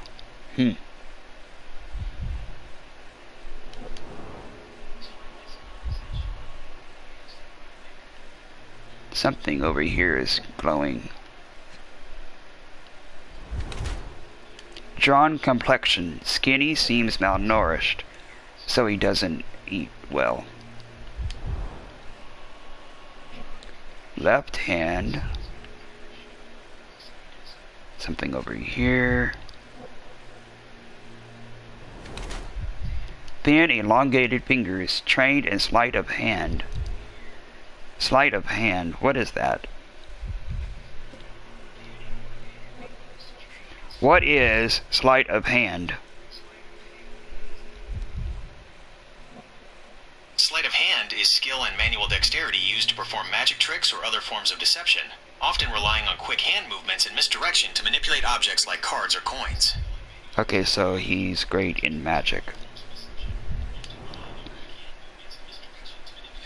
Something over here is glowing. Drawn complexion. Skinny, seems malnourished. So he doesn't eat well. Left hand. Something over here. Thin, elongated fingers, trained and sleight of hand. Sleight of hand, what is that? What is sleight of hand? Sleight of hand is skill and manual dexterity used to perform magic tricks or other forms of deception, often relying on quick hand movements and misdirection to manipulate objects like cards or coins. Okay, so he's great in magic.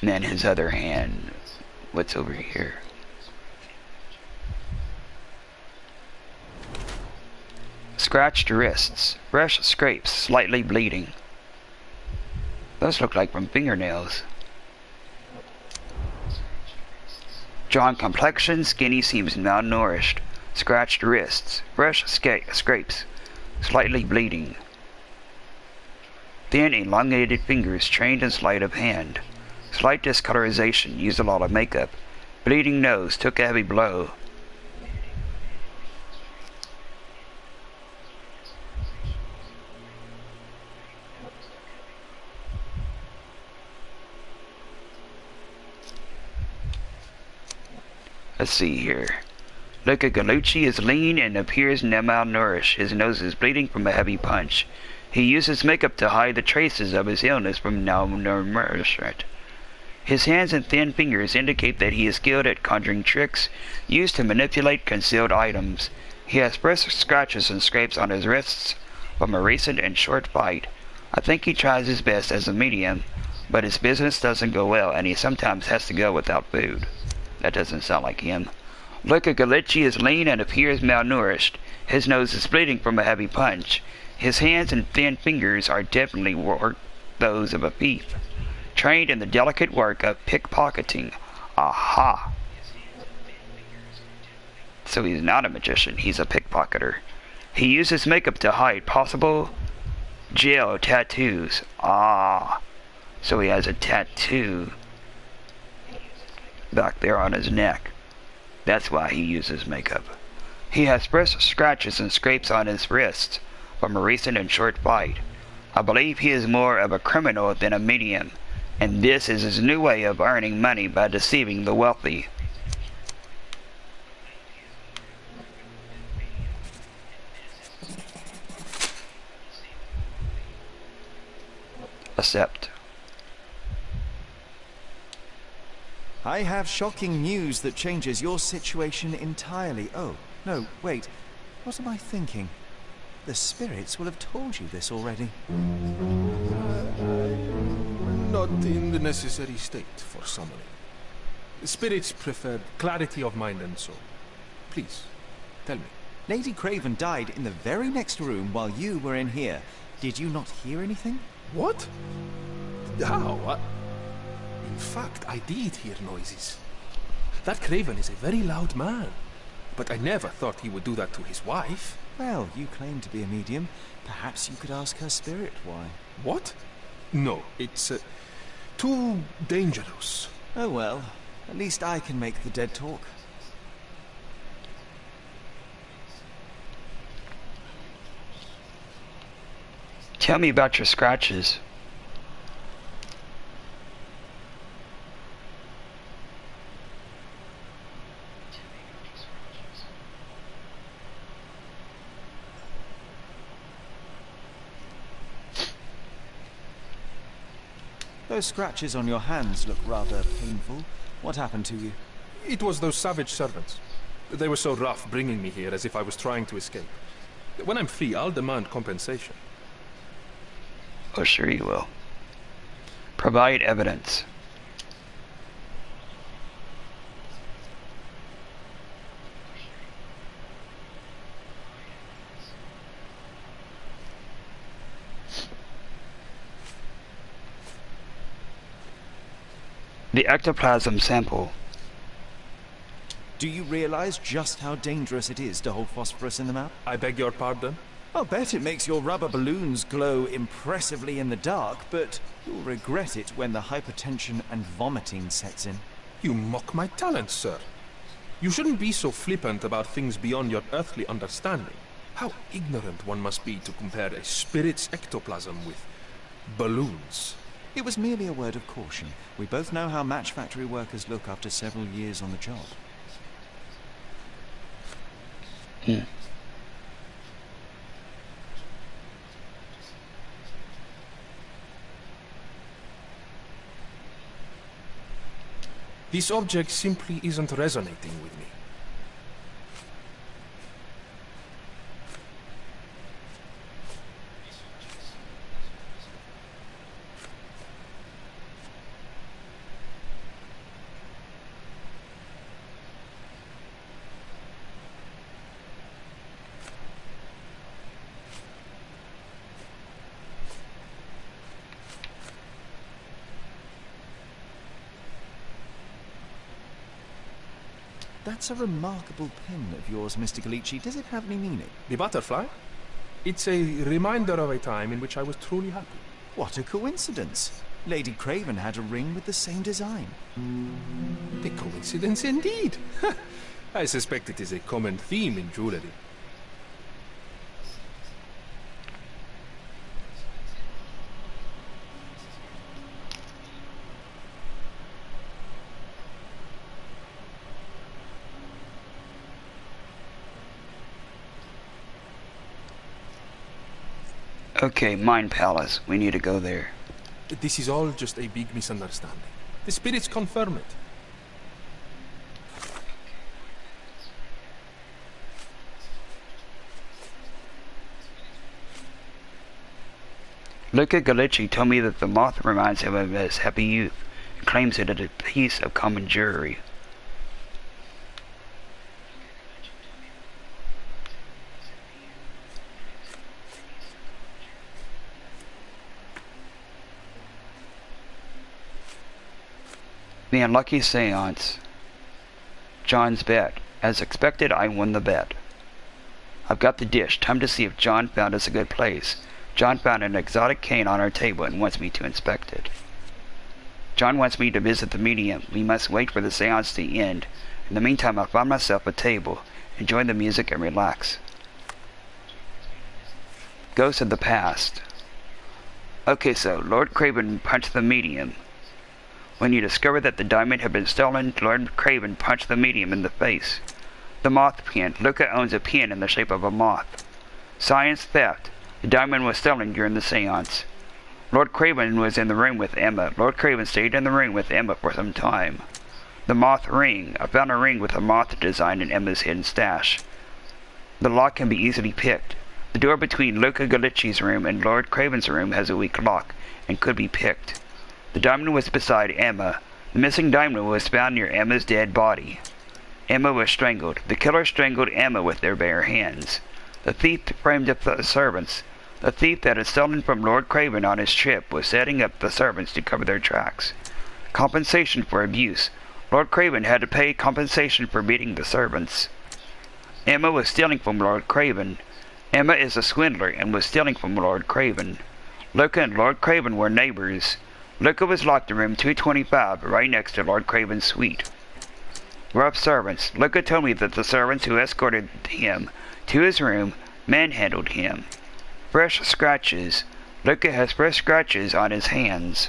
And then his other hand, what's over here? Scratched wrists, fresh scrapes, slightly bleeding. Those look like from fingernails. Drawn complexion, skinny, seems malnourished. Scratched wrists, fresh scrapes, slightly bleeding. Thin, elongated fingers, trained and sleight of hand. Slight discolorization, used a lot of makeup. Bleeding nose, took a heavy blow. Let's see here. Luca Gallucci is lean and appears malnourished. His nose is bleeding from a heavy punch. He uses makeup to hide the traces of his illness from malnourishment. His hands and thin fingers indicate that he is skilled at conjuring tricks used to manipulate concealed items. He has fresh scratches and scrapes on his wrists from a recent and short fight. I think he tries his best as a medium, but his business doesn't go well and he sometimes has to go without food. That doesn't sound like him. Luca Gallucci is lean and appears malnourished. His nose is bleeding from a heavy punch. His hands and thin fingers are definitely those of a thief, trained in the delicate work of pickpocketing. Aha! So he's not a magician, he's a pickpocketer. He uses makeup to hide possible jail tattoos. Ah! So he has a tattoo. back there on his neck. That's why he uses makeup. He has fresh scratches and scrapes on his wrists from a recent and short fight. I believe he is more of a criminal than a medium, and this is his new way of earning money by deceiving the wealthy. Accept. I have shocking news that changes your situation entirely. Oh, no, wait. What am I thinking? The spirits will have told you this already. Not in the necessary state for summoning. The spirits prefer clarity of mind and soul. Please, tell me. Lady Craven died in the very next room while you were in here. Did you not hear anything? What? How? In fact, I did hear noises. That Craven is a very loud man. But I never thought he would do that to his wife. Well, you claim to be a medium. Perhaps you could ask her spirit why. What? No, it's too dangerous. Oh well, at least I can make the dead talk. Tell me about your scratches. Those scratches on your hands look rather painful. What happened to you? It was those savage servants. They were so rough bringing me here as if I was trying to escape. When I'm free, I'll demand compensation. Oh, sure you will. Provide evidence. The ectoplasm sample. Do you realize just how dangerous it is to hold phosphorus in the mouth? I beg your pardon? I'll bet it makes your rubber balloons glow impressively in the dark, but you'll regret it when the hypertension and vomiting sets in. You mock my talent, sir. You shouldn't be so flippant about things beyond your earthly understanding. How ignorant one must be to compare a spirit's ectoplasm with balloons. It was merely a word of caution. We both know how match factory workers look after several years on the job. This object simply isn't resonating with me. That's a remarkable pin of yours, Mr. Galici. Does it have any meaning? The butterfly? It's a reminder of a time in which I was truly happy. What a coincidence. Lady Craven had a ring with the same design. A coincidence indeed. I suspect it is a common theme in jewelry. Okay, Mind Palace. We need to go there. This is all just a big misunderstanding. The spirits confirm it. Luca Galici told me that the moth reminds him of his happy youth and claims it as a piece of common jewelry. The unlucky seance. John's bet. As expected, I won the bet. I've got the dish. Time to see if John found us a good place. John found an exotic cane on our table and wants me to inspect it. John wants me to visit the medium. We must wait for the seance to end. In the meantime, I'll find myself a table, enjoy the music, and relax. Ghosts of the past. Okay, so Lord Craven punched the medium. When you discovered that the diamond had been stolen, Lord Craven punched the medium in the face. The moth pin. Luca owns a pin in the shape of a moth. Science theft. The diamond was stolen during the seance. Lord Craven was in the room with Emma. Lord Craven stayed in the room with Emma for some time. The moth ring. I found a ring with a moth design in Emma's hidden stash. The lock can be easily picked. The door between Luca Galici's room and Lord Craven's room has a weak lock and could be picked. The diamond was beside Emma. The missing diamond was found near Emma's dead body. Emma was strangled. The killer strangled Emma with their bare hands. The thief framed up the servants. The thief that had stolen from Lord Craven on his trip was setting up the servants to cover their tracks. Compensation for abuse. Lord Craven had to pay compensation for beating the servants. Emma was stealing from Lord Craven. Emma is a swindler and was stealing from Lord Craven. Luca and Lord Craven were neighbors. Luca was locked in room 225, right next to Lord Craven's suite. Rough servants. Luca told me that the servants who escorted him to his room manhandled him. Fresh scratches. Luca has fresh scratches on his hands.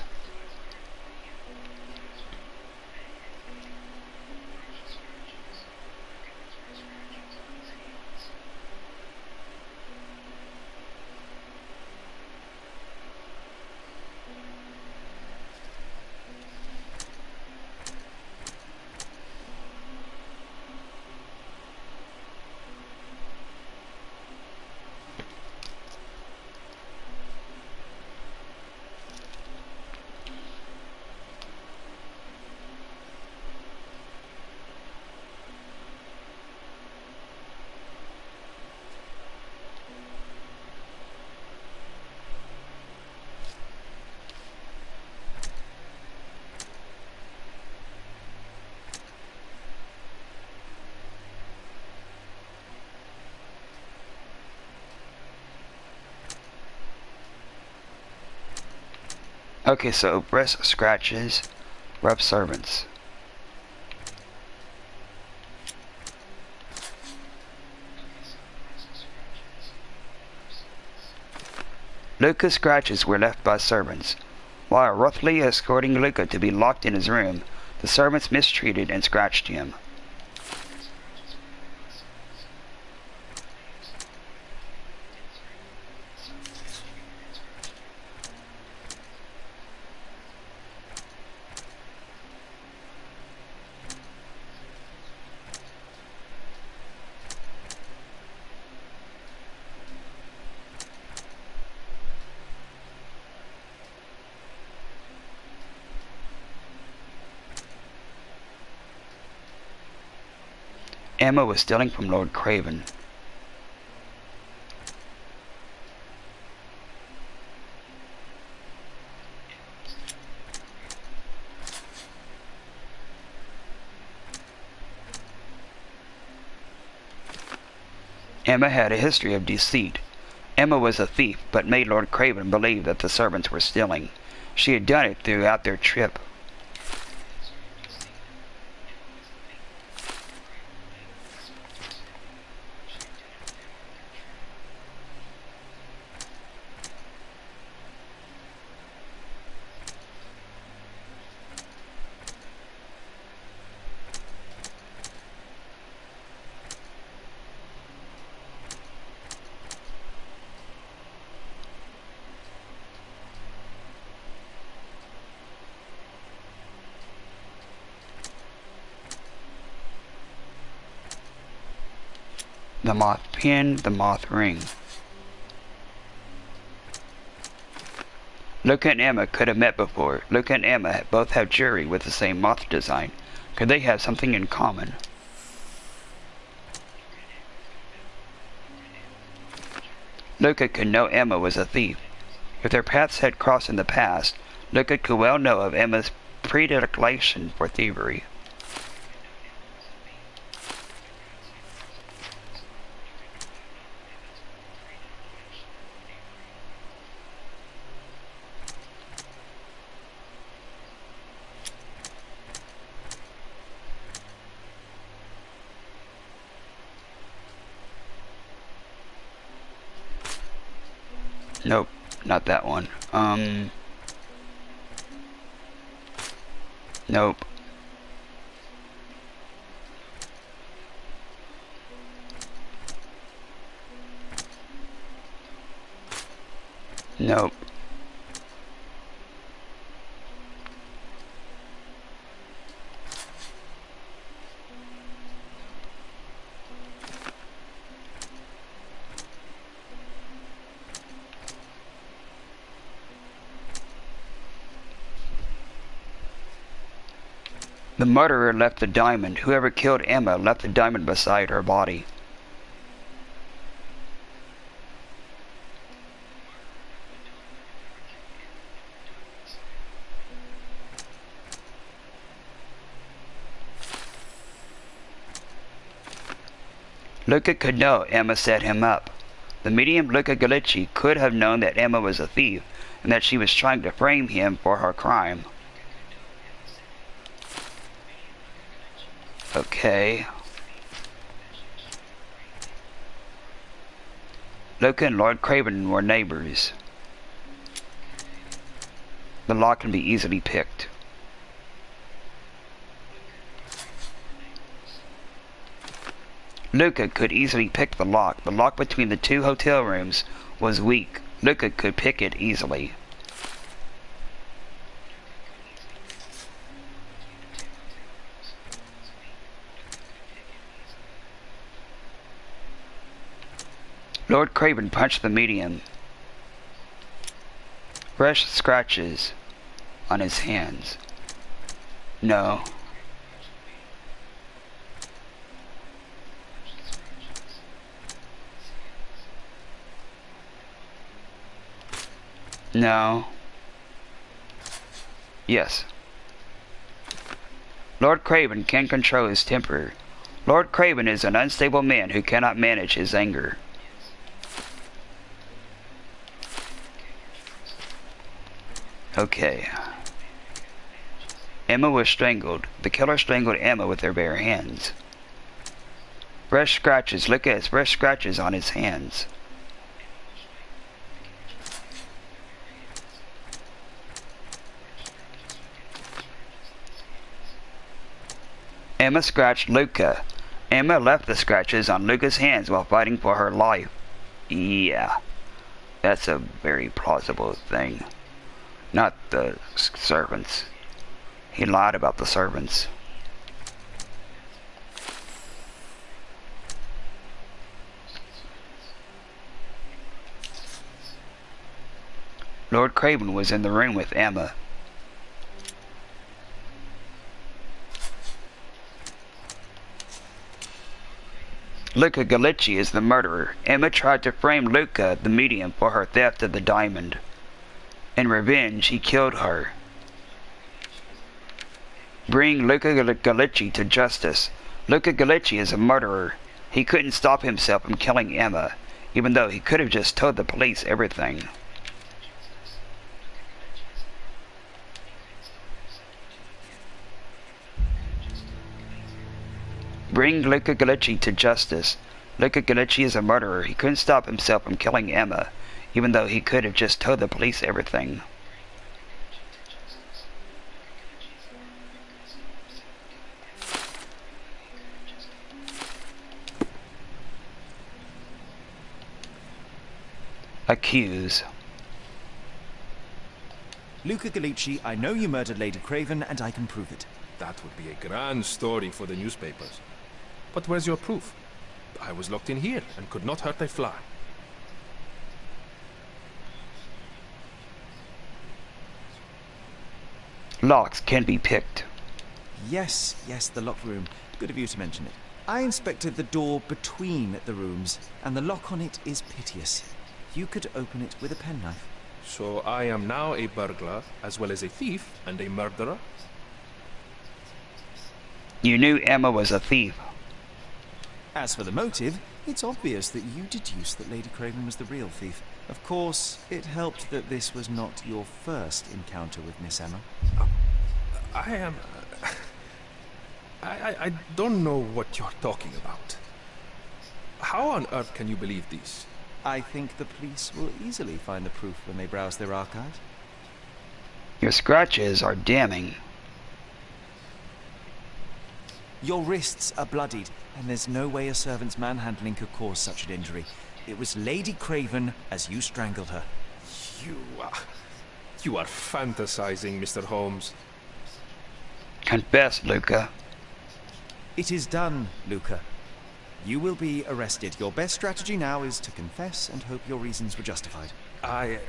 Okay, so breast scratches, rough servants. Luca's scratches were left by servants. While roughly escorting Luca to be locked in his room, the servants mistreated and scratched him. Emma was stealing from Lord Craven. Emma had a history of deceit. Emma was a thief, but made Lord Craven believe that the servants were stealing. She had done it throughout their trip. The moth pin, the moth ring. Luca and Emma could have met before. Luca and Emma both have jewelry with the same moth design. Could they have something in common? Luca could know Emma was a thief. If their paths had crossed in the past, Luca could well know of Emma's predilection for thievery. Nope, not that one. Nope. Nope. The murderer left the diamond. Whoever killed Emma left the diamond beside her body. Luca could know Emma set him up. The medium Luca Gallicci could have known that Emma was a thief and that she was trying to frame him for her crime. Okay. Luca and Lord Craven were neighbors. The lock can be easily picked. Luca could easily pick the lock. The lock between the two hotel rooms was weak. Luca could pick it easily. Lord Craven punched the medium. Fresh scratches on his hands. No. No. Yes. Lord Craven can control his temper. Lord Craven is an unstable man who cannot manage his anger. Okay. Emma was strangled. The killer strangled Emma with their bare hands. Fresh scratches. Look at his fresh scratches on his hands. Emma scratched Luca. Emma left the scratches on Luca's hands while fighting for her life. Yeah. That's a very plausible thing. Not the servants. He lied about the servants. Lord Craven was in the room with Emma. Luca Gallicci is the murderer. Emma tried to frame Luca, the medium, for her theft of the diamond. In revenge, he killed her. Bring Luca Gallicci to justice. Luca Gallicci is a murderer. He couldn't stop himself from killing Emma, even though he could have just told the police everything. Bring Luca Gallicci to justice. Luca Gallicci is a murderer. He couldn't stop himself from killing Emma, even though he could have just told the police everything. Accuse. Luca Gallicci, I know you murdered Lady Craven, and I can prove it. That would be a grand story for the newspapers. But where's your proof? I was locked in here and could not hurt a fly. Locks can be picked. Yes, the locked room. Good of you to mention it. I inspected the door between the rooms, and the lock on it is piteous. You could open it with a penknife. So I am now a burglar, as well as a thief and a murderer? You knew Emma was a thief. As for the motive, it's obvious that you deduced that Lady Craven was the real thief. Of course, it helped that this was not your first encounter with Miss Emma. I don't know what you're talking about. How on earth can you believe this? I think the police will easily find the proof when they browse their archives. Your scratches are damning. Your wrists are bloodied, and there's no way a servant's manhandling could cause such an injury. It was Lady Craven as you strangled her. You are fantasizing, Mr. Holmes. Confess, Luca. It is done, Luca. You will be arrested. Your best strategy now is to confess and hope your reasons were justified. I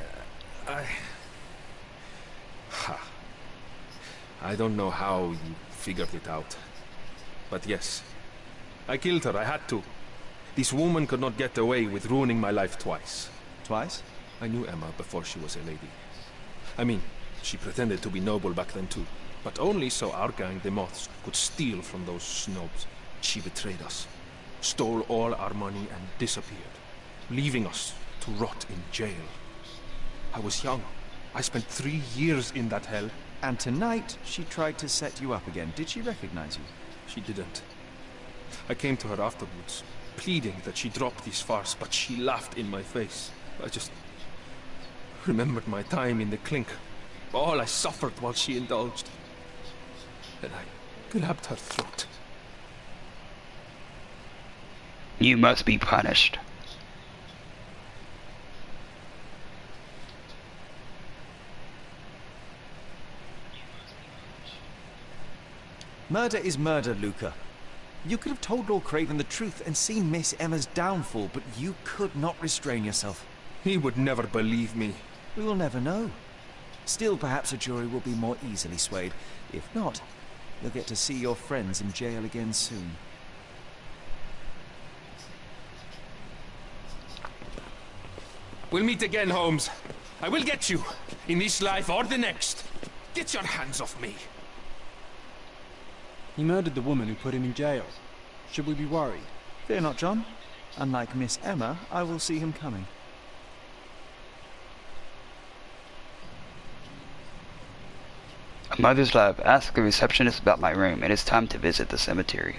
don't know how you figured it out. But yes, I killed her. I had to. This woman could not get away with ruining my life twice. Twice? I knew Emma before she was a lady. I mean, she pretended to be noble back then too. But only so our gang, the Moths, could steal from those snobs. She betrayed us, stole all our money and disappeared, leaving us to rot in jail. I was young. I spent 3 years in that hell. And tonight, she tried to set you up again. Did she recognize you? She didn't. I came to her afterwards, pleading that she drop this farce, but she laughed in my face. I just remembered my time in the clink, all I suffered while she indulged. And I grabbed her throat. You must be punished. Murder is murder, Luca. You could have told Lord Craven the truth and seen Miss Emma's downfall, but you could not restrain yourself. He would never believe me. We will never know. Still, perhaps a jury will be more easily swayed. If not, you'll get to see your friends in jail again soon. We'll meet again, Holmes. I will get you, in this life or the next. Get your hands off me. He murdered the woman who put him in jail. Should we be worried? Fear not, John. Unlike Miss Emma, I will see him coming. A mother's love. Ask the receptionist about my room. It is time to visit the cemetery.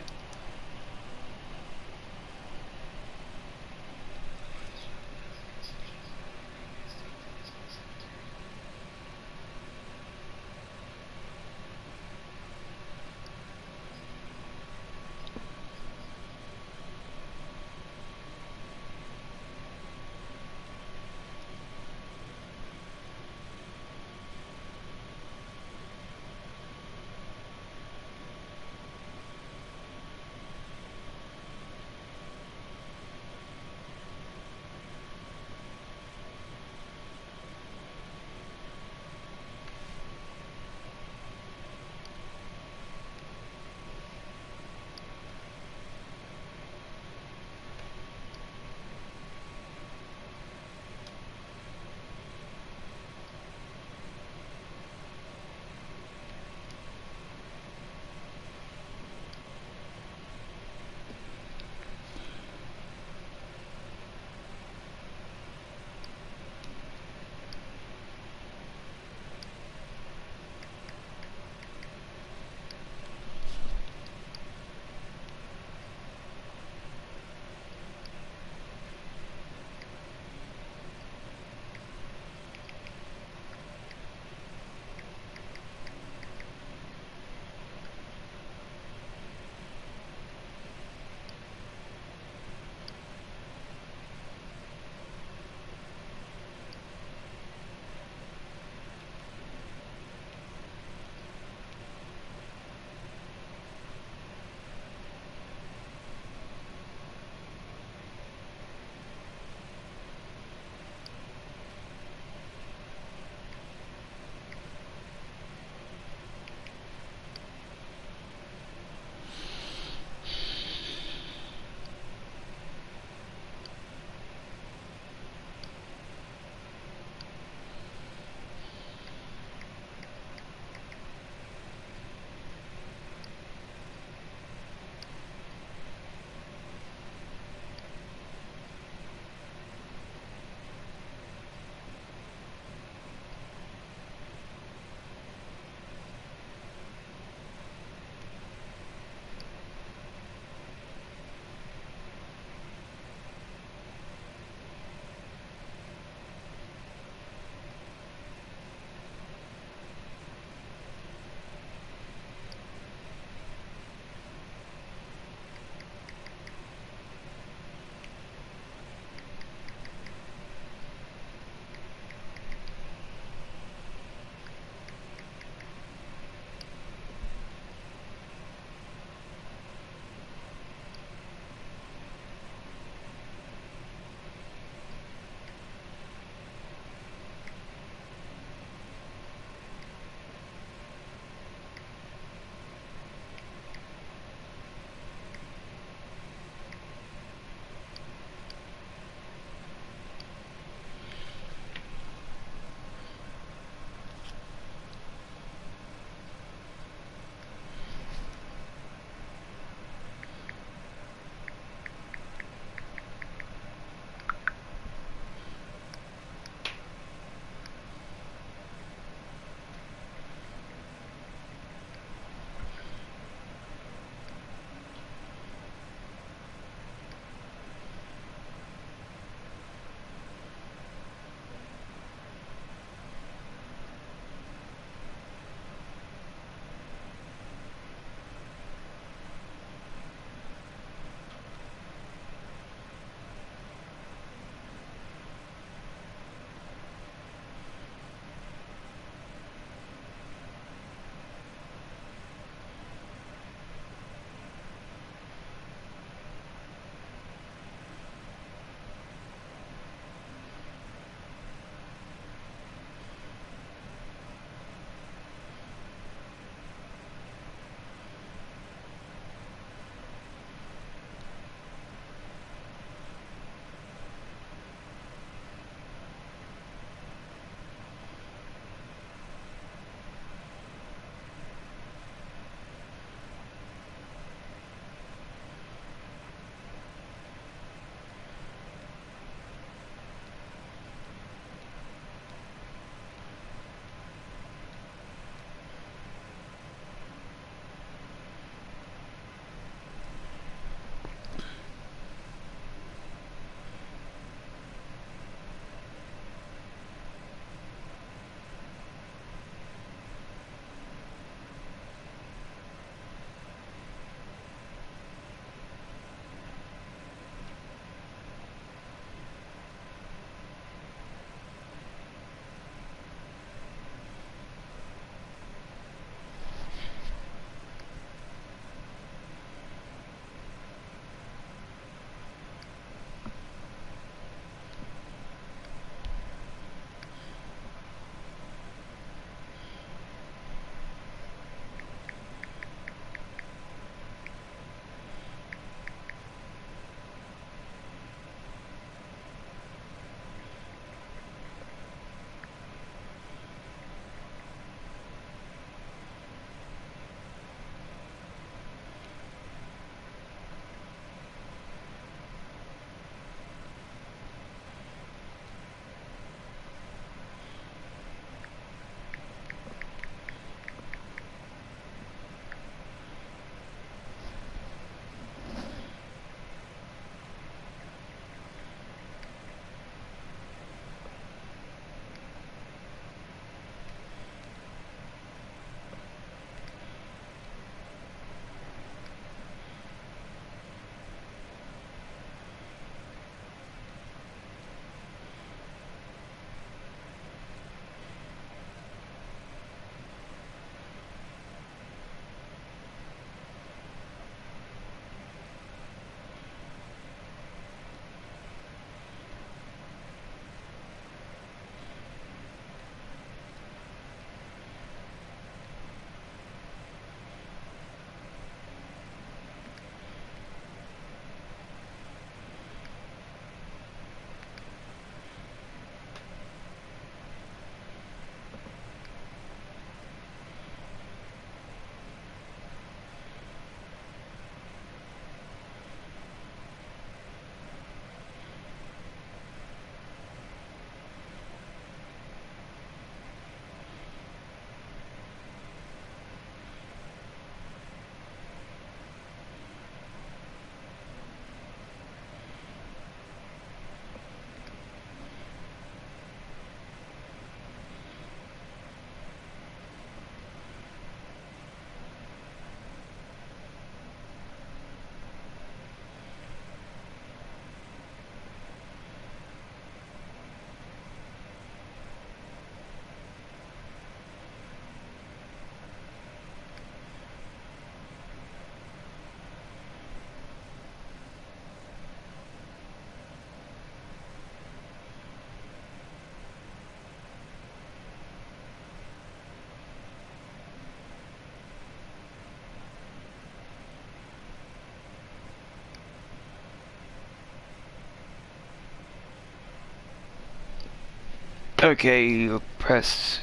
Okay, you press.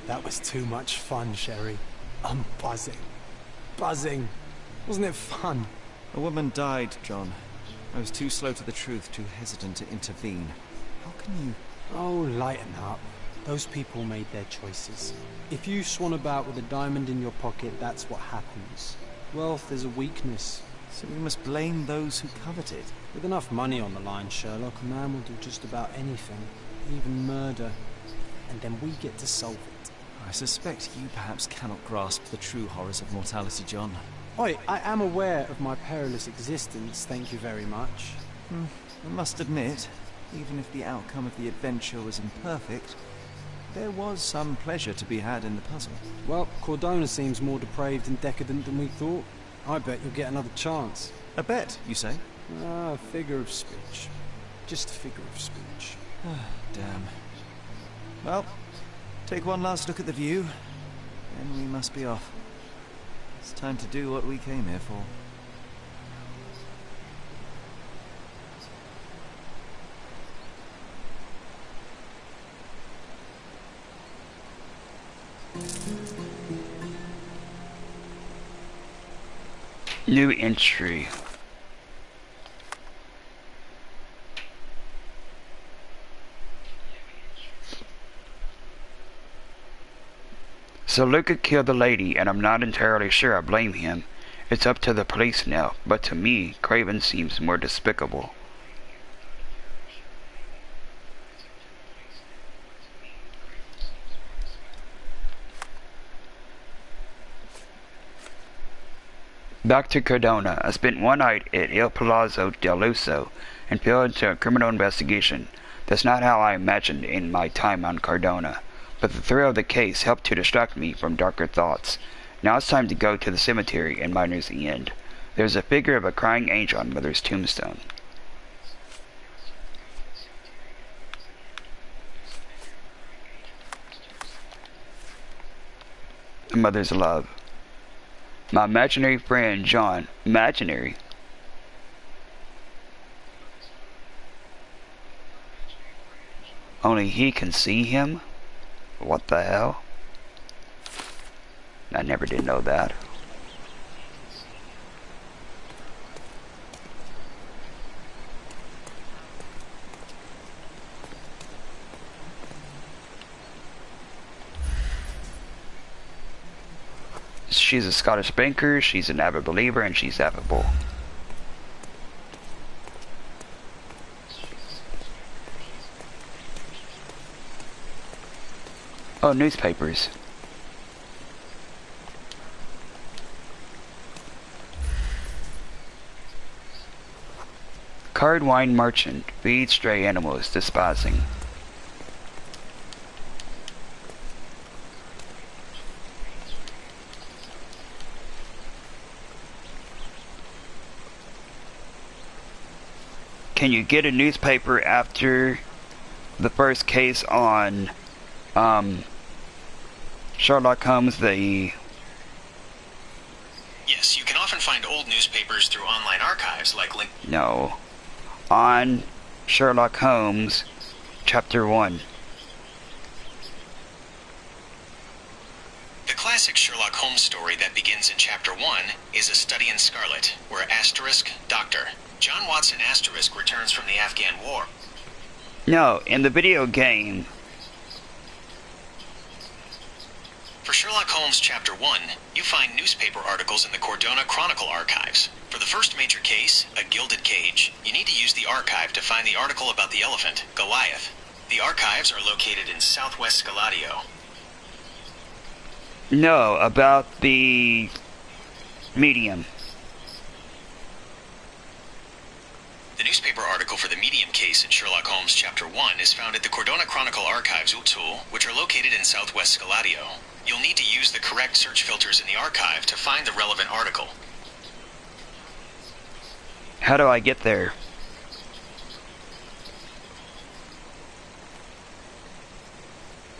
That was too much fun, Sherry. I'm buzzing. Buzzing. Wasn't it fun? A woman died, John. I was too slow to the truth, too hesitant to intervene. How can you... Oh, lighten up. Those people made their choices. If you swan about with a diamond in your pocket, that's what happens. Wealth is a weakness. So we must blame those who covet it. With enough money on the line, Sherlock, a man will do just about anything, even murder. And then we get to solve it. I suspect you perhaps cannot grasp the true horrors of mortality, John. Oi, I am aware of my perilous existence, thank you very much. I must admit, even if the outcome of the adventure was imperfect, there was some pleasure to be had in the puzzle. Well, Cordona seems more depraved and decadent than we thought. I bet you'll get another chance. A bet, you say? Ah, figure of speech. Just a figure of speech. Damn. Well, take one last look at the view, then we must be off. It's time to do what we came here for. New entry. So Luca killed the lady, and I'm not entirely sure I blame him. It's up to the police now, but to me, Craven seems more despicable. Back to Cardona. I spent one night at Il Palazzo del Lusso and fell into a criminal investigation. That's not how I imagined in my time on Cardona, but the thrill of the case helped to distract me from darker thoughts. Now it's time to go to the cemetery and Miner's End. There's a figure of a crying angel on Mother's tombstone. The mother's love. My imaginary friend, John. Imaginary? Only he can see him? What the hell? I never did know that. She's a Scottish banker, she's an avid believer, and she's affable. Oh, newspapers. Card wine merchant feeds stray animals, despising. Can you get a newspaper after the first case on Sherlock Holmes, Yes, you can often find old newspapers through online archives like No. On Sherlock Holmes, Chapter 1. The classic Sherlock Holmes story that begins in Chapter 1 is A Study in Scarlet, where Asterisk, Doctor John Watson Asterisk returns from the Afghan War. No, in the video game. For Sherlock Holmes Chapter 1, you find newspaper articles in the Cordona Chronicle archives. For the first major case, A Gilded Cage, you need to use the archive to find the article about the elephant, Goliath. The archives are located in southwest Scaladio. No, about the medium. The newspaper article for the medium case in Sherlock Holmes Chapter 1 is found at the Cordona Chronicle archives, Utul, which are located in southwest Scaladio. You'll need to use the correct search filters in the archive to find the relevant article. How do I get there?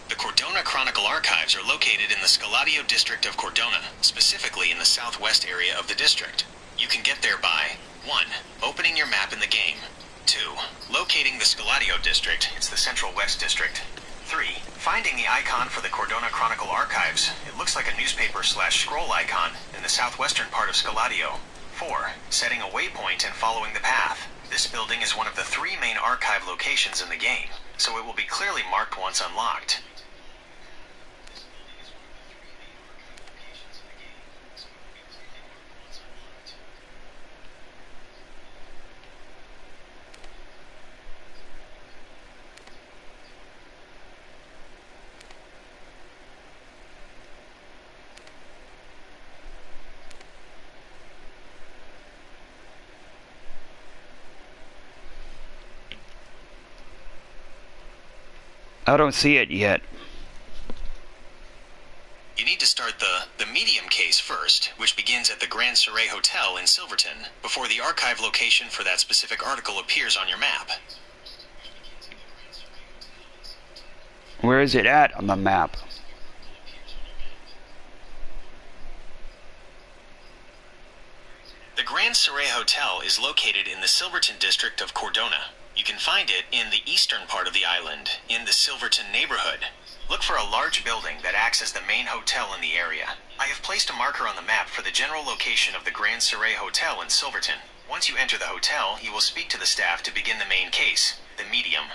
The Cordona Chronicle archives are located in the Scaladio district of Cordona, specifically in the southwest area of the district. You can get there by 1. Opening your map in the game. 2. Locating the Scaladio district. It's the Central West district. 3. Finding the icon for the Cordona Chronicle archives. It looks like a newspaper/scroll icon in the southwestern part of Scaladio. 4. Setting a waypoint and following the path. This building is one of the 3 main archive locations in the game, so it will be clearly marked once unlocked. I don't see it yet. You need to start the medium case first, which begins at the Grand Surrey Hotel in Silverton, before the archive location for that specific article appears on your map. Where is it at on the map? The Grand Surrey Hotel is located in the Silverton district of Cordona. You can find it in the eastern part of the island, in the Silverton neighborhood. Look for a large building that acts as the main hotel in the area. I have placed a marker on the map for the general location of the Grand Surrey Hotel in Silverton. Once you enter the hotel, you will speak to the staff to begin the main case, the medium.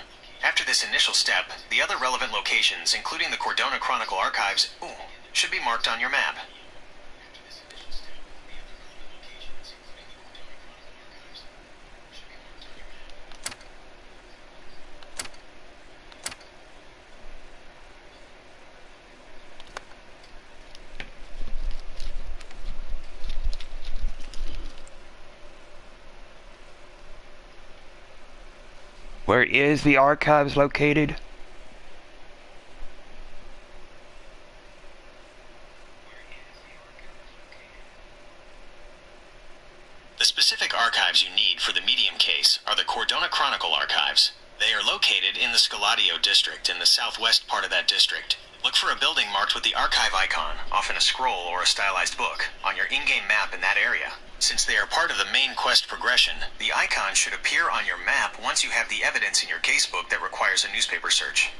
After this initial step, the other relevant locations, including the Cordona Chronicle archives, should be marked on your map. Where is the archives located? The specific archives you need for the medium case are the Cordona Chronicle archives. They are located in the Scaladio district, in the southwest part of that district. Look for a building marked with the archive icon, often a scroll or a stylized book, on your in-game map in that area. Since they are part of the main quest progression, the icon should appear on your map once you have the evidence in your casebook that requires a newspaper search.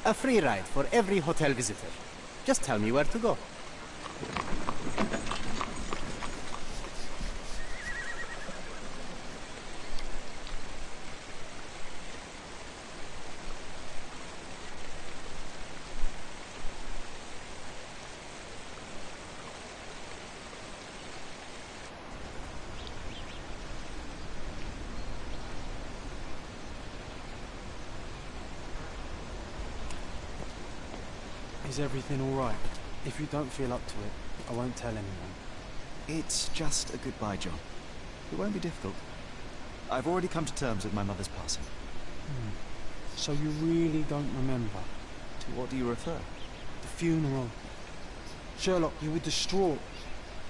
A free ride for every hotel visitor. Just tell me where to go. Is everything all right? If you don't feel up to it, I won't tell anyone. It's just a goodbye, John. It won't be difficult. I've already come to terms with my mother's passing. So you really don't remember? To what do you refer? The funeral. Sherlock, you were distraught.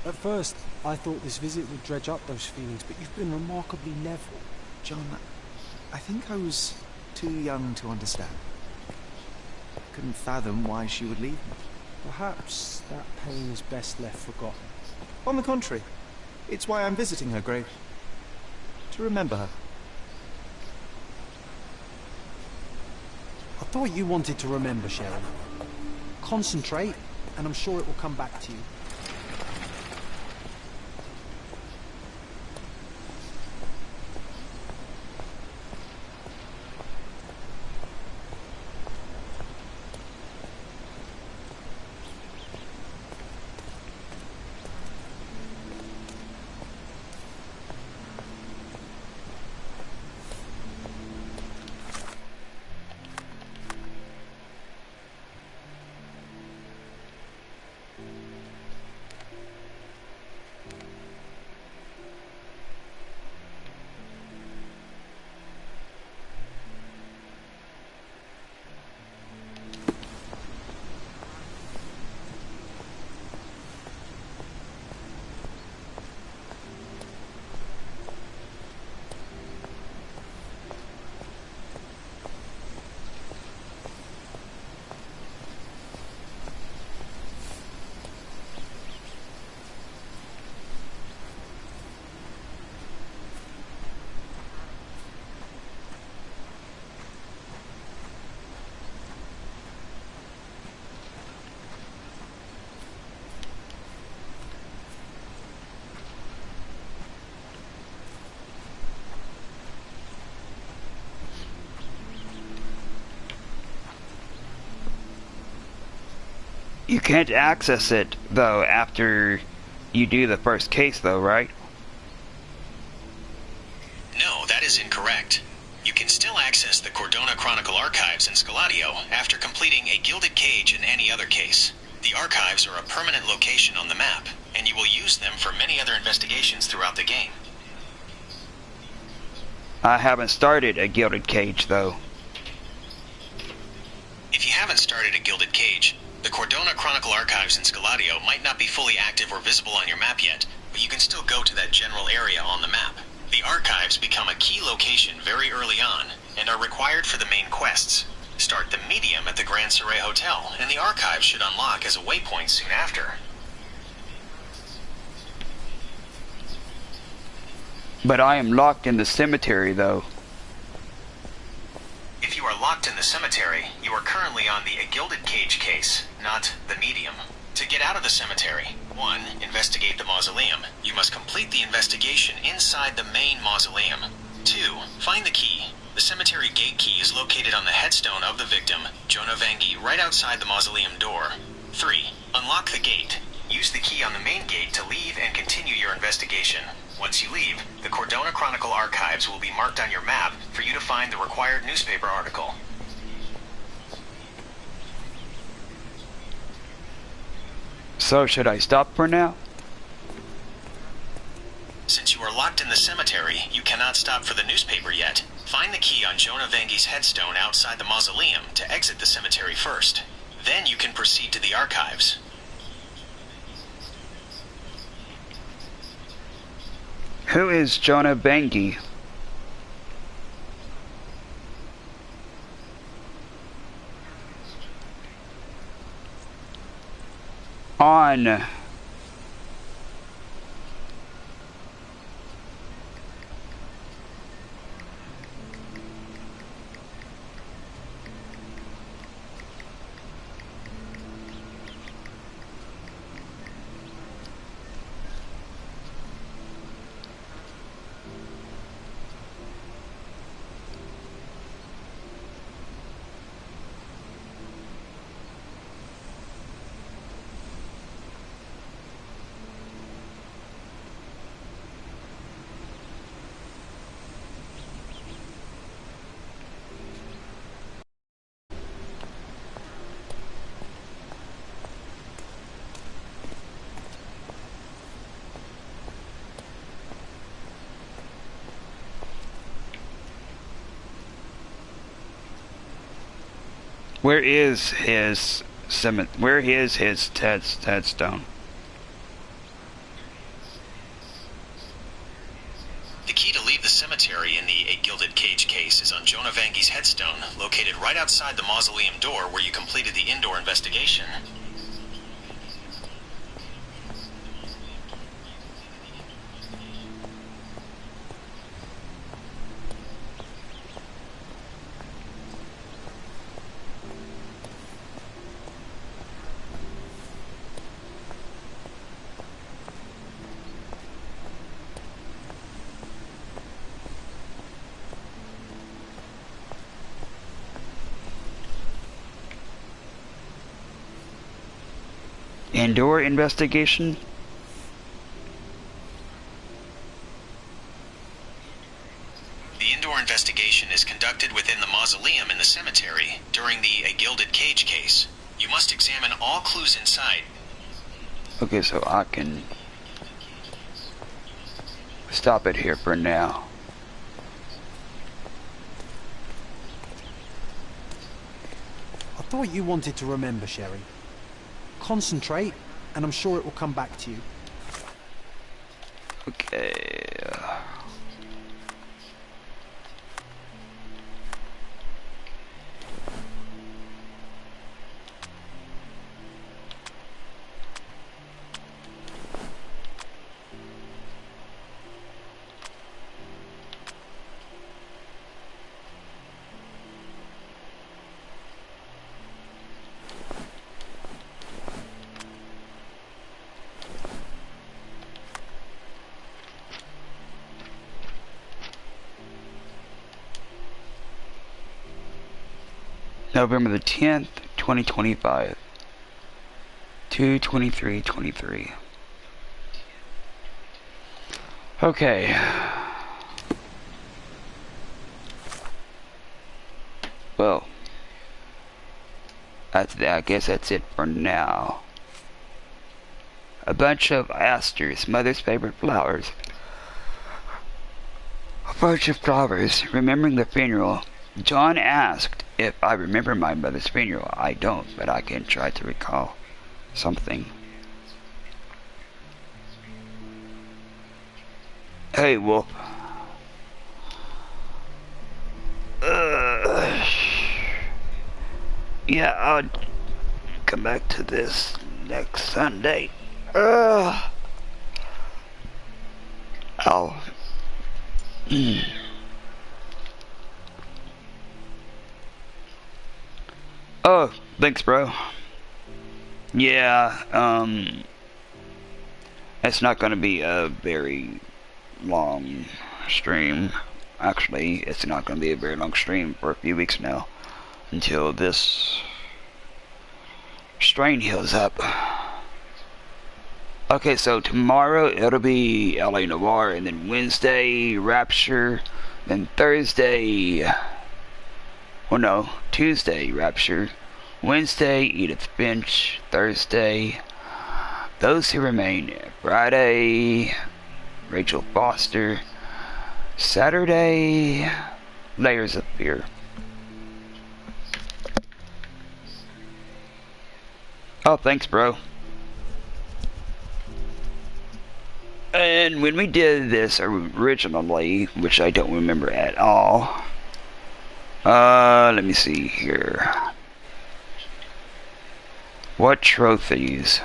At first, I thought this visit would dredge up those feelings, but you've been remarkably level. John, I think I was too young to understand. Couldn't fathom why she would leave me. Perhaps that pain is best left forgotten. On the contrary, it's why I'm visiting her grave. To remember her. I thought you wanted to remember, Sherlock. Concentrate, and I'm sure it will come back to you. You can't access it, though, after you do the first case, though, right? No, that is incorrect. You can still access the Cordona Chronicle archives in Scaladio after completing a Gilded Cage in any other case. The archives are a permanent location on the map, and you will use them for many other investigations throughout the game. I haven't started a Gilded Cage, though. If you haven't started a Gilded Cage, the Cordona Chronicle archives in Scaladio might not be fully active or visible on your map yet, but you can still go to that general area on the map. The archives become a key location very early on, and are required for the main quests. Start the medium at the Grand Surrey Hotel, and the archives should unlock as a waypoint soon after. But I am locked in the cemetery, though. If you are locked in the cemetery, you are currently on the Gilded Cage case, not the medium. To get out of the cemetery, 1. Investigate the mausoleum. You must complete the investigation inside the main mausoleum. 2. Find the key. The cemetery gate key is located on the headstone of the victim, Jonah Vangi, right outside the mausoleum door. 3. Unlock the gate. Use the key on the main gate to leave and continue your investigation. Once you leave, the Cordona Chronicle archives will be marked on your map for you to find the required newspaper article. So, should I stop for now? Since you are locked in the cemetery, you cannot stop for the newspaper yet. Find the key on Jonah Vangi's headstone outside the mausoleum to exit the cemetery first. Then you can proceed to the archives. Who is Jonah Vangi? On Where is his headstone? The key to leave the cemetery in the Gilded Cage case is on Jonah Vangi's headstone, located right outside the mausoleum door where you completed the indoor investigation. Indoor investigation? The indoor investigation is conducted within the mausoleum in the cemetery during the Gilded Cage case. You must examine all clues inside. Okay, so I can stop it here for now. I thought you wanted to remember, Sherry. Concentrate, and I'm sure it will come back to you. Okay. November the 10th, 2025. 2:23:23. Okay. Well, I guess that's it for now. A bunch of asters, mother's favorite flowers. A bunch of flowers, remembering the funeral. John asked if I remember my mother's funeral. I don't, but I can try to recall something. Hey, Wolf. Yeah, I'll come back to this next Sunday. Oh. Oh, thanks, bro. Yeah, it's not gonna be a very long stream. Actually, it's not gonna be a very long stream for a few weeks now, until this strain heals up. Okay, so tomorrow it'll be LA Noir, and then Wednesday Rapture, then Thursday, well no, Tuesday Rapture, Wednesday Edith Finch, Thursday Those Who Remain, Friday Rachel Foster, Saturday Layers of Fear. Oh, thanks, bro. And when we did this originally, which I don't remember at all, let me see here. What trophies?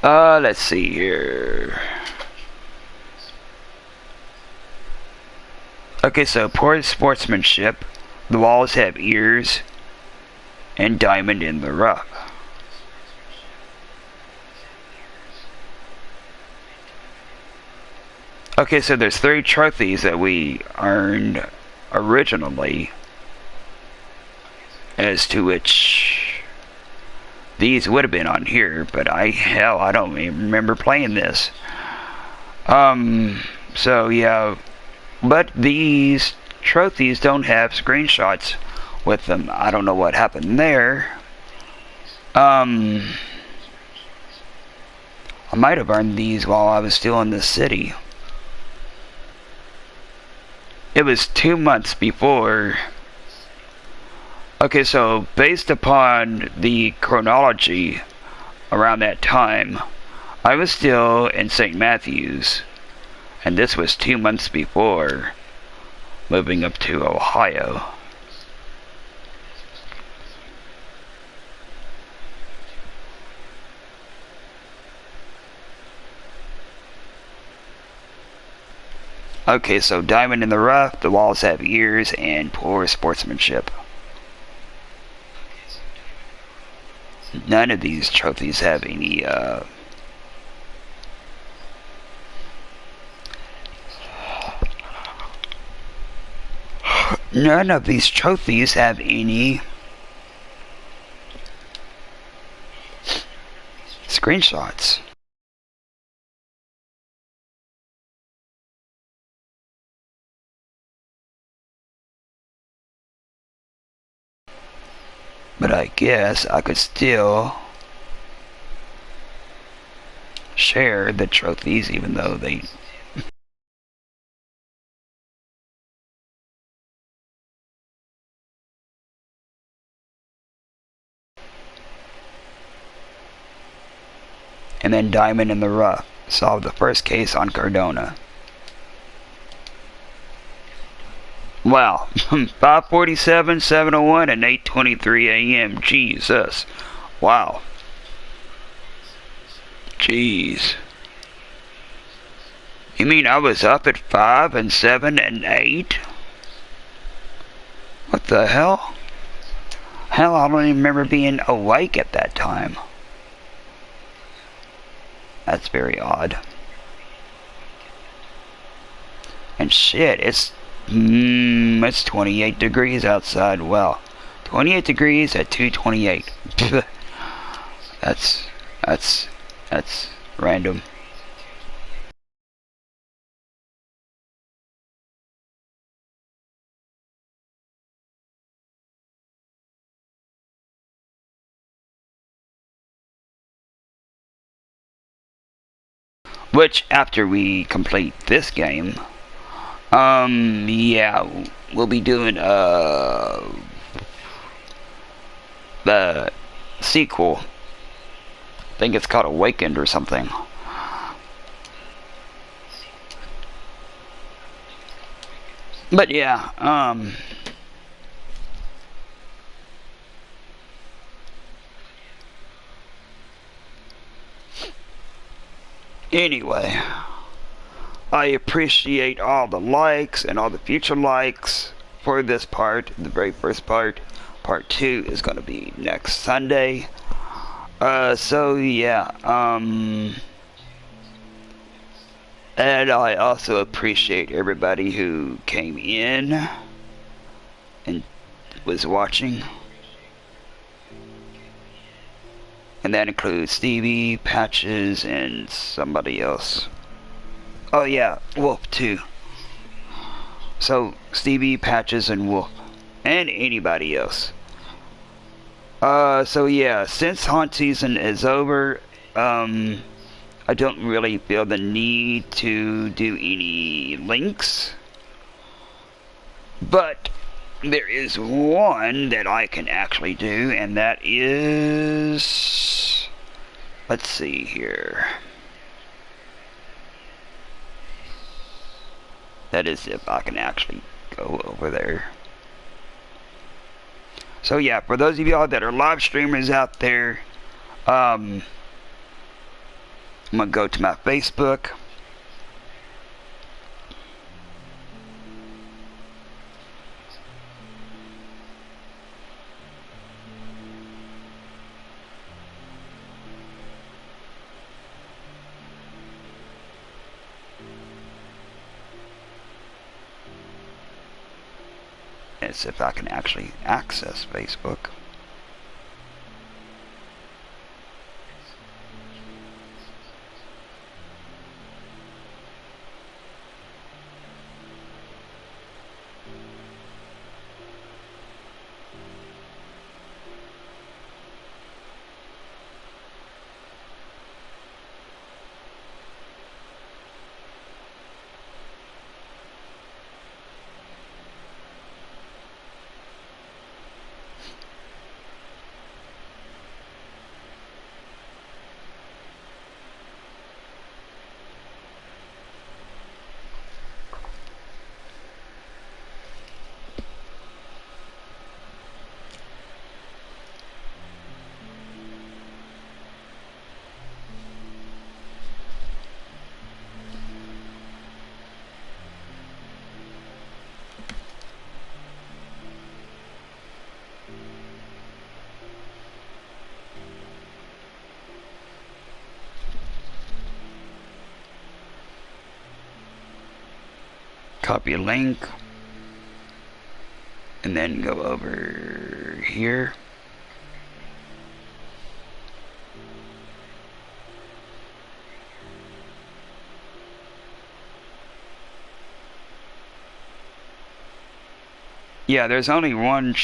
Let's see here. Okay, so poor sportsmanship, the walls have ears, and diamond in the rough. Okay, so there's 3 trophies that we earned originally, as to which these would have been on here, but I don't even remember playing this. So yeah, but these trophies don't have screenshots with them. I don't know what happened there. I might have earned these while I was still in the city. It was 2 months before. Okay, so based upon the chronology around that time, I was still in St. Matthews, and this was 2 months before moving up to Ohio. Okay, so diamond in the rough, the walls have ears, and poor sportsmanship. None of these trophies have any, none of these trophies have any screenshots. But I guess I could still share the trophies even though they... And then diamond in the rough. Solved the first case on Cardona. Wow. 5:47, 7:01, and 8:23 a.m. Jesus. Wow. Jeez. You mean I was up at 5 and 7 and 8? What the hell? Hell, I don't even remember being awake at that time. That's very odd. And shit, it's 28 degrees outside. Well, 28 degrees at 2:28. That's random. Which, after we complete this game, yeah, we'll be doing the sequel. I think it's called Awakened or something. But yeah, anyway, I appreciate all the likes and all the future likes for this part, the very first part. Part 2 is going to be next Sunday. So yeah, and I also appreciate everybody who came in and was watching. And that includes Stevie, Patches, and somebody else. Oh yeah, Wolf too. So Stevie, Patches, and Wolf. And anybody else. So yeah, since haunt season is over, I don't really feel the need to do any links. But there is one that I can actually do, and that is... let's see here. That is if I can actually go over there. So yeah, for those of y'all that are live streamers out there, I'm gonna go to my Facebook. And see if I can actually access Facebook. Copy a link, and then go over here. Yeah, there's only one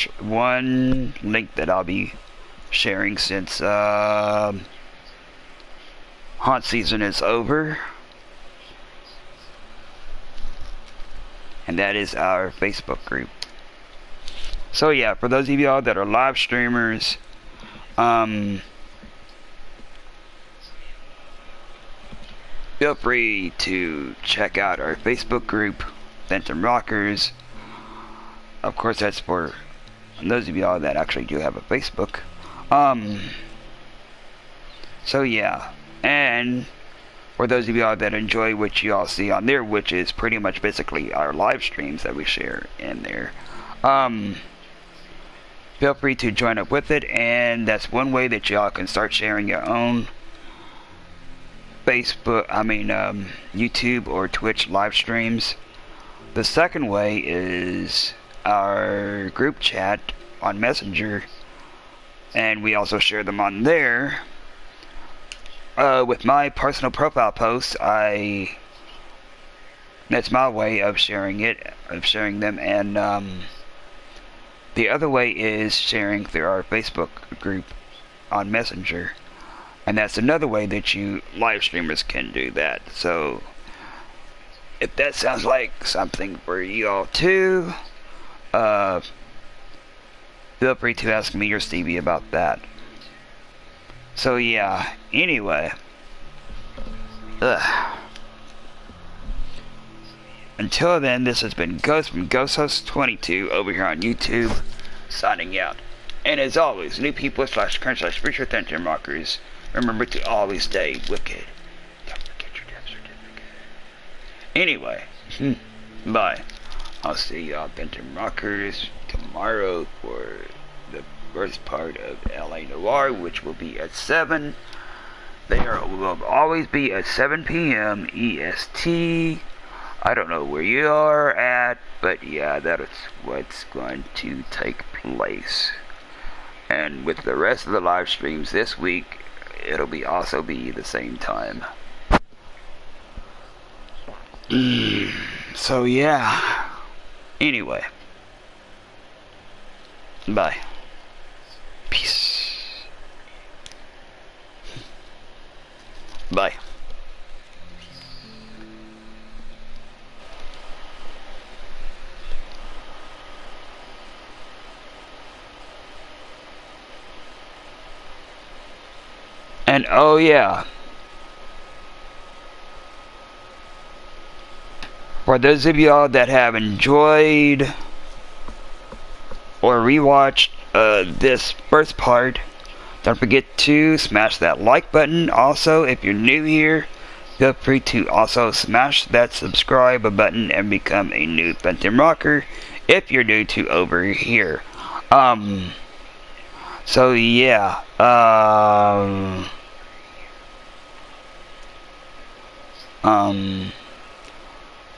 link that I'll be sharing since haunt season is over. And that is our Facebook group. So yeah, for those of y'all that are live streamers, feel free to check out our Facebook group, Phantom Rockers. Of course, that's for those of y'all that actually do have a Facebook. So yeah, and for those of y'all that enjoy what you all see on there, which is pretty much basically our live streams that we share in there, feel free to join up with it, and that's one way that y'all can start sharing your own YouTube or Twitch live streams. The second way is our group chat on Messenger, and we also share them on there. with my personal profile posts, that's my way of sharing them, and the other way is sharing through our Facebook group on Messenger, and that's another way that you live streamers can do that. So if that sounds like something for you all too, feel free to ask me or Stevie about that. So yeah, anyway. Until then, this has been Ghost from GhostHost22 over here on YouTube, signing out. And as always, new people / current / future attention markers, remember to always stay wicked. Don't forget your death certificate. Anyway, bye. I'll see y'all attention markers tomorrow for the first part of LA Noire, which will be at 7. Will always be at 7 p.m. EST. I don't know where you are at, but yeah, that is what's going to take place. And with the rest of the live streams this week, it'll also be the same time. So yeah. Anyway. Bye. Peace. Bye. And oh yeah, for those of y'all that have enjoyed or rewatched this first part, don't forget to smash that like button. Also, if you're new here, feel free to also smash that subscribe button and become a new Phantom Rocker if you're new to over here. So yeah,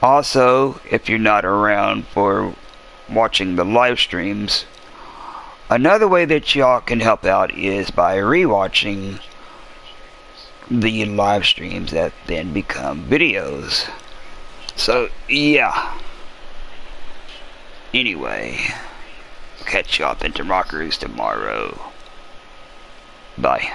also, if you're not around for watching the live streams, another way that y'all can help out is by rewatching the live streams that then become videos. So yeah. Anyway, catch y'all Phantom Rockers tomorrow. Bye.